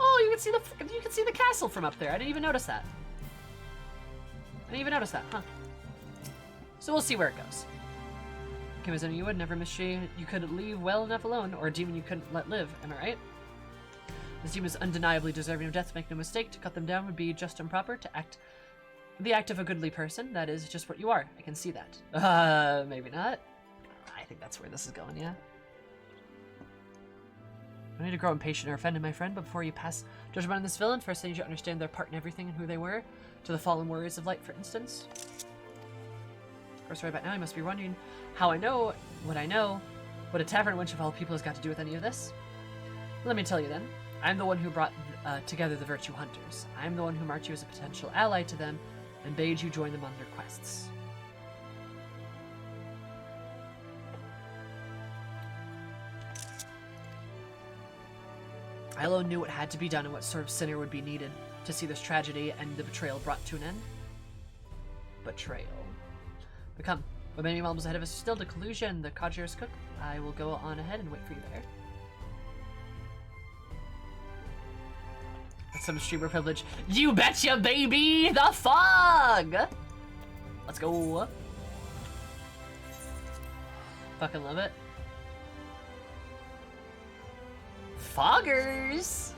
Oh, you can see the castle from up there. I didn't even notice that. Huh? So we'll see where it goes. Kimizumi, you would never miss she. You could leave well enough alone, or a demon you couldn't let live. Am I right? This demon is undeniably deserving of death. Make no mistake. To cut them down would be just improper. To act the act of a goodly person. That is just what you are. I can see that. Maybe not. I think that's where this is going. Yeah. I need to grow impatient or offended, my friend. But before you pass judgment on this villain, first I need you to understand their part in everything and who they were. To the fallen warriors of light, for instance. Of course, right about now, I must be wondering how I know, what a tavern wench of all people has got to do with any of this. Let me tell you then. I'm the one who brought together the Virtue Hunters. I'm the one who marked you as a potential ally to them and bade you join them on their quests. I alone knew what had to be done and what sort of sinner would be needed to see this tragedy and the betrayal brought to an end. Betrayal. But come, what many realms ahead of us are still to collusion, the Codger's cook. I will go on ahead and wait for you there. That's some streamer privilege. You betcha, baby! The fog! Let's go. Fucking love it. Foggers!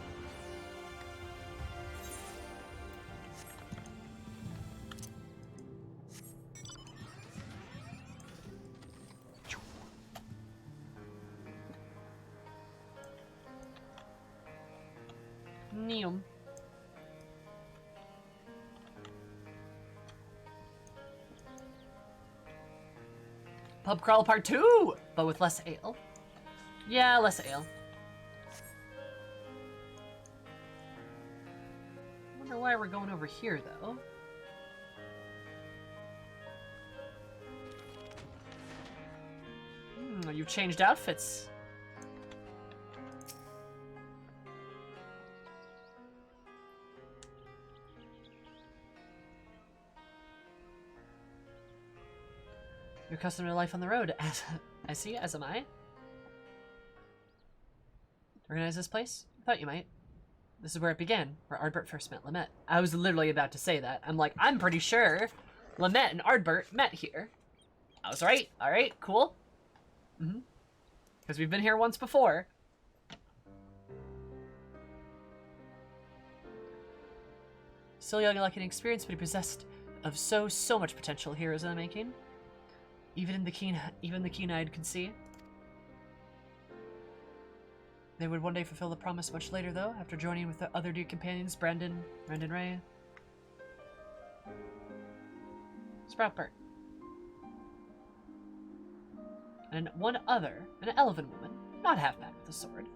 Neum. Pub crawl part 2, but with less ale. Yeah, less ale. I wonder why we're going over here, though. You've changed outfits. You're accustomed to life on the road, as I see, as am I. Organize this place? I thought you might. This is where it began, where Ardbert first met Lamette. I was literally about to say that. I'm like, I'm pretty sure Lamette and Ardbert met here. I was right. Alright, cool. Because we've been here once before. Still young and lacking experience, but he possessed of so much potential here is the making. Even the keen-eyed could see. They would one day fulfill the promise much later, though, after joining with the other dear companions, Brandon Ray, Sproutbert, and one other, an elven woman, not half bad with a sword.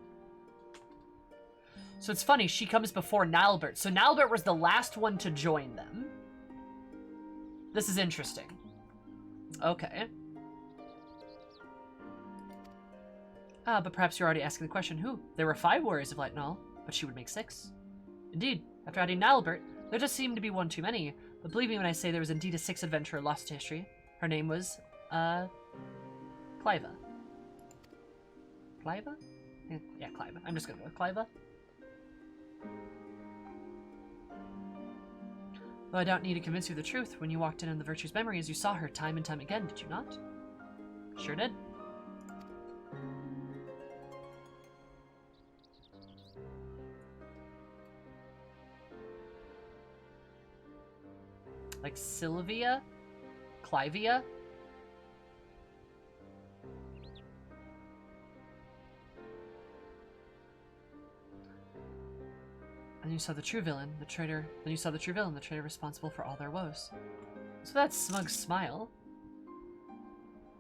So it's funny, she comes before Nilebert. So Nilebert was the last one to join them. This is interesting. Okay. But perhaps you're already asking the question, who? There were 5 warriors of light and all, but she would make 6. Indeed, after adding Nilebert, there just seemed to be one too many, but believe me when I say there was indeed a 6th adventurer lost to history. Her name was, Cliva. Cliva? Yeah, Cliva. I'm just gonna go with Cliva. Though I don't need to convince you of the truth, when you walked in the Virtue's memories, you saw her time and time again, did you not? Sure did. Like Sylvia? Clivia? And you saw the true villain, the traitor. Then you saw the true villain, the traitor responsible for all their woes. So that's Smug Smile.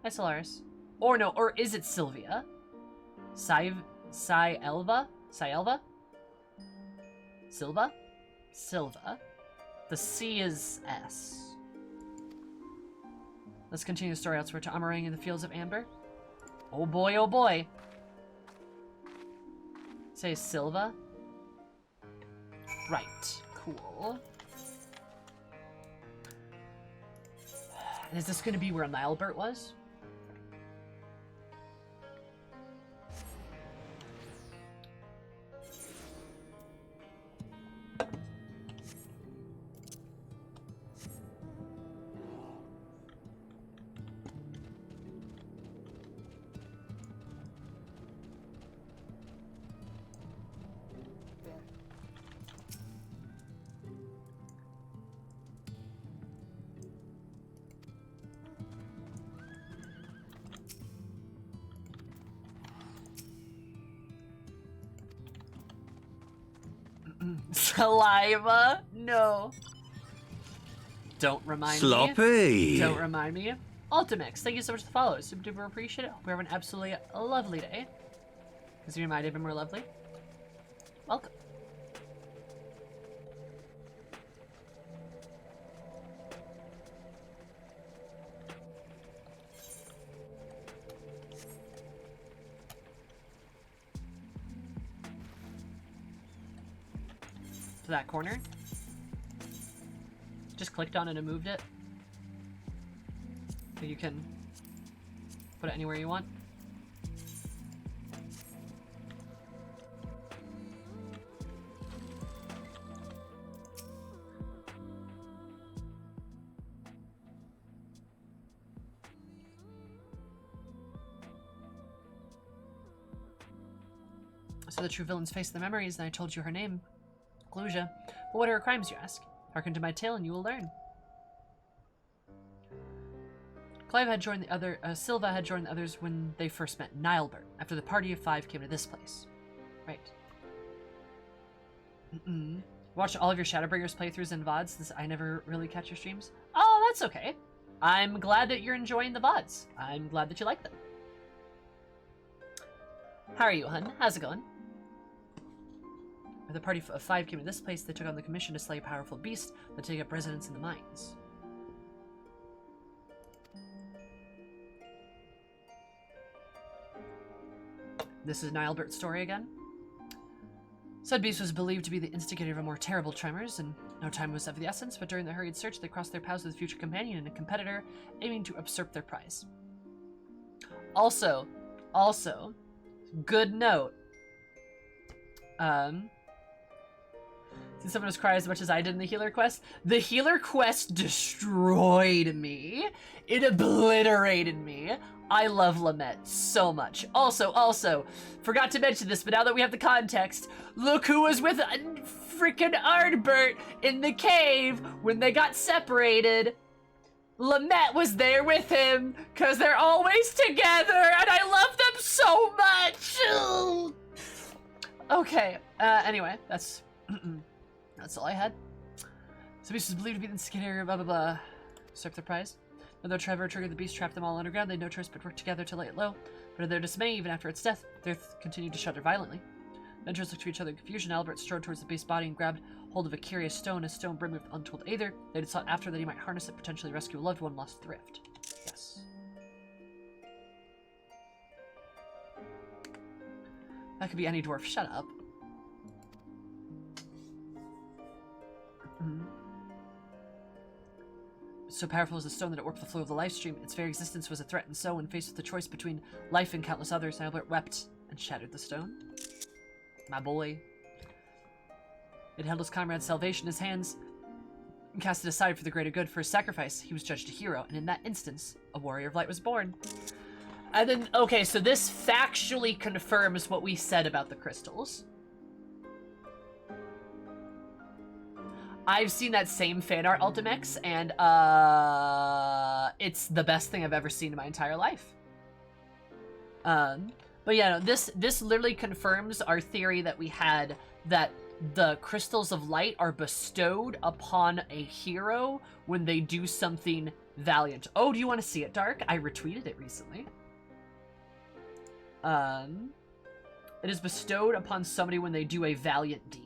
Hi, Solaris. Or no, or is it Sylvia? Syelva? Silva? Silva. The C is S. Let's continue the story elsewhere to Amarang in the fields of Amber. Oh boy, oh boy. Say Silva. Right. Cool. And is this going to be where Nilebert was? Saliva? No. Don't remind me. Sloppy. Don't remind me. Ultimex, thank you so much for the follow. Super duper appreciate it. Hope you have an absolutely lovely day. Because you might have been more lovely. Welcome. To that corner. Just clicked on it and moved it. So you can put it anywhere you want. So the true villains face the memories, and I told you her name. But what are her crimes, you ask? Hearken to my tale and you will learn. Clive had joined the other, Silva had joined the others when they first met Nilebert, after the party of 5 came to this place. Right. Watch all of your Shadowbringers playthroughs and VODs. I never really catch your streams. Oh, that's okay. I'm glad that you're enjoying the VODs. I'm glad that you like them. How are you, hun? How's it going? When the party of 5 came to this place, they took on the commission to slay a powerful beast that take up residence in the mines. This is Nilebert's story again. Said beast was believed to be the instigator of a more terrible tremors, and no time was of the essence, but during the hurried search, they crossed their paths with a future companion and a competitor, aiming to usurp their prize. Also, good note. See someone else cry as much as I did in the healer quest? The healer quest destroyed me. It obliterated me. I love Lamette so much. Also, forgot to mention this, but now that we have the context, look who was with freaking Ardbert in the cave when they got separated. Lamette was there with him, because they're always together, and I love them so much! Okay, anyway, that's all I had. So Beast was believed to be in the skin area, blah blah blah. Surf the prize. Although Trevor triggered the beast, trapped them all underground, they had no choice but work together to lay it low. But to their dismay, even after its death, the earth continued to shudder violently. Adventurers looked to each other in confusion. Albert strode towards the beast's body and grabbed hold of a curious stone, a stone brimming with untold aether. They had sought after that he might harness it, potentially rescue a loved one lost to the rift. Yes. That could be any dwarf. Shut up. So powerful was the stone that it warped the flow of the life stream. Its very existence was a threat, and so, when faced with the choice between life and countless others, Albert wept and shattered the stone. My boy. It held his comrade's salvation in his hands and cast it aside for the greater good. For his sacrifice, he was judged a hero, and in that instance, a warrior of light was born. And then, okay, so this factually confirms what we said about the crystals. I've seen that same fan art Ultimex, and it's the best thing I've ever seen in my entire life. But yeah, no, this literally confirms our theory that we had, that the crystals of light are bestowed upon a hero when they do something valiant. Oh, do you want to see it, Dark? I retweeted it recently. It is bestowed upon somebody when they do a valiant deed.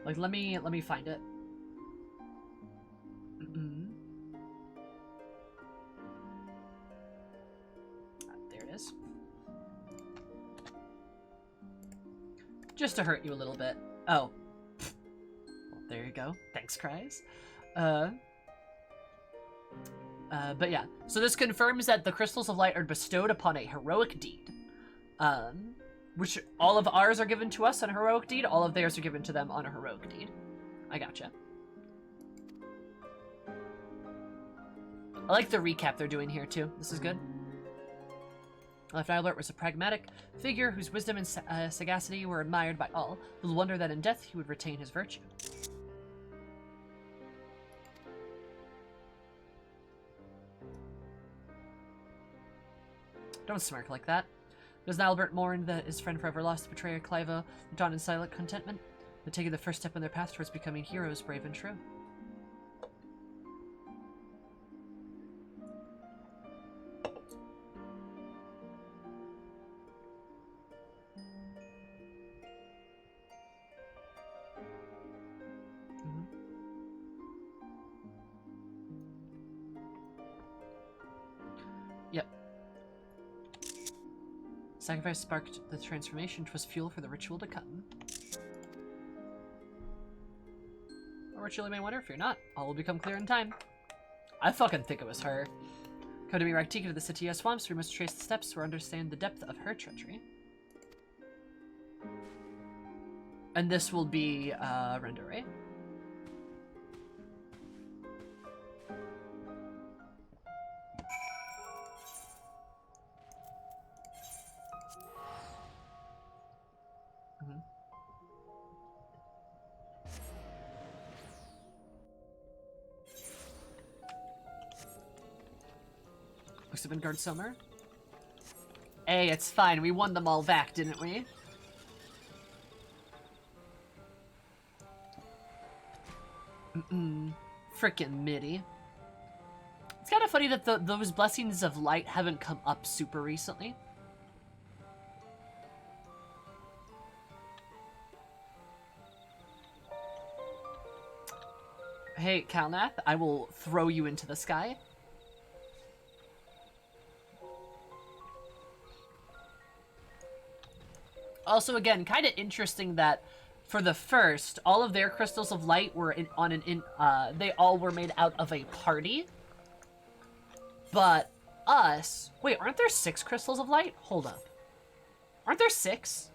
Like, let me find it. There it is. Just to hurt you a little bit. Oh. Well, there you go. Thanks, Cries. But yeah. So this confirms that the crystals of light are bestowed upon a heroic deed. Which all of ours are given to us on a heroic deed, all of theirs are given to them on a heroic deed. I gotcha. I like the recap they're doing here, too. This is good. Left Albert was a pragmatic figure whose wisdom and sagacity were admired by all. Little wonder that in death he would retain his virtue. Don't smirk like that. Does Albert mourn that his friend forever lost, betrayer Cliva looked on in silent contentment? They're taking the first step on their path towards becoming heroes, brave and true. Yep. Sacrifice sparked the transformation. 'Twas fuel for the ritual to come. Or ritual you may wonder, fear not. All will become clear in time. I fucking think it was her. Come to me, Raktika, to the Satia swamps. We must trace the steps to understand the depth of her treachery. And this will be, Render, right? Looks have been guard summer. Hey, it's fine. We won them all back, didn't we? Frickin' Midi. It's kind of funny that those blessings of light haven't come up super recently. Hey, Kalnath, I will throw you into the sky. Also, again, kind of interesting that for the first, all of their crystals of light were they all were made out of a party. But us, wait, aren't there 6 crystals of light? Hold up. Aren't there 6?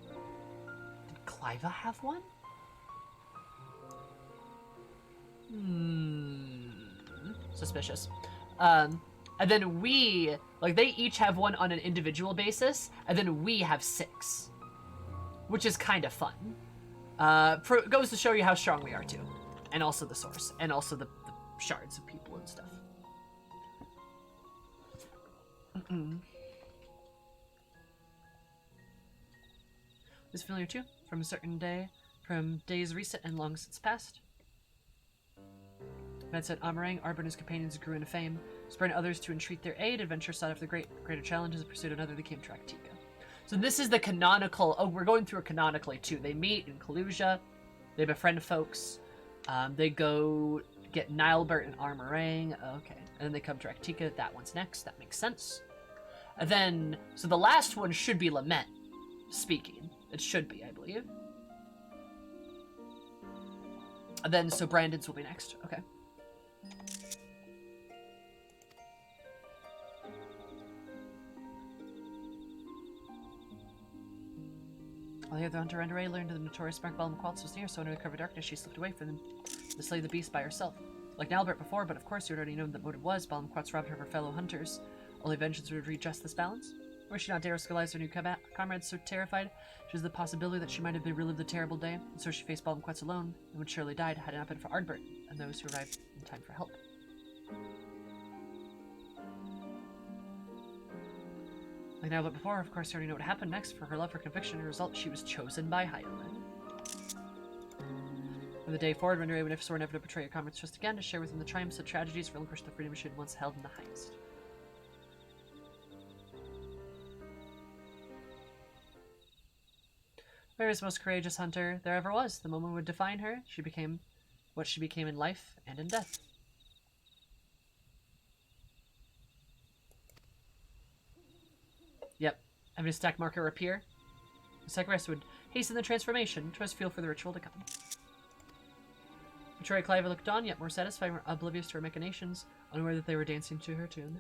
Did Cliva have one? Suspicious. And then we, like, they each have one on an individual basis, and then we have 6. Which is kind of fun. Goes to show you how strong we are, too. And also the source. And also the shards of people and stuff. Is familiar, too, from a certain day, from days recent and long since past. Men said Amarang, Arbor and his companions grew into fame, spurring others to entreat their aid. Adventure sought after greater challenges and pursued another. They came to Raktika. So this is the canonical. Oh, we're going through it canonically too. They meet in Kalusia. They befriend folks. They go get Nilebert and Armorang. Okay, and then they come to Raktika. That one's next. That makes sense. And then, so the last one should be Lament speaking. It should be, I believe. And then, so Brandon's will be next. Okay. While here, the hunter Renderay learned the notorious Markball Qualts was near, so under the cover of darkness, she slipped away from them to slay the beast by herself. Like Nalbert before, but of course you had already known that what it was. Balm Quats robbed her of her fellow hunters. Only vengeance would readjust this balance. Or she not dare risk her new comrades, so terrified she was the possibility that she might have been relived the terrible day, and so she faced Balm Quats alone, and would surely died had it not been for Ardbert and those who arrived in time for help. Like Nalbert before, of course you already know what happened next. For her love for conviction and result, she was chosen by Hyolyn. From the day forward, Renderay would swore never to betray her comrades trust again, to share with them the triumphs of tragedies, relinquish the freedom she had once held in the highest. Mary was the most courageous hunter there ever was. The moment would define her. She became what she became in life and in death. Yep. Having a stack marker appear. The sacrifice would hasten the transformation. Trust feel for the ritual to come. Victoria Clive looked on, yet more satisfied, more oblivious to her machinations, unaware that they were dancing to her tune.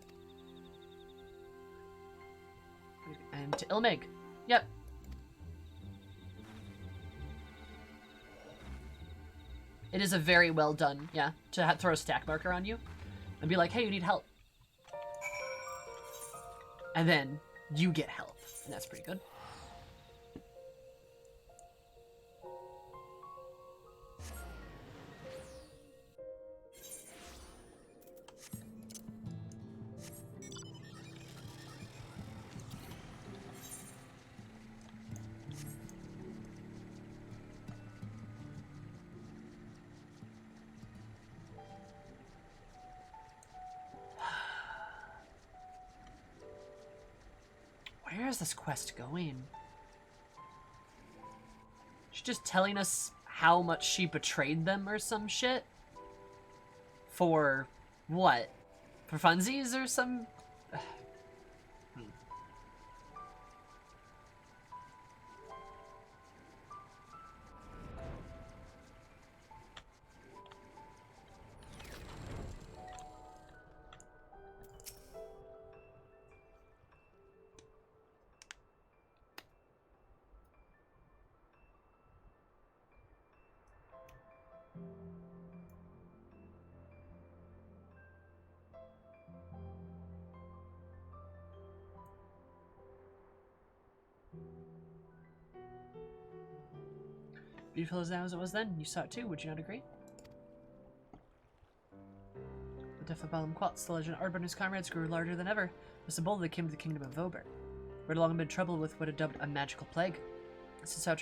And to Ilmeg. Yep. It is a very well done, yeah, to throw a stack marker on you and be like, hey, you need help. And then you get help, and that's pretty good. Where is this quest going? She's just telling us how much she betrayed them or some shit? For what? For funsies or some... Beautiful as now as it was then, you saw it too, would you not agree? The death of Balam Quats, the legend of Arbor and his comrades grew larger than ever. It was the bull that came to the kingdom of Vober. We had long been troubled with what had dubbed a magical plague. Since how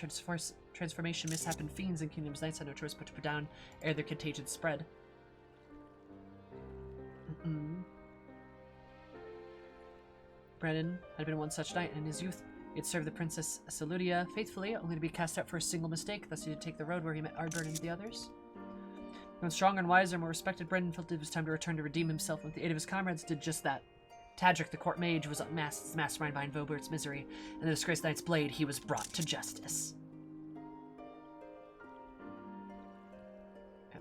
transformation mishappened fiends and kingdoms knights had no choice but to put down ere their contagion spread. Brandon had been one such knight in his youth. He had served the Princess Saludia faithfully, only to be cast out for a single mistake, thus he had to take the road where he met Ardbert and the others. When stronger and wiser, more respected, Brendan felt it was time to return to redeem himself, and with the aid of his comrades did just that. Tadric, the court mage, was unmasked as the mastermind behind Vobert's misery, and the disgraced knight's blade, he was brought to justice. Okay.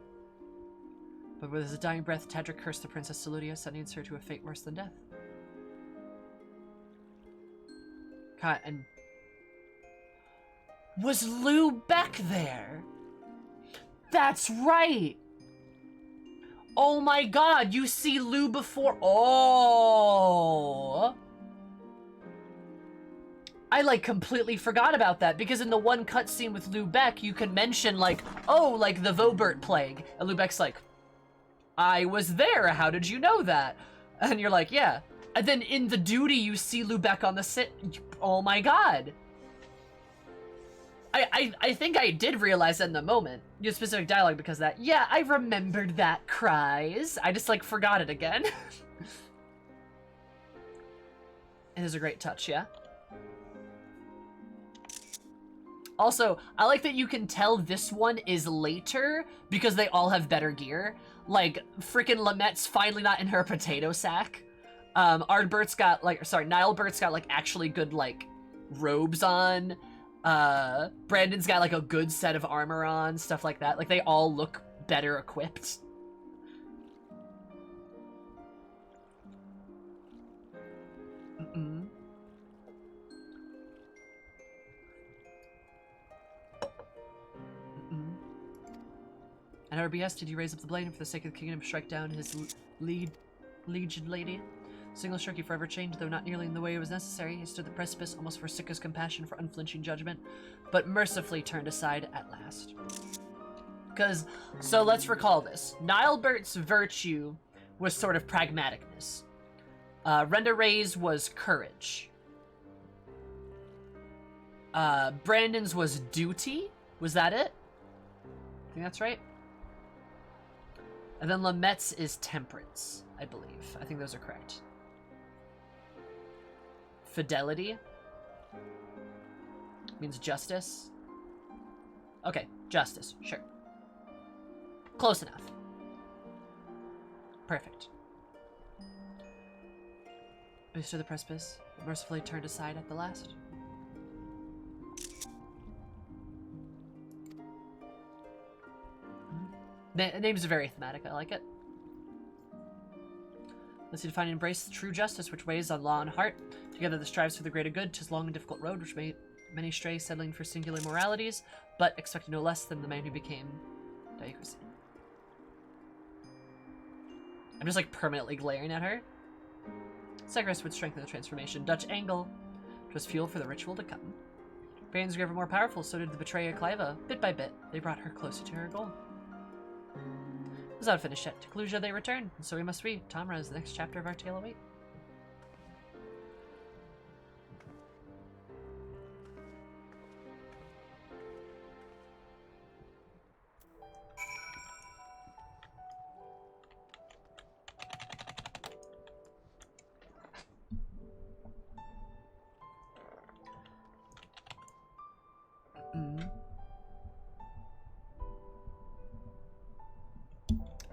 But with his dying breath, Tadric cursed the Princess Saludia, sending her to a fate worse than death. God, and... Was Lou back there? That's right! Oh my god, you see Lou before... Oh! I, like, completely forgot about that, because in the one cutscene with Lou Beck, you can mention, like, oh, like, the Vobert Plague. And Lou Beck's like, I was there, how did you know that? And you're like, yeah. And then in the duty, you see Lou Beck on the sit... Oh my god. I think I did realize that in the moment. You have specific dialogue because of that. Yeah, I remembered that, Cries. I just, like, forgot it again. It is a great touch, yeah? Also, I like that you can tell this one is later because they all have better gear. Like, frickin' Lamette's finally not in her potato sack. Ardbert's got, like, sorry, Nilebert's got, like, actually good, like, robes on. Brandon's got, like, a good set of armor on, stuff like that. Like, they all look better equipped. Mm-mm. Mm-mm. At our behest did he raise up the blade and for the sake of the kingdom strike down his liege lady. Single stroke he forever changed, though not nearly in the way it was necessary. He stood the precipice, almost forsook his compassion for unflinching judgment, but mercifully turned aside at last. Because, so let's recall this. Nilebert's virtue was sort of pragmaticness. Renda Ray's was courage. Brandon's was duty. Was that it? I think that's right. And then Lamette's is temperance, I believe. I think those are correct. Fidelity means justice. Okay, justice, sure. Close enough. Perfect. He stood the precipice, mercifully turned aside at the last. Names are very thematic, I like it. Let's see to find and embrace true justice, which weighs on law and heart. Together this strives for the greater good. 'Tis long and difficult road, which many stray, settling for singular moralities, but expecting no less than the man who became Diocracy. I'm just, like, permanently glaring at her. Sacrifice would strengthen the transformation. Dutch angle, which was fuel for the ritual to come. Brains grew ever more powerful, so did the betrayer Cliva. Bit by bit, they brought her closer to her goal. It was not finished yet. To Cluja they returned, and so we must read. Tamra is the next chapter of our tale await.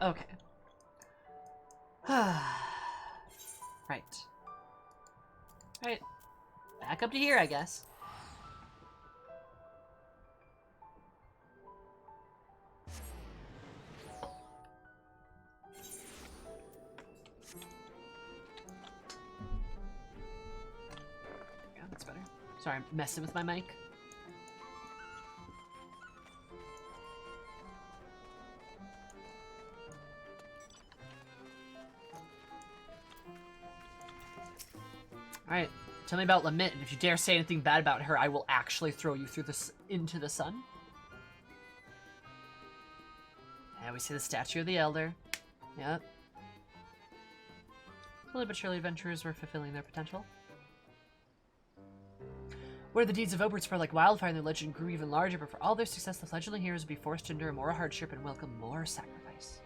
Okay. Right. Alright. Back up to here, I guess. Yeah, that's better. Sorry, I'm messing with my mic. Alright, tell me about Lamit, and if you dare say anything bad about her, I will actually throw you through this into the sun. And we see the statue of the Elder. Yep. Slowly but surely, adventurers were fulfilling their potential. Where the deeds of Obert spread like wildfire and their legend grew even larger, but for all their success, the fledgling heroes would be forced to endure more hardship and welcome more sacrifice.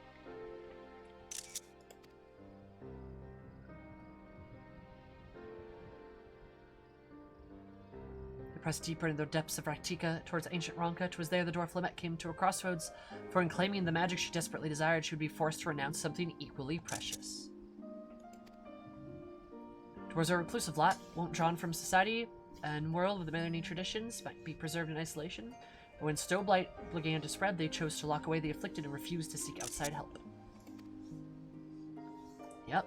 Pressed deeper into the depths of Raktika towards ancient Ronka. 'Twas there the dwarf Lamette came to a crossroads, for in claiming the magic she desperately desired, she would be forced to renounce something equally precious. Dwarves are a reclusive lot, won't drawn from society and world with many traditions, might be preserved in isolation. But when Stoneblight began to spread, they chose to lock away the afflicted and refused to seek outside help. Yep.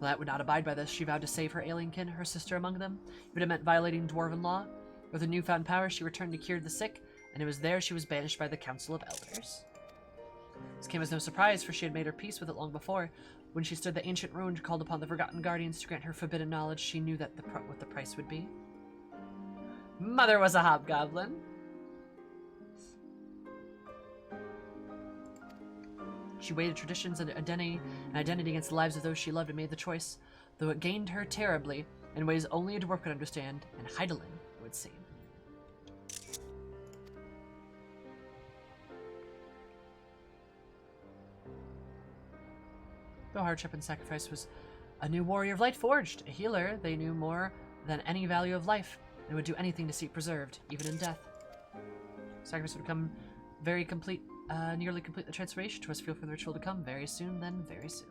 Lat would not abide by this. She vowed to save her alien kin, her sister among them. It would have meant violating dwarven law. With her newfound power, she returned to cure the sick, and it was there she was banished by the Council of Elders. This came as no surprise, for she had made her peace with it long before. When she stood the ancient ruin and called upon the Forgotten Guardians to grant her forbidden knowledge, she knew that what the price would be. Mother was a hobgoblin. She weighed traditions and identity against the lives of those she loved and made the choice, though it gained her terribly in ways only a dwarf could understand, and Heidelin, it would seem. Though hardship and sacrifice was a new warrior of light forged, a healer, they knew more than any value of life, and would do anything to see it preserved, even in death. Sacrifice would come very complete, nearly complete the transformation to us feel for the ritual to come very soon, then very soon.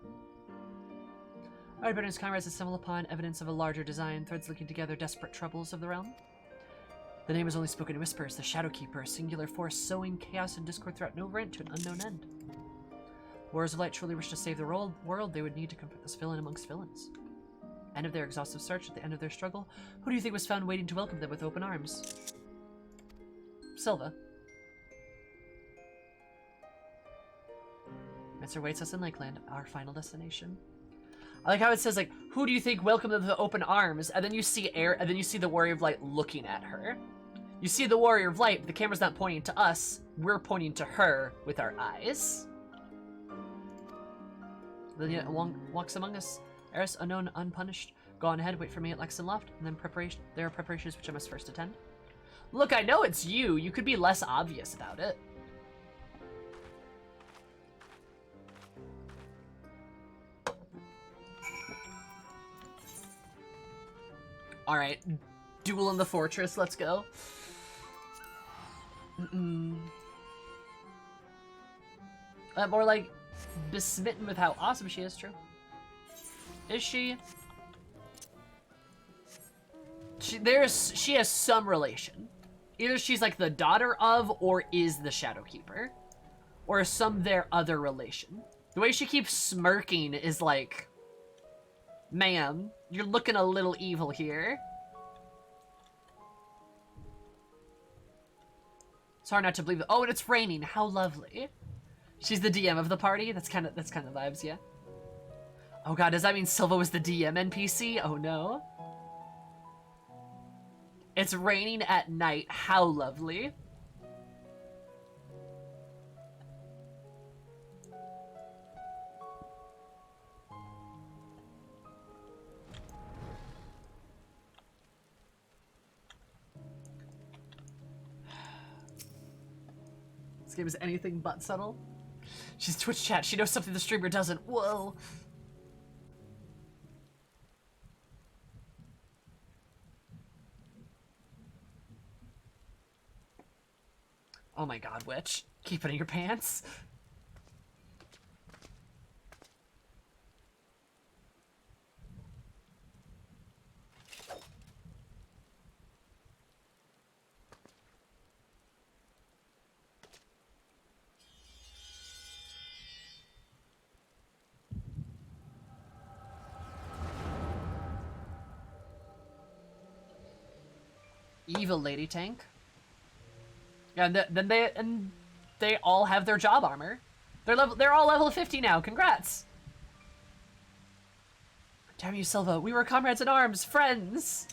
Our Brennan's comrades assemble upon evidence of a larger design, threads linking together desperate troubles of the realm. The name is only spoken in whispers, the Shadowkeeper, a singular force sowing chaos and discord throughout no rent to an unknown end. Warriors of Light truly wish to save the world, they would need to confront this villain amongst villains. End of their exhaustive search, at the end of their struggle, who do you think was found waiting to welcome them with open arms? Silva. Answer waits us in Lakeland, our final destination. I like how it says, like, who do you think welcomed them with open arms? And then you see the Warrior of Light looking at her. You see the Warrior of Light, but the camera's not pointing to us. We're pointing to her with our eyes. Then yet walks among us. Eris, unknown, unpunished. Go on ahead, wait for me at Lexington Loft, and then there are preparations which I must first attend. Look, I know it's you. You could be less obvious about it. Alright, duel in the fortress, let's go. More like besmitten with how awesome she is, true. Is she? She has some relation. Either she's like the daughter of or is the Shadowkeeper. Or some their other relation. The way she keeps smirking is like, ma'am, you're looking a little evil here. It's hard not to believe it. Oh, and it's raining. How lovely. She's the DM of the party. That's kind of vibes, yeah. Oh god, does that mean Silva was the DM NPC? Oh no. It's raining at night. How lovely. This game is anything but subtle. She's Twitch chat. She knows something the streamer doesn't. Whoa. Oh my god, witch. Keep it in your pants. Evil lady tank. Yeah, and then they all have their job armor. They're all level 50 now. Congrats. Damn you, Silva. We were comrades in arms, friends.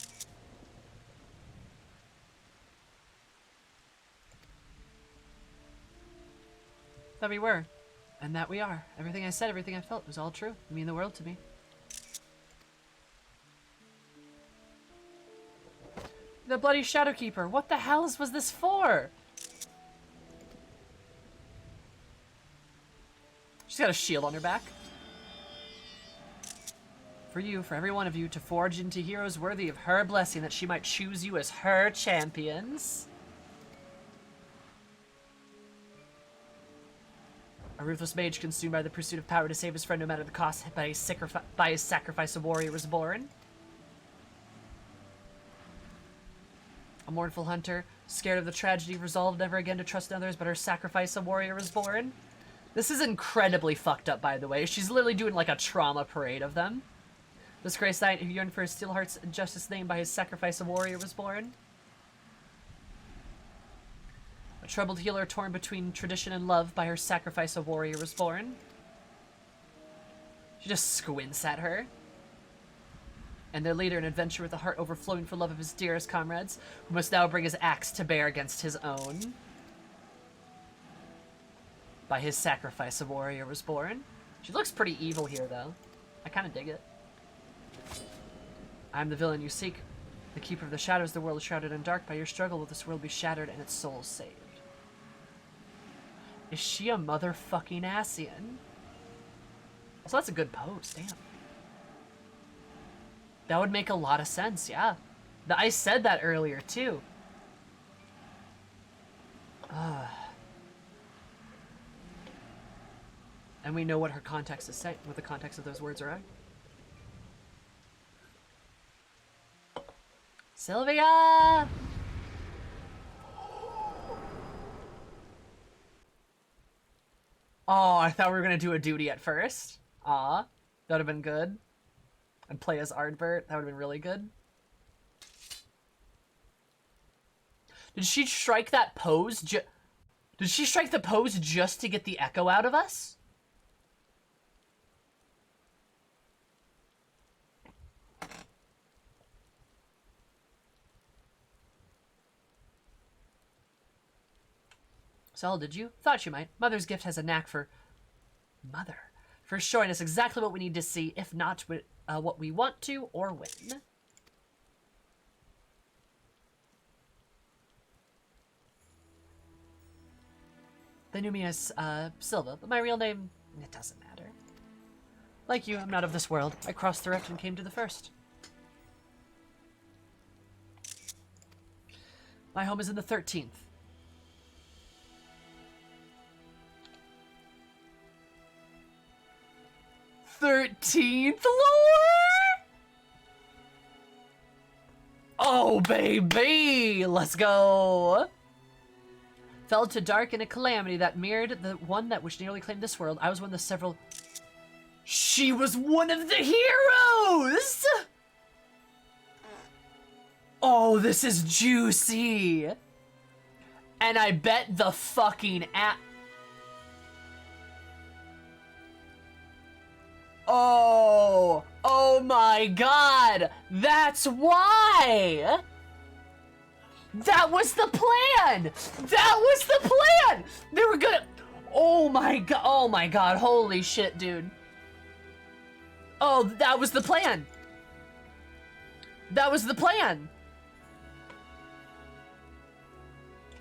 That we were, and that we are. Everything I said, everything I felt was all true. You mean the world to me. The bloody Shadowkeeper. What the hell was this for? She's got a shield on her back. For you, for every one of you, to forge into heroes worthy of her blessing, that she might choose you as her champions. A ruthless mage consumed by the pursuit of power to save his friend no matter the cost. By his sacrifice, a warrior was born. A mournful hunter, scared of the tragedy, resolved never again to trust others, but her sacrifice, a warrior was born. This is incredibly fucked up, by the way. She's literally doing like a trauma parade of them. This grace knight who yearned for his steel heart's justice name, by his sacrifice, a warrior was born. A troubled healer torn between tradition and love, by her sacrifice, a warrior was born. She just squints at her. And their leader, an adventurer with a heart overflowing for love of his dearest comrades, who must now bring his axe to bear against his own. By his sacrifice, a warrior was born. She looks pretty evil here, though. I kind of dig it. I am the villain you seek. The keeper of the shadows, the world is shrouded in dark. By your struggle will this world be shattered and its soul saved. Is she a motherfucking Asian? So that's a good pose, damn. That would make a lot of sense, yeah. I said that earlier, too. And we know what her context is saying, what the context of those words are at. Sylvia! Oh, I thought we were gonna do a duty at first. Aw, that would have been good. And play as Ardbert, that would have been really good. Did she strike that pose Did she strike the pose just to get the echo out of us? Sel, did you? Thought you might. Mother's gift has a knack for... Mother. For showing us exactly what we need to see, if not what we want to, or when. They knew me as, Silva, but my real name, it doesn't matter. Like you, I'm not of this world. I crossed the rift and came to the first. My home is in the 13th. 13th lore? Oh, baby! Let's go! Fell to dark in a calamity that mirrored the one that which nearly claimed this world. I was one of the several... She was one of the heroes! Oh, this is juicy! And I bet the fucking Oh my god! That's why! That was the plan! That was the plan! They were gonna... Oh my god, holy shit, dude. Oh, that was the plan! That was the plan!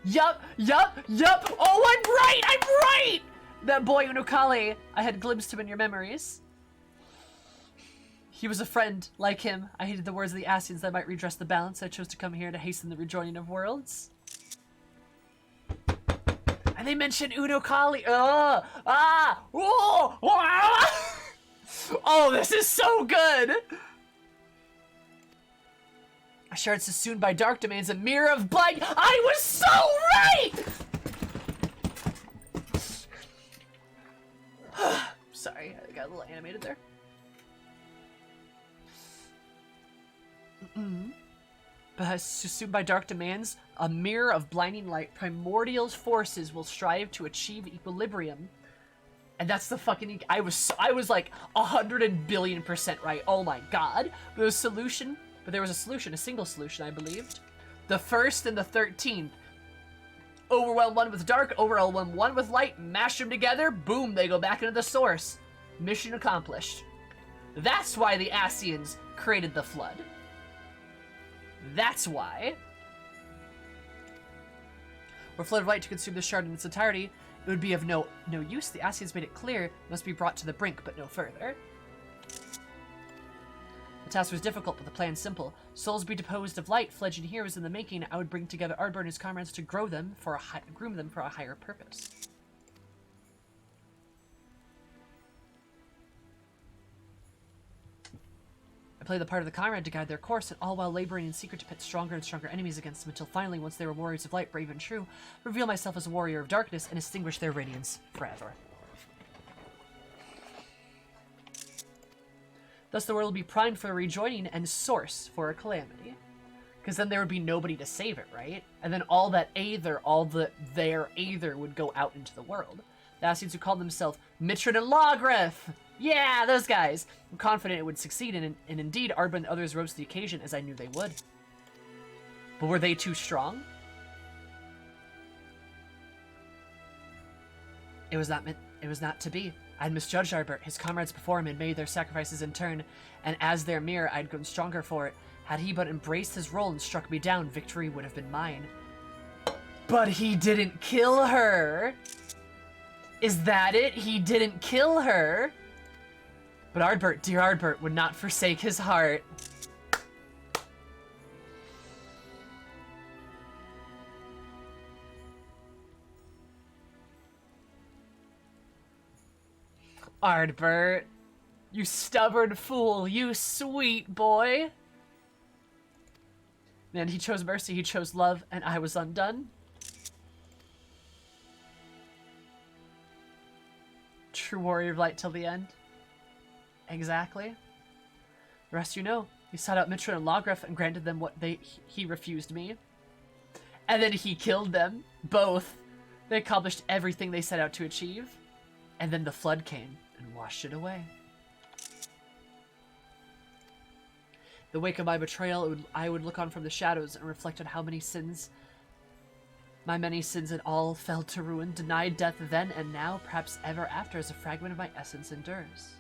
Yup! Oh, I'm right! That boy Unokali, I had glimpsed him in your memories. He was a friend, like him. I hated the words of the Asians that might redress the balance. I chose to come here to hasten the rejoining of worlds. And they mentioned Unokali. Oh, this is so good! A shard sassooned by dark domains, a mirror of blight. I was so right! Sorry, I got a little animated there. But sassooned by dark demands, a mirror of blinding light, primordial forces will strive to achieve equilibrium. And that's the fucking... I was like 100 billion% right. Oh my god. There was a solution, a single solution, I believed. The 1st and the 13th. Overwhelm one with dark, overwhelm one with light, mash them together, boom, they go back into the source. Mission accomplished. That's why the Asians created the flood. That's why. Were flood of light to consume the shard in its entirety, it would be of no use. The Asians made it clear it must be brought to the brink, but no further. The task was difficult, but the plan simple. Souls be deposed of light, fledgling heroes in the making. I would bring together Ardbert and his comrades to groom them for a higher purpose. I play the part of the comrade to guide their course, and all while laboring in secret to pit stronger and stronger enemies against them until finally, once they were warriors of light, brave and true, reveal myself as a warrior of darkness and extinguish their radiance forever. Thus the world will be primed for a rejoining and source for a calamity. Because then there would be nobody to save it, right? And then all that aether, their aether would go out into the world. The Ascians who called themselves Mitrid and Logrith! Yeah, those guys! I'm confident it would succeed, and indeed, Ardba and others rose to the occasion, as I knew they would. But were they too strong? It was not to be. I had misjudged Ardbert. His comrades before him had made their sacrifices in turn, and as their mirror, I'd grown stronger for it. Had he but embraced his role and struck me down, victory would have been mine. But he didn't kill her! Is that it? He didn't kill her? But Ardbert, dear Ardbert, would not forsake his heart. Ardbert, you stubborn fool, you sweet boy. Man, he chose mercy, he chose love, and I was undone. True warrior of light till the end. Exactly. The rest you know. He sought out Mitra and Logrith and granted them what he refused me. And then he killed them, both. They accomplished everything they set out to achieve. And then the flood came and washed it away. The wake of my betrayal, I would look on from the shadows and reflect on how many sins, my many sins and all fell to ruin, denied death then and now, perhaps ever after, as a fragment of my essence endures.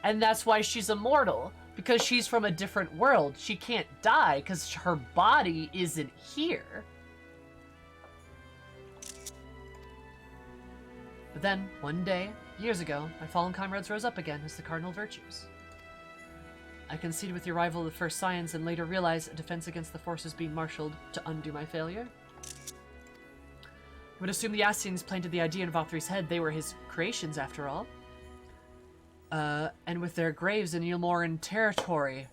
And that's why she's immortal, because she's from a different world. She can't die because her body isn't here. But then, one day, years ago, my fallen comrades rose up again as the Cardinal Virtues. I conceded with the arrival of the first scions and later realized a defense against the forces being marshaled to undo my failure. I would assume the Ascians planted the idea in Valthrie's head. They were his creations, after all. And with their graves in Ilmoran territory,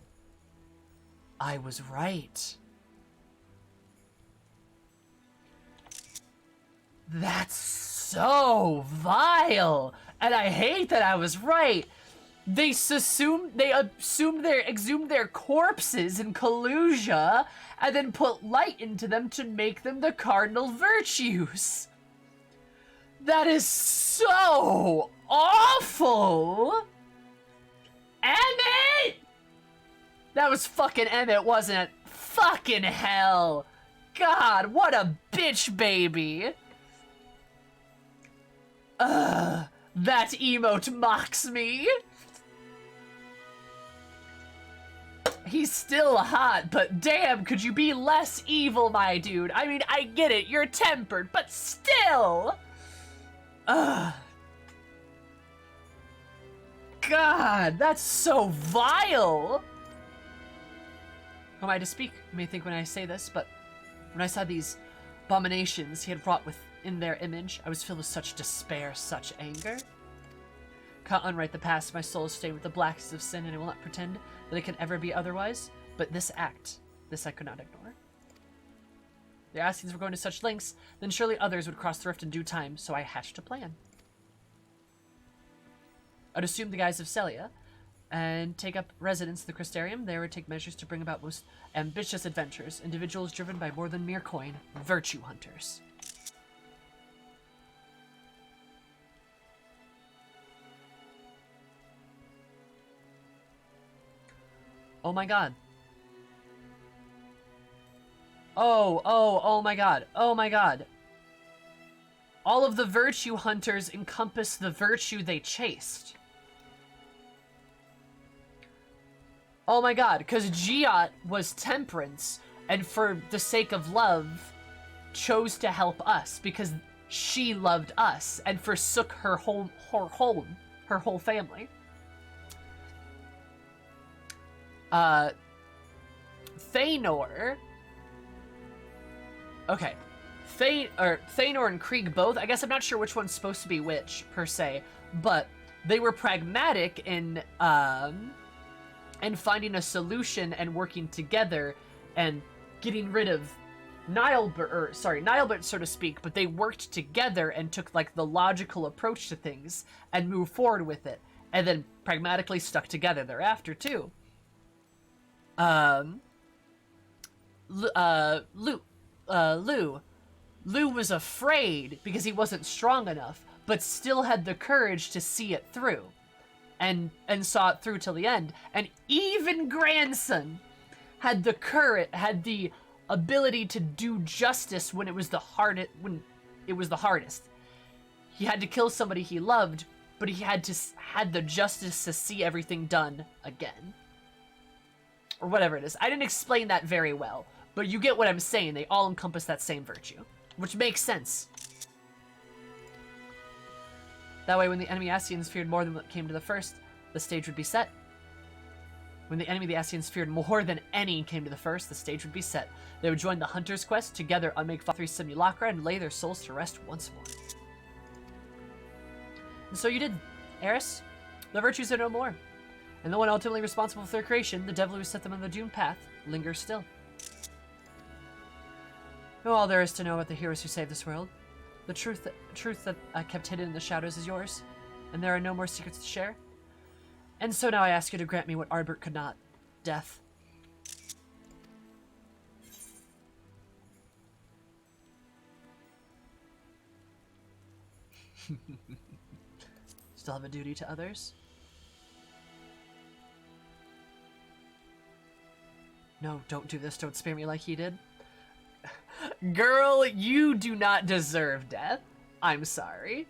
I was right. That's so vile! And I hate that I was right! They exhumed their corpses in Kalusia, and then put light into them to make them the Cardinal Virtues. That is so awful! Emmett! That was fucking Emmett, wasn't it? Fucking hell! God, what a bitch baby! Ugh, that emote mocks me! He's still hot, but damn, could you be less evil, my dude? I mean, I get it, you're tempered, but still! Ugh. God, that's so vile! Who am I to speak? You may think when I say this, but when I saw these abominations he had wrought within their image, I was filled with such despair, such anger. Can't unwrite the past, my soul is stained with the blackest of sin, and I will not pretend that it can ever be otherwise, but this act, this I could not ignore. The Ascians were going to such lengths, then surely others would cross the rift in due time, so I hatched a plan. I'd assume the guise of Celia, and take up residence in the Crystarium. There would take measures to bring about most ambitious adventures, individuals driven by more than mere coin, virtue hunters. Oh my god. Oh my god. Oh my god. All of the virtue hunters encompass the virtue they chased. Oh my god, because Giat was temperance, and for the sake of love, chose to help us, because she loved us, and forsook her whole family. Thanor. Okay. Thanor and Krieg both. I guess I'm not sure which one's supposed to be which, per se. But they were pragmatic in, and finding a solution and working together and getting rid of Nilebert, so to speak, but they worked together and took like the logical approach to things and moved forward with it, and then pragmatically stuck together thereafter too. Lou was afraid because he wasn't strong enough, but still had the courage to see it through, and saw it through till the end. And even Grandson had the courage, had the ability to do justice when it was the hardest. He had to kill somebody he loved, but he had the justice to see everything done again, or whatever it is. I didn't explain that very well, but you get what I'm saying. They all encompass that same virtue, which makes sense. That way, when the enemy Ascians feared more than what came to the first, the stage would be set. When the enemy the Ascians feared more than any came to the first, the stage would be set. They would join the Hunter's Quest, together unmake 3 simulacra, and lay their souls to rest once more. And so you did, Eris. The virtues are no more. And the one ultimately responsible for their creation, the devil who set them on the doomed path, lingers still. Know all there is to know about the heroes who saved this world. The truth that I kept hidden in the shadows is yours, and there are no more secrets to share. And so now I ask you to grant me what Ardbert could not. Death. Still have a duty to others? No, don't do this. Don't spare me like he did. Girl, you do not deserve death. I'm sorry.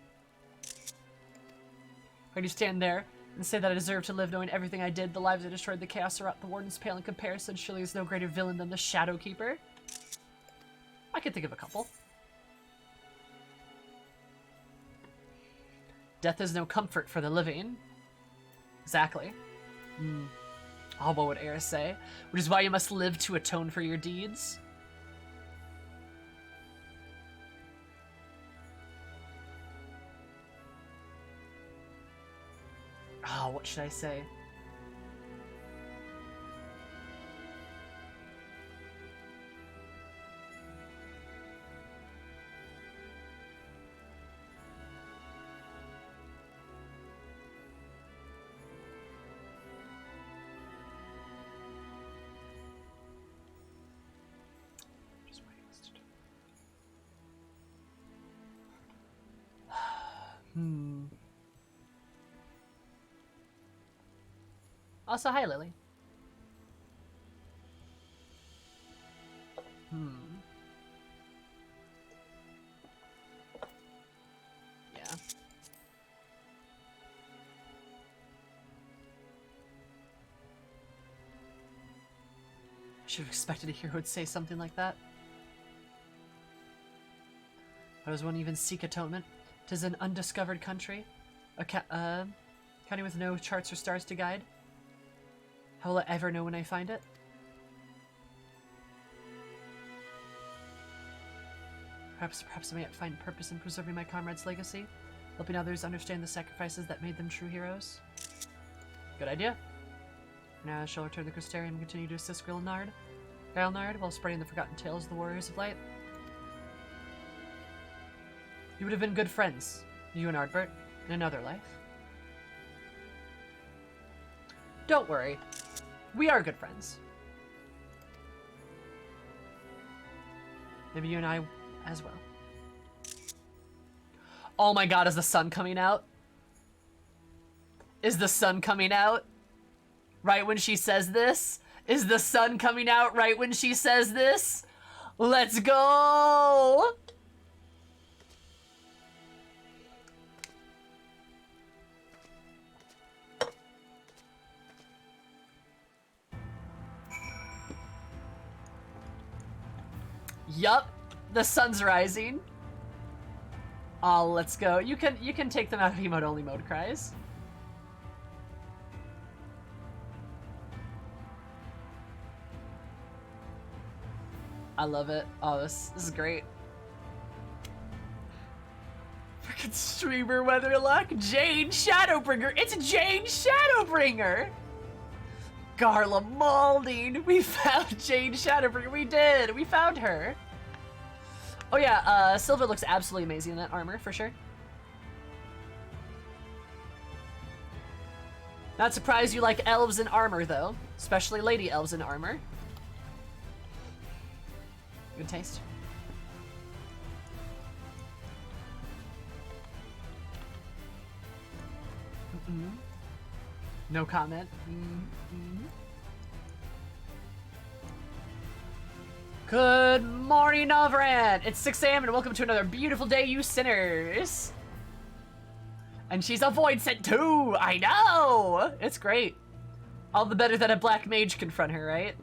Why do you stand there and say that I deserve to live knowing everything I did, the lives I destroyed, the chaos wrought, the Warden's pale in comparison? Surely there's no greater villain than the Shadow Keeper. I can think of a couple. Death is no comfort for the living. Exactly. Oh, what would Eris say? Which is why you must live to atone for your deeds. Oh, what should I say? Also, hi, Lily. Yeah. I should have expected a hero would say something like that. How does one even seek atonement? 'Tis an undiscovered country, a county with no charts or stars to guide. How will I ever know when I find it? Perhaps I may find purpose in preserving my comrade's legacy, helping others understand the sacrifices that made them true heroes. Good idea. Now I shall return to the Crystarium and continue to assist Gailnard while spreading the forgotten tales of the Warriors of Light. You would have been good friends, you and Ardbert, in another life. Don't worry. We are good friends. Maybe you and I as well. Oh my god, is the sun coming out? Is the sun coming out? Right when she says this? Is the sun coming out right when she says this? Let's go! Yup, the sun's rising. Oh, let's go. You can take them out of emote only mode, cries. I love it. Oh, this is great. Freaking streamer weatherlock, Jane Shadowbringer. It's Jane Shadowbringer. Garla Malding! We found Jane Shadowbringer. We did! We found her. Oh yeah, Silva looks absolutely amazing in that armor, for sure. Not surprised you like elves in armor, though. Especially lady elves in armor. Good taste. No comment. Good morning, Novran! It's 6 a.m. and welcome to another beautiful day, you sinners! And she's a void set too! I know! It's great. All the better that a black mage confront her, right?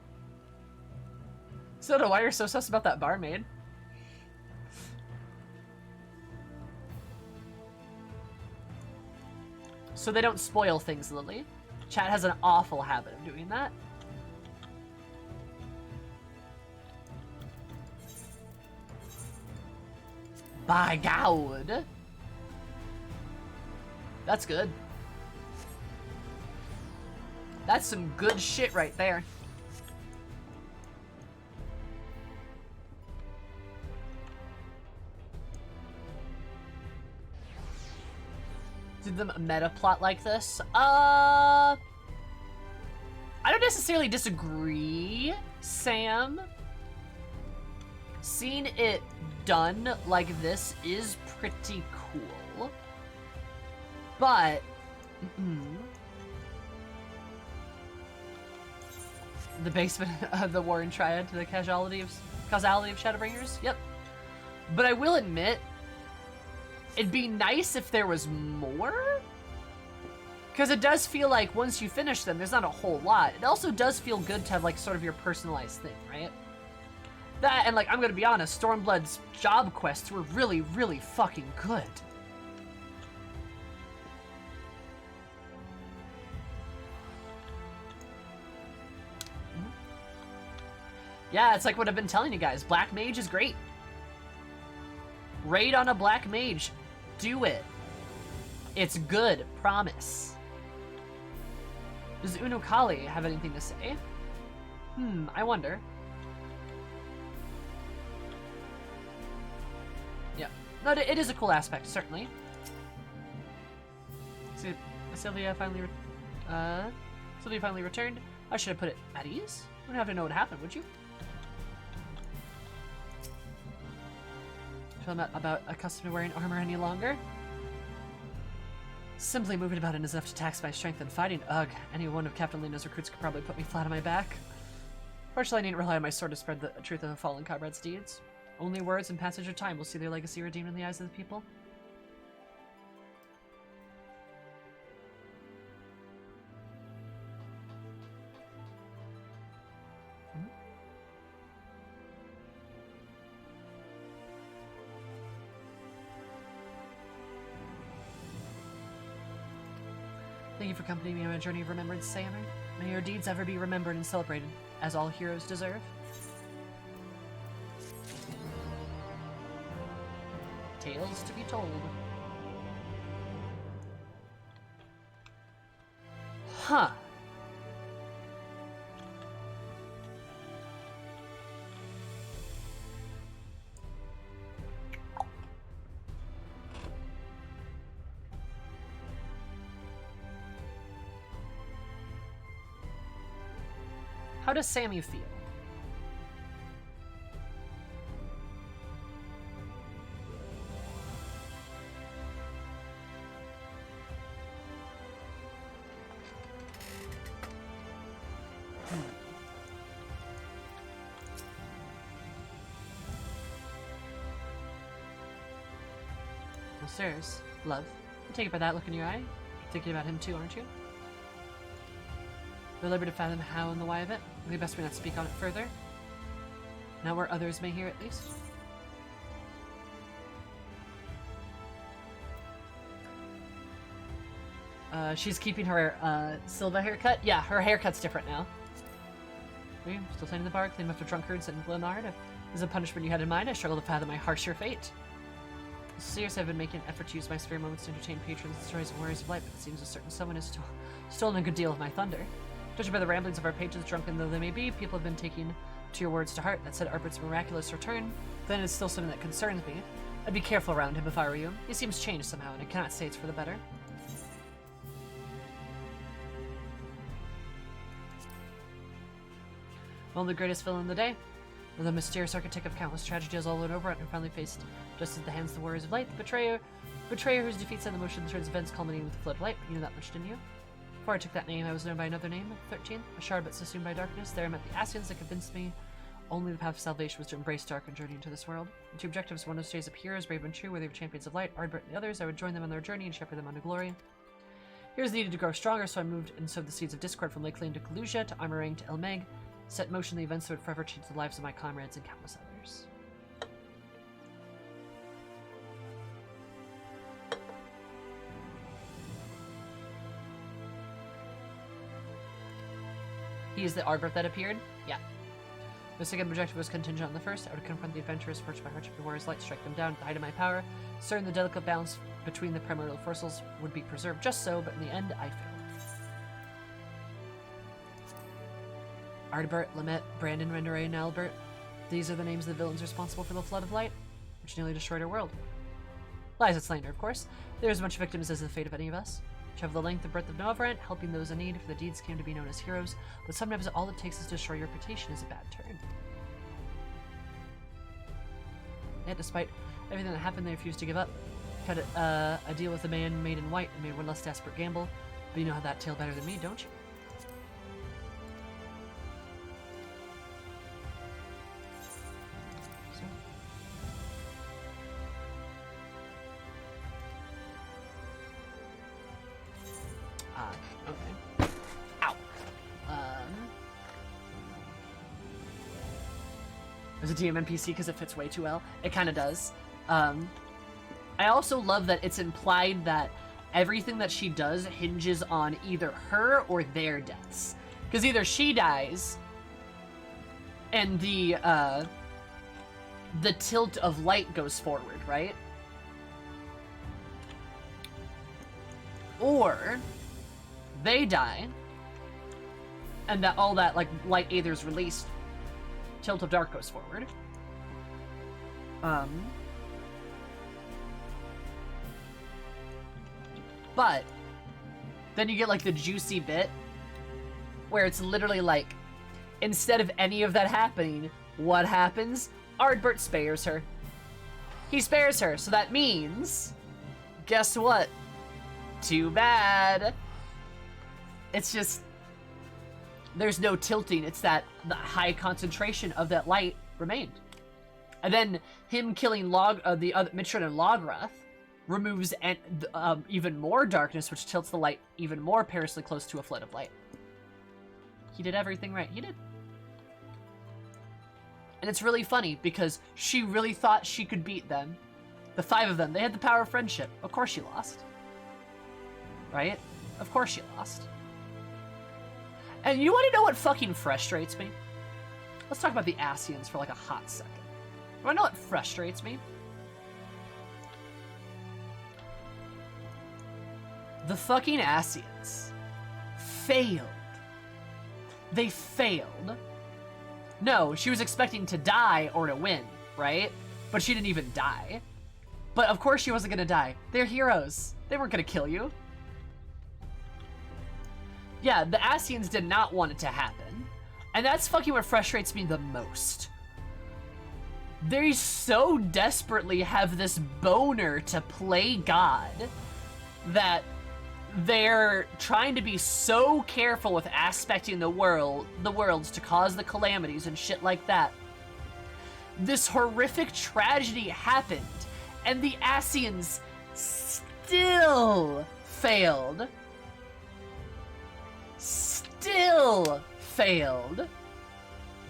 So, why are you so sus about that barmaid? So they don't spoil things, Lily. Chat has an awful habit of doing that. By God. That's good. That's some good shit right there. Did the meta plot like this? I don't necessarily disagree, Sam. Seeing it done like this is pretty cool. But the basement of the Warren Triad to the causality of Shadowbringers? Yep. But I will admit, it'd be nice if there was more. Because it does feel like once you finish them, there's not a whole lot. It also does feel good to have like sort of your personalized thing, right? That, and like, I'm gonna be honest, Stormblood's job quests were really, really fucking good. Yeah, it's like what I've been telling you guys. Black Mage is great. Raid on a Black Mage. Do it. It's good. Promise. Does Unukali have anything to say? I wonder. Yeah. No, it is a cool aspect, certainly. See, Sylvia finally returned. I should have put it at ease. You wouldn't have to know what happened, would you? I'm not about accustomed to wearing armor any longer. Simply moving about is enough to tax my strength in fighting. Ugh, any one of Captain Lena's recruits could probably put me flat on my back. Fortunately, I needn't rely on my sword to spread the truth of a fallen comrade's deeds. Only words and passage of time will see their legacy redeemed in the eyes of the people. Thank you for accompanying me on my journey of remembrance, Samer. May your deeds ever be remembered and celebrated, as all heroes deserve. Tales to be told. Huh. How does Sammy feel? Well, sirs, love, I take it by that look in your eye. You're thinking about him too, aren't you? We're liberty to fathom how and the why of it. Maybe best we not speak on it further. Now where others may hear at least. She's keeping her Silva haircut. Yeah, her haircut's different now. Are you still tending the bar, clean up after drunkards and Glenard? As a punishment you had in mind, I struggle to fathom my harsher fate. Seriously, I've been making an effort to use my spare moments to entertain patrons, stories, and warriors of light, but it seems a certain someone has stolen a good deal of my thunder. Judging by the ramblings of our pages, drunken though they may be, people have been taking to your words to heart that said Arbert's miraculous return. Then it's still something that concerns me. I'd be careful around him if I were you. He seems changed somehow, and I cannot say it's for the better. Well, the greatest villain of the day. The mysterious architect of countless tragedies all over it, and finally faced just at the hands of the warriors of light, the betrayer whose defeat set the motion turns events culminating with the flood of light. You knew that much, didn't you? Before I took that name, I was known by another name, 13, a shard but subsumed by darkness. There I met the Asians that convinced me only the path of salvation was to embrace dark and journey into this world. The two objectives: one was to raise up heroes, brave and true, worthy of champions of light. Ardbert and the others, I would join them on their journey and shepherd them unto glory. Heroes needed to grow stronger, so I moved and sowed the seeds of discord from Lake Lane to Kalusia to Armorang to Elmeg, set in motion the events that would forever change the lives of my comrades and countless others. He is the Ardbert that appeared? Yeah. The second objective was contingent on the first. I would confront the adventurers, forged by hardship and warriors light, strike them down at the height of my power. Certain the delicate balance between the primordial forces would be preserved just so, but in the end, I failed. Ardbert, Lamette, Brandon, Renderay, and Albert. These are the names of the villains responsible for the flood of light, which nearly destroyed our world. Lies at slander, of course. There is as much victims as the fate of any of us. Travel the length and breadth of Novrant, helping those in need, for the deeds came to be known as heroes, but sometimes all it takes is to destroy your reputation is a bad turn. Yet, despite everything that happened, they refused to give up. Cut a deal with the man made in white and made one less desperate gamble, but you know how that tale better than me, don't you? Okay. Ow. There's a DM NPC because it fits way too well. It kind of does. I also love that it's implied that everything that she does hinges on either her or their deaths. Because either she dies, and the tilt of light goes forward, right? Or they die, and that all that like light aether is released. Tilt of dark goes forward. But then you get like the juicy bit where it's literally like, instead of any of that happening, what happens? Ardbert spares her. He spares her, so that means, guess what? Too bad. It's just, there's no tilting. It's that the high concentration of that light remained. And then him killing the other Mitron and Lograth removes even more darkness, which tilts the light even more perilously close to a flood of light. He did everything right. He did. And it's really funny because she really thought she could beat them. The 5 of them. They had the power of friendship. Of course she lost. Right? Of course she lost. And you want to know what fucking frustrates me? Let's talk about the Asians for like a hot second. You want to know what frustrates me? The fucking Asians failed. They failed. No, she was expecting to die or to win, right? But she didn't even die. But of course she wasn't gonna die. They're heroes. They weren't gonna kill you. Yeah, the Asians did not want it to happen. And that's fucking what frustrates me the most. They so desperately have this boner to play God that they're trying to be so careful with aspecting the worlds to cause the calamities and shit like that. This horrific tragedy happened, and the Asians still failed. Still failed.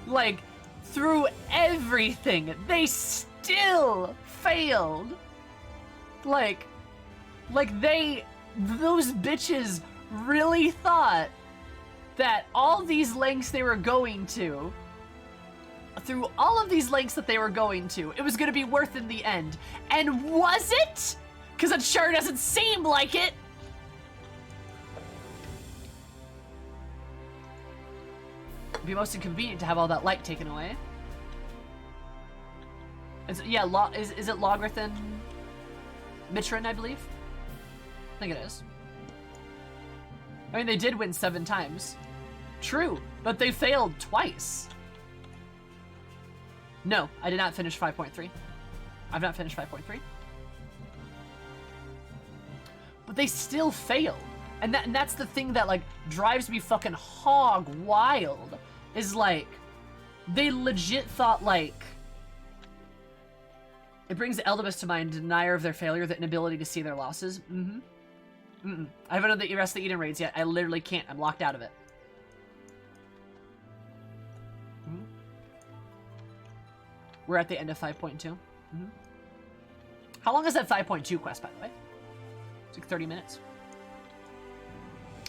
Like, through everything, they still failed. Like those bitches really thought that all these lengths they were going to, through all of these lengths that they were going to, it was gonna be worth in the end. And was it? Because it sure doesn't seem like it. be most inconvenient to have all that light taken away. Yeah, is it Logarthan Mitrin, I believe? I think it is. I mean, they did win 7 times. True, but they failed twice. No, I did not finish 5.3. I've not finished 5.3. But they still failed. And that's the thing that, like, drives me fucking hog wild. Is, like, they legit thought, like... It brings Eldebus to mind, denier of their failure, the inability to see their losses. I haven't done the rest of the Eden raids yet. I literally can't. I'm locked out of it. We're at the end of 5.2. How long is that 5.2 quest, by the way? It's like 30 minutes.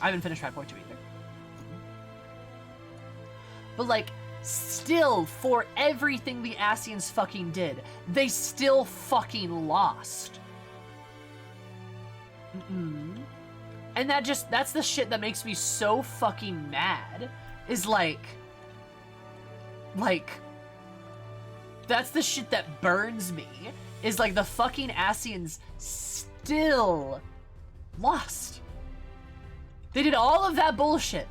I haven't finished 5.2 either. But, like, still, for everything the Ascians fucking did, they still fucking lost. And that's the shit that makes me so fucking mad. Is like, that's the shit that burns me. Is like the fucking Ascians still lost. They did all of that bullshit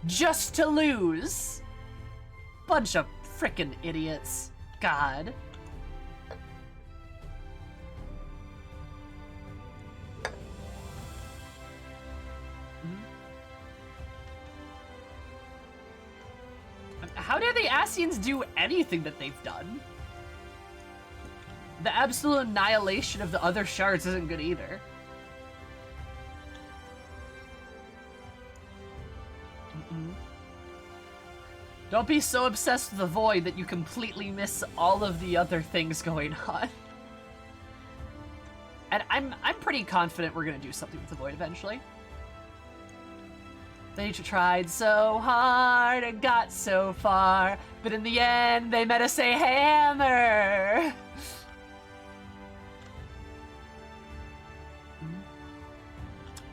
just to lose. Bunch of frickin' idiots. God. How dare the Ascians do anything that they've done? The absolute annihilation of the other shards isn't good either. Don't be so obsessed with the void that you completely miss all of the other things going on. And I'm pretty confident we're gonna do something with the void eventually. They tried so hard and got so far, but in the end they met us a hammer.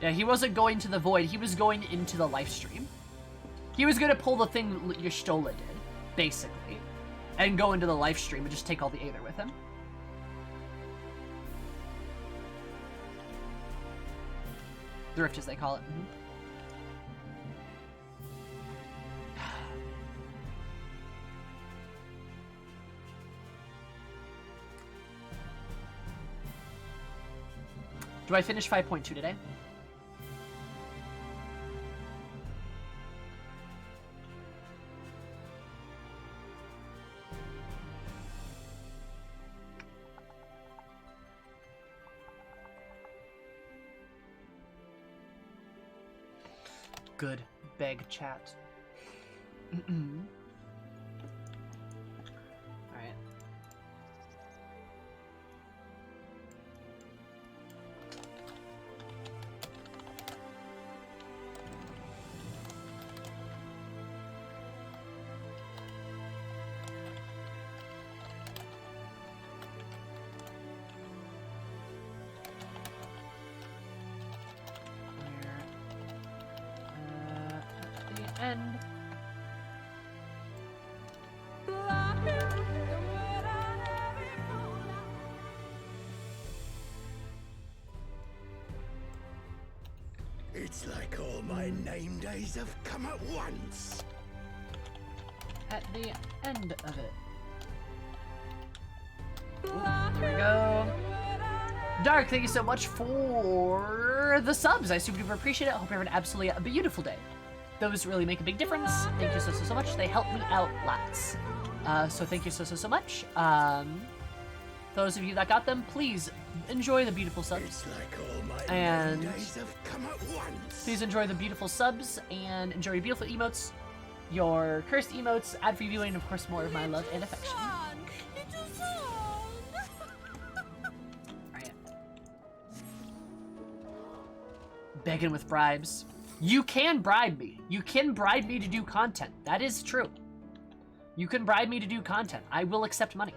Yeah, he wasn't going to the void, he was going into the life stream. He was gonna pull the thing Y'shtola did, basically, and go into the life stream and just take all the Aether with him. The Rift, as they call it. Do I finish 5.2 today? Good. Beg chat. Alright. End. It's like all my name days have come at once. At the end of it. Ooh, there we go. Dark, thank you so much for the subs. I super duper appreciate it. I hope you have an absolutely beautiful day. Those really make a big difference. Thank you so much. They help me out lots. So thank you so much. Those of you that got them, please enjoy the beautiful subs. Like all my and days have come at once. Please enjoy the beautiful subs and enjoy your beautiful emotes, your cursed emotes, ad-free viewing, and of course more of my love and affection. Alright. Begging with bribes. You can bribe me. You can bribe me to do content. That is true. You can bribe me to do content. I will accept money.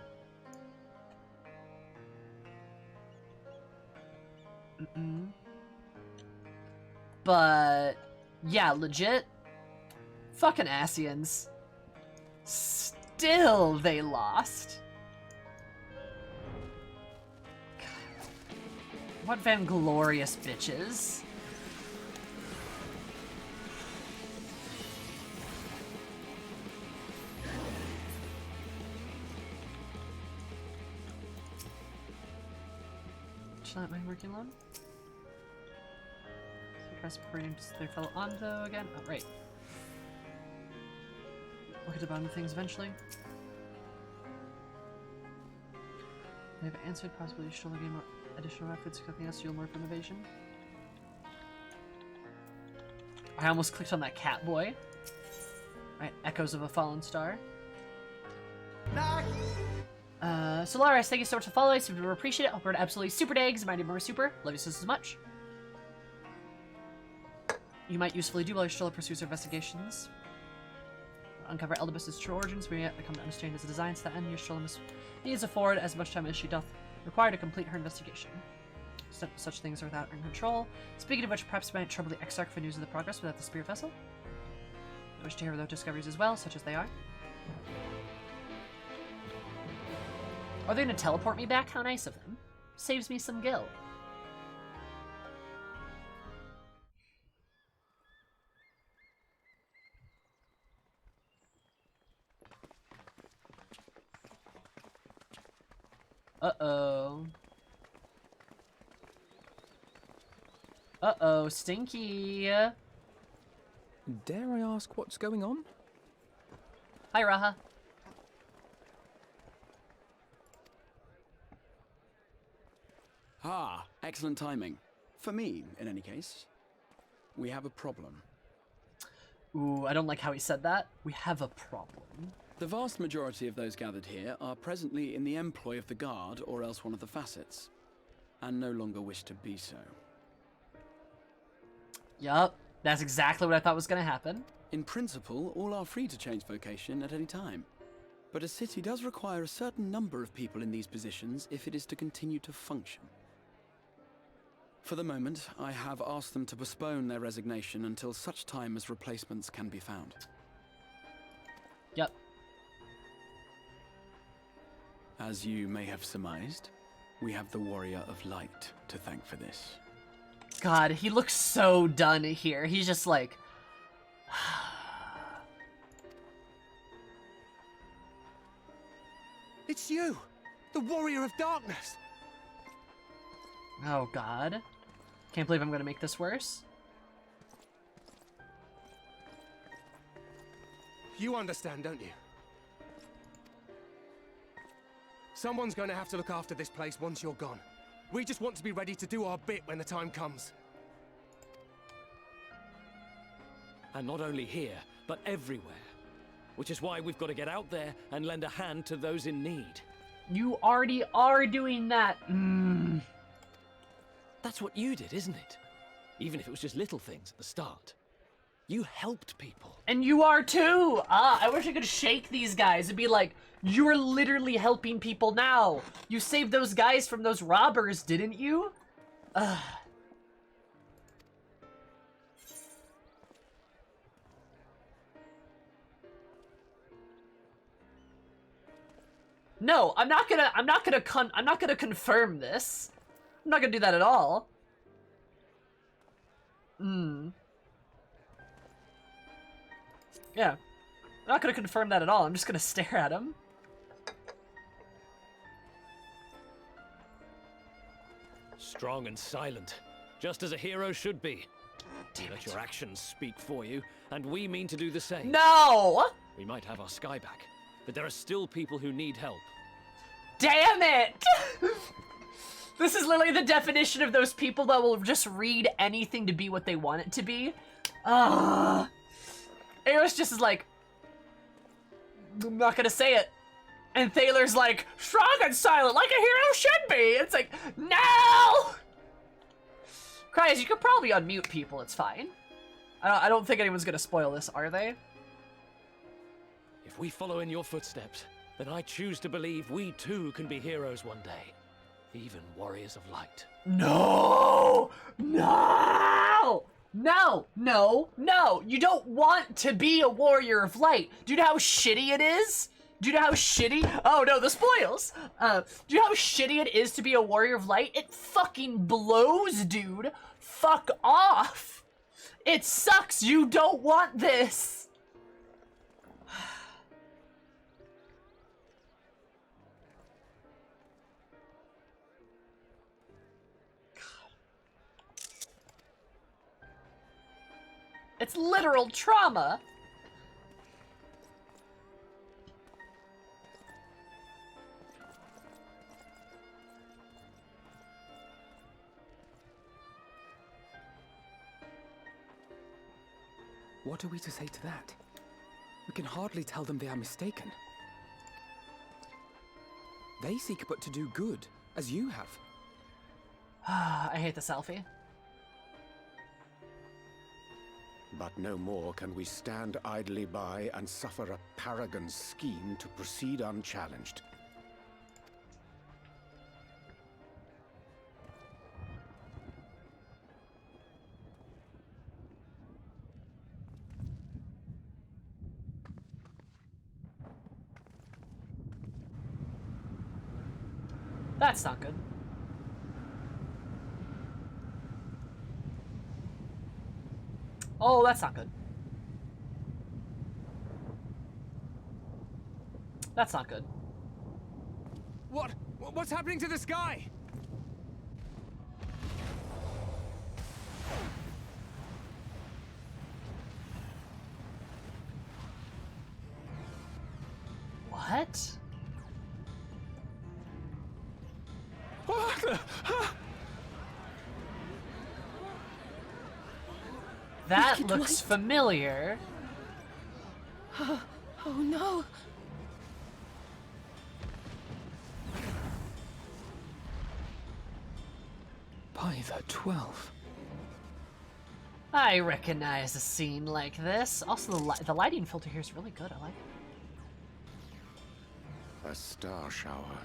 But, yeah, legit. Fucking Ascians. Still, they lost. God. What vainglorious bitches. Am I working alone? Their fellow Ando again? Oh, right. Look at the bottom of things eventually. They have answered, possibly you should gain more additional efforts, something else you'll learn from evasion. I almost clicked on that cat boy. Right, echoes of a fallen star. Solaris, thank you so much for following. Super appreciate it. Hope you're absolutely super dags. Mighty more super. Love you so much. You might usefully do while you're still pursues investigations. Uncover Eldibus's true origins. We yet come to understand his designs. To that end, your Strollum needs to afford as much time as she doth require to complete her investigation. Such things are without her control. Speaking of which, perhaps we might trouble the Exarch for news of the progress without the Spirit Vessel. I wish to hear about discoveries as well, such as they are. Are they going to teleport me back? How nice of them. Saves me some gil. Uh-oh. Uh-oh, Stinky. Dare I ask what's going on? Hi, Raha. Ah, excellent timing. For me, in any case. We have a problem. Ooh, I don't like how he said that. We have a problem. The vast majority of those gathered here are presently in the employ of the Guard or else one of the facets, and no longer wish to be so. Yup, that's exactly what I thought was going to happen. In principle, all are free to change vocation at any time. But a city does require a certain number of people in these positions if it is to continue to function. For the moment, I have asked them to postpone their resignation until such time as replacements can be found. Yep. As you may have surmised, we have the Warrior of Light to thank for this. God, he looks so done here. He's just like... It's you! The Warrior of Darkness! Oh, God. Can't believe I'm going to make this worse. You understand, don't you? Someone's going to have to look after this place once you're gone. We just want to be ready to do our bit when the time comes. And not only here, but everywhere. Which is why we've got to get out there and lend a hand to those in need. You already are doing that. That's what you did, isn't it? Even if it was just little things at the start. You helped people. And you are too! Ah, I wish I could shake these guys and be like, you're literally helping people now! You saved those guys from those robbers, didn't you? Ugh. No, I'm not gonna confirm this. I'm not gonna do that at all. Yeah. I'm not gonna confirm that at all. I'm just gonna stare at him. Strong and silent, just as a hero should be. Damn Let it. your actions speak for you, and we mean to do the same. No! We might have our sky back, but there are still people who need help. Damn it! This is literally the definition of those people that will just read anything to be what they want it to be. Eris just is like, I'm not gonna say it. And Thaler's like, strong and silent like a hero should be! It's like, no! Cries, you could probably unmute people, it's fine. I don't think anyone's gonna spoil this, are they? If we follow in your footsteps, then I choose to believe we too can be heroes one day. Even warriors of light. No! No! No, no, no. You don't want to be a warrior of light. Do you know how shitty it is? Do you know how shitty? Oh no, the spoils! Do you know how shitty it is to be a warrior of light? It fucking blows, dude. Fuck off. It sucks. You don't want this. It's literal trauma. What are we to say to that? We can hardly tell them they are mistaken. They seek but to do good, as you have. I hate the selfie. But no more can we stand idly by and suffer a paragon's scheme to proceed unchallenged. That's not good. Oh, that's not good. That's not good. What's happening to the sky? What? That looks familiar. Oh no. By the 12. I recognize a scene like this. Also, the lighting filter here is really good. I like it. A star shower.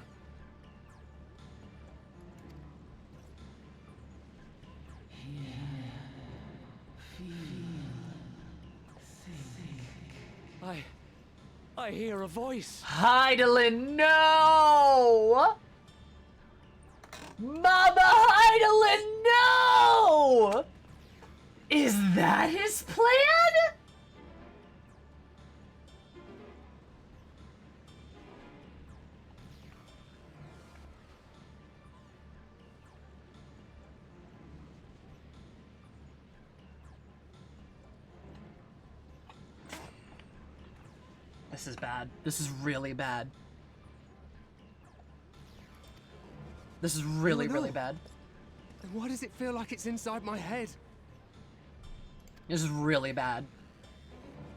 I hear a voice. Heidelin, no! Mama Heidelin, no! Is that his plan? This is bad. This is really bad. This is really, really bad. Then why does it feel like it's inside my head? This is really bad.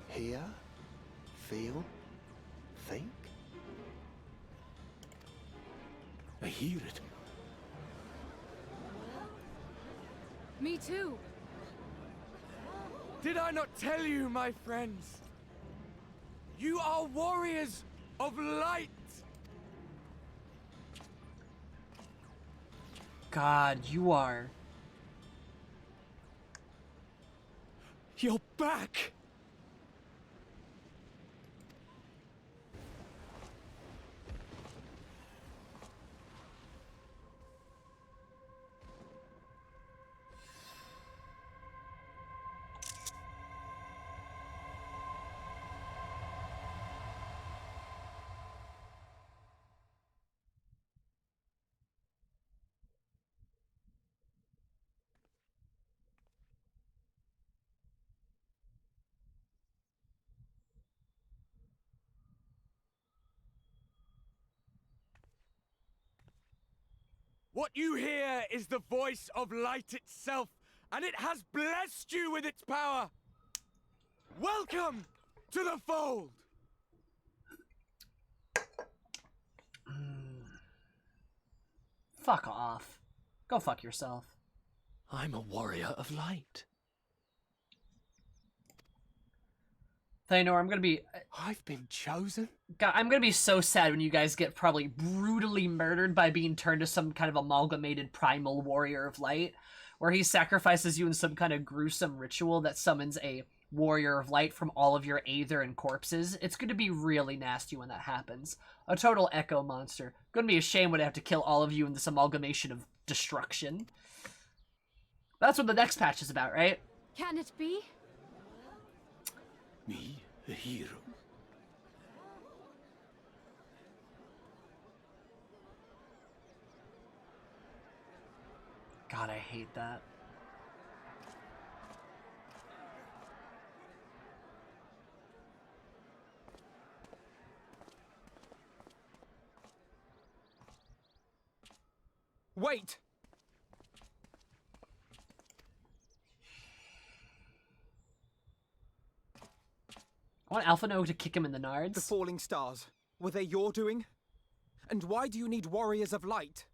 Hear? Feel? Think? I hear it. Me too. Did I not tell you, my friends? You are warriors of light! God, you are... You're back! What you hear is the voice of light itself, and it has blessed you with its power. Welcome to the fold! Fuck off. Go fuck yourself. I'm a warrior of light. Thanor, I'm gonna be... I've been chosen? God, I'm gonna be so sad when you guys get probably brutally murdered by being turned to some kind of amalgamated primal warrior of light. where he sacrifices you in some kind of gruesome ritual that summons a warrior of light from all of your aether and corpses. It's going to be really nasty when that happens. A total echo monster. Going to be a shame when I have to kill all of you in this amalgamation of destruction. That's what the next patch is about, right? Can it be? Me, a hero? God, I hate that. Wait! I want Alphino to kick him in the nards. The falling stars, were they your doing? And why do you need warriors of light?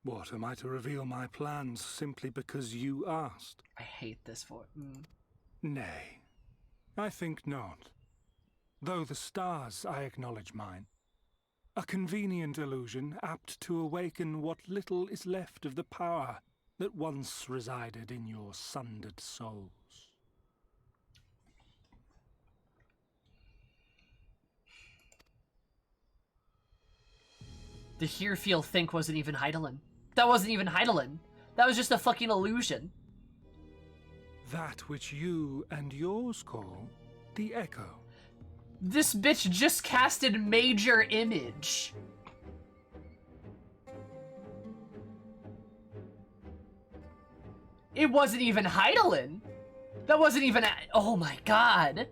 What, am I to reveal my plans simply because you asked? I hate this for... Nay, I think not. Though the stars, I acknowledge mine. A convenient illusion apt to awaken what little is left of the power that once resided in your sundered souls. The hear, feel, think wasn't even Heidelin. That wasn't even Heidelin. That was just a fucking illusion. That which you and yours call the Echo. This bitch just casted Major Image. It wasn't even Heidelin. That wasn't even... Oh my god.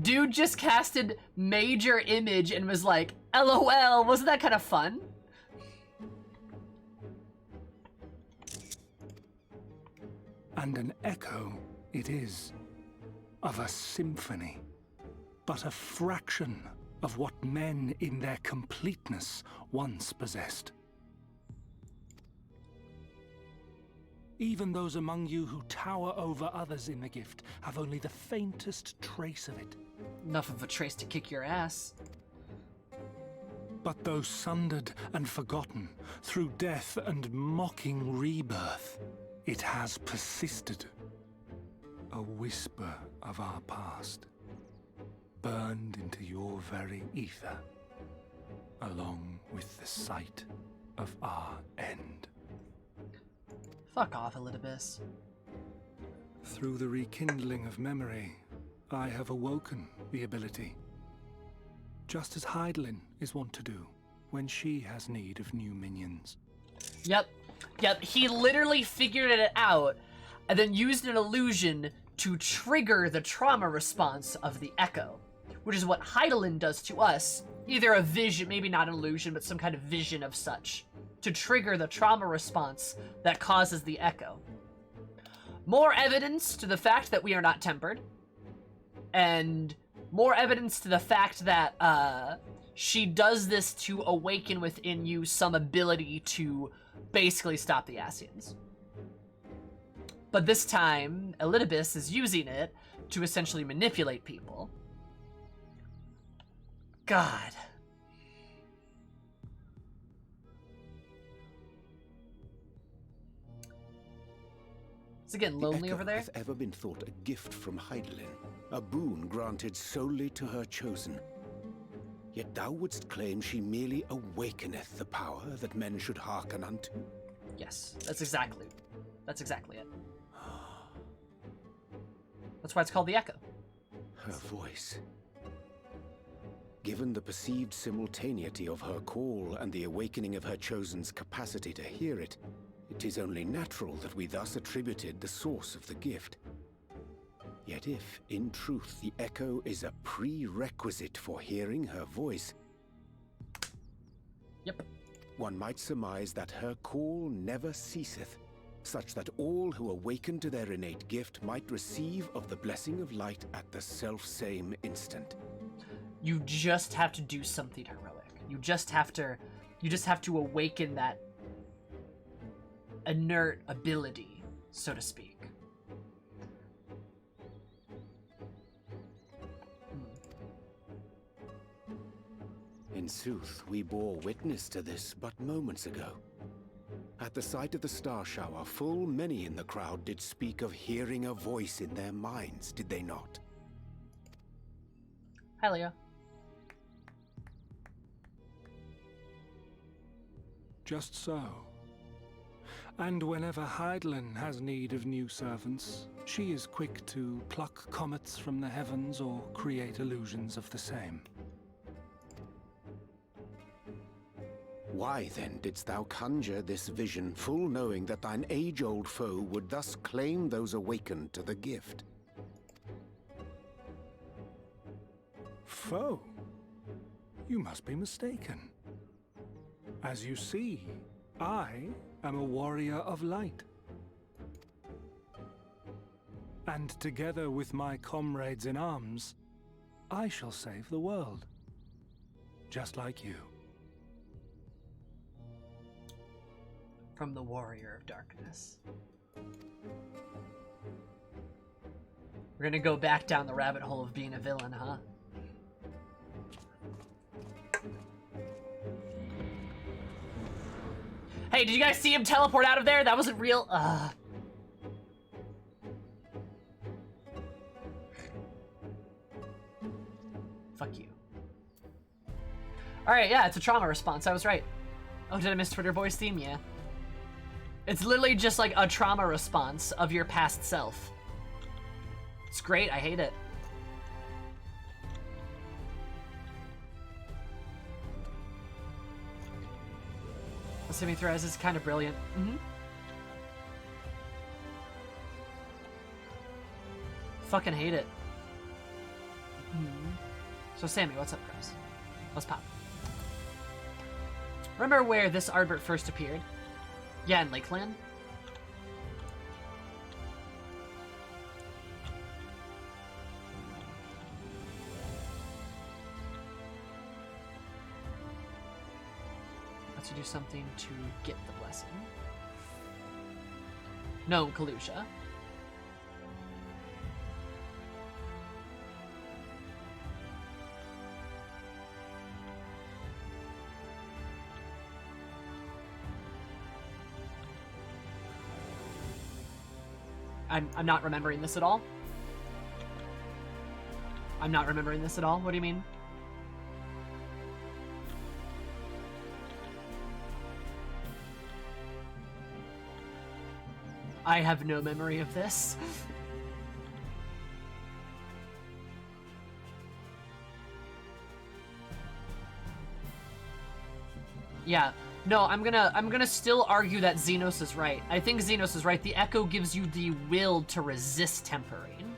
Dude just casted Major Image and was like, LOL, wasn't that kind of fun? And an echo it is, of a symphony, but a fraction of what men in their completeness once possessed. Even those among you who tower over others in the gift have only the faintest trace of it. Enough of a trace to kick your ass. But though sundered and forgotten through death and mocking rebirth, it has persisted. A whisper of our past, burned into your very ether, along with the sight of our end. Fuck off, Elidibus. Through the rekindling of memory, I have awoken the ability. Just as Heidelin is wont to do when she has need of new minions. Yep. He literally figured it out and then used an illusion to trigger the trauma response of the Echo, which is what Heidelin does to us. Either a vision, maybe not an illusion, but some kind of vision of such, to trigger the trauma response that causes the Echo. More evidence to the fact that we are not tempered, and more evidence to the fact that she does this to awaken within you some ability to basically stop the Ascians. But this time, Elidibus is using it to essentially manipulate people. God. Is it getting lonely over there? Hath ever been thought a gift from Heidelin, a boon granted solely to her chosen. Yet thou wouldst claim she merely awakeneth the power that men should hearken unto. Yes, that's exactly it. That's why it's called the Echo. Her voice. Given the perceived simultaneity of her call and the awakening of her chosen's capacity to hear it, it is only natural that we thus attributed the source of the gift. Yet if, in truth, the Echo is a prerequisite for hearing her voice, Yep. one might surmise that her call never ceaseth, such that all who awaken to their innate gift might receive of the blessing of light at the self-same instant. You just have to do something heroic. You just have to awaken that inert ability, so to speak. In sooth, we bore witness to this but moments ago. At the sight of the star shower, full many in the crowd did speak of hearing a voice in their minds, did they not? Hi, Leo. Just so. And whenever Hydaelyn has need of new servants, she is quick to pluck comets from the heavens or create illusions of the same. Why then didst thou conjure this vision, full knowing that thine age-old foe would thus claim those awakened to the gift? Foe? You must be mistaken. As you see, I am a warrior of light. And together with my comrades in arms, I shall save the world. Just like you. From the warrior of darkness. We're gonna go back down the rabbit hole of being a villain, huh? Hey, did you guys see him teleport out of there? That wasn't real. Fuck you. Alright, yeah, it's a trauma response. I was right. Oh, did I miss Twitter voice theme? Yeah. It's literally just like a trauma response of your past self. It's great. I hate it. Simi Thrice is kind of brilliant. Fucking hate it. So Sammy, what's up, Chris? Let's pop. Remember where this Ardbert first appeared? Yeah, in Lakeland. Let's do something to get the blessing. No, Kalusha. I'm not remembering this at all. I'm not remembering this at all. What do you mean? I have no memory of this. Yeah. No, I'm gonna still argue that Xenos is right. I think Xenos is right. The Echo gives you the will to resist tempering.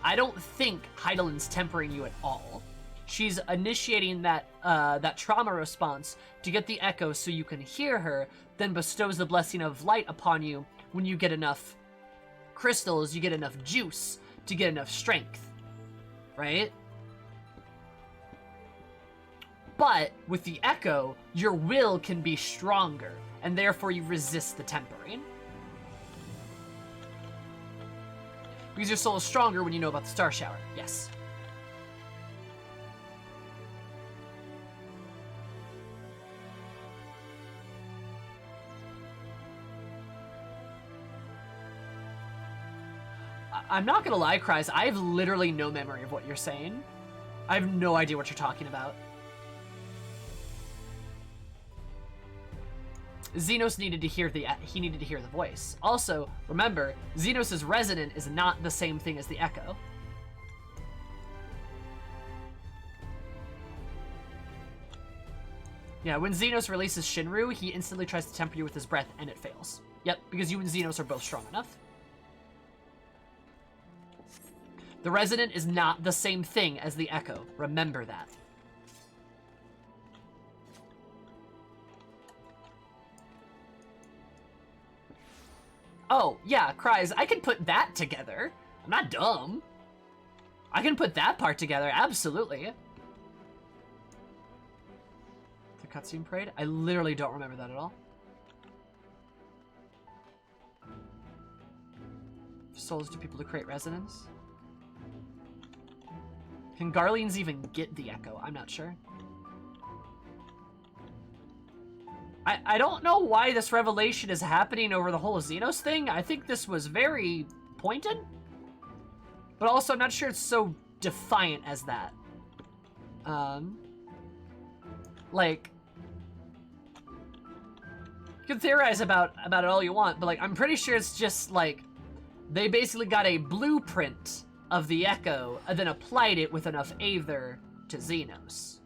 I don't think Hydaelyn's tempering you at all. She's initiating that that trauma response to get the Echo so you can hear her, then bestows the blessing of light upon you when you get enough crystals, you get enough juice to get enough strength, right? But with the Echo, your will can be stronger, and therefore you resist the tempering. Because your soul is stronger when you know about the Star Shower, yes. I'm not gonna lie, Cries, I have literally no memory of what you're saying. I have no idea what you're talking about. Xenos needed to hear the voice. Also, remember, Xenos' resonant is not the same thing as the Echo. Yeah, when Xenos releases Shinru, he instantly tries to temper you with his breath, and it fails. Yep, because you and Xenos are both strong enough. The resonant is not the same thing as the Echo. Remember that. Oh, yeah, Cries, I can put that together. I'm not dumb. I can put that part together, absolutely. The cutscene parade? I literally don't remember that at all. Souls to people to create resonance? Can Garleans even get the Echo? I'm not sure. I don't know why this revelation is happening over the whole Xenos thing. I think this was very pointed. But also, I'm not sure it's so defiant as that. Like, you can theorize about it all you want, but like, I'm pretty sure it's just like, they basically got a blueprint of the Echo and then applied it with enough Aether to Xenos.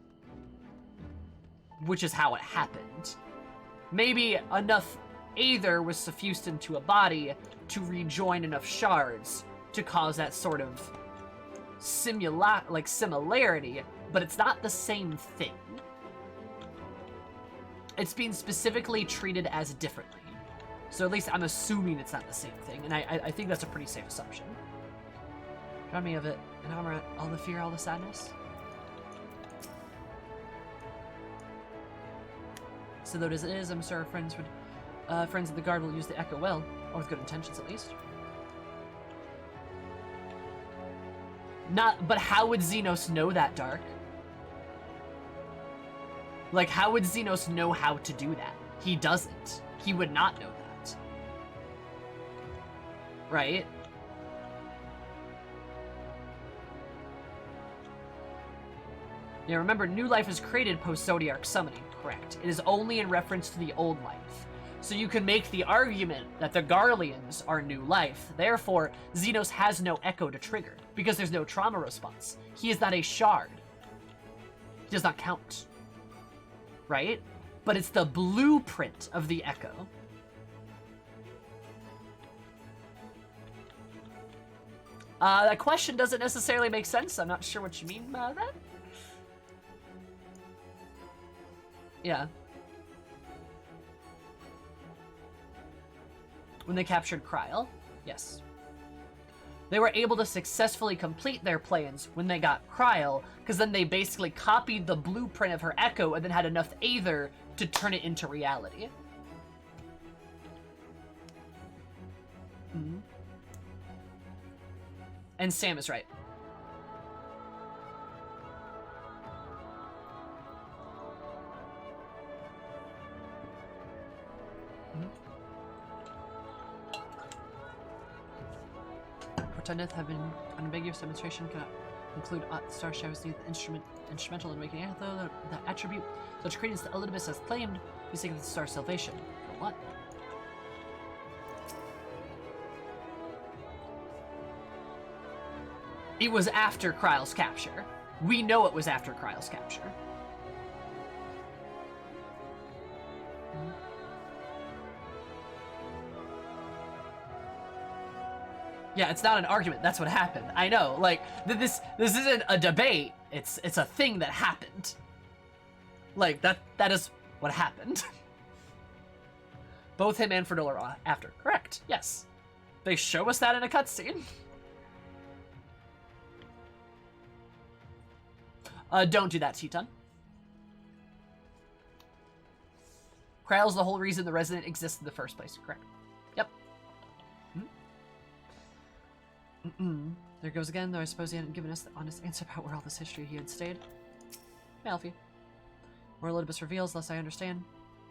Which is how it happened. Maybe enough Aether was suffused into a body to rejoin enough shards to cause that sort of similarity, but it's not the same thing. It's being specifically treated as differently. So at least I'm assuming it's not the same thing, and I think that's a pretty safe assumption. Remind me of it. And armor, all the fear, all the sadness. So though as it is, I'm sure our friends of the guard will use the Echo well, or with good intentions at least. But how would Xenos know that, Dark? Like, how would Xenos know how to do that? He doesn't. He would not know that. Right? Yeah, remember, new life is created post-Zodiac summoning, correct? It is only in reference to the old life. So you can make the argument that the Garleans are new life. Therefore, Xenos has no Echo to trigger, because there's no trauma response. He is not a shard. He does not count. Right? But it's the blueprint of the Echo. That question doesn't necessarily make sense. I'm not sure what you mean by that. Yeah. When they captured Kryl? Yes. They were able to successfully complete their plans when they got Kryl, because then they basically copied the blueprint of her Echo and then had enough Aether to turn it into reality. Mm-hmm. And Sam is right. Pretendeth have been unambiguous demonstration cannot include star shadows need the instrumental in waking though the attribute such credence to Elidibus has claimed the sake of the star's salvation. For what? It was after Kryl's capture. We know it was after Kryl's capture. Yeah, it's not an argument. That's what happened. I know. Like, this isn't a debate. It's a thing that happened. Like, that is what happened. Both him and Ferdol are after. Correct. Yes. They show us that in a cutscene. Don't do that, Teton. Kryl's the whole reason the Resident exists in the first place. Correct. Yep. There goes again, though I suppose he hadn't given us the honest answer about where all this history he had stayed. Malfi. More Elidibus reveals, less I understand.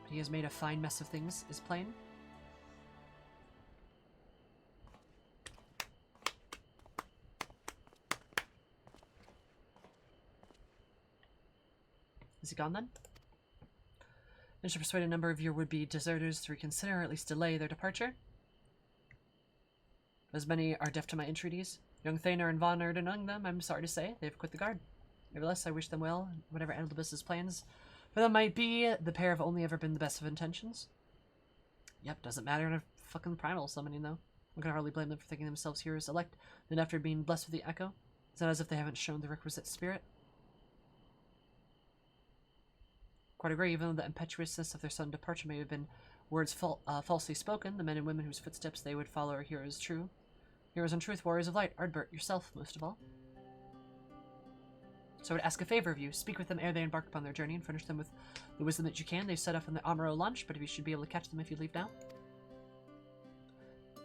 But he has made a fine mess of things, is plain. Is he gone then? I should persuade a number of your would-be deserters to reconsider or at least delay their departure. As many are deaf to my entreaties. Young Thaner and Von are among them, I'm sorry to say. They've quit the guard. Nevertheless, I wish them well, whatever Elidibus's plans for them might be. The pair have only ever been the best of intentions. Yep, doesn't matter in a fucking primal summoning, though. One can hardly blame them for thinking themselves heroes elect, then after being blessed with the Echo. It's not as if they haven't shown the requisite spirit. Quite agree, even though the impetuousness of their sudden departure may have been words falsely spoken, the men and women whose footsteps they would follow are heroes true. Heroes in truth, warriors of light, Ardbert, yourself, most of all. So I would ask a favor of you. Speak with them ere they embark upon their journey and furnish them with the wisdom that you can. They've set off on the Amaro launch, but if you should be able to catch them if you leave now.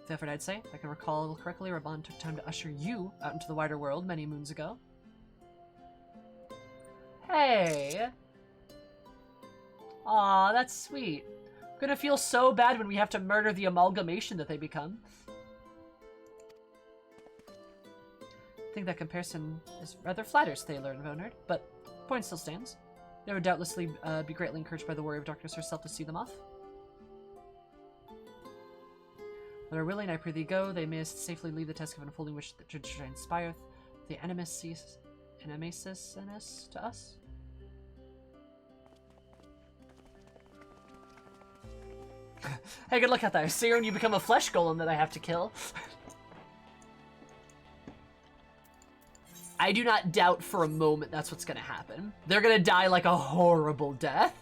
The effort, I'd say. If I can recall correctly, Raban took time to usher you out into the wider world many moons ago. Hey! Aw, that's sweet. Gonna feel so bad when we have to murder the amalgamation that they become. I think that comparison is rather flatters Thaler and Vonard, but point still stands. They would doubtlessly be greatly encouraged by the Warrior of Darkness herself to see them off. When are willing, I prithee go, they may safely leave the task of unfolding which the tradition inspireth the animasis to us. Hey, good luck out there. Soon you become a flesh golem that I have to kill. I do not doubt for a moment that's what's gonna happen. They're gonna die like a horrible death.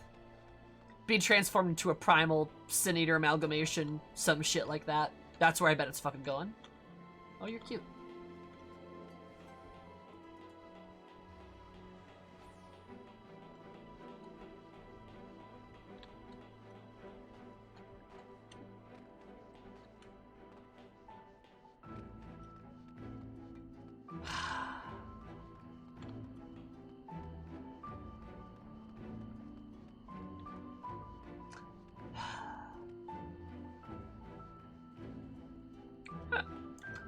Be transformed into a primal Sin Eater amalgamation, some shit like that. That's where I bet it's fucking going. Oh, you're cute.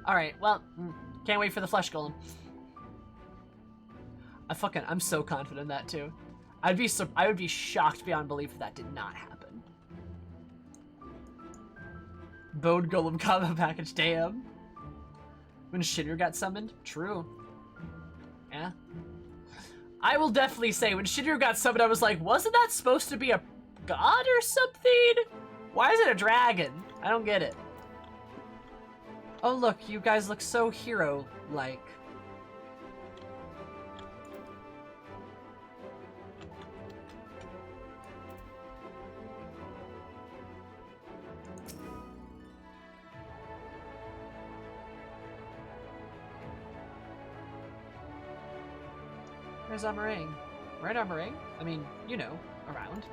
Alright, well, can't wait for the flesh golem. I'm so confident in that too. I would be shocked beyond belief if that did not happen. Bone golem combo package, damn. When Shinru got summoned? True. Yeah. I will definitely say, when Shinru got summoned, I was like, wasn't that supposed to be a god or something? Why is it a dragon? I don't get it. Oh look, you guys look so hero-like. Where's Amarang? Right, Amarang? I mean, you know, around.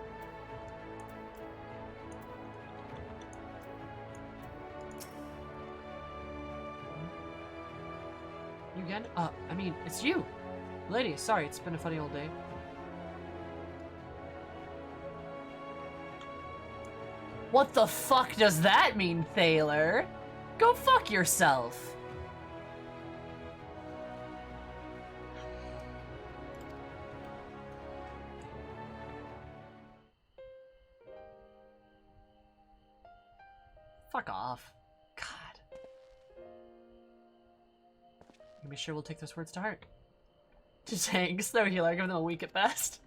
You again? I mean, it's you! Lady, sorry, it's been a funny old day. What the fuck does that mean, Thaler? Go fuck yourself! Fuck off. God. Be sure we'll take those words to heart. Dang, Snow Healer, give them a week at best.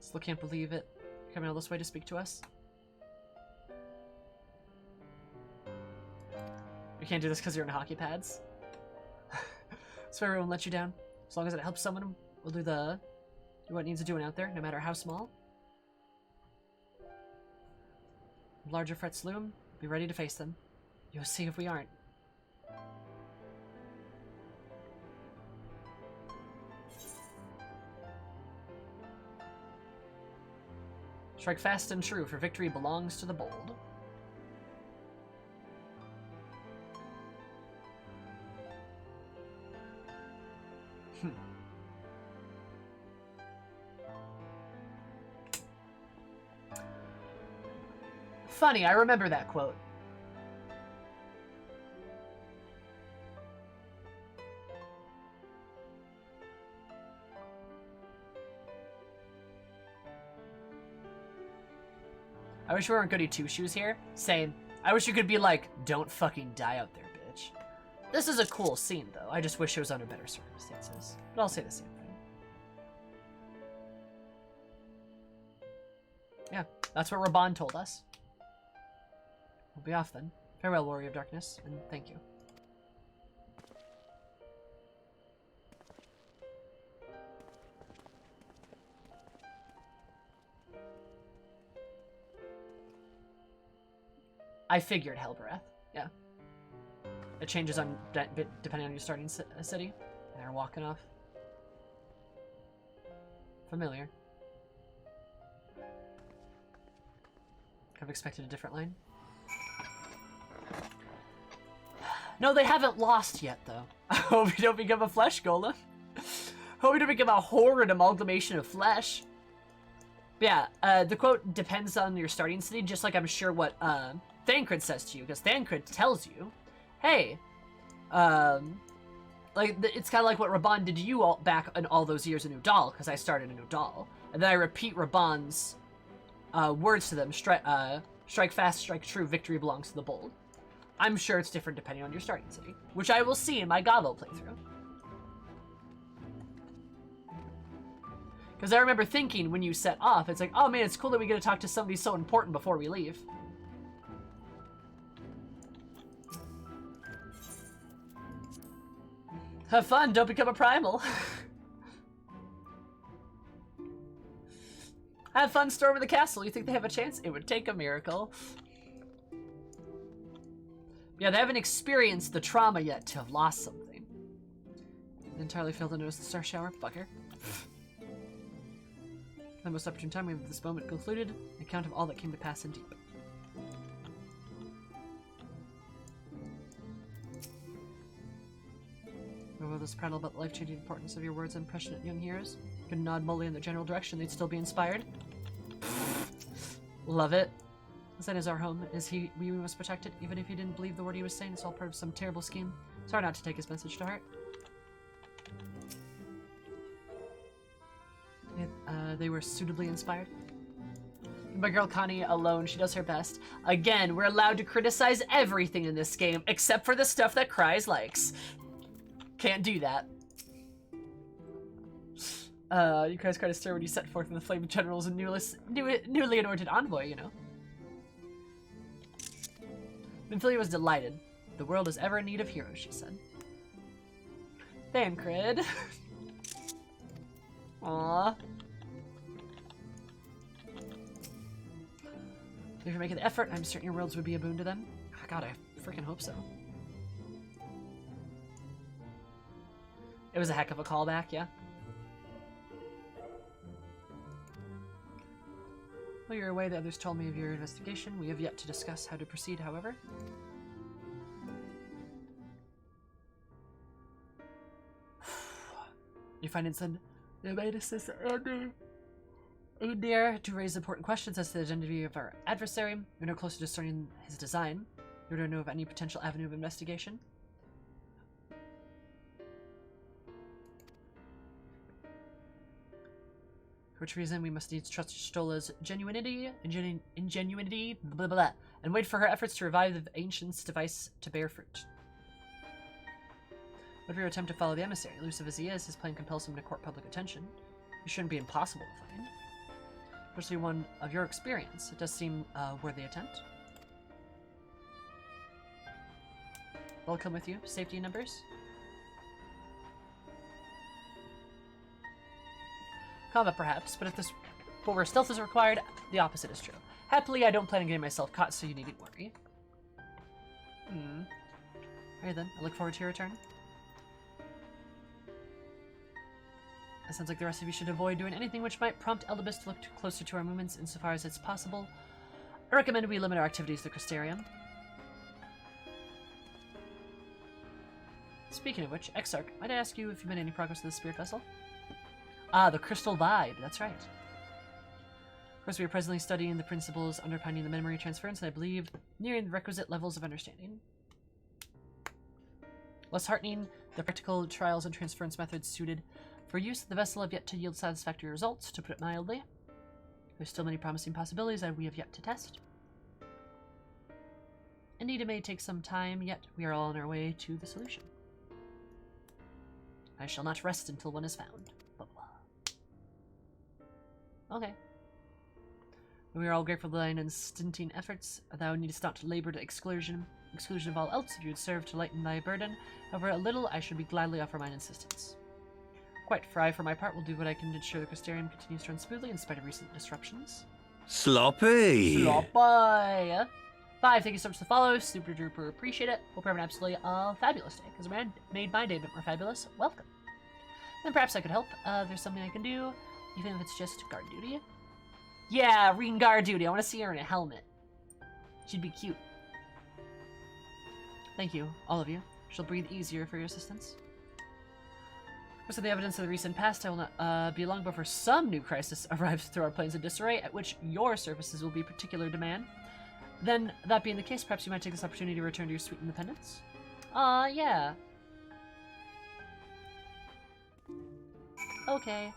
Still can't believe it. You're coming all this way to speak to us. You can't do this because you're in hockey pads. So everyone let you down. As long as it helps someone, we'll do what it needs to doing out there, no matter how small. Larger threats loom, be ready to face them. You'll see if we aren't. Strike fast and true, for victory belongs to the bold. Funny, I remember that quote. I wish we weren't goody two-shoes here. Same. I wish you could be like, don't fucking die out there, bitch. This is a cool scene, though. I just wish it was under better circumstances. But I'll say the same thing. Yeah, that's what Raban told us. We'll be off then. Farewell, Warrior of Darkness, and thank you. I figured Hellbreath, yeah. It changes on depending on your starting city. And they're walking off. Familiar. I've expected a different line. No, they haven't lost yet, though. I hope you don't become a flesh golem. Hope you don't become a horrid amalgamation of flesh. But yeah, the quote depends on your starting city, just like I'm sure what Thancred says to you, because Thancred tells you, hey, it's kind of like what Raban did to you all back in all those years in Udal, because I started in Udal, and then I repeat Raban's words to them: strike fast, strike true, victory belongs to the bold. I'm sure it's different depending on your starting city, which I will see in my Gavo playthrough. Because I remember thinking when you set off, it's like, oh man, it's cool that we get to talk to somebody so important before we leave. Have fun, don't become a primal. Have fun storming the castle. You think they have a chance? It would take a miracle. Yeah, they haven't experienced the trauma yet to have lost something. Entirely failed to notice the star shower, fucker. The most opportune time we have this moment concluded, an account of all that came to pass in deep. Although this prattle about the life-changing importance of your words and impressionate young heroes could nod Molly in the general direction, they'd still be inspired. Love it. Zen is our home. We must protect it, even if you didn't believe the word he was saying. It's all part of some terrible scheme. It's hard not to take his message to heart. They were suitably inspired. My girl Connie alone, she does her best. Again, we're allowed to criticize everything in this game, except for the stuff that Kryze likes. Can't do that. You guys cried a stir when you set forth in the flame generals and newly anointed envoy, you know. Minfilia was delighted. The world is ever in need of heroes, she said. Thancred. Aww. If you're making the effort, I'm certain your worlds would be a boon to them. Oh, God, I freaking hope so. It was a heck of a callback, yeah. While you're away, the others told me of your investigation. We have yet to discuss how to proceed, however. You find it said, they made us this you dare to raise important questions as to the identity of our adversary. You're no closer to discerning his design. You don't know of any potential avenue of investigation. For which reason we must needs trust Stola's ingenuity, blah, blah, blah, and wait for her efforts to revive the ancient's device to bear fruit. Whatever your attempt to follow the emissary, elusive as he is, his plan compels him to court public attention. He shouldn't be impossible to find. Especially one of your experience. It does seem a worthy attempt. I'll come with you. Safety in numbers. Combat perhaps, but where stealth is required, the opposite is true. Happily, I don't plan on getting myself caught, so you needn't worry. Alright then, I look forward to your return. It sounds like the rest of you should avoid doing anything which might prompt Eldebus to look closer to our movements insofar as it's possible. I recommend we limit our activities to the Crystarium. Speaking of which, Exarch, might I ask you if you've made any progress with the Spirit Vessel? Ah, the Crystal Vibe, that's right. Of course, we are presently studying the principles underpinning the memory transference, and I believe nearing the requisite levels of understanding. Less heartening, the practical trials and transference methods suited for use, the vessel have yet to yield satisfactory results, to put it mildly. There's still many promising possibilities that we have yet to test. Indeed, it may take some time, yet we are all on our way to the solution. I shall not rest until one is found. Blah, blah. Okay. We are all grateful for thine unstinting efforts. Thou needest not labor to exclusion of all else if you would serve to lighten thy burden. However, a little I should be gladly offer mine assistance. Quite, for I, for my part, will do what I can to ensure the Crystarium continues to run smoothly in spite of recent disruptions. Sloppy! 5, thank you so much for the follow. Super duper appreciate it. Hope you're having absolutely fabulous day, because it made my day a bit more fabulous. Welcome. Then perhaps I could help. There's something I can do, even if it's just guard duty. Yeah, Reen guard duty. I want to see her in a helmet. She'd be cute. Thank you, all of you. She'll breathe easier for your assistance. Most of the evidence of the recent past, I will not be long before some new crisis arrives through our planes in disarray, at which your services will be particular demand. Then, that being the case, perhaps you might take this opportunity to return to your sweet independence? Yeah. Okay.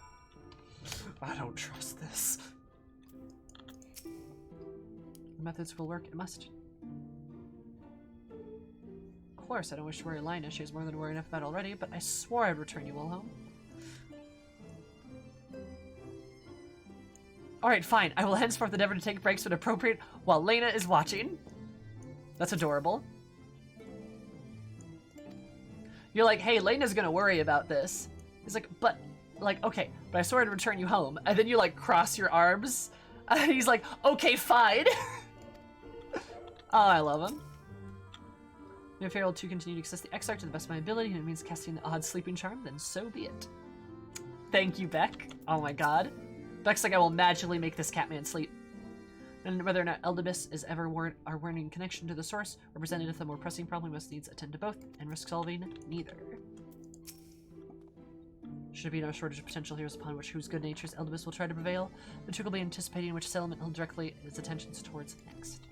I don't trust this. The methods will work, it must. Of course, I don't wish to worry Lina. She has more than worry enough about already, but I swore I'd return you all home. Alright, fine. I will henceforth endeavor to take breaks when appropriate while Lena is watching. That's adorable. You're like, hey, Lena's gonna worry about this. He's like, but, like, okay, but I swore I'd return you home. And then you, like, cross your arms. And he's like, okay, fine. Oh, I love him. If you're able to continue to access the Exarch to the best of my ability, and it means casting the odd sleeping charm, then so be it. Thank you, Beck. Oh my god. Beck's like, I will magically make this Catman sleep. And whether or not Eldibus is ever our warning connection to the source, or presented with a more pressing problem, we must needs attend to both, and risk solving neither. Should be no shortage of potential heroes upon which whose good natures Eldibus will try to prevail, the Took will be anticipating which settlement he'll directly his attentions towards next.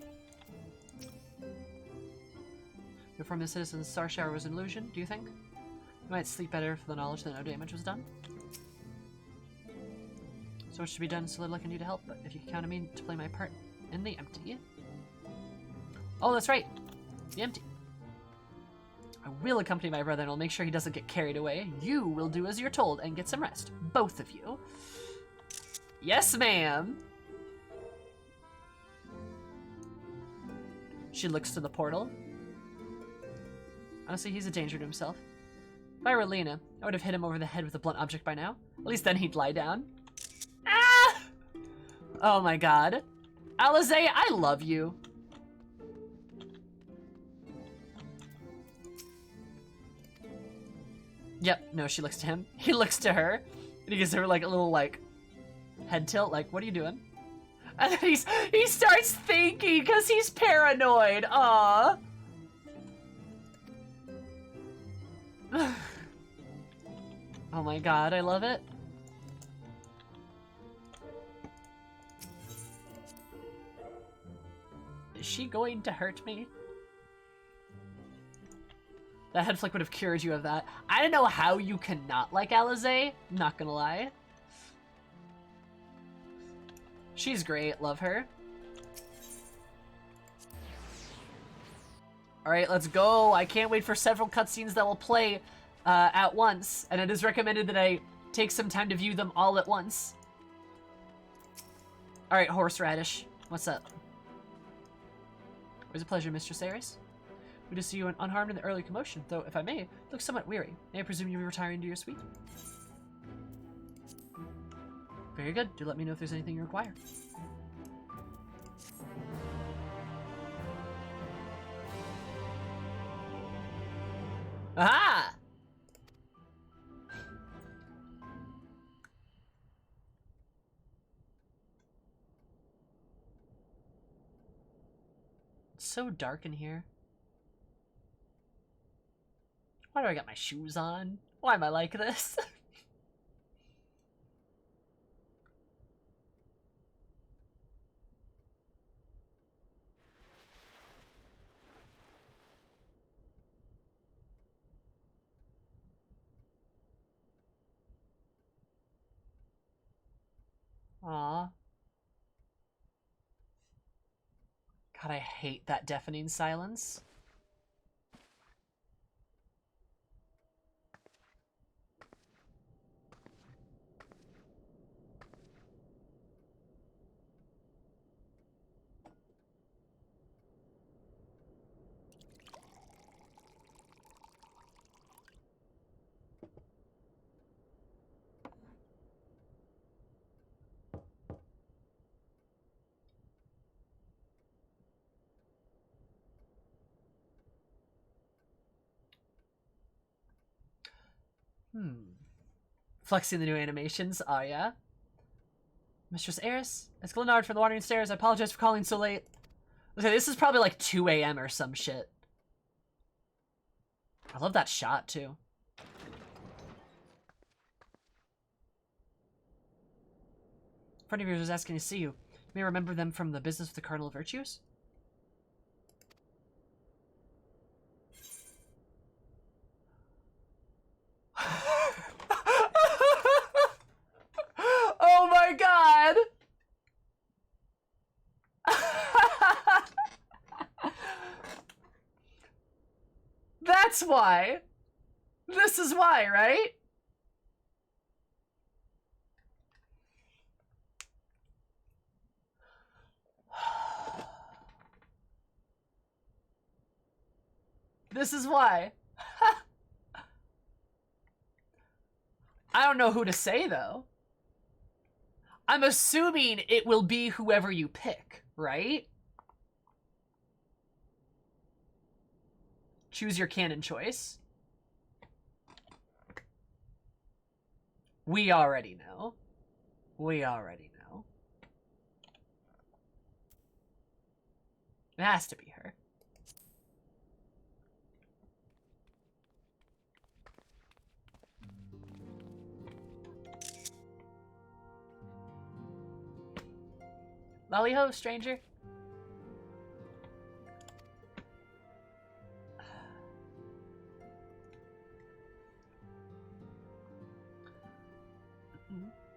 Inform the citizens Star Shower was an illusion, do you think? You might sleep better for the knowledge that no damage was done. So what should be done? So little I can do to help, but if you can count on me to play my part in the empty. Oh, that's right! The empty. I will accompany my brother and I'll make sure he doesn't get carried away. You will do as you're told and get some rest. Both of you. Yes, ma'am! She looks to the portal. Honestly, he's a danger to himself. If I were Lena, I would have hit him over the head with a blunt object by now. At least then he'd lie down. Ah! Oh my god. Alizé, I love you. Yep, no, she looks to him. He looks to her. And he gives her like a little like head tilt, like, what are you doing? And then he starts thinking because he's paranoid. Aww. Oh my god, I love it. Is she going to hurt me? That head flick would have cured you of that. I don't know how you cannot like Alizé, not gonna lie. She's great, love her. Alright, let's go. I can't wait for several cutscenes that will play at once, and it is recommended that I take some time to view them all at once. Alright, Horseradish, what's up? Always a pleasure, Mistress Aeris. Good to see you unharmed in the early commotion, though, if I may, you look somewhat weary. May I presume you'll be retiring to your suite? Very good. Do let me know if there's anything you require. Aha! It's so dark in here. Why do I got my shoes on? Why am I like this? Aw. God, I hate that deafening silence. Flexing the new animations. Oh, yeah. Mistress Aeris? It's Glenard from the Wandering Stairs. I apologize for calling so late. Okay, this is probably like 2 a.m. or some shit. I love that shot, too. friend of yours was asking to see you. You may remember them from the business with the Cardinal Virtues? Oh my god! That's why. This is why, right? This is why. I don't know who to say, though. I'm assuming it will be whoever you pick, right? Choose your canon choice. We already know. We already know. It has to be her. Lolly-ho, stranger.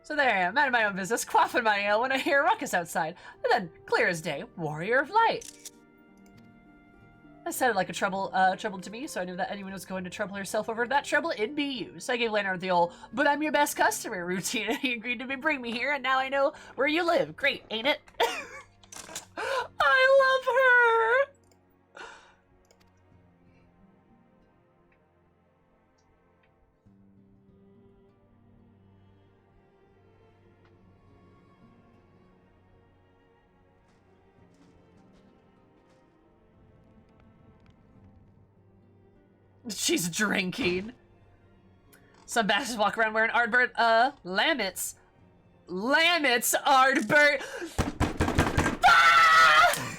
So there I am, minding my own business, quaffing my ale when I hear a ruckus outside. And then, clear as day, warrior of light. That sounded like a trouble to me, so I knew that anyone was going to trouble herself over that trouble, it'd be you. So I gave Leonard the old, but I'm your best customer routine, and he agreed to bring me here, and now I know where you live. Great, ain't it? I love her! She's drinking. Some bastards walk around wearing Ardbert, Lamets. Lamets, Ardbert. Ah!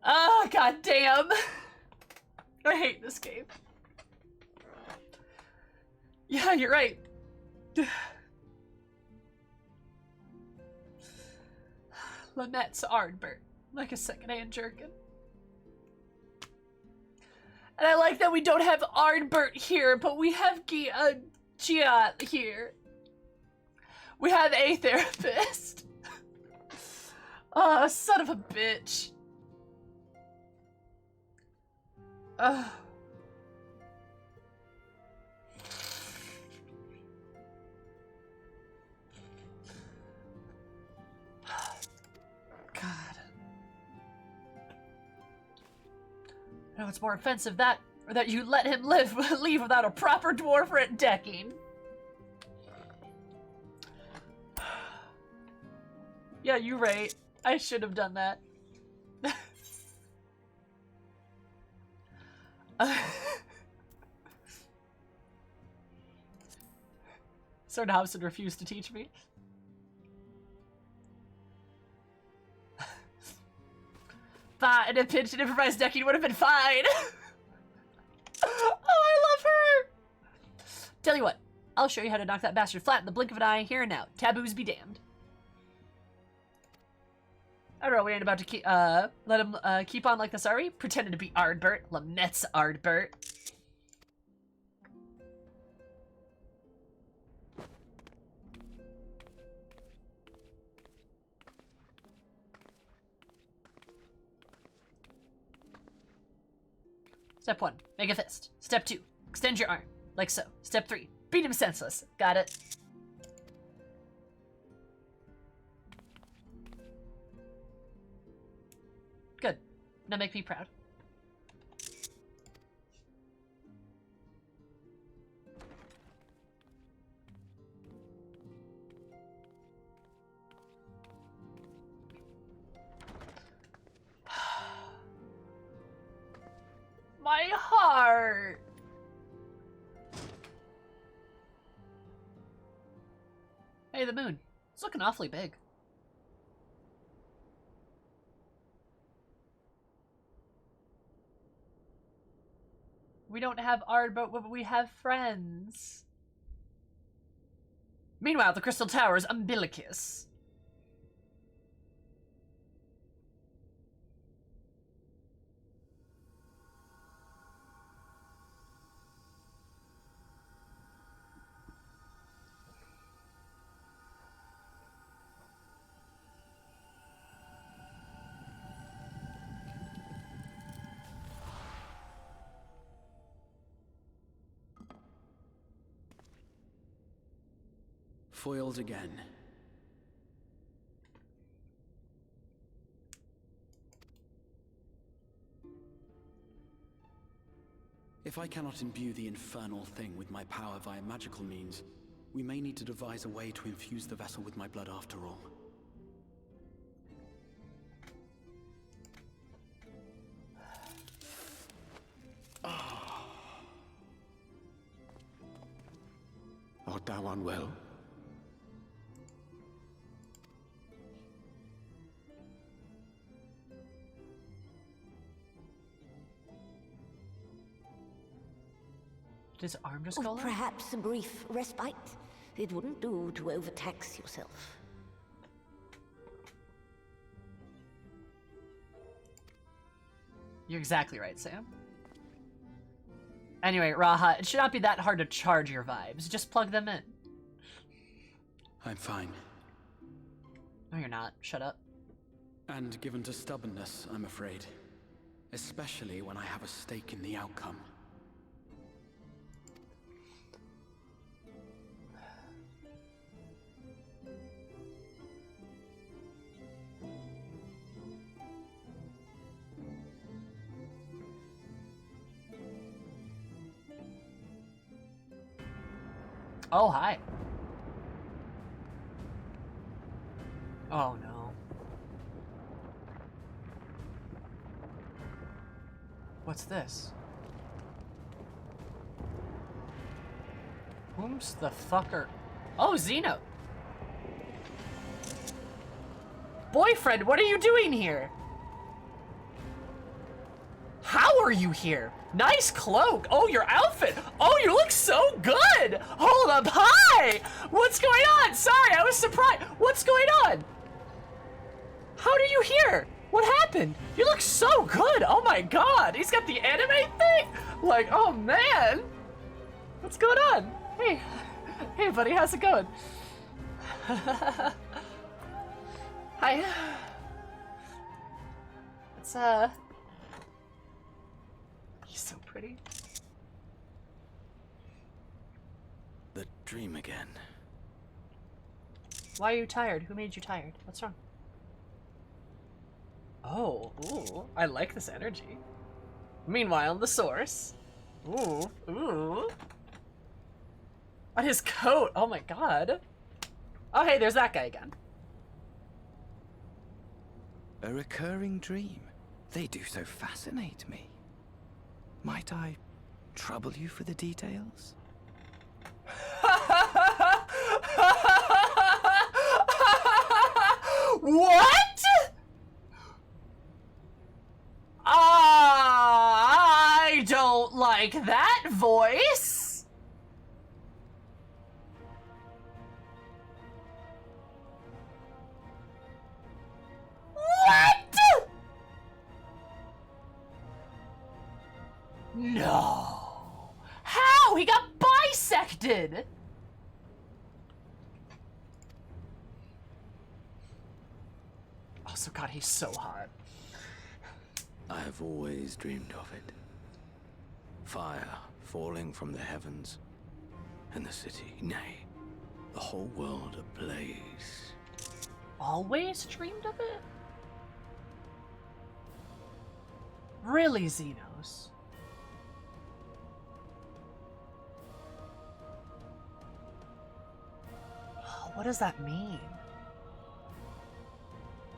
Oh, goddamn. I hate this game. Yeah, you're right. Lynette's Ardbert, like a second-hand jerkin. And I like that we don't have Ardbert here, but we have Giat here. We have a therapist. Oh, son of a bitch. Ugh. God. I know it's more offensive that, or that you let him leave without a proper dwarf decking. Yeah, you're right. I should have done that. Sir Hobson refused to teach me. Fine, a pinch and improvised decking would have been fine. Oh, I love her. Tell you what, I'll show you how to knock that bastard flat in the blink of an eye here and now. Taboos be damned. I don't know, we ain't about to let him keep on like this, are we? Pretending to be Ardbert. Lynette's Ardbert. Step 1, make a fist. Step 2, extend your arm, like so. Step 3, beat him senseless. Got it? Good. Now make me proud. My heart. Hey, the moon. It's looking awfully big. We don't have art, but we have friends. Meanwhile, the Crystal Tower's umbilicus. Foiled again. If I cannot imbue the infernal thing with my power via magical means, we may need to devise a way to infuse the vessel with my blood after all. Art thou unwell? Did his arm just go limp? Perhaps a brief respite. It wouldn't do to overtax yourself. You're exactly right, Sam. Anyway, Raha, it should not be that hard to charge your vibes. Just plug them in. I'm fine. No, you're not. Shut up. And given to stubbornness, I'm afraid. Especially when I have a stake in the outcome. Oh, hi. Oh, no. What's this? Whom's the fucker? Oh, Zeno! Boyfriend, what are you doing here? How are you here? Nice cloak. Oh, your outfit. Oh, you look so good. Hold up. Hi. What's going on? Sorry, I was surprised. What's going on? How are you here? What happened? You look so good. Oh my god. He's got the anime thing. Like, oh man. What's going on? Hey. Hey, buddy. How's it going? Hi. It's, He's so pretty. The dream again. Why are you tired? Who made you tired? What's wrong? Oh, ooh, I like this energy. Meanwhile, the source. Ooh, ooh. On his coat. Oh my god. Oh, hey, there's that guy again. A recurring dream. They do so fascinate me. Might I trouble you for the details? What? I don't like that voice. What? No. How? He got bisected. Also, God, he's so hot. I have always dreamed of it. Fire falling from the heavens, and the city, nay, the whole world ablaze. Always dreamed of it? Really, Xenos? What does that mean?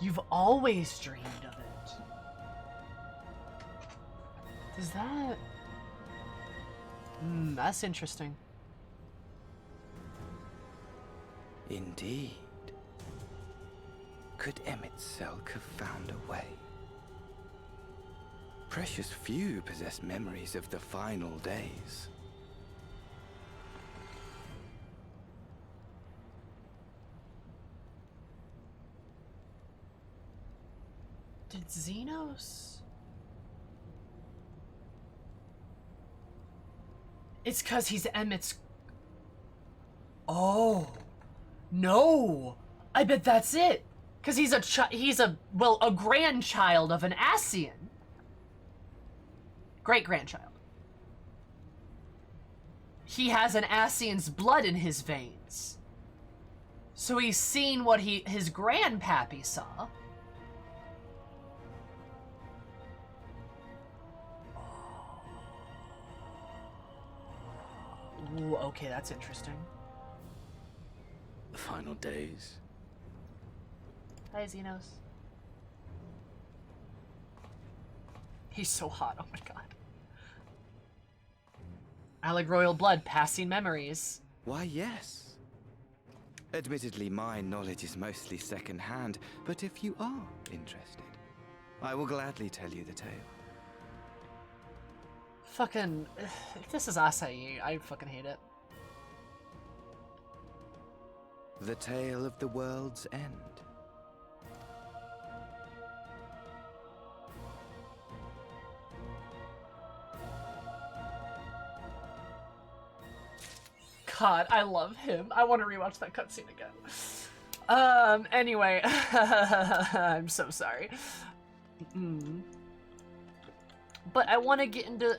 You've always dreamed of it. Does that... that's interesting. Indeed. Could Emmett Selk have found a way? Precious few possess memories of the final days. Did Xenos? It's cause he's Emmett's... Oh. No! I bet that's it! Cause he's a grandchild of an Ascian. Great-grandchild. He has an Ascian's blood in his veins. So he's seen what his grandpappy saw. Ooh, okay, that's interesting. The final days. Hi, Xenos. He's so hot, oh my god. Alec Royal Blood, passing memories. Why, yes. Admittedly, my knowledge is mostly second-hand, but if you are interested, I will gladly tell you the tale. Fucking... This is Acai. I fucking hate it. The tale of the world's end. God, I love him. I want to rewatch that cutscene again. Anyway. I'm so sorry. But I want to get into...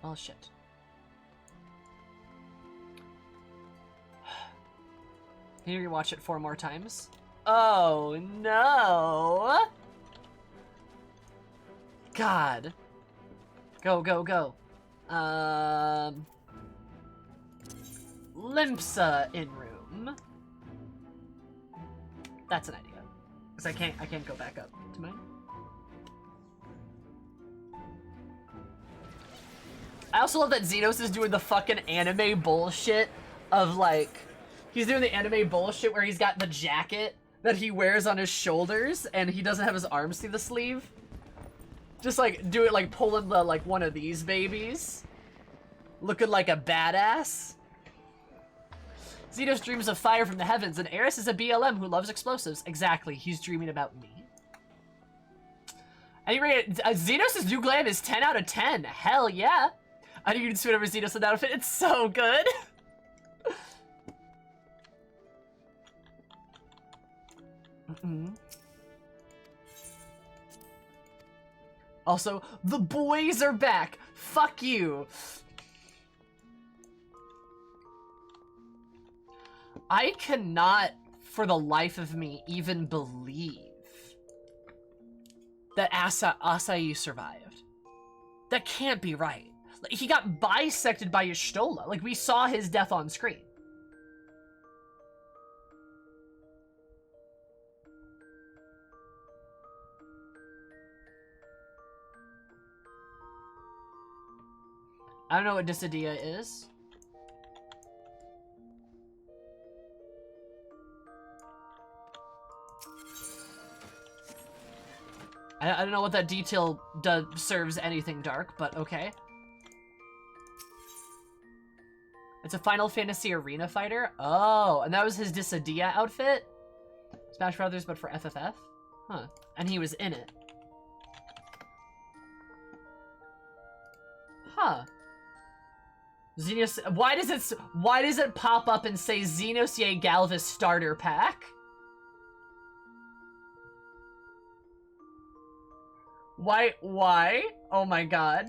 Oh, shit. Can you rewatch it 4 more times? Oh, no! God. Go, go, go. Limpsa in room. That's an idea. Because I can't go back up to mine. I also love that Xenos is doing the fucking anime bullshit of like, he's doing the anime bullshit where he's got the jacket that he wears on his shoulders and he doesn't have his arms through the sleeve. Just like, do it like pulling the, like one of these babies. Looking like a badass. Xenos dreams of fire from the heavens and Eris is a BLM who loves explosives. Exactly, he's dreaming about me. Anyway, Xenos' new glam is 10 out of 10. Hell yeah. I think you can switch over Xenos in that outfit. It's so good. Also, the boys are back. Fuck you. I cannot, for the life of me, even believe that Acai survived. That can't be right. Like, he got bisected by Y'shtola. Like, we saw his death on screen. I don't know what Dissidia is. I don't know what that detail serves anything dark, but okay. It's a Final Fantasy Arena fighter? Oh, and that was his Dissidia outfit? Smash Brothers, but for FFF? Huh. And he was in it. Huh. Xenos, why does it pop up and say Xenosie Galvus starter pack? Why? Oh my god.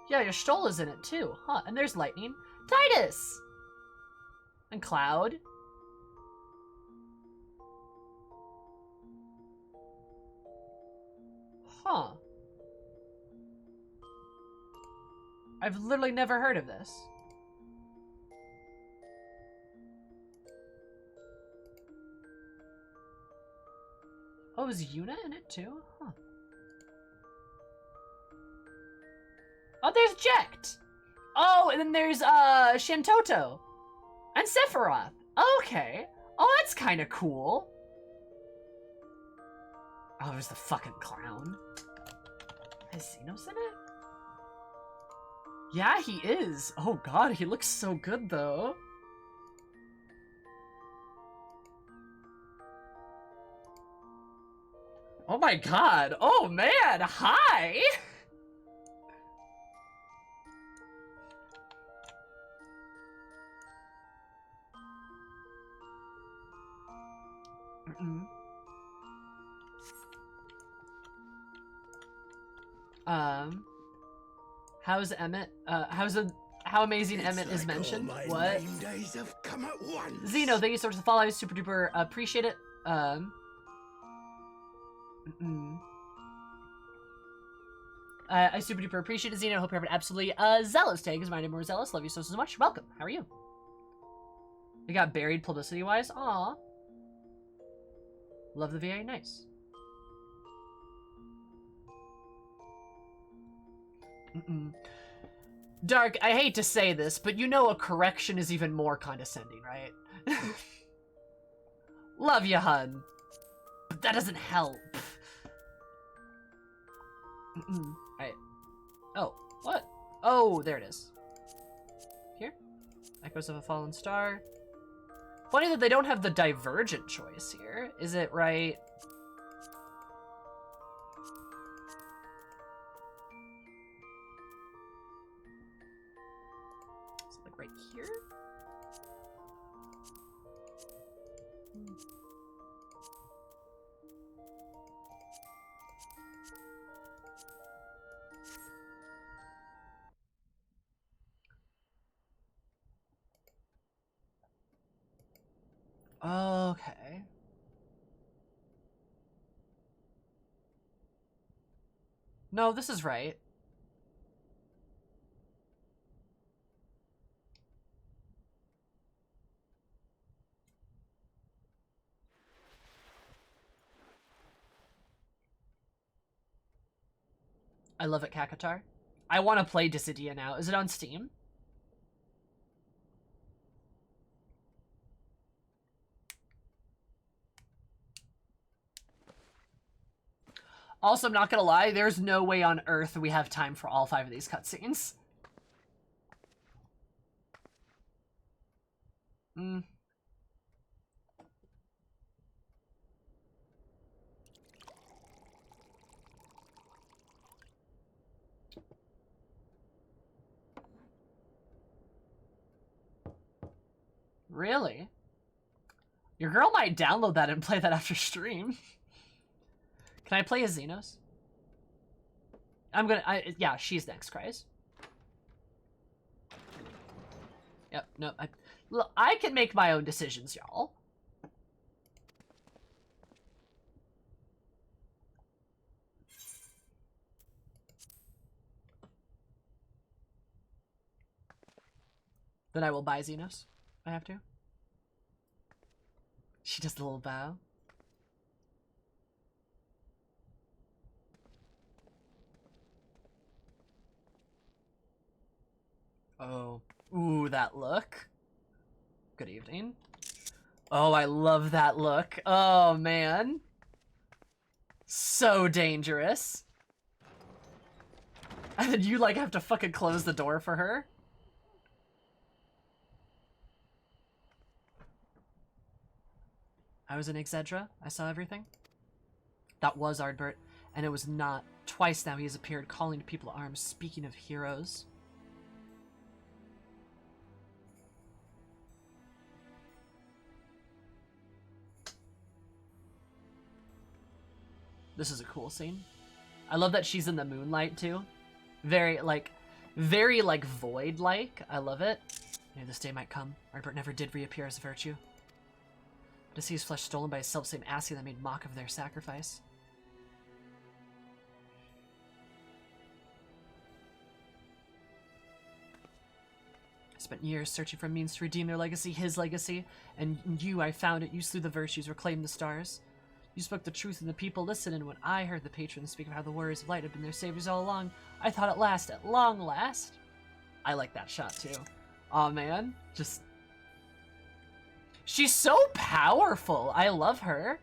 Yeah, Y'shtola's in it too, huh? And there's Lightning. Titus! And Cloud. Huh. I've literally never heard of this. Oh, is Yuna in it too? Huh. Oh, there's Jecht. Oh, and then there's Shantoto and Sephiroth. Okay. Oh, that's kind of cool. Oh, there's the fucking clown. Is Xenos in it? Yeah, he is. Oh god, he looks so good though. Oh my god. Oh man, hi! How's Emmett? How amazing Emmett is mentioned? What? Days have come at once. Zeno, thank you so much for the follow. I super duper appreciate it. I super duper appreciate it, Zeno. Hope you have an absolutely zealous day, because my name is Zealous. Love you so much. Welcome. How are you? You got buried publicity-wise? Aw. Love the VA. Nice. Dark, I hate to say this, but you know a correction is even more condescending, right? Love you, hun. But that doesn't help. Right. Oh, what? Oh, there it is. Here? Echoes of a Fallen Star. Funny that they don't have the Divergent choice here. Is it right? Is it like right here? Okay. No, this is right. I love it, Kakatar. I want to play Dissidia now. Is it on Steam? Also, I'm not gonna lie, there's no way on earth we have time for all 5 of these cutscenes. Really? Your girl might download that and play that after stream. Can I play as Xenos? Yeah, she's next, Cries. Yep, no, look, I can make my own decisions, y'all. Then I will buy Xenos. I have to. She does the little bow. Oh. Ooh, that look. Good evening. Oh, I love that look. Oh, man. So dangerous. And then you, like, have to fucking close the door for her. I was in Exedra. I saw everything. That was Ardbert. And it was not. Twice now he has appeared, calling to people to arms. Speaking of heroes. This is a cool scene. I love that she's in the moonlight, too. Very, like, void-like. I love it. I knew this day might come. Ardbert never did reappear as a virtue. To see his flesh stolen by his self-same Assi that made mock of their sacrifice. I spent years searching for means to redeem their legacy, his legacy, and you, I found it. You slew the virtues, reclaimed the stars. You spoke the truth and the people listened, and when I heard the patrons speak of how the warriors of light had been their saviors all along, I thought at long last. I like that shot too. Aw, man. Just... She's so powerful. I love her.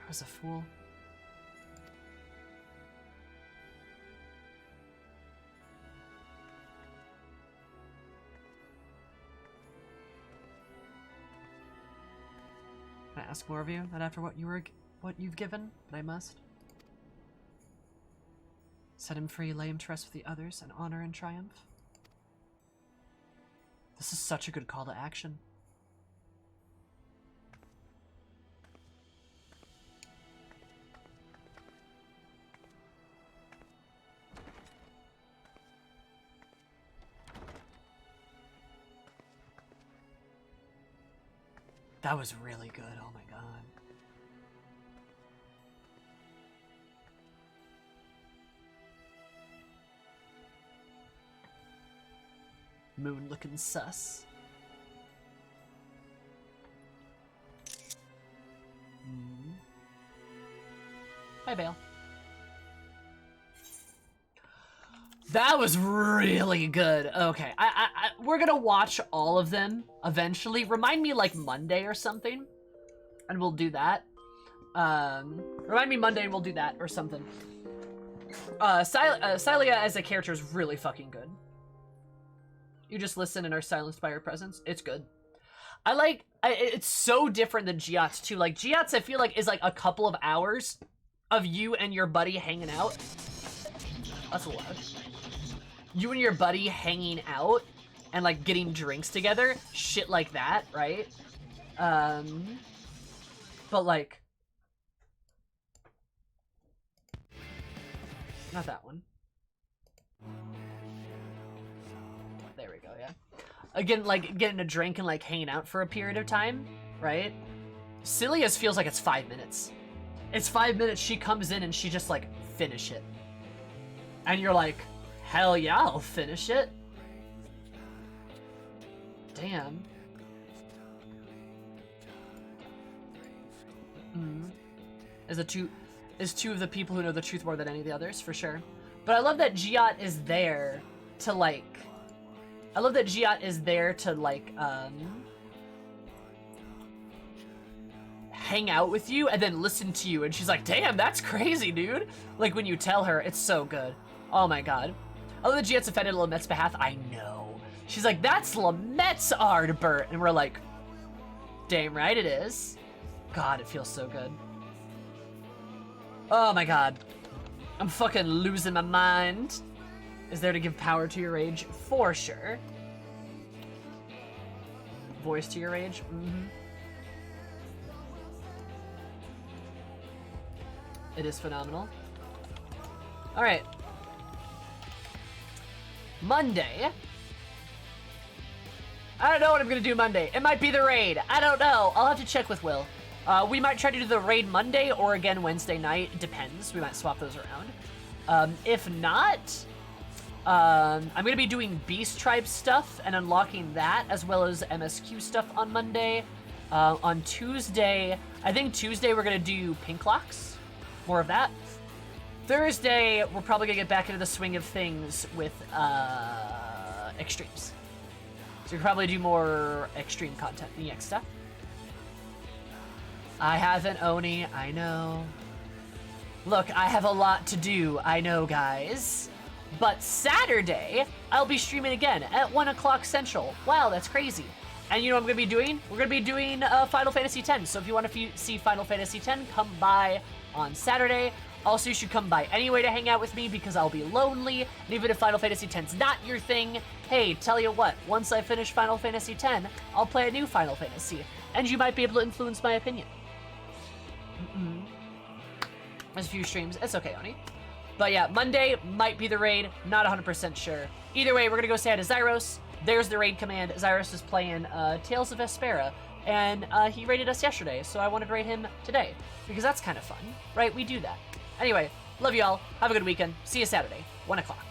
I was a fool. Can I ask more of you? Not after what you've given, but I must. Set him free, lay him to rest with the others, and honor and triumph. This is such a good call to action. That was really good, oh my god. Moon looking sus. Hi, Bale. That was really good. Okay, we're gonna watch all of them eventually. Remind me like Monday or something, and we'll do that. Remind me Monday and we'll do that or something. Sylia as a character is really fucking good. You just listen and are silenced by her presence. It's good. It's so different than Giat's too. Like Giat's, I feel like is like a couple of hours of you and your buddy hanging out. That's a lot. You and your buddy hanging out and like getting drinks together, shit like that, right? But like, not that one. There we go, yeah. Again, like getting a drink and like hanging out for a period of time, right? Cilia's feels like it's 5 minutes. It's 5 minutes, she comes in and she just like finish it. And you're like, hell yeah, I'll finish it. Damn. Is two of the people who know the truth more than any of the others, for sure. But I love that Giat is there to like... hang out with you and then listen to you, and she's like, damn, that's crazy, dude. Like when you tell her, it's so good. Oh my god. I love that Giat's offended Lamette's behalf. I know. She's like, that's Lamette's Ardbert. And we're like, damn right it is. God, it feels so good. Oh my god. I'm fucking losing my mind. Is there to give power to your rage? For sure. Voice to your rage? Mm-hmm. It is phenomenal. Alright. Monday. I don't know what I'm gonna do Monday. It might be the raid. I don't know. I'll have to check with Will. We might try to do the raid Monday or again Wednesday night. It depends. We might swap those around. If not, I'm gonna be doing Beast Tribe stuff and unlocking that as well as MSQ stuff on Monday. On Tuesday, I think Tuesday we're gonna do Pink Locks. More of that. Thursday, we're probably gonna get back into the swing of things with extremes. So we'll probably do more extreme content in the next stuff. I have an Oni, I know. Look, I have a lot to do, I know, guys. But Saturday, I'll be streaming again at 1 o'clock Central. Wow, that's crazy. And you know what I'm gonna be doing? We're gonna be doing Final Fantasy X. So if you want to see Final Fantasy X, come by on Saturday. Also, you should come by anyway to hang out with me because I'll be lonely. And even if Final Fantasy X's not your thing, hey, tell you what, once I finish Final Fantasy X, I'll play a new Final Fantasy. And you might be able to influence my opinion. There's a few streams. It's okay, Oni. But yeah, Monday might be the raid. Not 100% sure. Either way, we're going to go say hi to Zyros. There's the raid command. Zyros is playing Tales of Vespera. And he raided us yesterday, so I wanted to raid him today. Because that's kind of fun, right? We do that. Anyway, love y'all. Have a good weekend. See you Saturday, 1 o'clock.